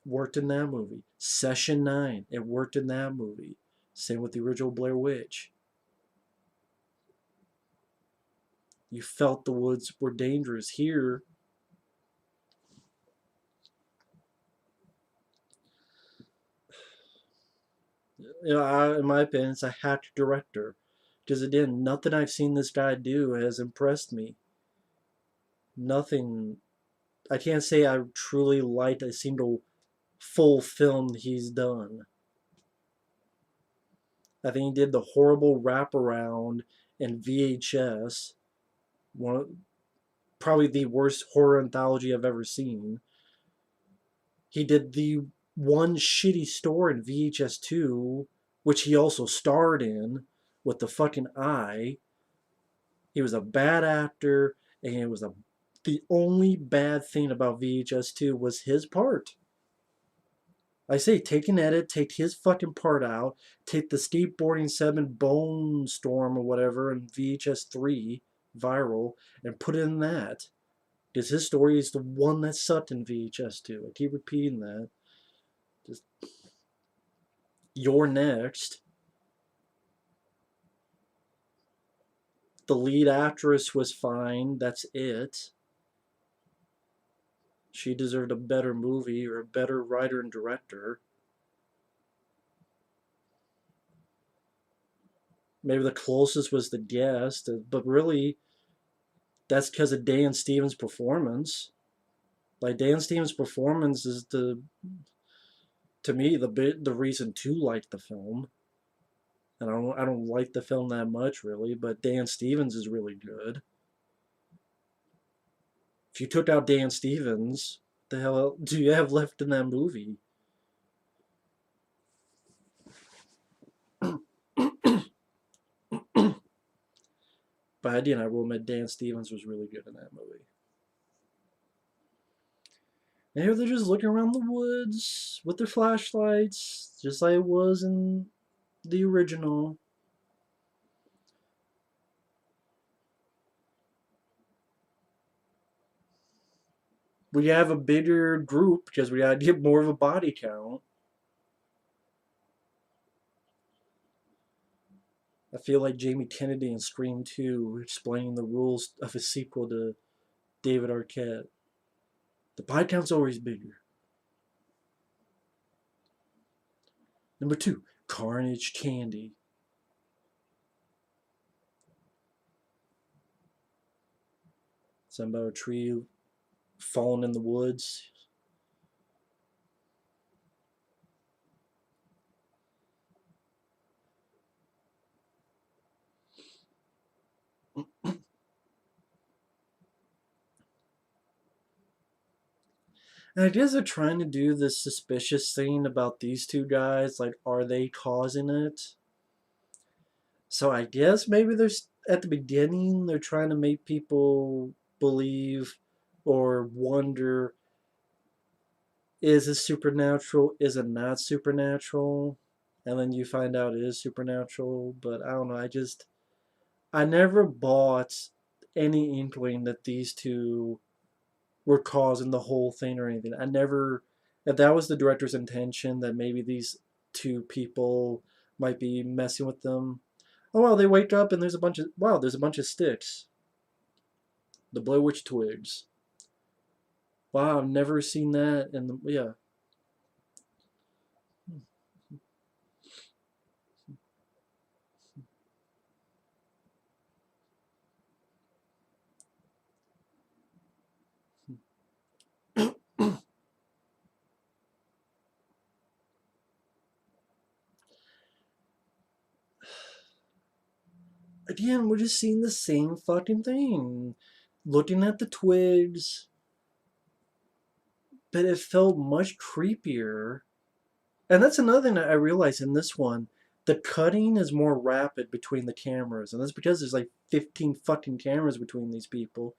worked in that movie. Session 9, it worked in that movie. Same with the original Blair Witch. You felt the woods were dangerous. Here, in my opinion, it's a hack director. Because again, nothing I've seen this guy do has impressed me. Nothing. I can't say I truly liked a single full film he's done. I think he did the horrible wraparound in VHS, one of, probably the worst horror anthology I've ever seen. He did the one shitty story in VHS 2, which he also starred in with the fucking eye. He was a bad actor, and it was a the only bad thing about VHS 2 was his part. I say take an edit, take his fucking part out, take the skateboarding 7 bone storm or whatever in VHS 3 viral and put it in that. Because his story is the one that sucked in VHS 2. I keep repeating that. Just you're next. The lead actress was fine. That's it. She deserved a better movie or a better writer and director. Maybe the closest was The Guest, but really, that's because of Dan Stevens' performance. Like Dan Stevens' performance is to me the reason to like the film. And I don't like the film that much really, but Dan Stevens is really good. If you took out Dan Stevens, the hell do you have left in that movie? But again, I will admit Dan Stevens was really good in that movie. And here they're just looking around the woods with their flashlights, just like it was in the original. We have a bigger group because we gotta get more of a body count. I feel like Jamie Kennedy in Scream 2 explaining the rules of a sequel to David Arquette. The body count's always bigger. Number 2, Carnage Candy. Something about a tree falling in the woods. And I guess they're trying to do this suspicious thing about these two guys. Like, are they causing it? So I guess maybe there's at the beginning they're trying to make people believe or wonder, is it supernatural? Is it not supernatural? And then you find out it is supernatural. But I don't know. I never bought any inkling that these two were causing the whole thing or anything. I never, if that was the director's intention, that maybe these two people might be messing with them. Oh wow, they wake up and there's a bunch of sticks. The Blair Witch twigs. Wow, I've never seen that. And yeah, again, we're just seeing the same fucking thing. Looking at the twigs, but it felt much creepier. And that's another thing that I realized in this one. the cutting is more rapid between the cameras, and that's because there's like 15 fucking cameras between these people.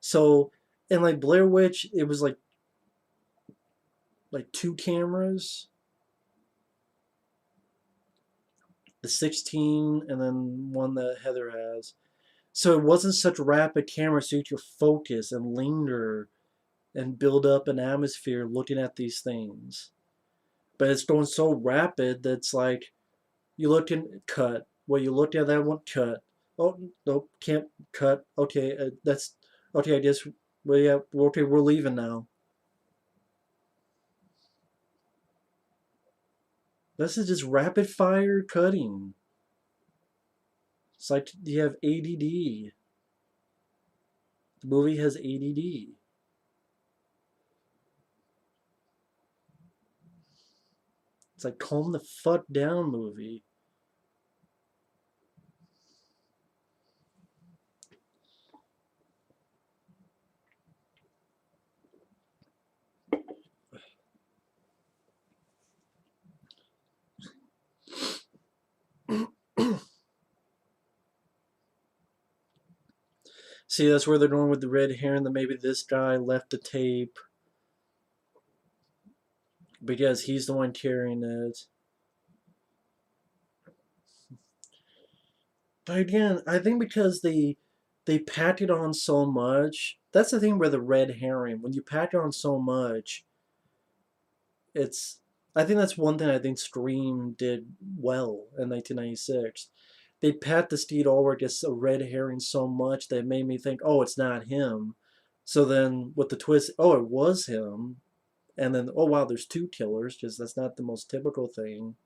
So, and like Blair Witch, it was like two cameras, the 16, and then one that Heather has. So it wasn't such rapid camera, so you could focus and linger and build up an atmosphere looking at these things. But it's going so rapid that it's like you look and cut. Well, you look at that one, cut. Oh, nope, can't cut. Okay, that's okay. I guess. Well, yeah. Okay, we're leaving now. This is just rapid fire cutting. It's like you have ADD. The movie has ADD. It's like calm the fuck down, movie. See, that's where they're going with the red hair, and then maybe this guy left the tape because he's the one carrying it. But again, I think because they packed it on so much. That's the thing with the red herring. When you pack it on so much, it's. I think that's one thing I think Scream did well in 1996. They pat the steed over against a red herring so much that it made me think, oh, it's not him. So then with the twist, oh, it was him. And then, oh, wow, there's two killers, because that's not the most typical thing.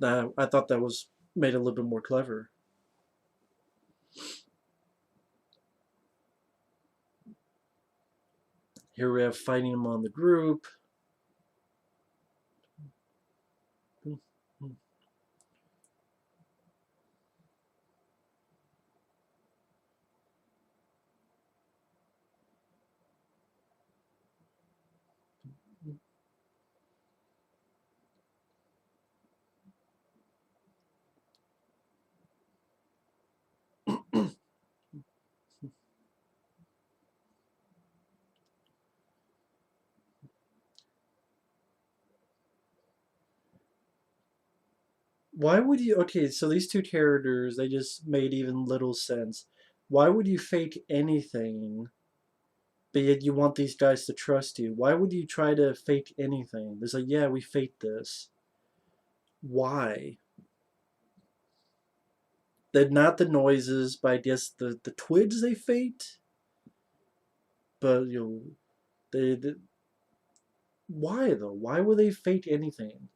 I thought that was made a little bit more clever. Here we have fighting him on the group. Why would you? Okay, so these two characters, they just made even little sense. Why would you fake anything, but yet you want these guys to trust you? Why would you try to fake anything? It's like, yeah, we faked this. Why? They're not the noises, but I guess the twigs they faked. But they why though? Why would they fake anything?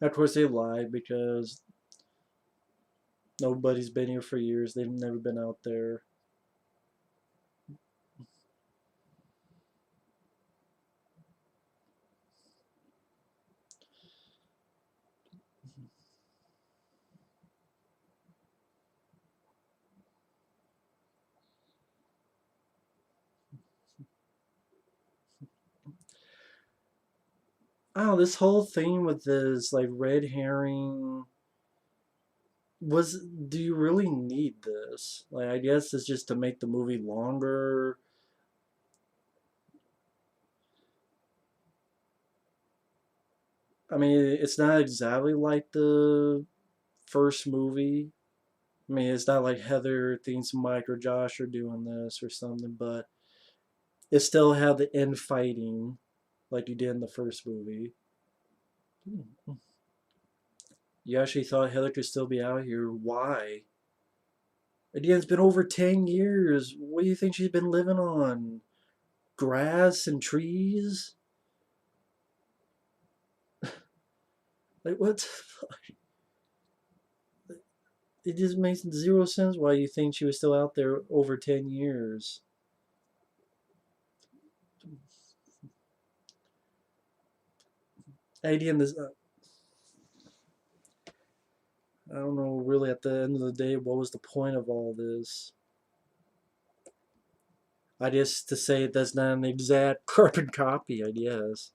Of course, they lie because nobody's been here for years. They've never been out there. Oh, this whole thing with this like red herring was. Do you really need this? Like, I guess it's just to make the movie longer. I mean, it's not exactly like the first movie. I mean, it's not like Heather thinks Mike or Josh are doing this or something, but it still had the infighting like you did in the first movie. You actually thought Heather could still be out here. Why? Again, it's been over 10 years. What do you think she's been living on? Grass and trees? Like, what? It just makes zero sense why you think she was still out there over 10 years. Again, this. I don't know really at the end of the day what was the point of all this. I guess to say that's not an exact carbon copy, I guess.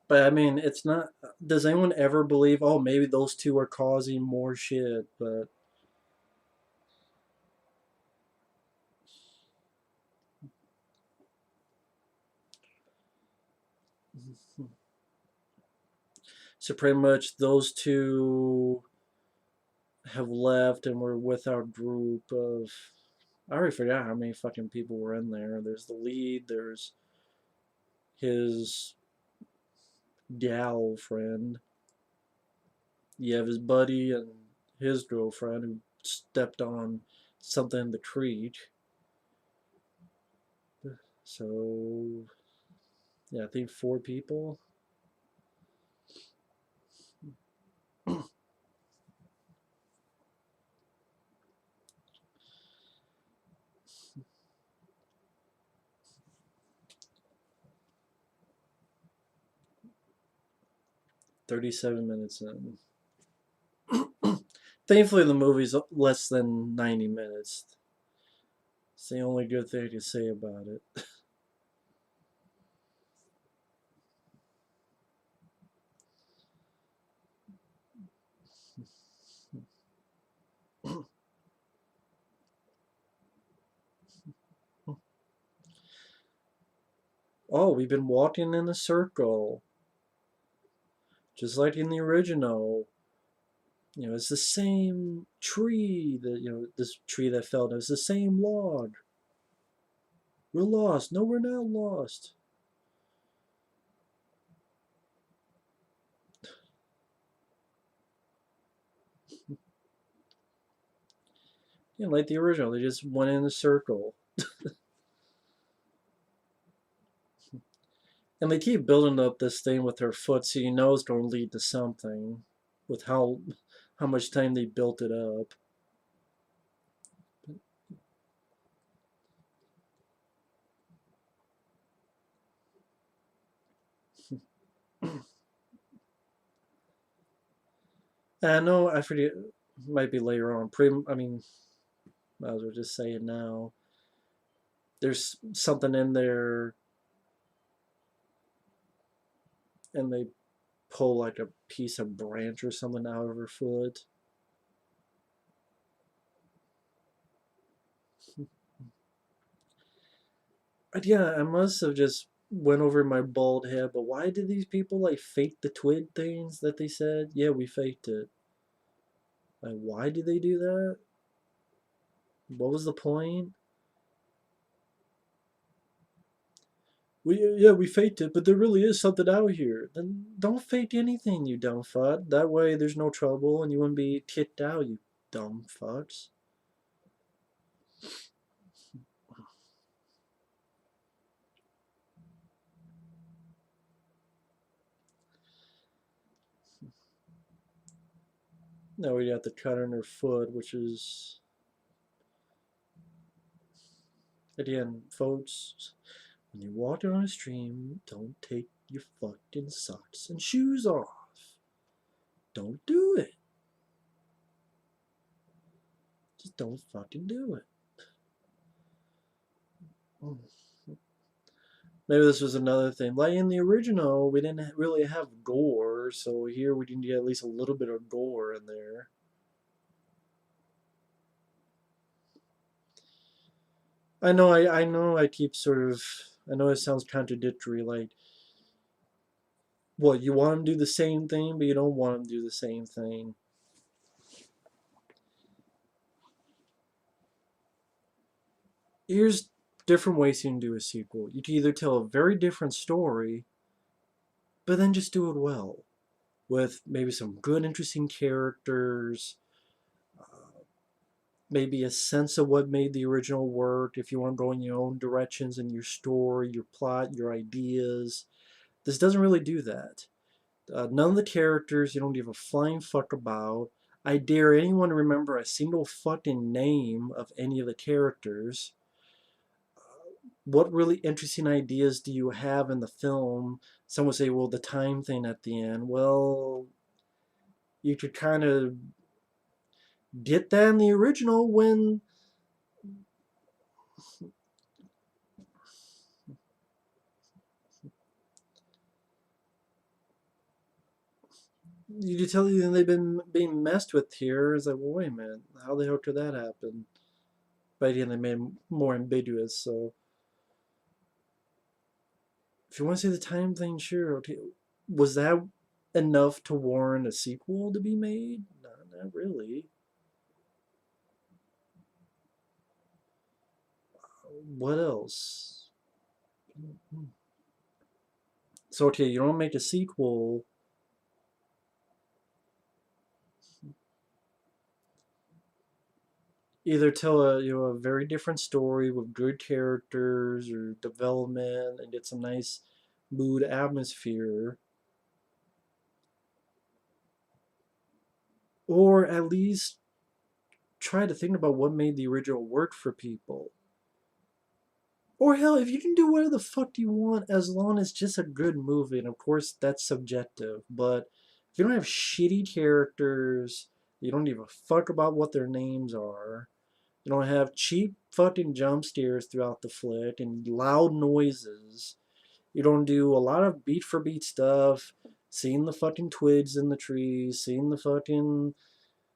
But I mean, it's not. Does anyone ever believe? Oh, maybe those two are causing more shit. But so pretty much those two have left, and we're with our group of. I already forgot how many fucking people were in there. There's the lead. There's his gal friend. You have his buddy and his girlfriend who stepped on something in the creek. So yeah, I think four people. 37 minutes in. Thankfully, the movie's less than 90 minutes. It's the only good thing to say about it. Oh, we've been walking in a circle, just like in the original. It's the same tree that, this tree that fell down. It's the same log. We're lost. No, we're not lost. Like the original, they just went in a circle. And they keep building up this thing with her foot, so you know it's going to lead to something. With how much time they built it up. And I know I forget. Might be later on. I mean, might as well just say it now. There's something in there, and they pull like a piece of branch or something out of her foot. Yeah, I must have just went over my bald head. But why did these people like fake the twig things that they said? Yeah, we faked it. Like, why did they do that? What was the point? We faked it, but there really is something out here. Then don't fake anything, you dumb fuck. That way there's no trouble and you wouldn't be kicked out, you dumb fucks. Now we got the cut on her foot, which is again, folks. When you walk on a stream, don't take your fucking socks and shoes off. Don't do it. Just don't fucking do it. Maybe this was another thing. Like in the original, we didn't really have gore, so here we can get at least a little bit of gore in there. I know I keep sort of I know it sounds contradictory, like what you want them to do the same thing, but you don't want them to do the same thing. Here's different ways you can do a sequel. You can either tell a very different story, but then just do it well. With maybe some good, interesting characters, maybe a sense of what made the original work, if you want to go in your own directions in your story, your plot, your ideas. This doesn't really do that. None of the characters you don't give a flying fuck about. I dare anyone to remember a single fucking name of any of the characters. what really interesting ideas do you have in the film? Some would say, well, the time thing at the end. Well, you could kind of get that in the original when you could tell you they've been being messed with here. It's like, well, wait a minute, how the hell could that happen? But again, they made it more ambiguous. So if you want to see the time thing, sure. Okay, was that enough to warrant a sequel to be made? No, not really. What else? So okay, you don't make a sequel. Either tell a very different story with good characters or development and get some nice mood atmosphere, or at least try to think about what made the original work for people. Or hell, if you can do whatever the fuck you want as long as it's just a good movie, and of course that's subjective, but if you don't have shitty characters, you don't give a fuck about what their names are, you don't have cheap fucking jump scares throughout the flick and loud noises, you don't do a lot of beat for beat stuff, seeing the fucking twigs in the trees, seeing the fucking,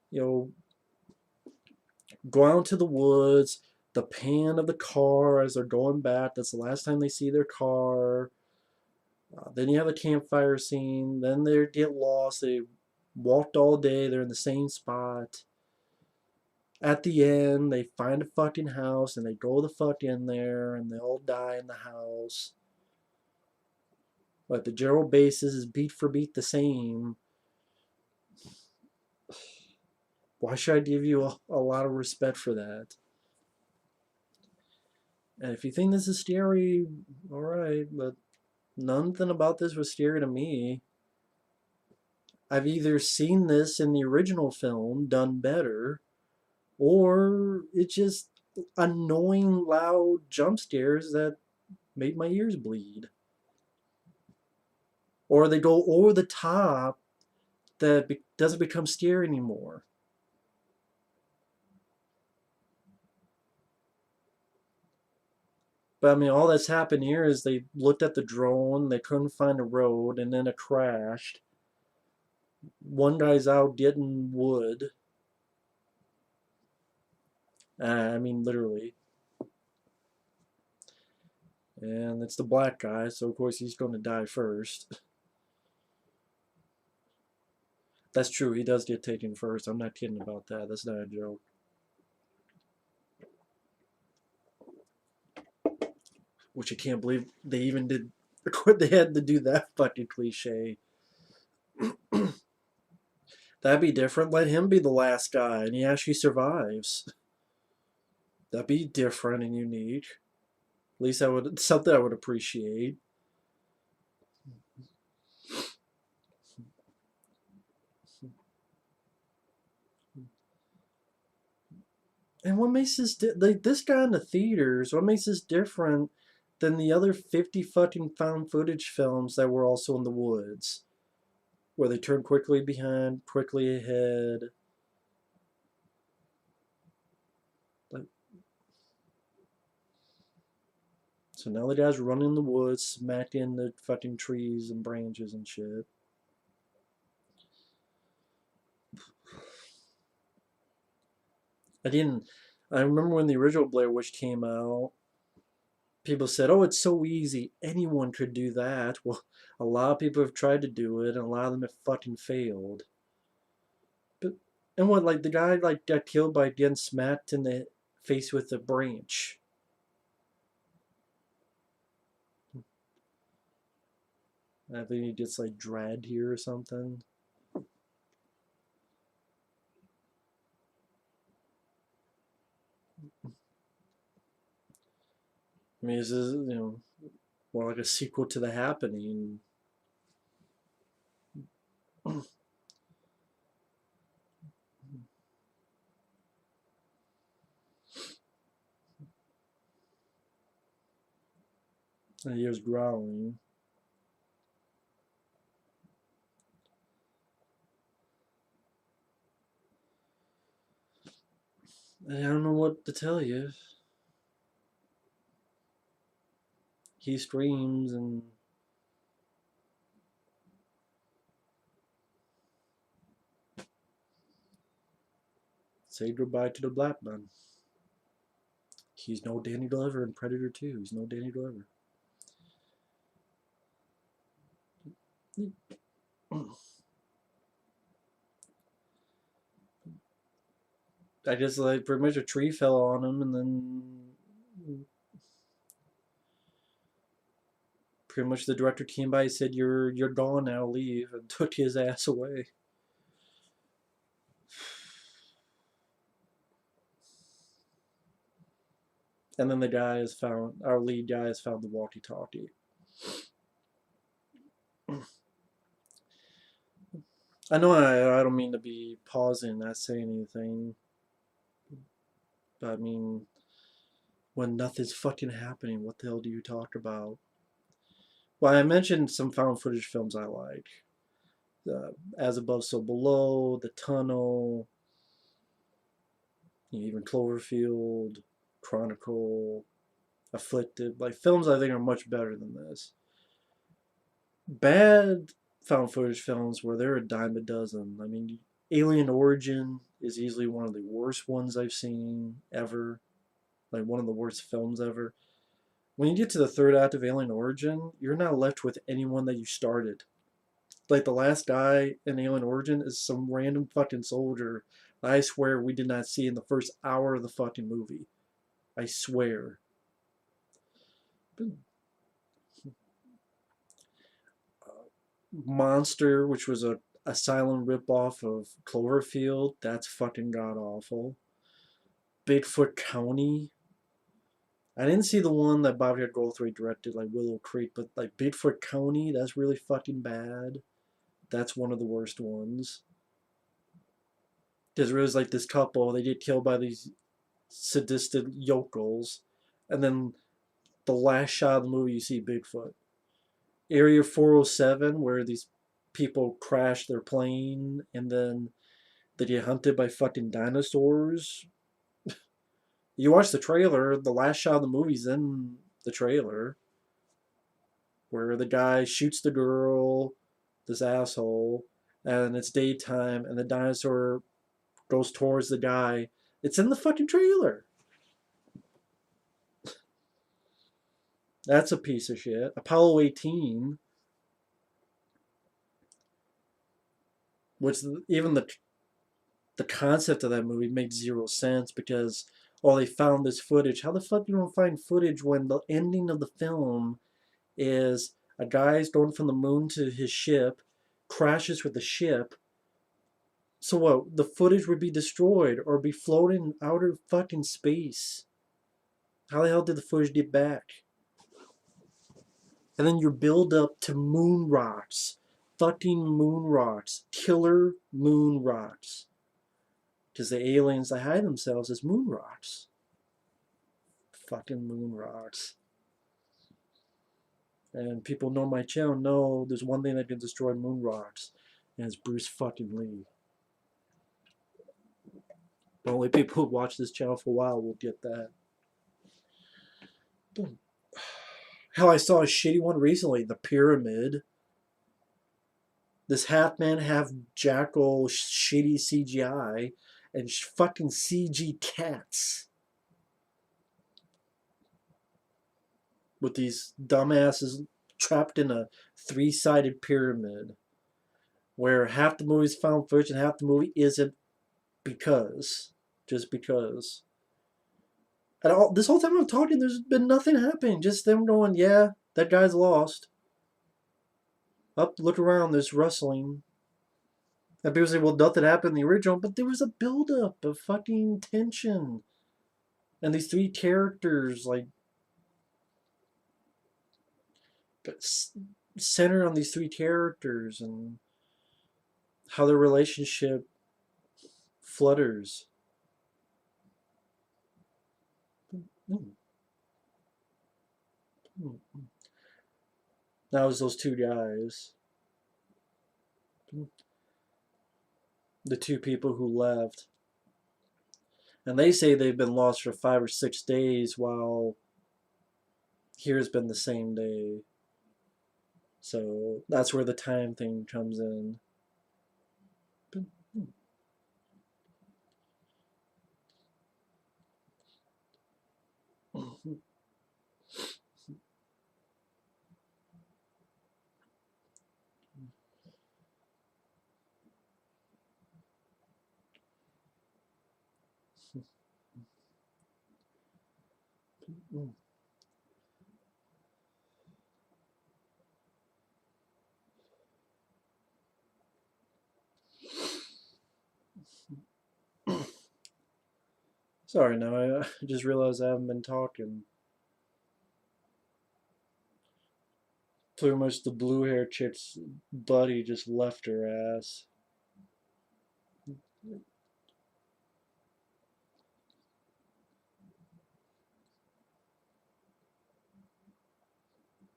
you know, go out into the woods, the pan of the car as they're going back. That's the last time they see their car. Then you have a campfire scene. Then they get lost. They walked all day. They're in the same spot. At the end, they find a fucking house and they go the fuck in there and they all die in the house. But the general basis is beat for beat the same. Why should I give you a lot of respect for that? And if you think this is scary, alright, but nothing about this was scary to me. I've either seen this in the original film done better, or it's just annoying, loud jump scares that made my ears bleed. Or they go over the top that doesn't become scary anymore. But I mean, all that's happened here is they looked at the drone, they couldn't find a road, and then it crashed. One guy's out getting wood. I mean, literally. And it's the black guy, so of course he's going to die first. That's true, he does get taken first. I'm not kidding about that. That's not a joke. Which I can't believe they even did. They had to do that fucking cliche. That'd be different. Let him be the last guy, and he actually survives. That'd be different and unique. At least I would something I would appreciate. And what makes this like this guy in the theaters? What makes this different than the other 50 fucking found footage films that were also in the woods, where they turn quickly behind, quickly ahead? Like, so now the guy's running in the woods, smacking the fucking trees and branches and shit. I didn't. I remember when the original Blair Witch came out, people said, "Oh, it's so easy. Anyone could do that." Well, a lot of people have tried to do it, and a lot of them have fucking failed. But and what, like the guy like got killed by getting smacked in the face with a branch. I think he gets like dragged here or something. I mean, this is more like a sequel to The Happening. And he was growling. I don't know what to tell you. He screams and say goodbye to the black man. He's no Danny Glover in Predator 2. He's no Danny Glover. I guess like pretty much a tree fell on him, and then pretty much the director came by and said, "You're gone now, leave," and took his ass away. And then the guy has found our lead guy has found the walkie-talkie. I know I don't mean to be pausing, not saying anything, but I mean, when nothing's fucking happening, what the hell do you talk about? Well, I mentioned some found footage films I like. As Above, So Below, The Tunnel, even Cloverfield, Chronicle, Afflicted. Like films I think are much better than this. Bad found footage films where they're a dime a dozen. I mean, Alien Origin is easily one of the worst ones I've seen ever. Like one of the worst films ever. When you get to the third act of Alien Origin, you're not left with anyone that you started. Like the last guy in Alien Origin is some random fucking soldier I swear we did not see in the first hour of the fucking movie. I swear. Monster, which was a silent ripoff of Cloverfield, that's fucking god awful. Bigfoot County. I didn't see the one that Bobby Goldthwait directed, like Willow Creek, but like Bigfoot County, that's really fucking bad. That's one of the worst ones. Because it was like this couple, they get killed by these sadistic yokels, and then the last shot of the movie, you see Bigfoot. Area 407, where these people crash their plane and then they get hunted by fucking dinosaurs. You watch the trailer, the last shot of the movie's in the trailer, where the guy shoots the girl, this asshole, and it's daytime, and the dinosaur goes towards the guy. It's in the fucking trailer. That's a piece of shit. Apollo 18, which even the concept of that movie makes zero sense because oh they found this footage. How the fuck you don't find footage when the ending of the film is a guy's going from the moon to his ship, crashes with the ship. So what? The footage would be destroyed or be floating in outer fucking space. How the hell did the footage get back? And then your build up to moon rocks. Fucking moon rocks. Killer moon rocks. Because the aliens, they hide themselves as moon rocks. Fucking moon rocks. And people know my channel know there's one thing that can destroy moon rocks, and it's Bruce fucking Lee. The only people who watch this channel for a while will get that. Hell, I saw a shitty one recently, The Pyramid. This half man, half jackal, shitty CGI, and fucking CG cats. With these dumbasses trapped in a three-sided pyramid where half the movie's found footage and half the movie isn't because. Just because. And this whole time I'm talking, there's been nothing happening. Just them going, yeah, that guy's lost. Up, look around, there's rustling. And people say, well, nothing happened in the original, but there was a buildup of fucking tension. And these three characters, like, centered on these three characters and how their relationship flutters. That was those two guys, the two people who left, and they say they've been lost for 5 or 6 days, while here's been the same day. So that's where the time thing comes in. Sorry, now I just realized I haven't been talking. Pretty much the blue hair chick's buddy just left her ass.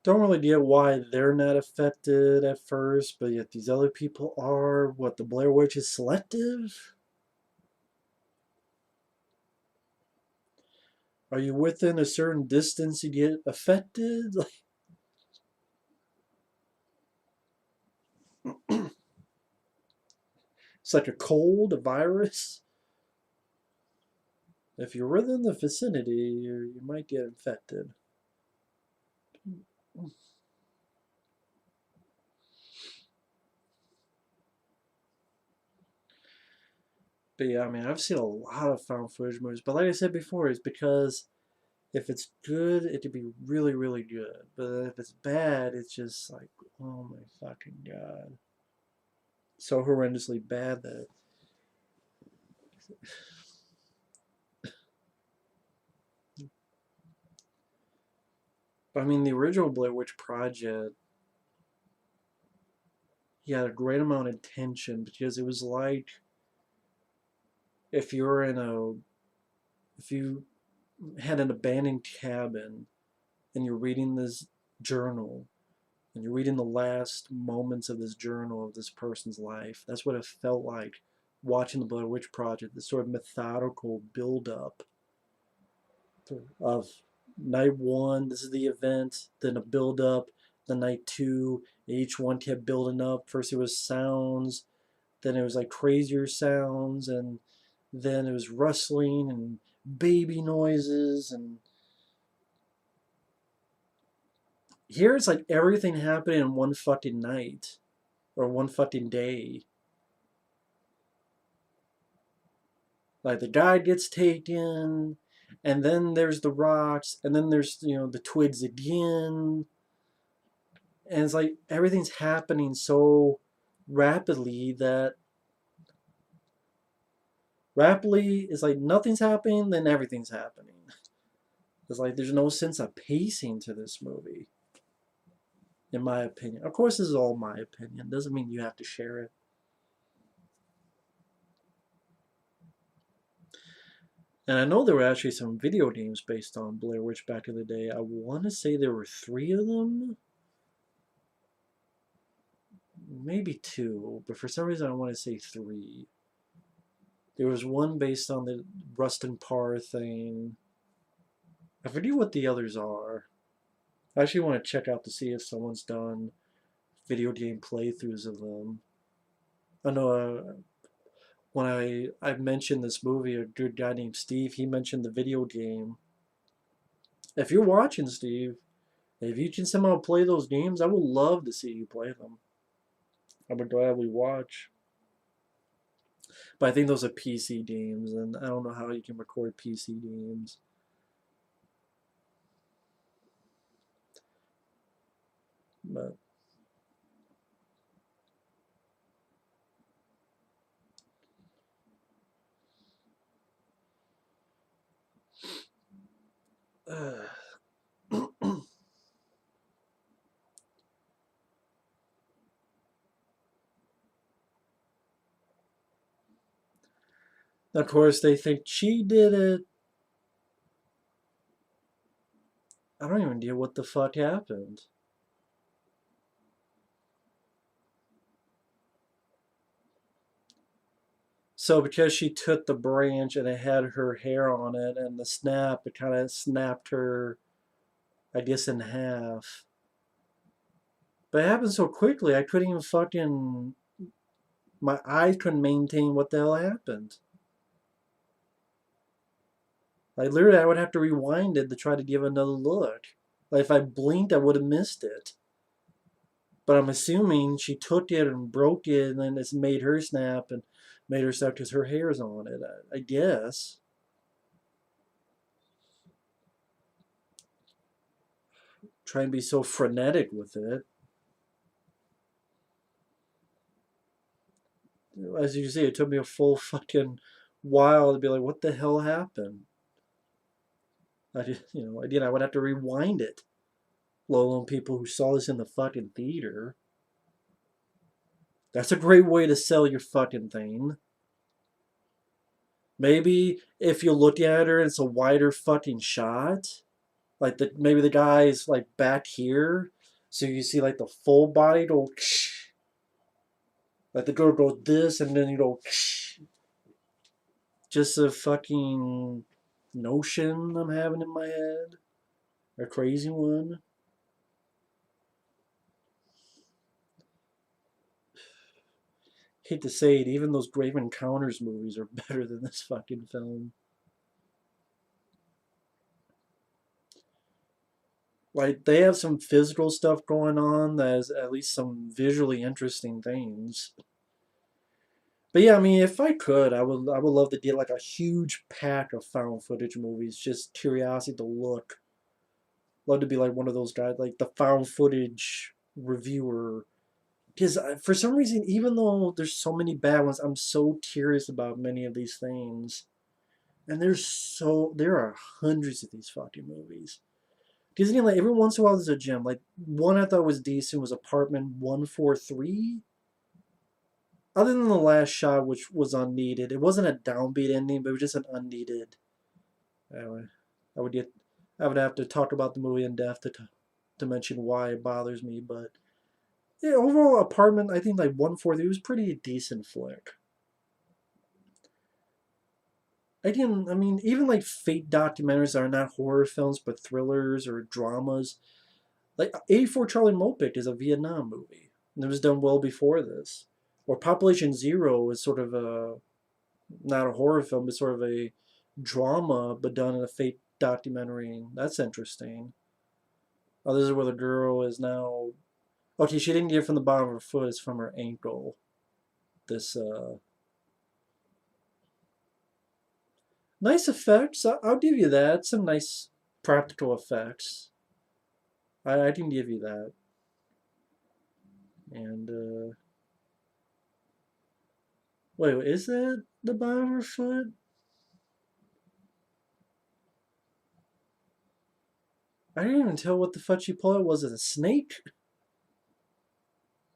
Don't really get why they're not affected at first, but yet these other people are. What, the Blair Witch is selective? Are you within a certain distance you get affected? It's like a cold, a virus. If you're within the vicinity, you might get infected. But yeah, I mean, I've seen a lot of found footage movies, but like I said before, it's because if it's good, it could be really, really good. But if it's bad, it's just like, oh my fucking god, so horrendously bad that. I mean, the original Blair Witch Project, he had a great amount of tension because it was like if you're in a if you had an abandoned cabin and you're reading this journal and you're reading the last moments of this journal of this person's life. That's what it felt like watching the Blair Witch Project, this sort of methodical build up of night one, this is the event, then a build up, the night two, each one kept building up. First it was sounds, then it was like crazier sounds, and then it was rustling and baby noises, and here it's like everything happening in one fucking night or one fucking day. Like the guy gets taken, and then there's the rocks, and then there's the twigs again, and it's like everything's happening so rapidly that rapidly it's like nothing's happening, then everything's happening. It's like there's no sense of pacing to this movie, in my opinion. Of course, this is all my opinion. Doesn't mean you have to share it. And I know there were actually some video games based on Blair Witch back in the day. I want to say there were three of them, maybe two, but for some reason I want to say three. There was one based on the Rustin Parr thing. I forget what the others are. I actually want to check out to see if someone's done video game playthroughs of them. I know when I mentioned this movie, a good guy named Steve, he mentioned the video game. If you're watching, Steve, if you can somehow play those games, I would love to see you play them. I would gladly watch. But I think those are PC games, and I don't know how you can record PC games. But of course, they think she did it. I don't even know what the fuck happened. So because she took the branch and it had her hair on it and the snap, it kind of snapped her, I guess, in half. But it happened so quickly, I couldn't even fucking. My eyes couldn't maintain what the hell happened. Like, literally, I would have to rewind it to try to give another look. Like, if I blinked, I would have missed it. But I'm assuming she took it and broke it, and then it's made her snap and made her snap because her hair's on it, I guess. Try and be so frenetic with it. As you see, it took me a full fucking while to be like, what the hell happened? I just, again, I would have to rewind it. Let alone people who saw this in the fucking theater. That's a great way to sell your fucking thing. Maybe if you look at her and it's a wider fucking shot, like maybe the guy's like back here, so you see like the full body go, like the girl goes this and then you go, just a fucking notion I'm having in my head, a crazy one. Hate to say it, even those Grave Encounters movies are better than this fucking film. Like they have some physical stuff going on that is at least some visually interesting things. But yeah, I mean, if I could, I would love to get like a huge pack of found footage movies. Just curiosity to look. Love to be like one of those guys, like the found footage reviewer. Because for some reason, even though there's so many bad ones, I'm so curious about many of these things. And there are hundreds of these fucking movies. Because again, like every once in a while there's a gem. Like one I thought was decent was Apartment 143. Other than the last shot, which was unneeded, it wasn't a downbeat ending, but it was just an unneeded. Anyway, I would get, I would have to talk about the movie in depth to mention why it bothers me. But yeah, overall, Apartment, I think like 143 was pretty decent flick. I mean, even like fake documentaries that are not horror films but thrillers or dramas. Like 84 Charlie Mopic is a Vietnam movie. And it was done well before this. Or Population Zero is sort of a not a horror film, but sort of a drama, but done in a fake documentary. That's interesting. Oh, this is where the girl is now. Okay, she didn't get it from the bottom of her foot; it's from her ankle. This nice effects. I'll give you that. Some nice practical effects. I can give you that. And wait, is that the bottom of her foot? I didn't even tell what the fuck she pulled out. Was it a snake?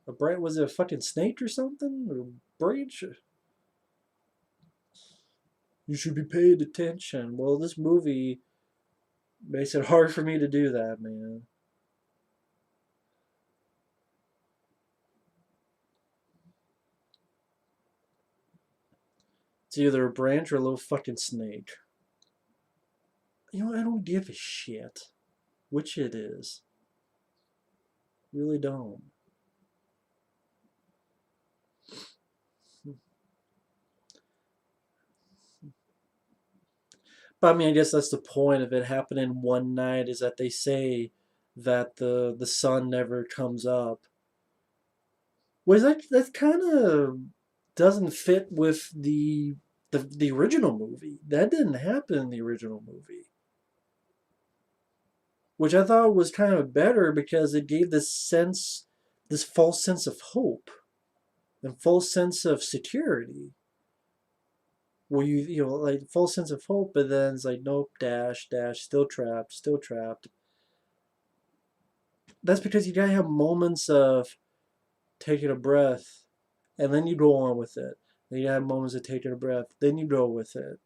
A bright? Was it a fucking snake or something? Or branch? You should be paying attention. Well, this movie makes it hard for me to do that, man. It's either a branch or a little fucking snake. I don't give a shit which it is. Really don't. But I mean, I guess that's the point of it happening one night is that they say that the sun never comes up. Was that kind of doesn't fit with the original movie. That didn't happen in the original movie, which I thought was kind of better because it gave this false sense of hope and false sense of security. Where like false sense of hope, but then it's like nope, dash, dash, still trapped, still trapped. That's because you gotta have moments of taking a breath, and then you go on with it. Then you have moments of taking a breath, then you go with it.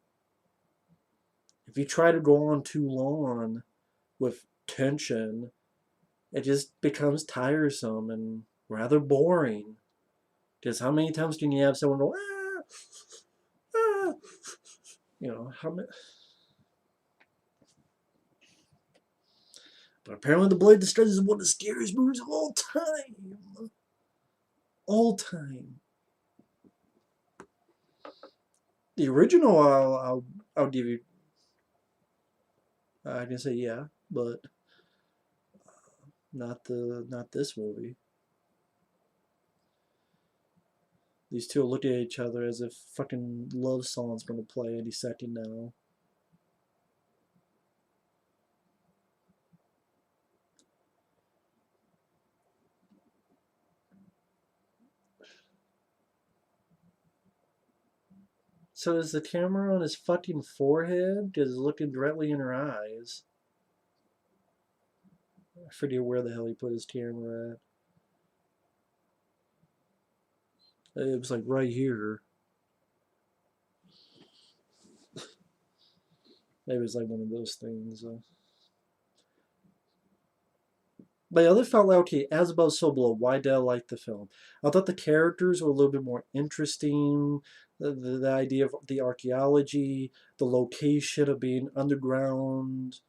If you try to go on too long with tension, it just becomes tiresome and rather boring. Because how many times can you have someone go, ah, ah, how many? But apparently, The Blade Destroyer is one of the scariest movies of all time. All time. The original, I'll give you. I can say yeah, but not this movie. These two are looking at each other as if fucking love song's gonna play any second now. So is the camera on his fucking forehead? Because it's looking directly in her eyes. I forget where the hell he put his camera at. It was like right here. Maybe it was like one of those things. But the other felt like, okay, as above, so below. Why did I like the film? I thought the characters were a little bit more interesting. The idea of the archaeology, the location of being underground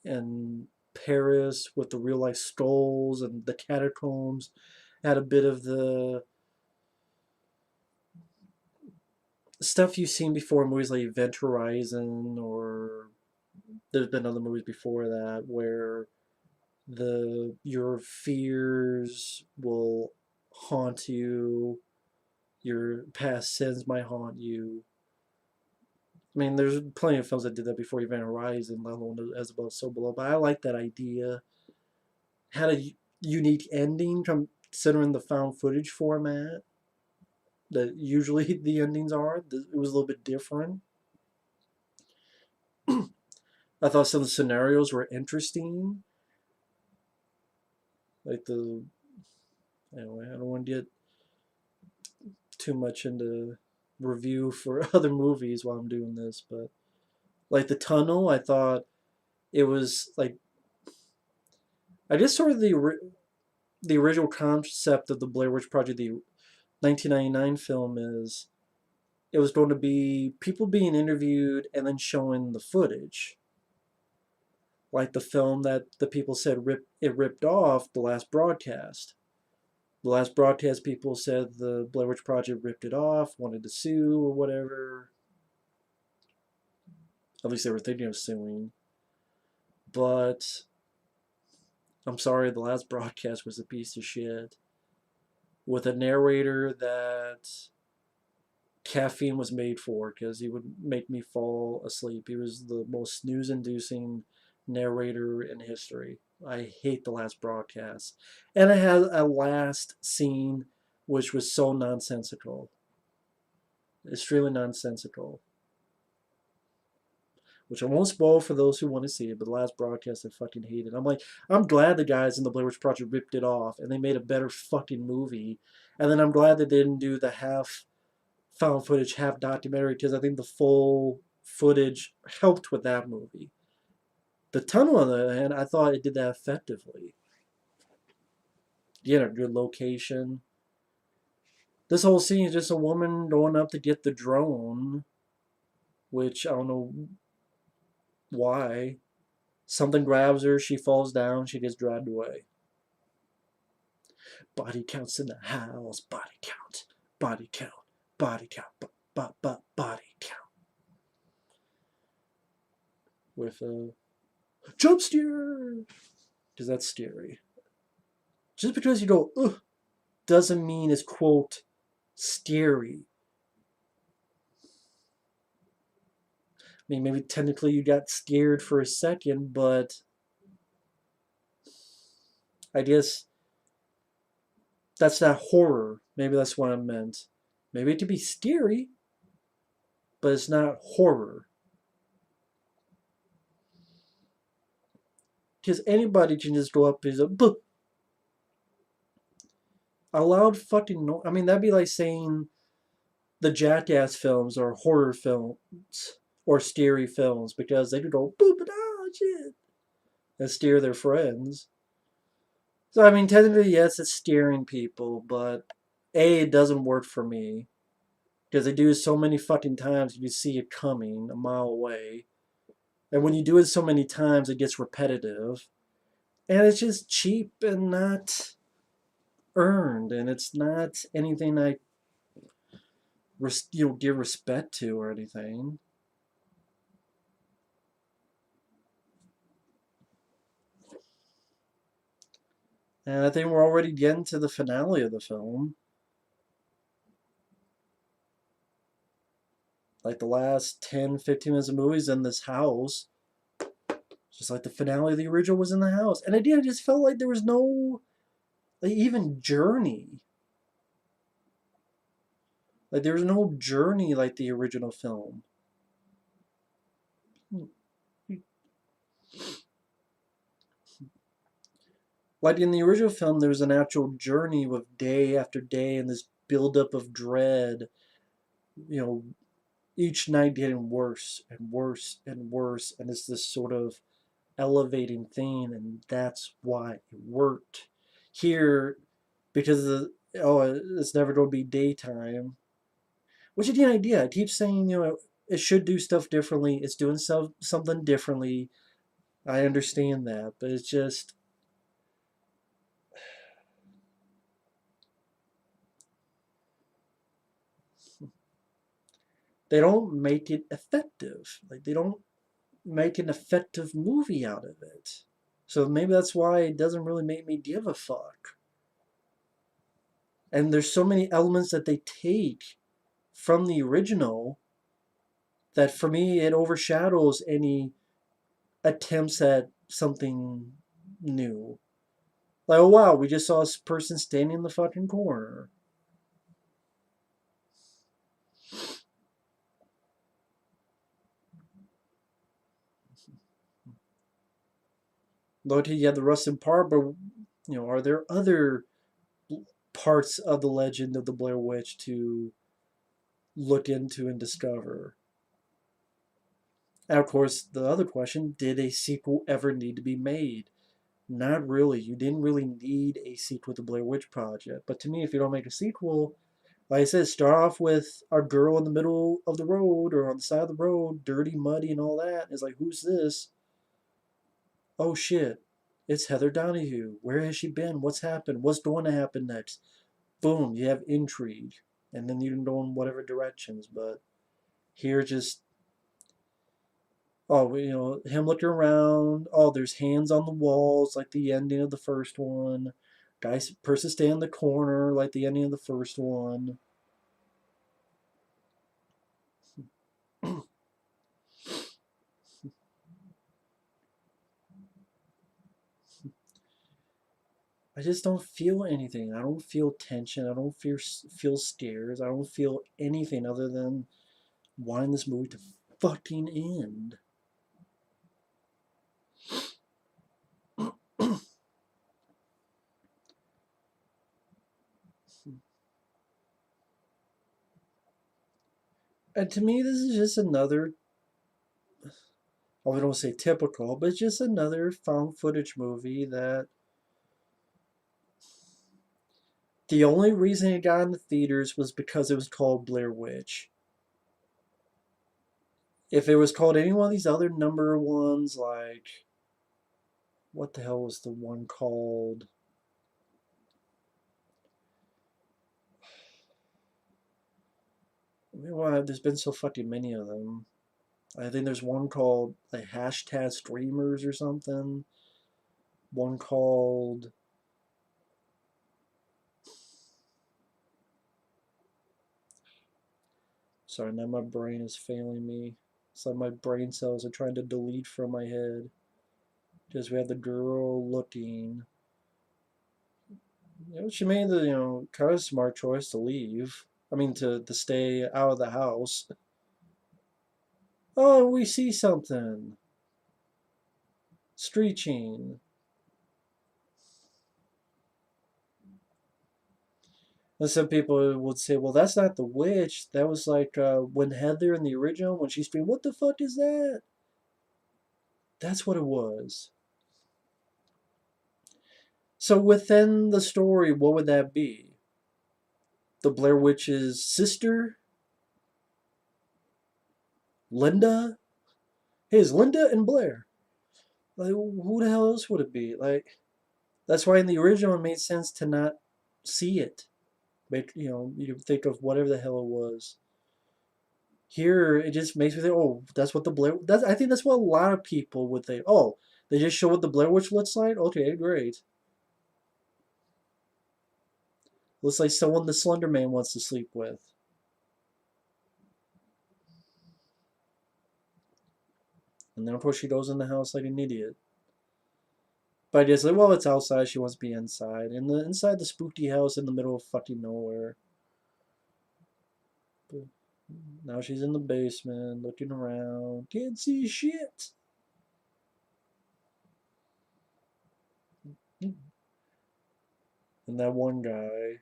in Paris with the real life skulls and the catacombs had a bit of the stuff you've seen before in movies like Event Horizon, or there's been other movies before that where your fears will haunt you, your past sins might haunt you. I mean, there's plenty of films that did that before Event Horizon, let alone As Above, So Below. But I like that idea. Had a unique ending, considering the found footage format that usually the endings are. It was a little bit different. I thought some of the scenarios were interesting. Like anyway, I don't want to get too much into review for other movies while I'm doing this, but like the tunnel, I thought it was like I guess sort of the original concept of the Blair Witch Project, the 1999 film, is it was going to be people being interviewed and then showing the footage, like the film that the people said ripped off the last broadcast. The last broadcast people said the Blair Witch Project ripped it off, wanted to sue or whatever. At least they were thinking of suing. But I'm sorry, the last broadcast was a piece of shit. With a narrator that caffeine was made for, because he would make me fall asleep. He was the most snooze inducing narrator in history. I hate the last broadcast. And it had a last scene which was so nonsensical. Extremely nonsensical. Which I won't spoil for those who want to see it, but the last broadcast I fucking hated. I'm like, I'm glad the guys in the Blair Witch Project ripped it off and they made a better fucking movie. And then I'm glad they didn't do the half found footage, half documentary, because I think the full footage helped with that movie. The tunnel, on the other hand, I thought it did that effectively. You had a good location. This whole scene is just a woman going up to get the drone, which I don't know why. Something grabs her, she falls down, she gets dragged away. Body counts in the house, body count, body count, body count, body count. With a jump steer, because that's scary. Just because you go, ugh, doesn't mean it's, quote, scary. I mean, maybe technically you got scared for a second, but I guess that's not horror. Maybe that's what I meant. Maybe it could be scary, but it's not horror. Because anybody can just go up and say, buh. A loud fucking noise. I mean, that'd be like saying the Jackass films are horror films or scary films because they could go, boop, ah, shit. and steer their friends. So I mean, technically, yes, it's steering people, but A, it doesn't work for me because they do it so many fucking times you see it coming a mile away, and when you do it so many times, it gets repetitive, and it's just cheap and not earned, and it's not anything I give respect to or anything. And I think we're already getting to the finale of the film. Like the last 10, 15 minutes of movies in this house. Just like the finale of the original was in the house. And again, I just felt like there was no like even journey. Like there was no journey like the original film. Like in the original film, there was an actual journey with day after day and this buildup of dread. You know, each night getting worse and worse and worse, and it's this sort of elevating thing, and that's why it worked. Here, because it's never going to be daytime, which is the idea. I keep saying it should do stuff differently. It's doing something differently. I understand that, but it's just they don't make it effective. Like they don't make an effective movie out of it. So maybe that's why it doesn't really make me give a fuck. And there's so many elements that they take from the original that for me it overshadows any attempts at something new. Like, oh wow, we just saw a person standing in the fucking corner. Look, you have the rusted part, but are there other parts of the legend of the Blair Witch to look into and discover? And of course, the other question: did a sequel ever need to be made? Not really. You didn't really need a sequel to Blair Witch Project. But to me, if you don't make a sequel, like I said, start off with our girl in the middle of the road or on the side of the road, dirty, muddy, and all that. It's like, who's this? Oh shit, it's Heather Donahue. Where has she been? What's happened? What's going to happen next? Boom, you have intrigue. And then you can go in whatever directions. But here, just, oh, him looking around. Oh, there's hands on the walls, like the ending of the first one. Guys, person stay in the corner, like the ending of the first one. I just don't feel anything. I don't feel tension. I don't feel scares. I don't feel anything other than wanting this movie to fucking end. And to me, this is just another, I don't say typical, but just another found footage movie that the only reason it got in the theaters was because it was called Blair Witch. If it was called any one of these other number ones, like, what the hell was the one called? I mean, why there's been so fucking many of them. I think there's one called like hashtag streamers or something. One called, sorry, now my brain is failing me. It's like my brain cells are trying to delete from my head. Because we had the girl looking. She made the kind of smart choice to leave. I mean, to stay out of the house. Oh, we see something. Screeching. And some people would say, well, that's not the witch. That was like when Heather in the original, when she screamed, what the fuck is that? That's what it was. So within the story, what would that be? The Blair Witch's sister, Linda. Hey, it's Linda and Blair. Like, who the hell else would it be? Like, that's why in the original it made sense to not see it. Make you think of whatever the hell it was. Here, it just makes me think, oh, that's what the Blair. That's I think that's what a lot of people would think. Oh, they just show what the Blair Witch looks like. Okay, great. Looks like someone the Slender Man wants to sleep with. And then of course she goes in the house like an idiot. But it's like, well, it's outside. She wants to be inside. And the inside the spooky house in the middle of fucking nowhere. But now she's in the basement, looking around. Can't see shit. And that one guy.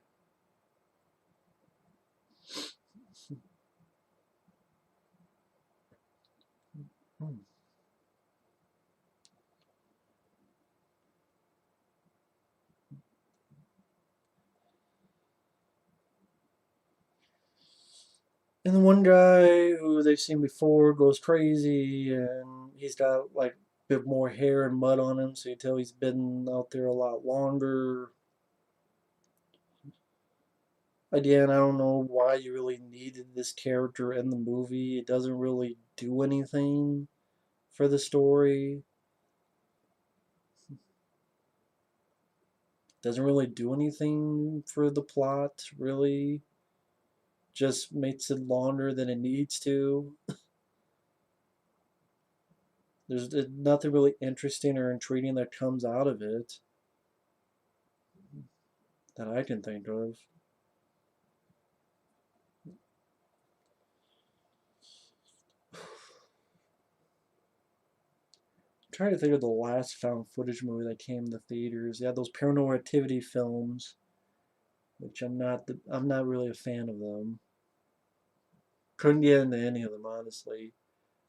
And the one guy who they've seen before goes crazy, and he's got like a bit more hair and mud on him, so you tell he's been out there a lot longer. Again, I don't know why you really needed this character in the movie. It doesn't really do anything for the story. Doesn't really do anything for the plot, really. Just makes it longer than it needs to. There's nothing really interesting or intriguing that comes out of it that I can think of. I'm trying to think of the last found footage movie that came to the theaters. Yeah, those Paranormal Activity films, which I'm not really a fan of them. Couldn't get into any of them honestly.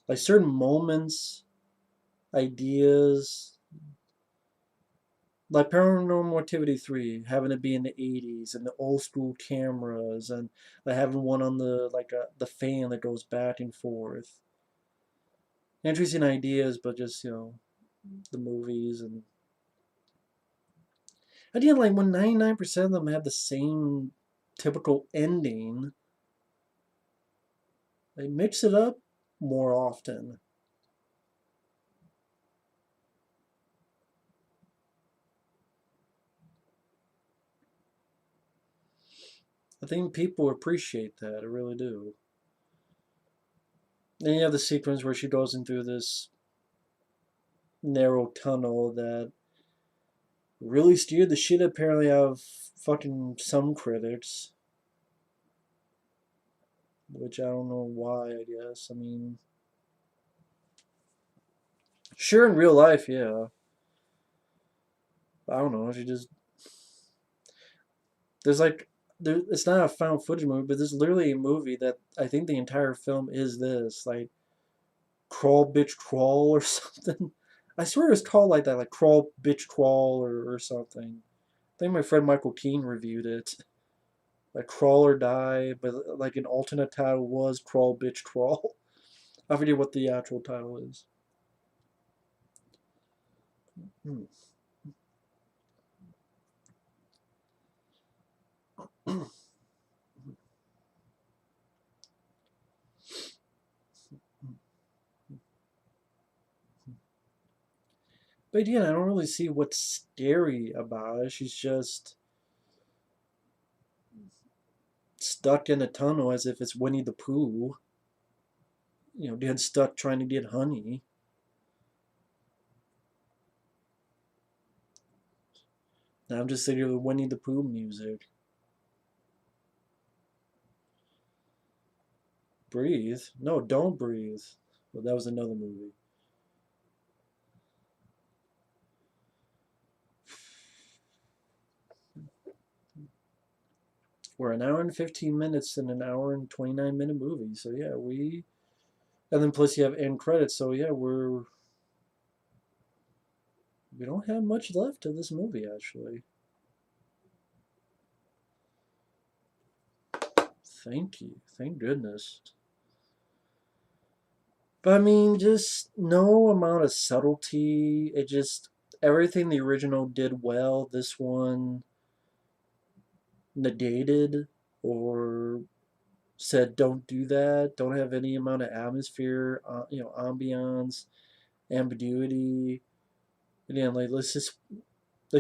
Like certain moments, ideas, like Paranormal Activity 3, having it be in the 80s and the old school cameras and like having one on the fan that goes back and forth. Interesting ideas, but just, the movies and I didn't like when 99% of them have the same typical ending. They mix it up more often. I think people appreciate that. I really do. Then you have the sequence where she goes in through this narrow tunnel that really steered the shit apparently out of fucking some critics. Which I don't know why, I guess. I mean, sure, in real life, yeah. I don't know. She just. There's like. It's not a found footage movie, but there's literally a movie that I think the entire film is this. Like, Crawl Bitch Crawl or something. I swear it's called like that, like Crawl Bitch Crawl or something. I think my friend Michael Keane reviewed it. Like Crawl or Die, but like an alternate title was Crawl Bitch Crawl. I forget what the actual title is. Hmm. But again, I don't really see what's scary about it. She's just stuck in a tunnel as if it's Winnie the Pooh. Getting stuck trying to get honey. Now I'm just thinking of the Winnie the Pooh music. Breathe? No, don't breathe. Well, that was another movie. We're an hour and 15 minutes in an hour and 29-minute movie. So yeah, and then plus you have end credits. So yeah, We don't have much left of this movie, actually. Thank you. Thank goodness. But I mean, just no amount of subtlety. It just everything the original did well. This one negated or said, "Don't do that. Don't have any amount of atmosphere. Ambiance, ambiguity. Again, like let's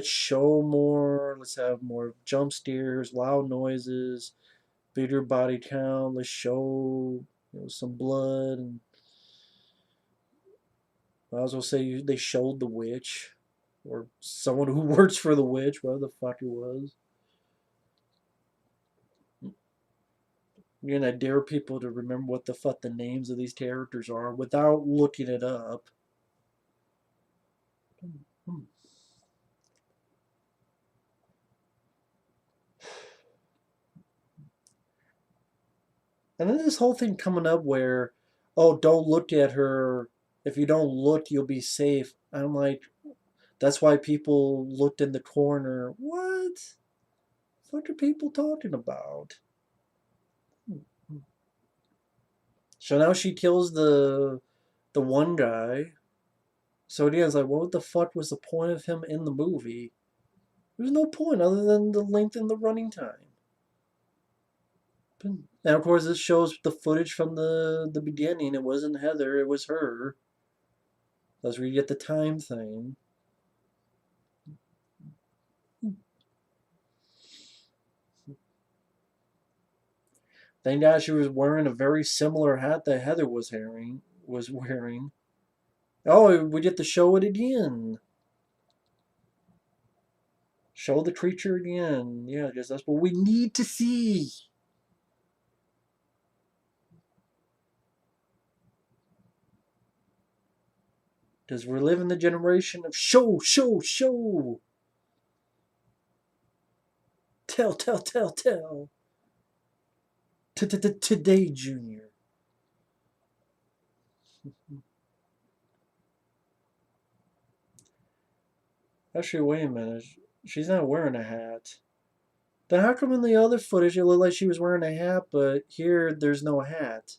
show more. Let's have more jump scares, loud noises, bigger body count. Let's show some blood and I was gonna say they showed the witch, or someone who works for the witch, whatever the fuck it was. Again, I dare people to remember what the fuck the names of these characters are without looking it up. Hmm. And then this whole thing coming up where, oh, don't look at her. If you don't look, you'll be safe. I'm like, that's why people looked in the corner. What? What are people talking about? So now she kills the one guy. So again, it's like, what the fuck was the point of him in the movie? There's no point other than the length and the running time. And of course, this shows the footage from the beginning. It wasn't Heather, it was her. That's where you get the time thing. Thank God she was wearing a very similar hat that Heather was wearing. Oh, we get to show it again. Show the creature again. Yeah, I guess that's what we need to see. Because we're living the generation of show, show, show. Tell, tell, tell, tell. Today, Junior. Actually, wait a minute. She's not wearing a hat. Then how come in the other footage it looked like she was wearing a hat, but here there's no hat?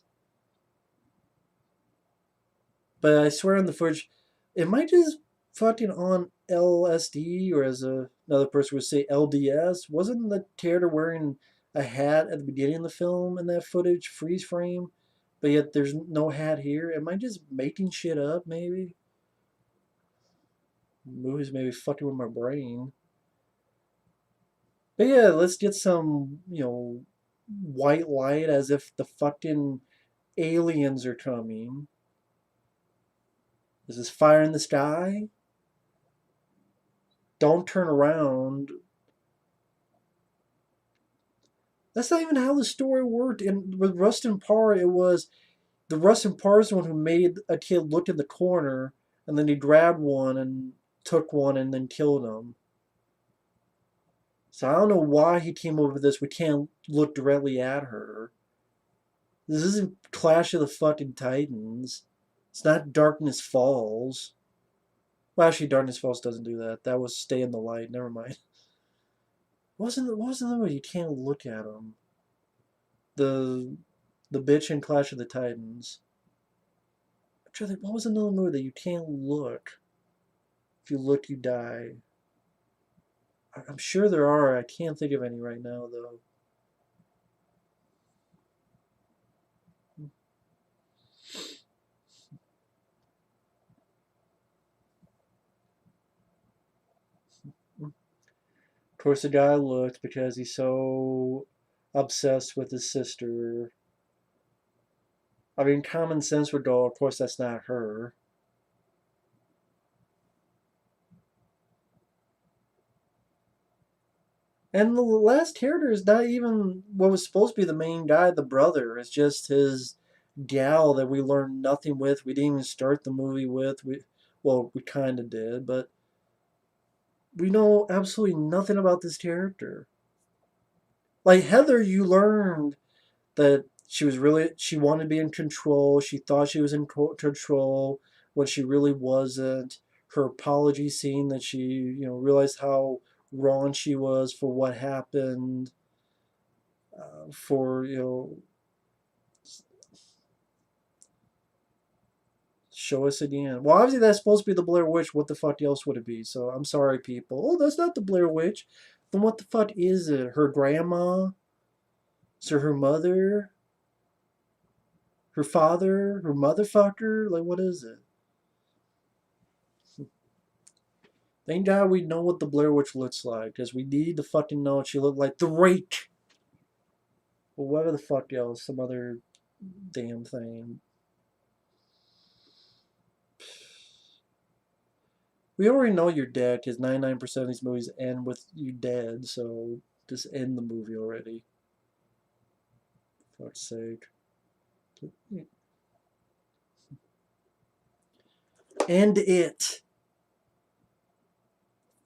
But I swear on the footage, am I just fucking on LSD, or as another person would say, LDS? Wasn't the character wearing a hat at the beginning of the film in that footage, freeze frame? But yet there's no hat here. Am I just making shit up, maybe? Movies maybe fucking with my brain. But yeah, let's get some, white light as if the fucking aliens are coming. Is this fire in the sky? Don't turn around. That's not even how the story worked. And with Rustin Parr, it was the Rustin Parr is the one who made a kid look in the corner, and then he grabbed one and took one and then killed him. So I don't know why he came up with this. We can't look directly at her. This isn't Clash of the fucking Titans. It's not Darkness Falls. Well, actually, Darkness Falls doesn't do that. That was Stay in the Light. Never mind. Wasn't the way you can't look at them? The the bitch in Clash of the Titans. What was another movie that you can't look? If you look, you die. I'm sure there are. I can't think of any right now, though. Of course, the guy looked because he's so obsessed with his sister. I mean, common sense would go, of course, that's not her. And the last character is not even what was supposed to be the main guy, the brother. It's just his gal that we learned nothing with. We didn't even start the movie with. We kind of did, but we know absolutely nothing about this character. Like Heather, you learned that she wanted to be in control. She thought she was in control when she really wasn't. her apology scene that she, realized how wrong she was for what happened, for, show us again. Well, obviously that's supposed to be the Blair Witch. What the fuck else would it be? So I'm sorry, people. Oh, that's not the Blair Witch. Then what the fuck is it? Her grandma? So her mother? Her father? Her motherfucker? Like, what is it? Thank God we know what the Blair Witch looks like, because we need to fucking know what she looked like. The Rake! Or whatever the fuck else. Some other damn thing. We already know you're dead, because 99% of these movies end with you dead, so just end the movie already. For fuck's sake. End it!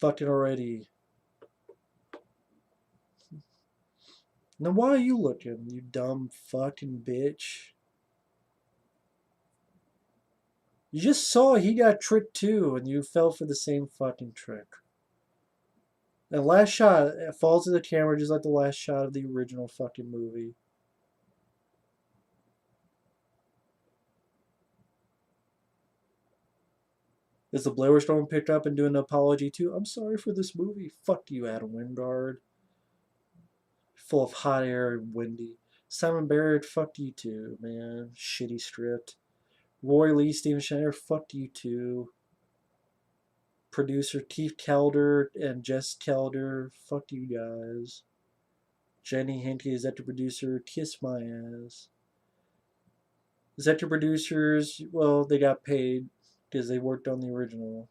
Fucking already. Now why are you looking, you dumb fucking bitch? You just saw he got tricked too, and you fell for the same fucking trick. And last shot, it falls to the camera just like the last shot of the original fucking movie. Is the Blair Witch going to pick up and do an apology too? I'm sorry for this movie. Fuck you, Adam Wingard. Full of hot air and windy. Simon Barrett, fuck you too, man. Shitty script. Roy Lee, Steven Schneider, fuck you too. Producer Keith Calder and Jess Calder, fuck you guys. Jenny Henke, executive producer, kiss my ass. Executive producers, well, they got paid because they worked on the original.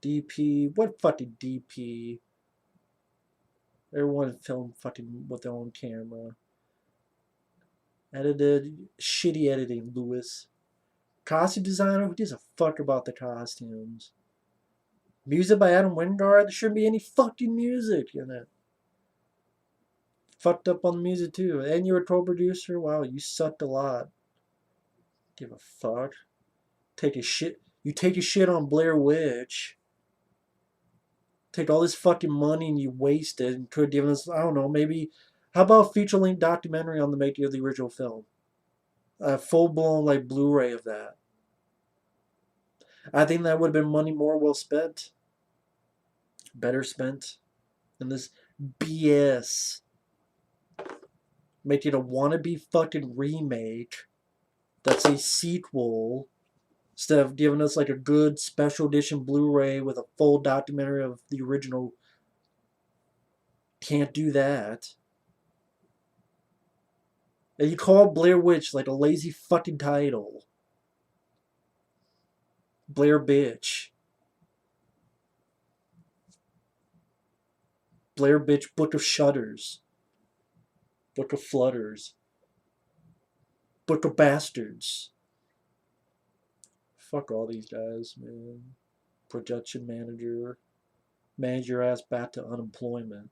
DP, what fucking DP? Everyone filmed fucking with their own camera. Edited, shitty editing, Lewis. Costume designer, who gives a fuck about the costumes? Music by Adam Wingard, there shouldn't be any fucking music in it. Fucked up on the music too. And you're a co-producer? Wow, you sucked a lot. Give a fuck. Take a shit. You take a shit on Blair Witch. Take all this fucking money and you waste it and could have given us, I don't know, maybe, how about a feature-length documentary on the making of the original film? A full-blown, like, Blu-ray of that. I think that would have been money more well spent. Better spent than this BS. Making a wannabe fucking remake that's a sequel instead of giving us like a good special edition Blu-ray with a full documentary of the original. Can't do that. And you call Blair Witch like a lazy fucking title. Blair Bitch. Blair Bitch Book of Shudders. Book of Flutters. Book of Bastards. Fuck all these guys, man. Production manager. Manage your ass back to unemployment.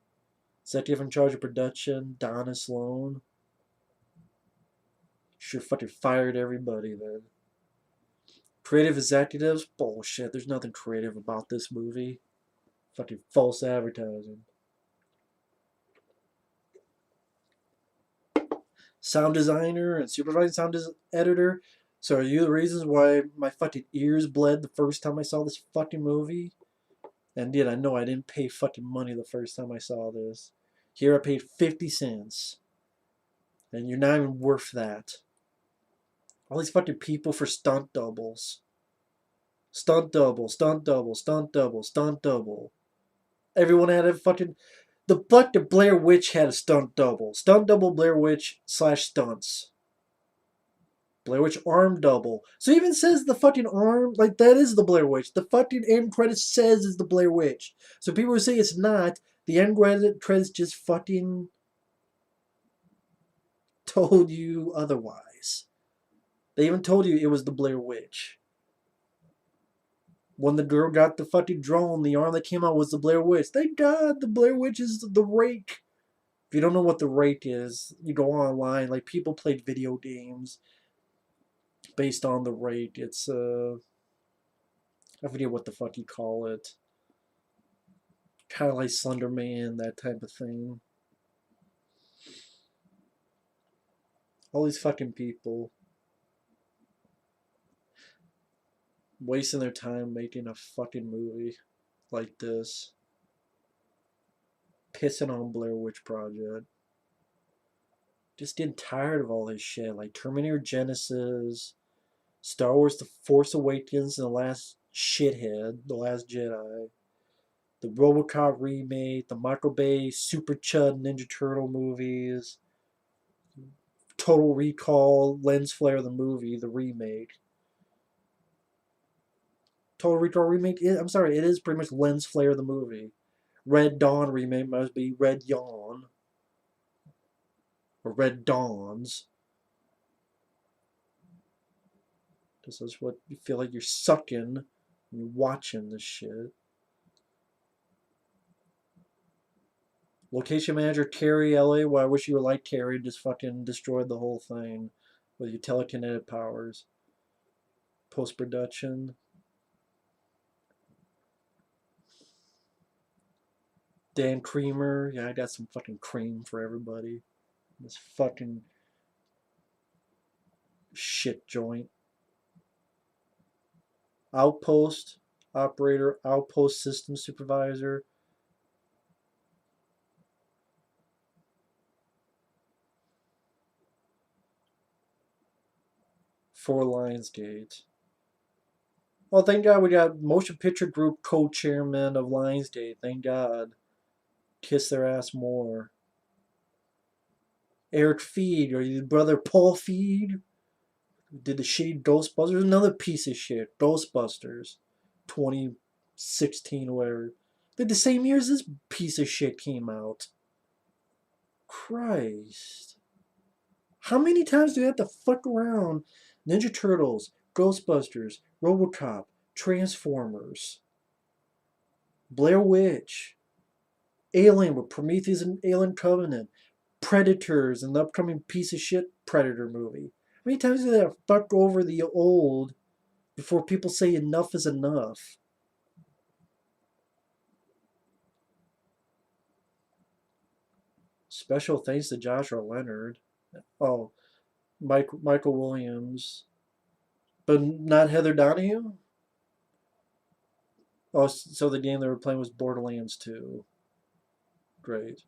Executive in charge of production, Donna Sloan. Sure fucking fired everybody then. Creative executives? Bullshit. There's nothing creative about this movie. Fucking false advertising. Sound designer and supervising sound editor. So are you the reasons why my fucking ears bled the first time I saw this fucking movie? And yet I know I didn't pay fucking money the first time I saw this. Here I paid 50 cents. And you're not even worth that. All these fucking people for stunt doubles. Stunt double, stunt double, stunt double, stunt double. Everyone had a fucking. The fucking Blair Witch had a stunt double. Stunt double Blair Witch slash stunts. Blair Witch arm double. So it even says the fucking arm, like that is the Blair Witch. The fucking end credits says is the Blair Witch. So people who say it's not, the end credits just fucking told you otherwise. They even told you it was the Blair Witch. When the girl got the fucking drone, the arm that came out was the Blair Witch. Thank God the Blair Witch is the Rake. If you don't know what the Rake is, you go online. Like, people played video games based on the Rake. It's I forget what the fuck you call it. Kind of like Slender Man, that type of thing. All these fucking people wasting their time making a fucking movie like this, pissing on Blair Witch Project. Just getting tired of all this shit, like Terminator Genesis, Star Wars: The Force Awakens, and The Last Shithead, The Last Jedi, the RoboCop remake, the Michael Bay Super Chud Ninja Turtle movies, Total Recall, Lens Flare the movie, the remake. Total Recall remake. I'm sorry, it is pretty much Lens Flare the movie. Red Dawn remake must be Red Yawn or Red Dawns. This is what you feel like you're sucking when you're watching this shit. Location manager Terry LA. Well, I wish you were like Terry and just fucking destroyed the whole thing with your telekinetic powers. Post production. Dan Creamer. Yeah, I got some fucking cream for everybody. This fucking shit joint. Outpost operator, outpost system supervisor. For Lionsgate. Oh, thank God we got Motion Picture Group co-chairman of Lionsgate. Thank God. Kiss their ass more. Eric Feed, or your brother Paul Feed, did the shitty Ghostbusters. Another piece of shit. Ghostbusters. 2016 or whatever. Did the same year as this piece of shit came out. Christ. How many times do we have to fuck around? Ninja Turtles, Ghostbusters, Robocop, Transformers, Blair Witch, Alien with Prometheus and Alien Covenant, Predators, and the upcoming piece of shit Predator movie. How many times do they have to fuck over the old before people say enough is enough? Special thanks to Joshua Leonard. Oh, Michael Williams. But not Heather Donahue? Oh, so the game they were playing was Borderlands 2. Great.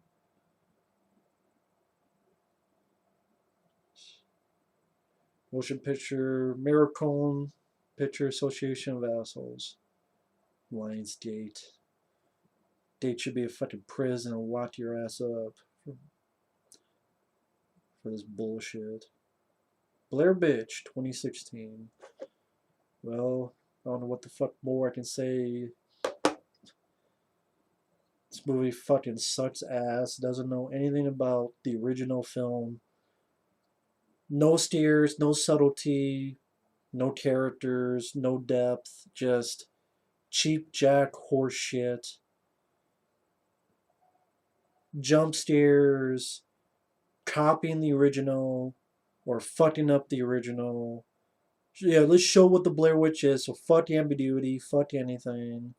Motion Picture Miracone Picture Association of Assholes. Lionsgate. Date should be a fucking prison and lock your ass up for this bullshit. Blair Bitch 2016. Well, I don't know what the fuck more I can say. This movie fucking sucks ass. Doesn't know anything about the original film. No steers, no subtlety, no characters, no depth. Just cheap jack horse shit. Jump scares, copying the original, or fucking up the original. Yeah, let's show what the Blair Witch is. So fuck ambiguity, fuck anything.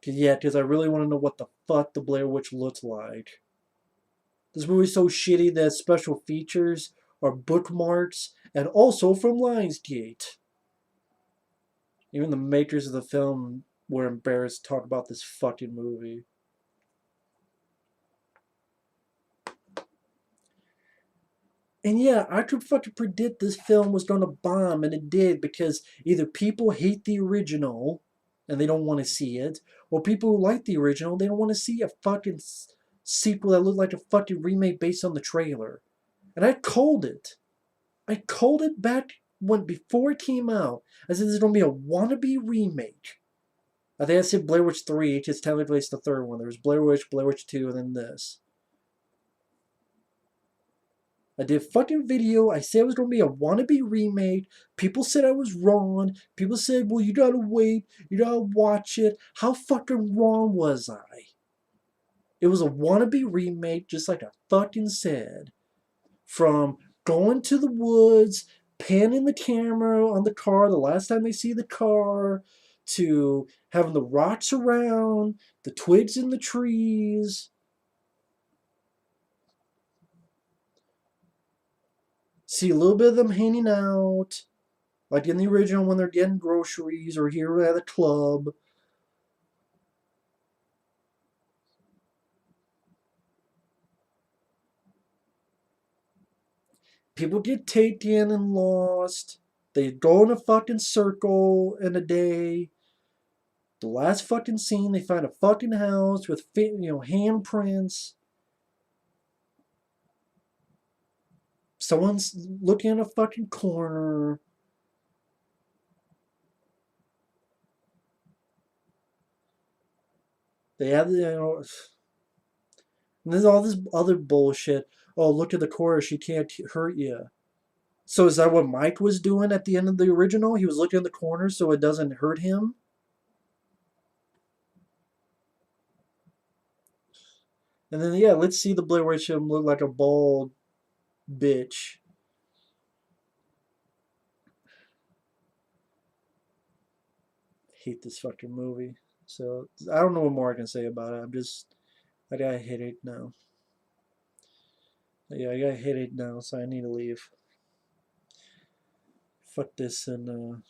Yeah, because I really want to know what the fuck the Blair Witch looks like. This movie's so shitty that special features are bookmarks and also from Lionsgate. Even the makers of the film were embarrassed to talk about this fucking movie. And yeah, I could fucking predict this film was gonna bomb, and it did because either people hate the original and they don't want to see it, or people who like the original they don't want to see a fucking sequel that looked like a fucking remake based on the trailer. And I called it. I called it back when before it came out. I said there's gonna be a wannabe remake. I think I said Blair Witch 3, because technically it's the third one. There was Blair Witch 2, and then this. I did a fucking video. I said it was going to be a wannabe remake. People said I was wrong. People said, well, you gotta wait. You gotta watch it. How fucking wrong was I? It was a wannabe remake, just like I fucking said. From going to the woods, panning the camera on the car the last time they see the car, to having the rocks around, the twigs in the trees. See a little bit of them hanging out, like in the original when they're getting groceries or here at a club. People get taken and lost. They go in a fucking circle in a day. The last fucking scene, they find a fucking house with handprints. Someone's looking in a fucking corner. They have and there's all this other bullshit. Oh, look at the corner. She can't hurt you. So is that what Mike was doing at the end of the original? He was looking in the corner so it doesn't hurt him. And then yeah, let's see the Blair Witch him look like a bald bitch. Hate this fucking movie. So I don't know what more I can say about it. I got a headache now. Yeah, I got a headache now, so I need to leave. Fuck this and